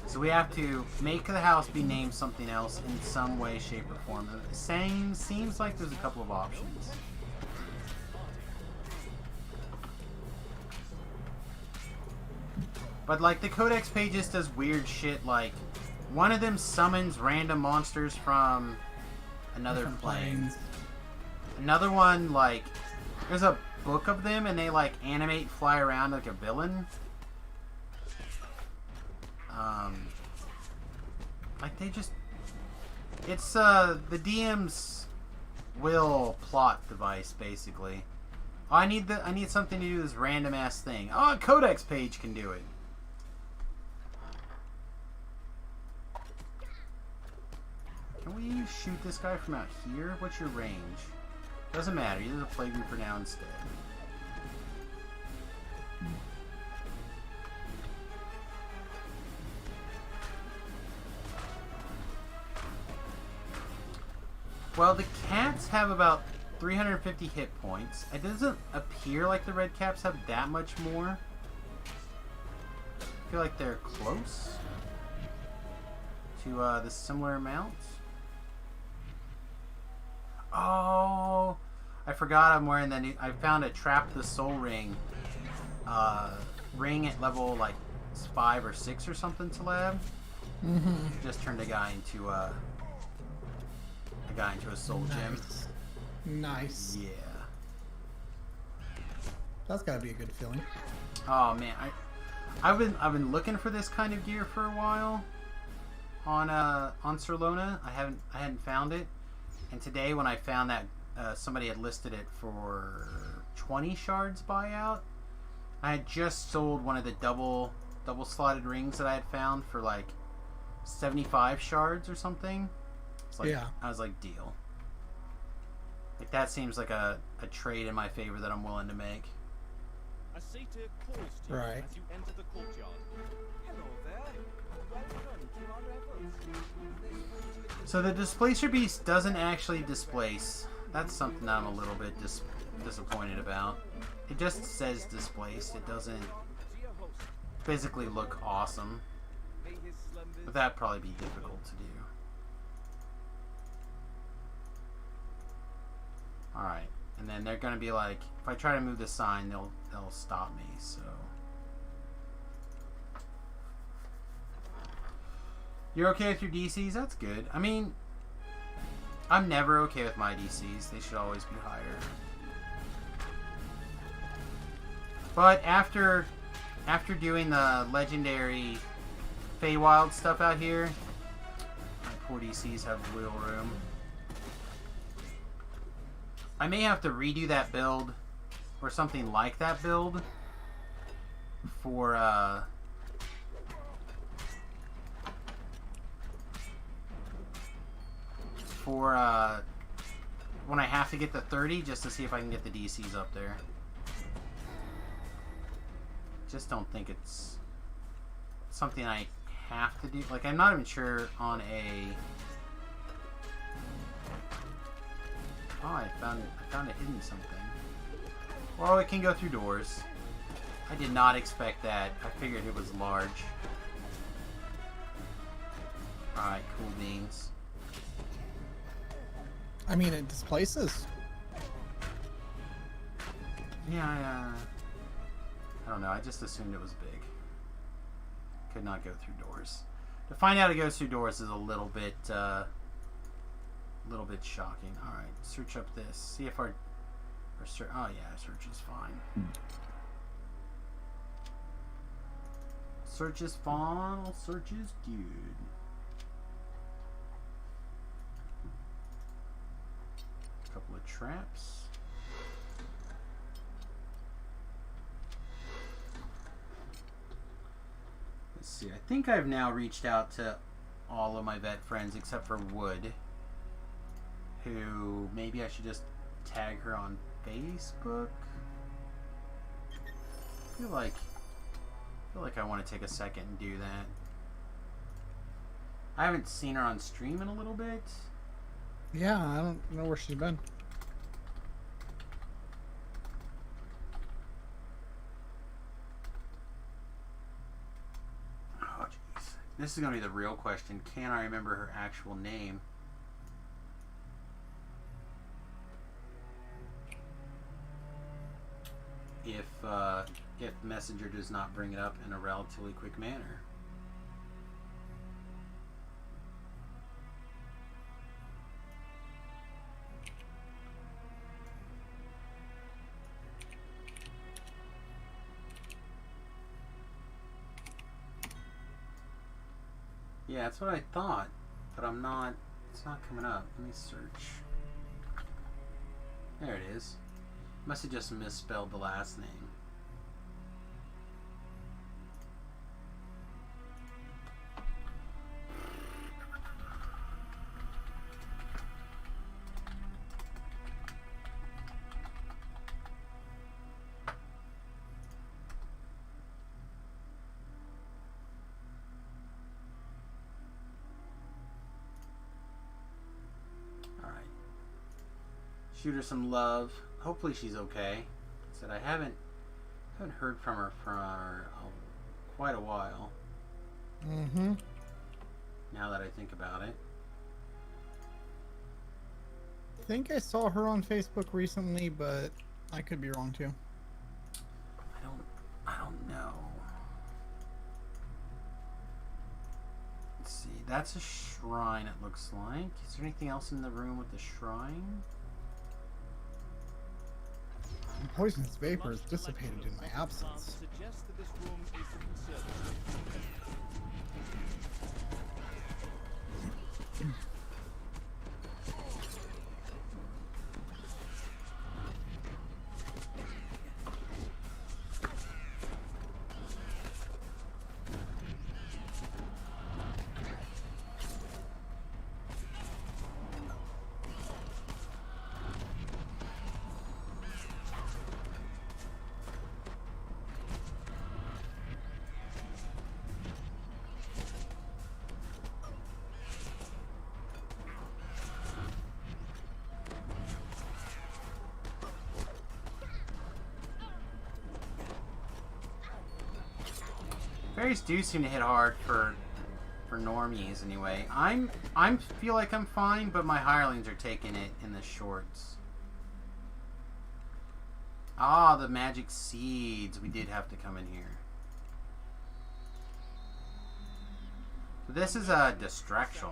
So we have to make the house be named something else in some way, shape, or form. Seems like there's a couple of options. But, like, the Codex pages does weird shit, like, one of them summons random monsters from another plane. Another one, like, there's a book of them and they, like, animate, fly around like a villain. Like, they just, it's, the DM's will plot device, basically. Oh, I need something to do this random ass thing. Oh, a Codex page can do it. Can we shoot this guy from out here? What's your range? Doesn't matter. Use a plague reaper now instead. Well, the cats have about 350 hit points. It doesn't appear like the red caps have that much more. I feel like they're close to the similar amounts. Oh, I forgot I'm wearing the new. I found a Trap the Soul ring ring at level like 5 or 6 or something to lab. Just turned a guy into a soul gem. Nice. Yeah. That's gotta be a good feeling. Oh man, I've been looking for this kind of gear for a while on Sir Lona. I hadn't found it, and today when I found that somebody had listed it for 20 shards buyout, I had just sold one of the double slotted rings that I had found for like 75 shards or something. It's like, yeah. I was like, deal. Like that seems like a trade in my favor that I'm willing to make. A satyr calls to Right. you as you enter the courtyard. Hello there. Welcome to our revels. So the displacer beast doesn't actually displace. That's something that I'm a little bit disappointed about. It just says displaced. It doesn't physically look awesome. But that'd probably be difficult to do. Alright. And then they're gonna be like, if I try to move the sign, they'll stop me, so. You're okay with your DCs? That's good. I mean, I'm never okay with my DCs. They should always be higher. But after doing the legendary Feywild stuff out here, my poor DCs have wiggle room. I may have to redo that build or something like that build for when I have to get the 30, just to see if I can get the DCs up there. Just don't think it's something I have to do. Like, I'm not even sure on a... Oh, I found a hidden something. Well, it can go through doors. I did not expect that. I figured it was large. Alright, cool beans. I mean, it displaces. Yeah, I don't know. I just assumed it was big. Could not go through doors. To find out it goes through doors is a little bit shocking. All right, search up this. See if our search. Oh yeah, search is fine. Search is fine. Search is good. A couple of traps. Let's see. I think I've now reached out to all of my vet friends except for Wood, who maybe I should just tag her on Facebook. I feel like I want to take a second and do that. I haven't seen her on stream in a little bit. Yeah, I don't know where she's been. Oh jeez. This is going to be the real question. Can I remember her actual name? If Messenger does not bring it up in a relatively quick manner. Yeah, that's what I thought, but I'm not, it's not coming up. Let me search. There it is. Must have just misspelled the last name. Alright. Shoot her some love. Hopefully she's okay. Said I haven't heard from her for quite a while. Mm-hmm. Now that I think about it. I think I saw her on Facebook recently, but I could be wrong too. I don't know. Let's that's a shrine, it looks like. Is there anything else in the room with the shrine? Poisonous vapors dissipated in my absence. Suggests that this room is the conservatory. Fairies do seem to hit hard for normies anyway. I feel like I'm fine, but my hirelings are taking it in the shorts. Ah, the magic seeds. We did have to come in here. So this is a distraction,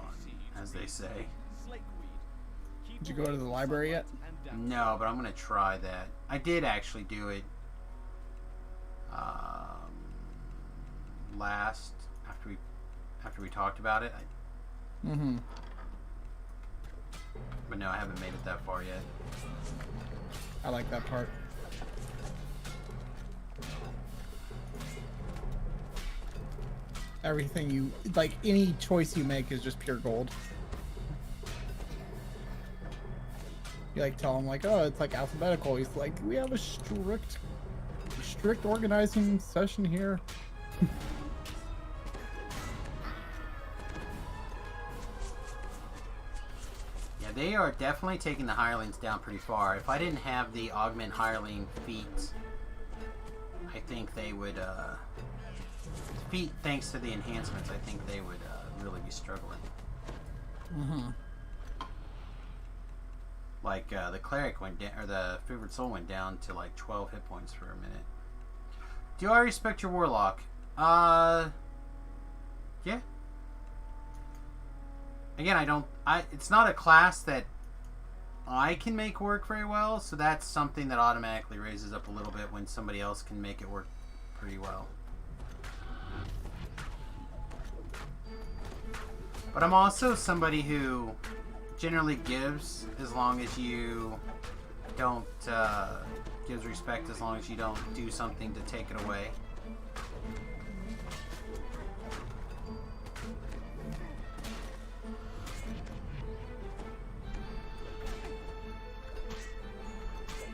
as they say. Did you go to the library yet? No, but I'm gonna try that. I did actually do it last after we talked about it. Mm-hmm. But no, I haven't made it that far yet. I like that part. Everything you like, any choice you make is just pure gold. You like tell him like, oh, it's like alphabetical. He's like, we have a strict organizing session here. Yeah, they are definitely taking the hirelings down pretty far. If I didn't have the augment hireling feat, I think they would feat, thanks to the enhancements, I think they would really be struggling. Mm-hmm. Like the cleric went down, or the favored soul went down to like 12 hit points for a minute. Do I respect your warlock? Yeah. Again, it's not a class that I can make work very well, so that's something that automatically raises up a little bit when somebody else can make it work pretty well. But I'm also somebody who generally gives as long as you don't gives respect as long as you don't do something to take it away.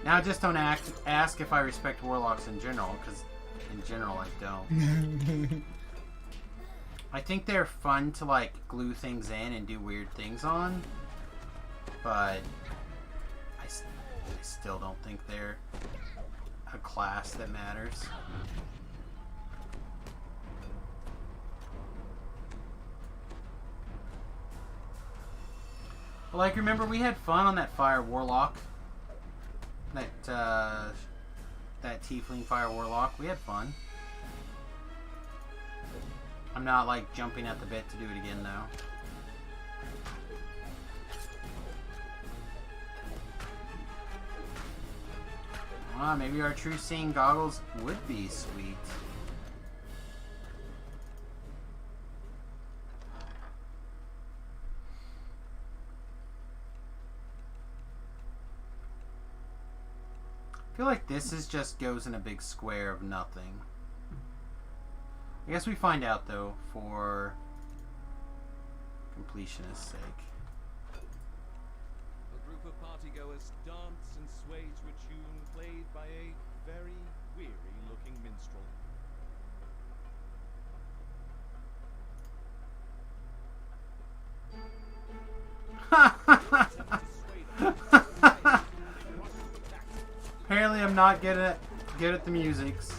Now just don't ask if I respect warlocks in general, because in general I don't. I think they're fun to like glue things in and do weird things on, but I still don't think they're a class that matters. Well, like, remember we had fun on that fire warlock, that tiefling fire warlock. We had fun. I'm not like jumping at the bit to do it again though. Ah, maybe our true seeing goggles would be sweet. I feel like this just goes in a big square of nothing. I guess we find out though for completionist's sake. A group of partygoers dance and sway to a tune played by a very weary-looking minstrel. Apparently I'm not good at the musics.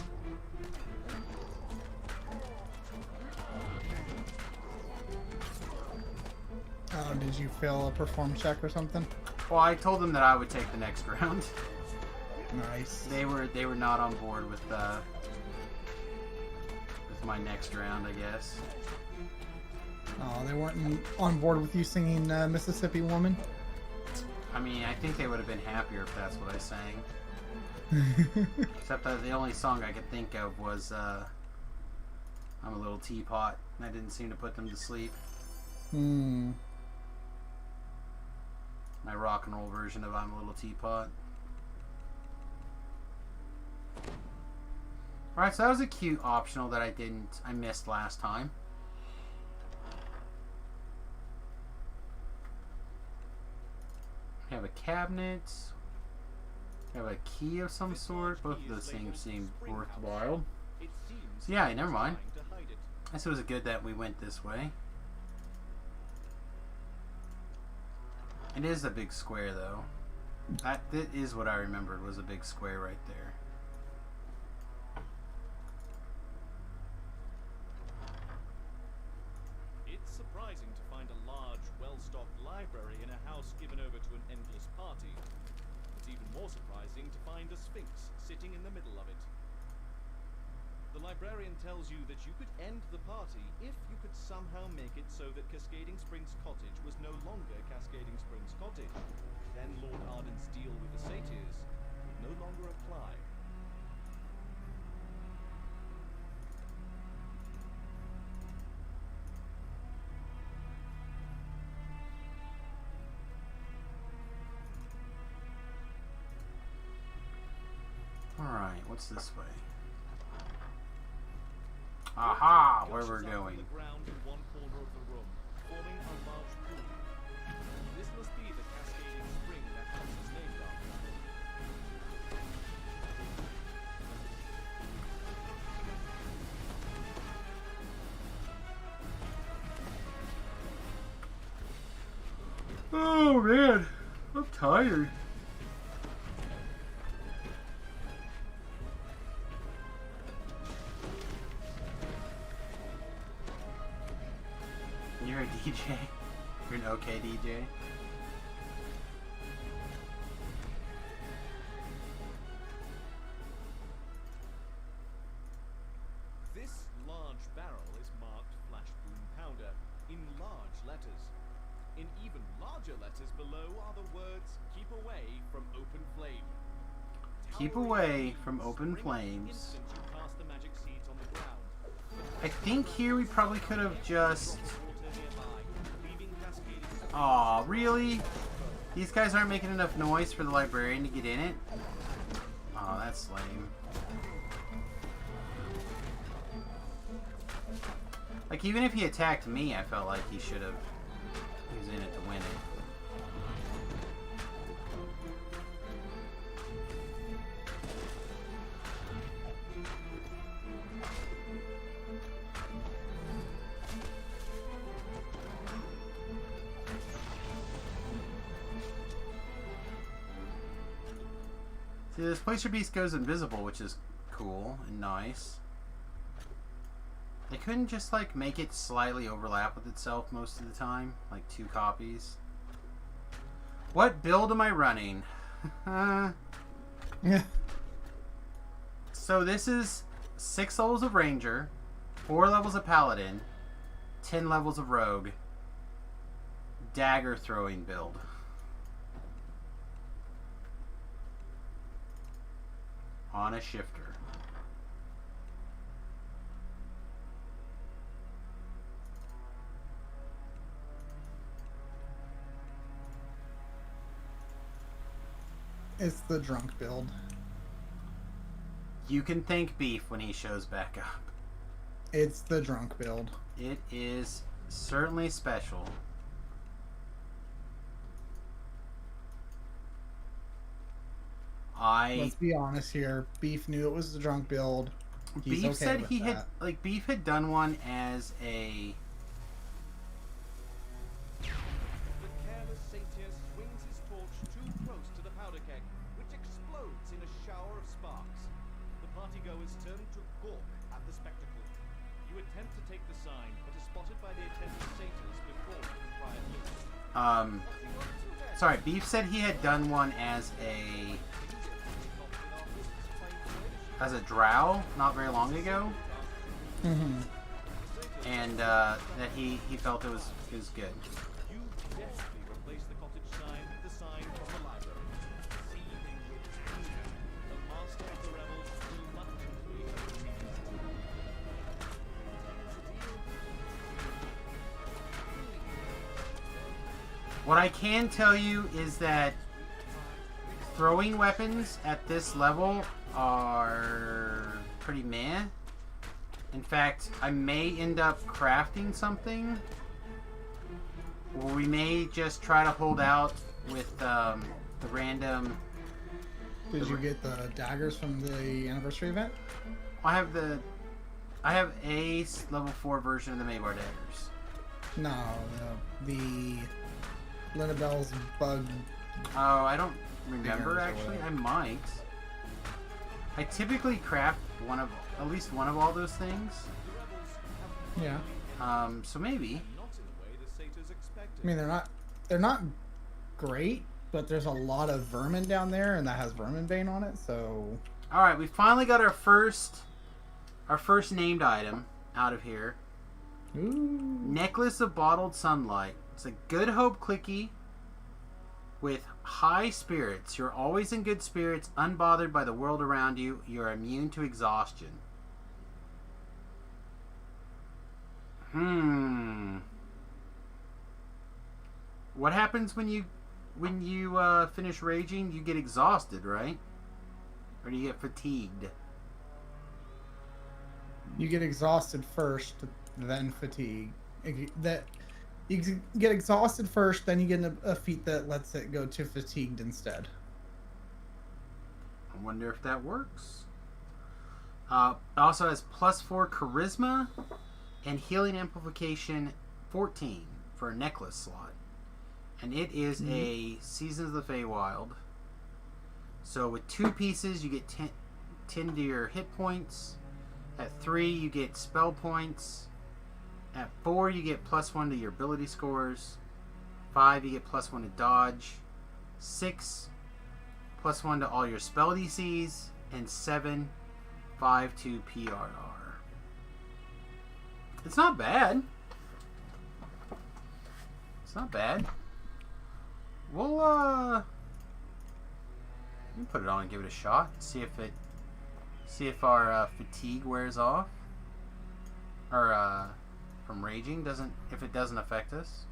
Oh, did you fail a perform check or something? Well, I told them that I would take the next round. Nice. They were not on board with my next round, I guess. Oh, they weren't on board with you singing Mississippi Woman? I mean, I think they would have been happier if that's what I sang. Except that the only song I could think of was I'm a Little Teapot. That didn't seem to put them to sleep. Hmm. My rock and roll version of I'm a Little Teapot. Alright, so that was a cute optional that I missed last time. We have a cabinet. We have a key of some sort. Both of those things seem worthwhile. So yeah, never mind. I guess it was good that we went this way. It is a big square, though. That is what I remembered, was a big square right there. It's surprising to find a large, well-stocked library in a house given over to an endless party. It's even more surprising to find a sphinx sitting in the middle of it. The librarian tells you that you could end the party if you could somehow make it so that Cascading Springs Cottage was no longer Cascading Springs Cottage. Then Lord Arden's deal with the satyrs would no longer apply. Alright, what's this way? Aha! Where we're going. On the ground in one corner of the room, forming a large pool. This must be the cascading spring the house is named after. Oh man, I'm tired. You're a DJ. You're an okay DJ. This large barrel is marked Flash Boom Powder in large letters. In even larger letters below are the words "Keep away from open flame." Keep away from open flames. I think here we probably could have just... Aw, really? These guys aren't making enough noise for the librarian to get in it? Aw, that's lame. Like, even if he attacked me, I felt like he should have... He was in it to win it. See, this Placer Beast goes invisible, which is cool and nice. They couldn't just, like, make it slightly overlap with itself most of the time? Like, 2 copies? What build am I running? Yeah. So this is 6 levels of Ranger, 4 levels of Paladin, 10 levels of Rogue, dagger throwing build. On a shifter. It's the drunk build. You can thank Beef when he shows back up. It's the drunk build. It is certainly special. Let's be honest here. Beef knew it was the drunk build. He's Beef okay said with he that. had, like, Beef had done one as a... The careless satyr swings his torch too close to the powder keg, which explodes in a shower of sparks. The partygoers turn to gawk at the spectacle. You attempt to take the sign, but are spotted by the attendant satyrs before you can pry it loose. Sorry, Beef said he had done one as a drow not very long ago. Mm-hmm. and that he felt it was good. You deftly replace the cottage sign with the sign from the library. Seething with anger, the master of the rebels reluctantly agrees. What I can tell you is that throwing weapons at this level are pretty meh. In fact, I may end up crafting something, or we may just try to hold out with the random. Did you get the daggers from the anniversary event? I have a level 4 version of the Maybar daggers. No, the Linabelle's bug. Oh, I don't remember actually. I might. I typically craft at least one of all those things. Yeah. So maybe. I mean, they're not great, but there's a lot of vermin down there, and that has vermin bane on it. So. All right, we finally got our first named item out of here. Ooh. Necklace of Bottled Sunlight. It's a Good Hope clicky with high spirits. You're always in good spirits, unbothered by the world around you. You're immune to exhaustion. What happens when you finish raging? You get exhausted, right? Or do you get fatigued? You get exhausted first, then fatigue. You get exhausted first, then you get a feat that lets it go to fatigued instead. I wonder if that works. It also has +4 charisma and healing amplification 14 for a necklace slot. And it is a Seasons of the Feywild. So with 2 pieces, you get 10 to your hit points. At 3, you get spell points. At 4, you get +1 to your ability scores. 5, you get +1 to dodge. 6, +1 to all your spell DCs. And 7, 5 to PRR. It's not bad. It's not bad. We'll put it on and give it a shot. See if our fatigue wears off, or from raging if it doesn't affect us.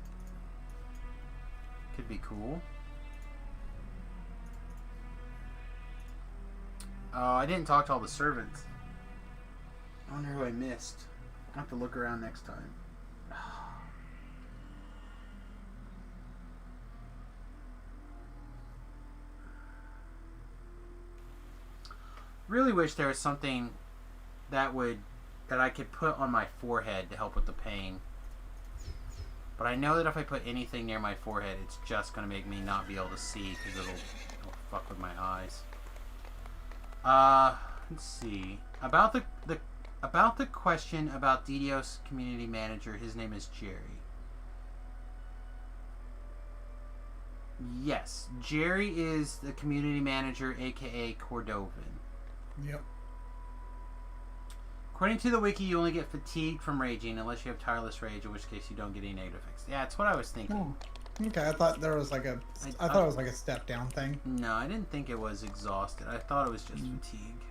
Could be cool. Oh, I didn't talk to all the servants. I wonder who I missed. I'll have to look around next time. Really wish there was something that I could put on my forehead to help with the pain. But I know that if I put anything near my forehead, it's just going to make me not be able to see because it'll fuck with my eyes. Let's see. About the question about DDoS community manager, his name is Jerry. Yes, Jerry is the community manager, aka Cordovan. Yep. According to the wiki, you only get fatigued from raging unless you have tireless rage, in which case you don't get any negative effects. Yeah, that's what I was thinking. Oh. Okay, I thought there was like I thought it was like a step down thing. No, I didn't think it was exhausted. I thought it was just fatigue.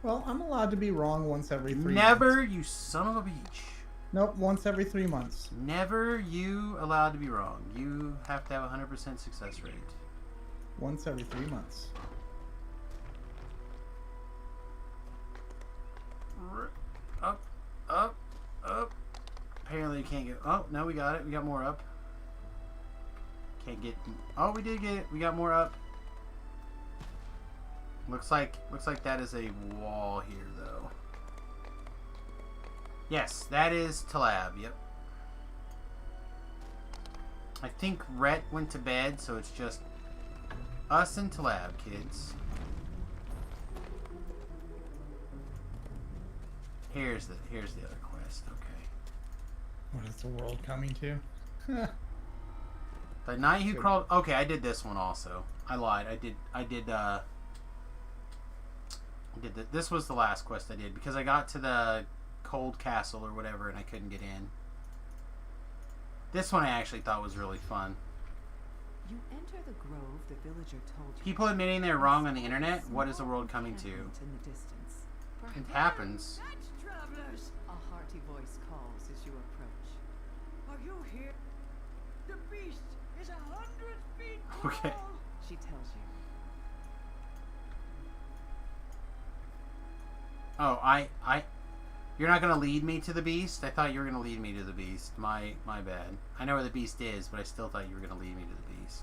Well, I'm allowed to be wrong once every 3 Never, months. you son of a bitch. Nope, once every 3 months. Never you allowed to be wrong. You have to have a 100% success rate. Once every 3 months. Up, up, up. Apparently you can't get... Oh, no, we got it. We got more up. Can't get... Oh, we did get it. We got more up. Looks like that is a wall here, though. Yes, that is Talab. Yep. I think Rhett went to bed, so it's just us and Talab, kids. Here's the other quest. Okay. What is the world coming to? The knight who crawled. Okay, I did this one also. I lied. I did this was the last quest I did because I got to the cold castle or whatever, and I couldn't get in. This one I actually thought was really fun. You enter the grove the villager told you. People admitting they're wrong on the internet. What is the world coming to? In the distance. It happens. Travelers, A hearty voice calls as you approach. are you here? The beast is 100 feet tall. Okay. She tells you. Oh, you're not gonna lead me to the beast? I thought you were gonna lead me to the beast. My bad. I know where the beast is, but I still thought you were gonna lead me to the beast.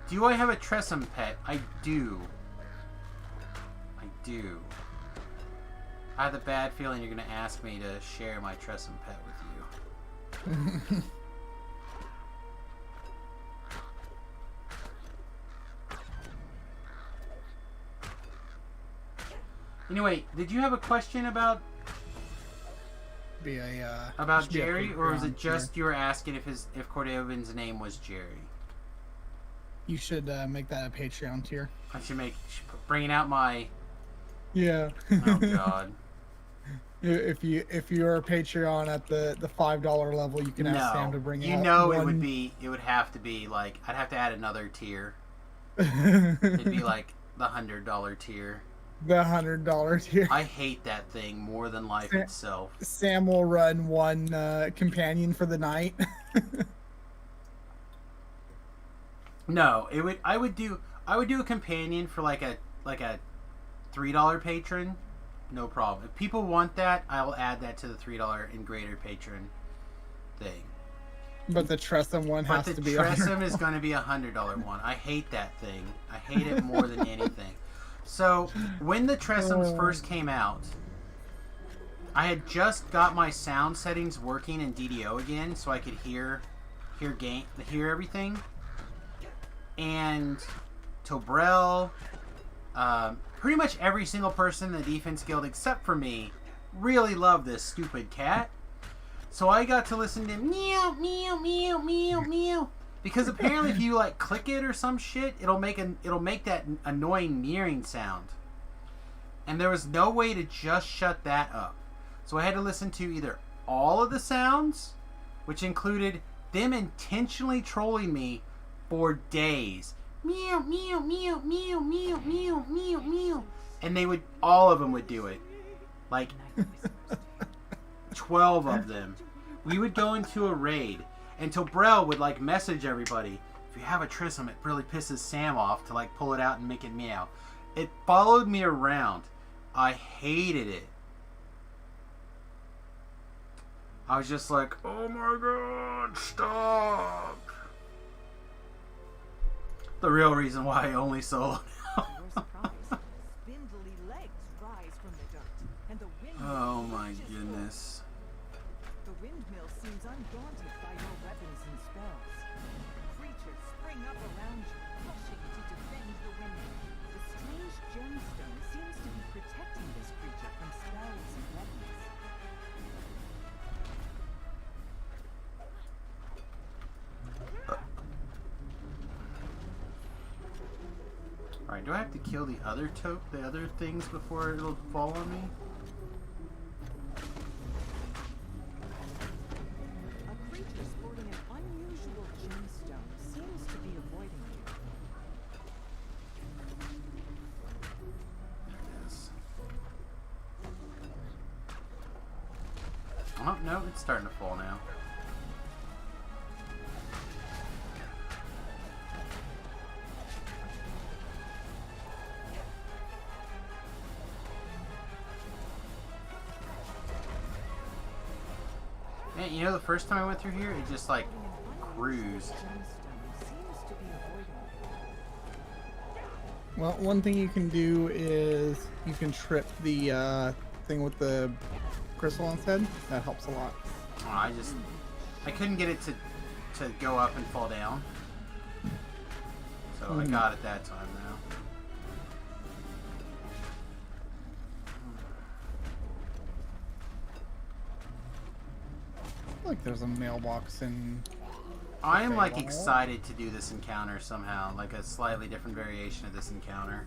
Do I have a Tressum pet? I do. I do. I have the bad feeling you're gonna ask me to share my Tressum pet with you. Anyway, did you have a question about Jerry, or was it just you were asking if Cordovan's name was Jerry? You should make that a Patreon tier. I should bringing out my. Yeah. Oh God. If you're a Patreon at the $5 level, you can ask Sam to bring out. You know, one... it would have to be like I'd have to add another tier. It'd be like the $100 tier. The $100 tier. I hate that thing more than life itself. Sam will run one companion for the night. No, I would do a companion for like a $3 patron. No problem. If people want that, I will add that to the $3 and greater patron thing. But the Tressum one has to be. But the Tressum is going to be a $100 one. I hate that thing. I hate it more than anything. So when the Tressums first came out, I had just got my sound settings working in DDO again, so I could hear everything. And Tobrel, pretty much every single person in the defense guild except for me really loved this stupid cat. So I got to listen to meow meow meow meow meow, because apparently if you like click it or some shit, it'll make that annoying meowing sound. And there was no way to just shut that up. So I had to listen to either all of the sounds, which included them intentionally trolling me for days. Meow meow meow meow meow meow meow meow. And all of them would do it. Like 12 of them. We would go into a raid, and Tobrel would like message everybody, if you have a Tressum, it really pisses Sam off to like pull it out and make it meow. It followed me around. I hated it. I was just like, oh my God, stop. The real reason why I only solo now. Oh my goodness. The windmill seems undaunted by your weapons and spells. Creatures spring up around you, rushing to defend the windmill. The strange gemstone seems to be protecting this creature from spells and weapons. Alright, do I have to kill the other things before it'll fall on me? A creature sporting an unusual gemstone seems to be avoiding you. There it is. Oh, no, it's starting to fall now. Man, you know, the first time I went through here, it just like cruised. Well, one thing you can do is you can trip the thing with the crystal instead. That helps a lot. Oh, I couldn't get it to go up and fall down. So I got it that time now. Like there's a mailbox in. I am like excited to do this encounter somehow, like a slightly different variation of this encounter.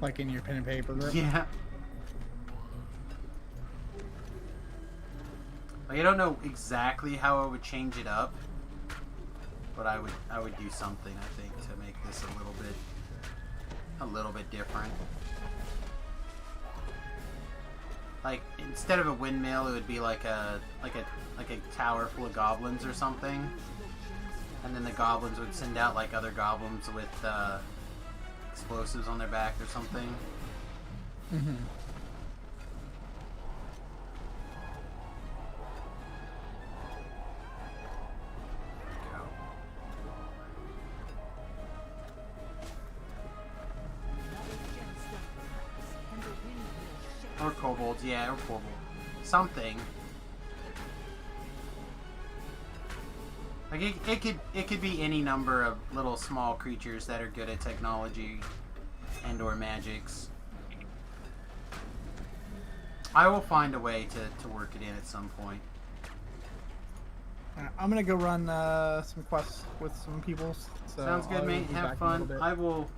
Like in your pen and paper group? Yeah. Like, I don't know exactly how I would change it up, but I would do something, I think, to make this a little bit different. Like, instead of a windmill, it would be like a tower full of goblins or something. And then the goblins would send out like other goblins with explosives on their back or something. Mm-hmm. Or kobolds, yeah, or kobold. Something. Like it could be any number of little small creatures that are good at technology and or magics. I will find a way to work it in at some point. I'm gonna go run some quests with some people. So Sounds good, mate. be Have back in a little fun. bit. I will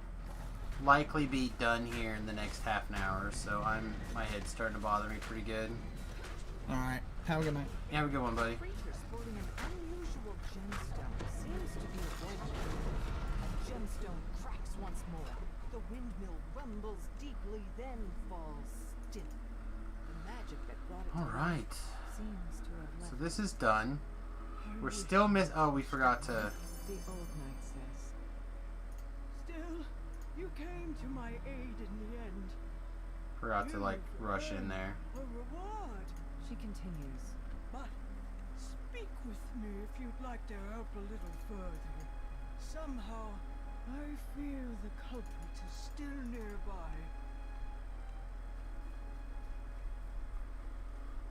likely be done here in the next half an hour, so my head's starting to bother me pretty good. All right. Have a good night. Yeah, have a good one, buddy. Creature sporting an unusual gemstone seems to be avoidable. A gemstone cracks once more. The windmill rumbles deeply, then falls still. The magic that brought it to All life right. seems to have left. So this is done. We're still oh, we forgot to... The old knight says. Still, you came to my aid in the end. Forgot to, like, rush in there. A reward. She continues. But speak with me if you'd like to help a little further. Somehow, I fear the culprit is still nearby.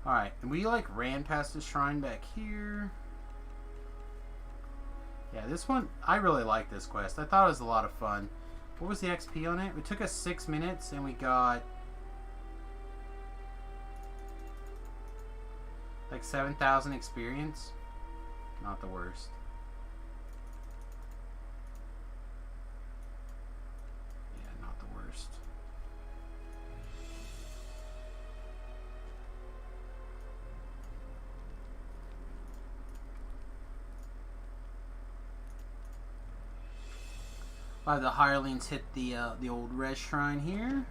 Alright, and we, like, ran past the shrine back here. Yeah, this one, I really like this quest. I thought it was a lot of fun. What was the XP on it? It took us 6 minutes, and we got... like 7,000 experience. Not the worst. Yeah, not the worst. The hirelings hit the old res shrine here.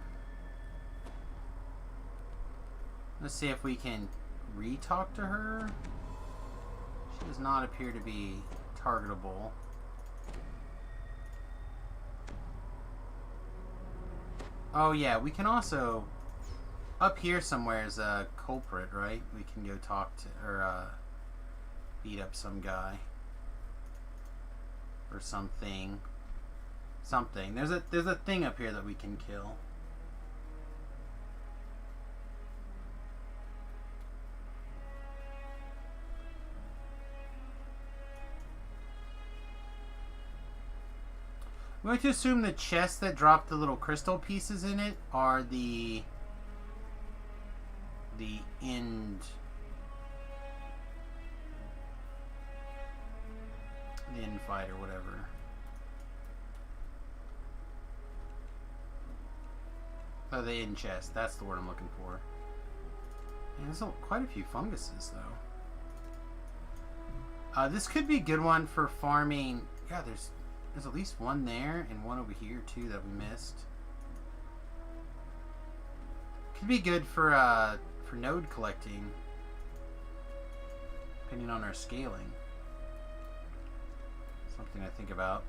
Let's see if we can re-talk to her. She does not appear to be targetable. Oh yeah, we can also up here somewhere is a culprit, right? We can go talk to or beat up some guy or something. Something. There's a thing up here that we can kill. I'm going to assume the chests that drop the little crystal pieces in it are the end fight or whatever. Oh, the end chest. That's the word I'm looking for. And there's quite a few funguses, though. This could be a good one for farming. Yeah, there's at least one there and one over here, too, that we missed. Could be good for node collecting. Depending on our scaling. Something I think about.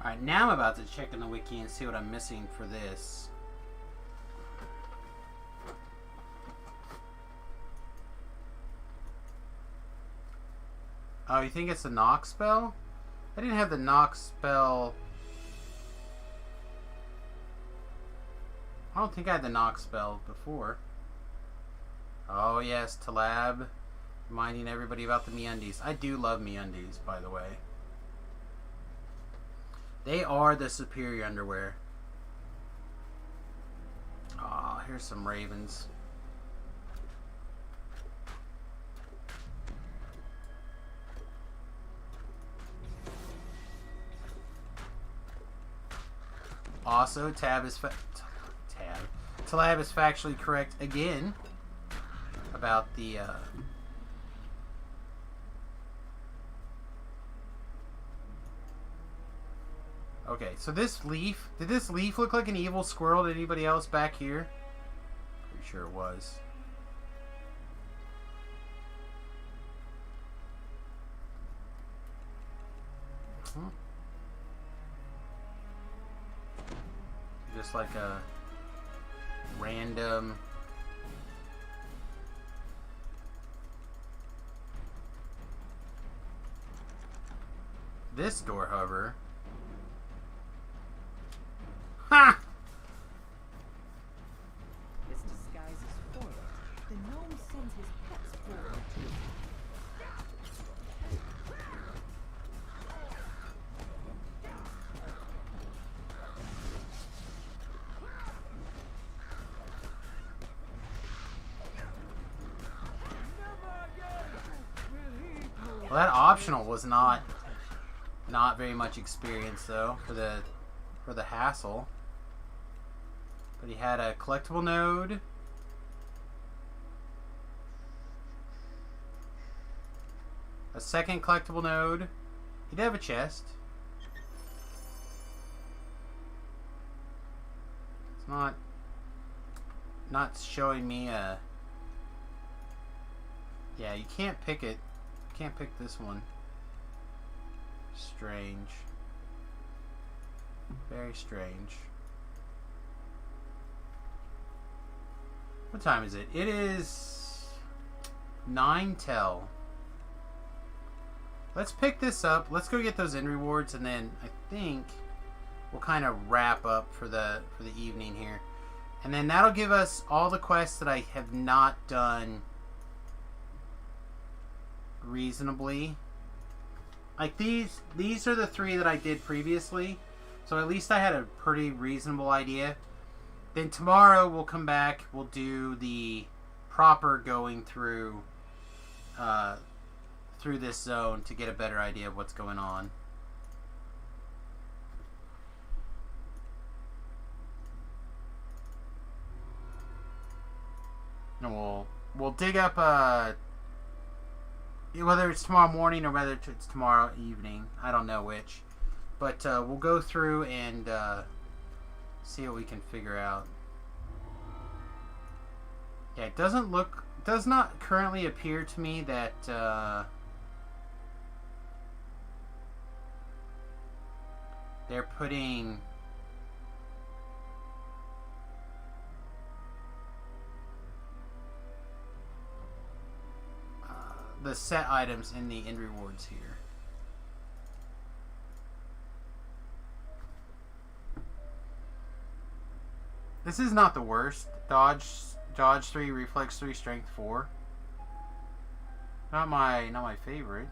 Alright, now I'm about to check in the wiki and see what I'm missing for this. Oh, you think it's the knock spell? I didn't have the knock spell. I don't think I had the knock spell before. Oh yes, Talab. Reminding everybody about the MeUndies. I do love MeUndies, by the way. They are the superior underwear. Oh, here's some ravens. Also, Talab is factually correct again about the okay, so this leaf, did this leaf look like an evil squirrel to anybody else back here? Pretty sure it was. Just like a random this door hover. Ha! This disguise is foiled. The gnome sends his pets forward too. Well, that optional was not very much experience though for the hassle. But he had a collectible node. A second collectible node. He did have a chest. It's not showing me a. Yeah, you can't pick it. Can't pick this one. Strange. Very strange. What time is it? It is 9 till. Let's pick this up. Let's go get those end rewards, and then I think we'll kind of wrap up for the evening here. And then that'll give us all the quests that I have not done reasonably. Like these are the 3 that I did previously, so at least I had a pretty reasonable idea. Then tomorrow we'll come back, we'll do the proper going through this zone to get a better idea of what's going on. And we'll dig up whether it's tomorrow morning or whether it's tomorrow evening. I don't know which. But we'll go through and see what we can figure out. Yeah, it does not currently appear to me that they're putting the set items in the end rewards here. This is not the worst. Dodge 3, Reflex 3, Strength 4. Not my favorite.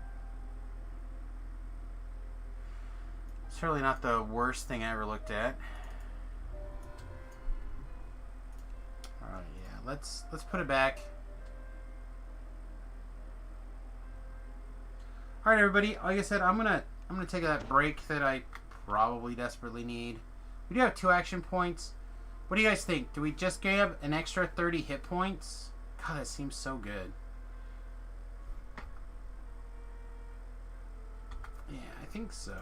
Certainly not the worst thing I ever looked at. Alright, yeah, let's put it back. Alright everybody, like I said, I'm gonna take that break that I probably desperately need. We do have 2 action points. What do you guys think? Do we just grab an extra 30 hit points? God, that seems so good. Yeah, I think so.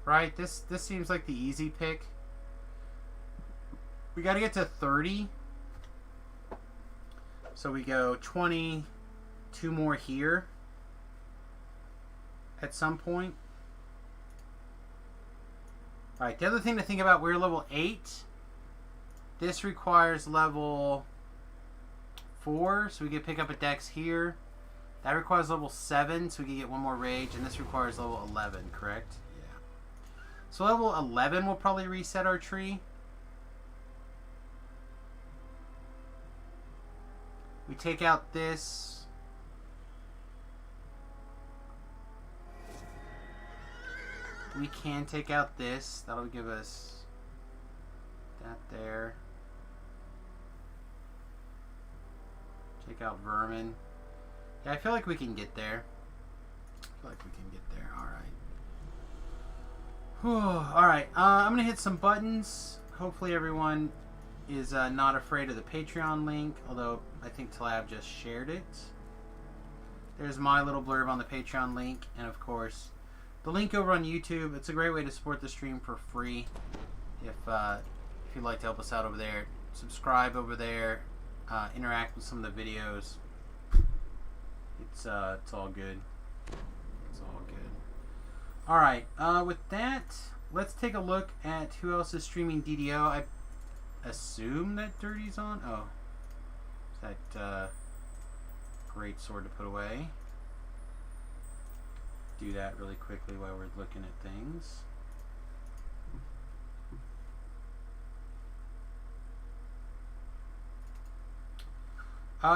Right? This seems like the easy pick. We gotta get to 30. So we go 20, 2 more here. At some point. Alright, the other thing to think about, we're level 8. This requires level 4, so we can pick up a dex here. That requires level 7, so we can get one more rage, and this requires level 11, correct? Yeah. So level 11 will probably reset our tree. We take out this. We can take out this. That'll give us that there. Take out vermin. Yeah, I feel like we can get there. Alright, I'm going to hit some buttons. Hopefully everyone is not afraid of the Patreon link, although I think Tlab just shared it. There's my little blurb on the Patreon link, and of course, the link over on YouTube. It's a great way to support the stream for free. If you'd like to help us out over there, subscribe over there, interact with some of the videos. It's all good. It's all good. All right. With that, let's take a look at who else is streaming DDO. I assume that Dirty's on. Oh, is that great sword to put away? Do that really quickly while we're looking at things.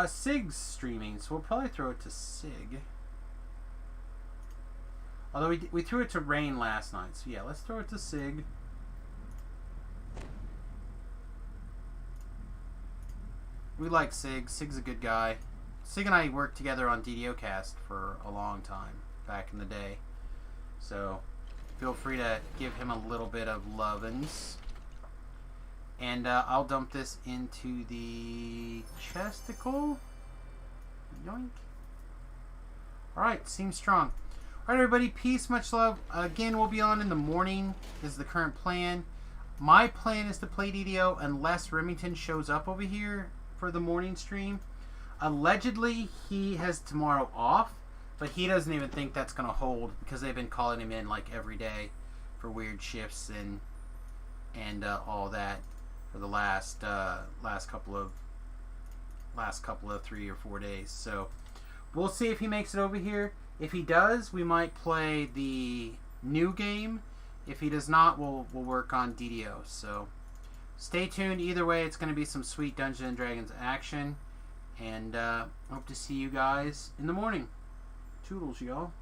Sig's streaming, so we'll probably throw it to Sig. Although we threw it to Rain last night, so yeah, let's throw it to Sig. We like Sig. Sig's a good guy. Sig and I worked together on DDOcast for a long time back in the day, so feel free to give him a little bit of lovin's. And I'll dump this into the chesticle. Yoink. Alright, seems strong. Alright, everybody, peace, much love. Again, we'll be on in the morning, is the current plan. My plan is to play DDO unless Remington shows up over here for the morning stream. Allegedly, he has tomorrow off, but he doesn't even think that's going to hold because they've been calling him in like every day for weird shifts and all that for the last couple of 3 or 4 days. So we'll see if he makes it over here. If he does, we might play the new game. If he does not, we'll work on DDO. So stay tuned. Either way, it's going to be some sweet Dungeons & Dragons action. And hope to see you guys in the morning. Toodles, y'all.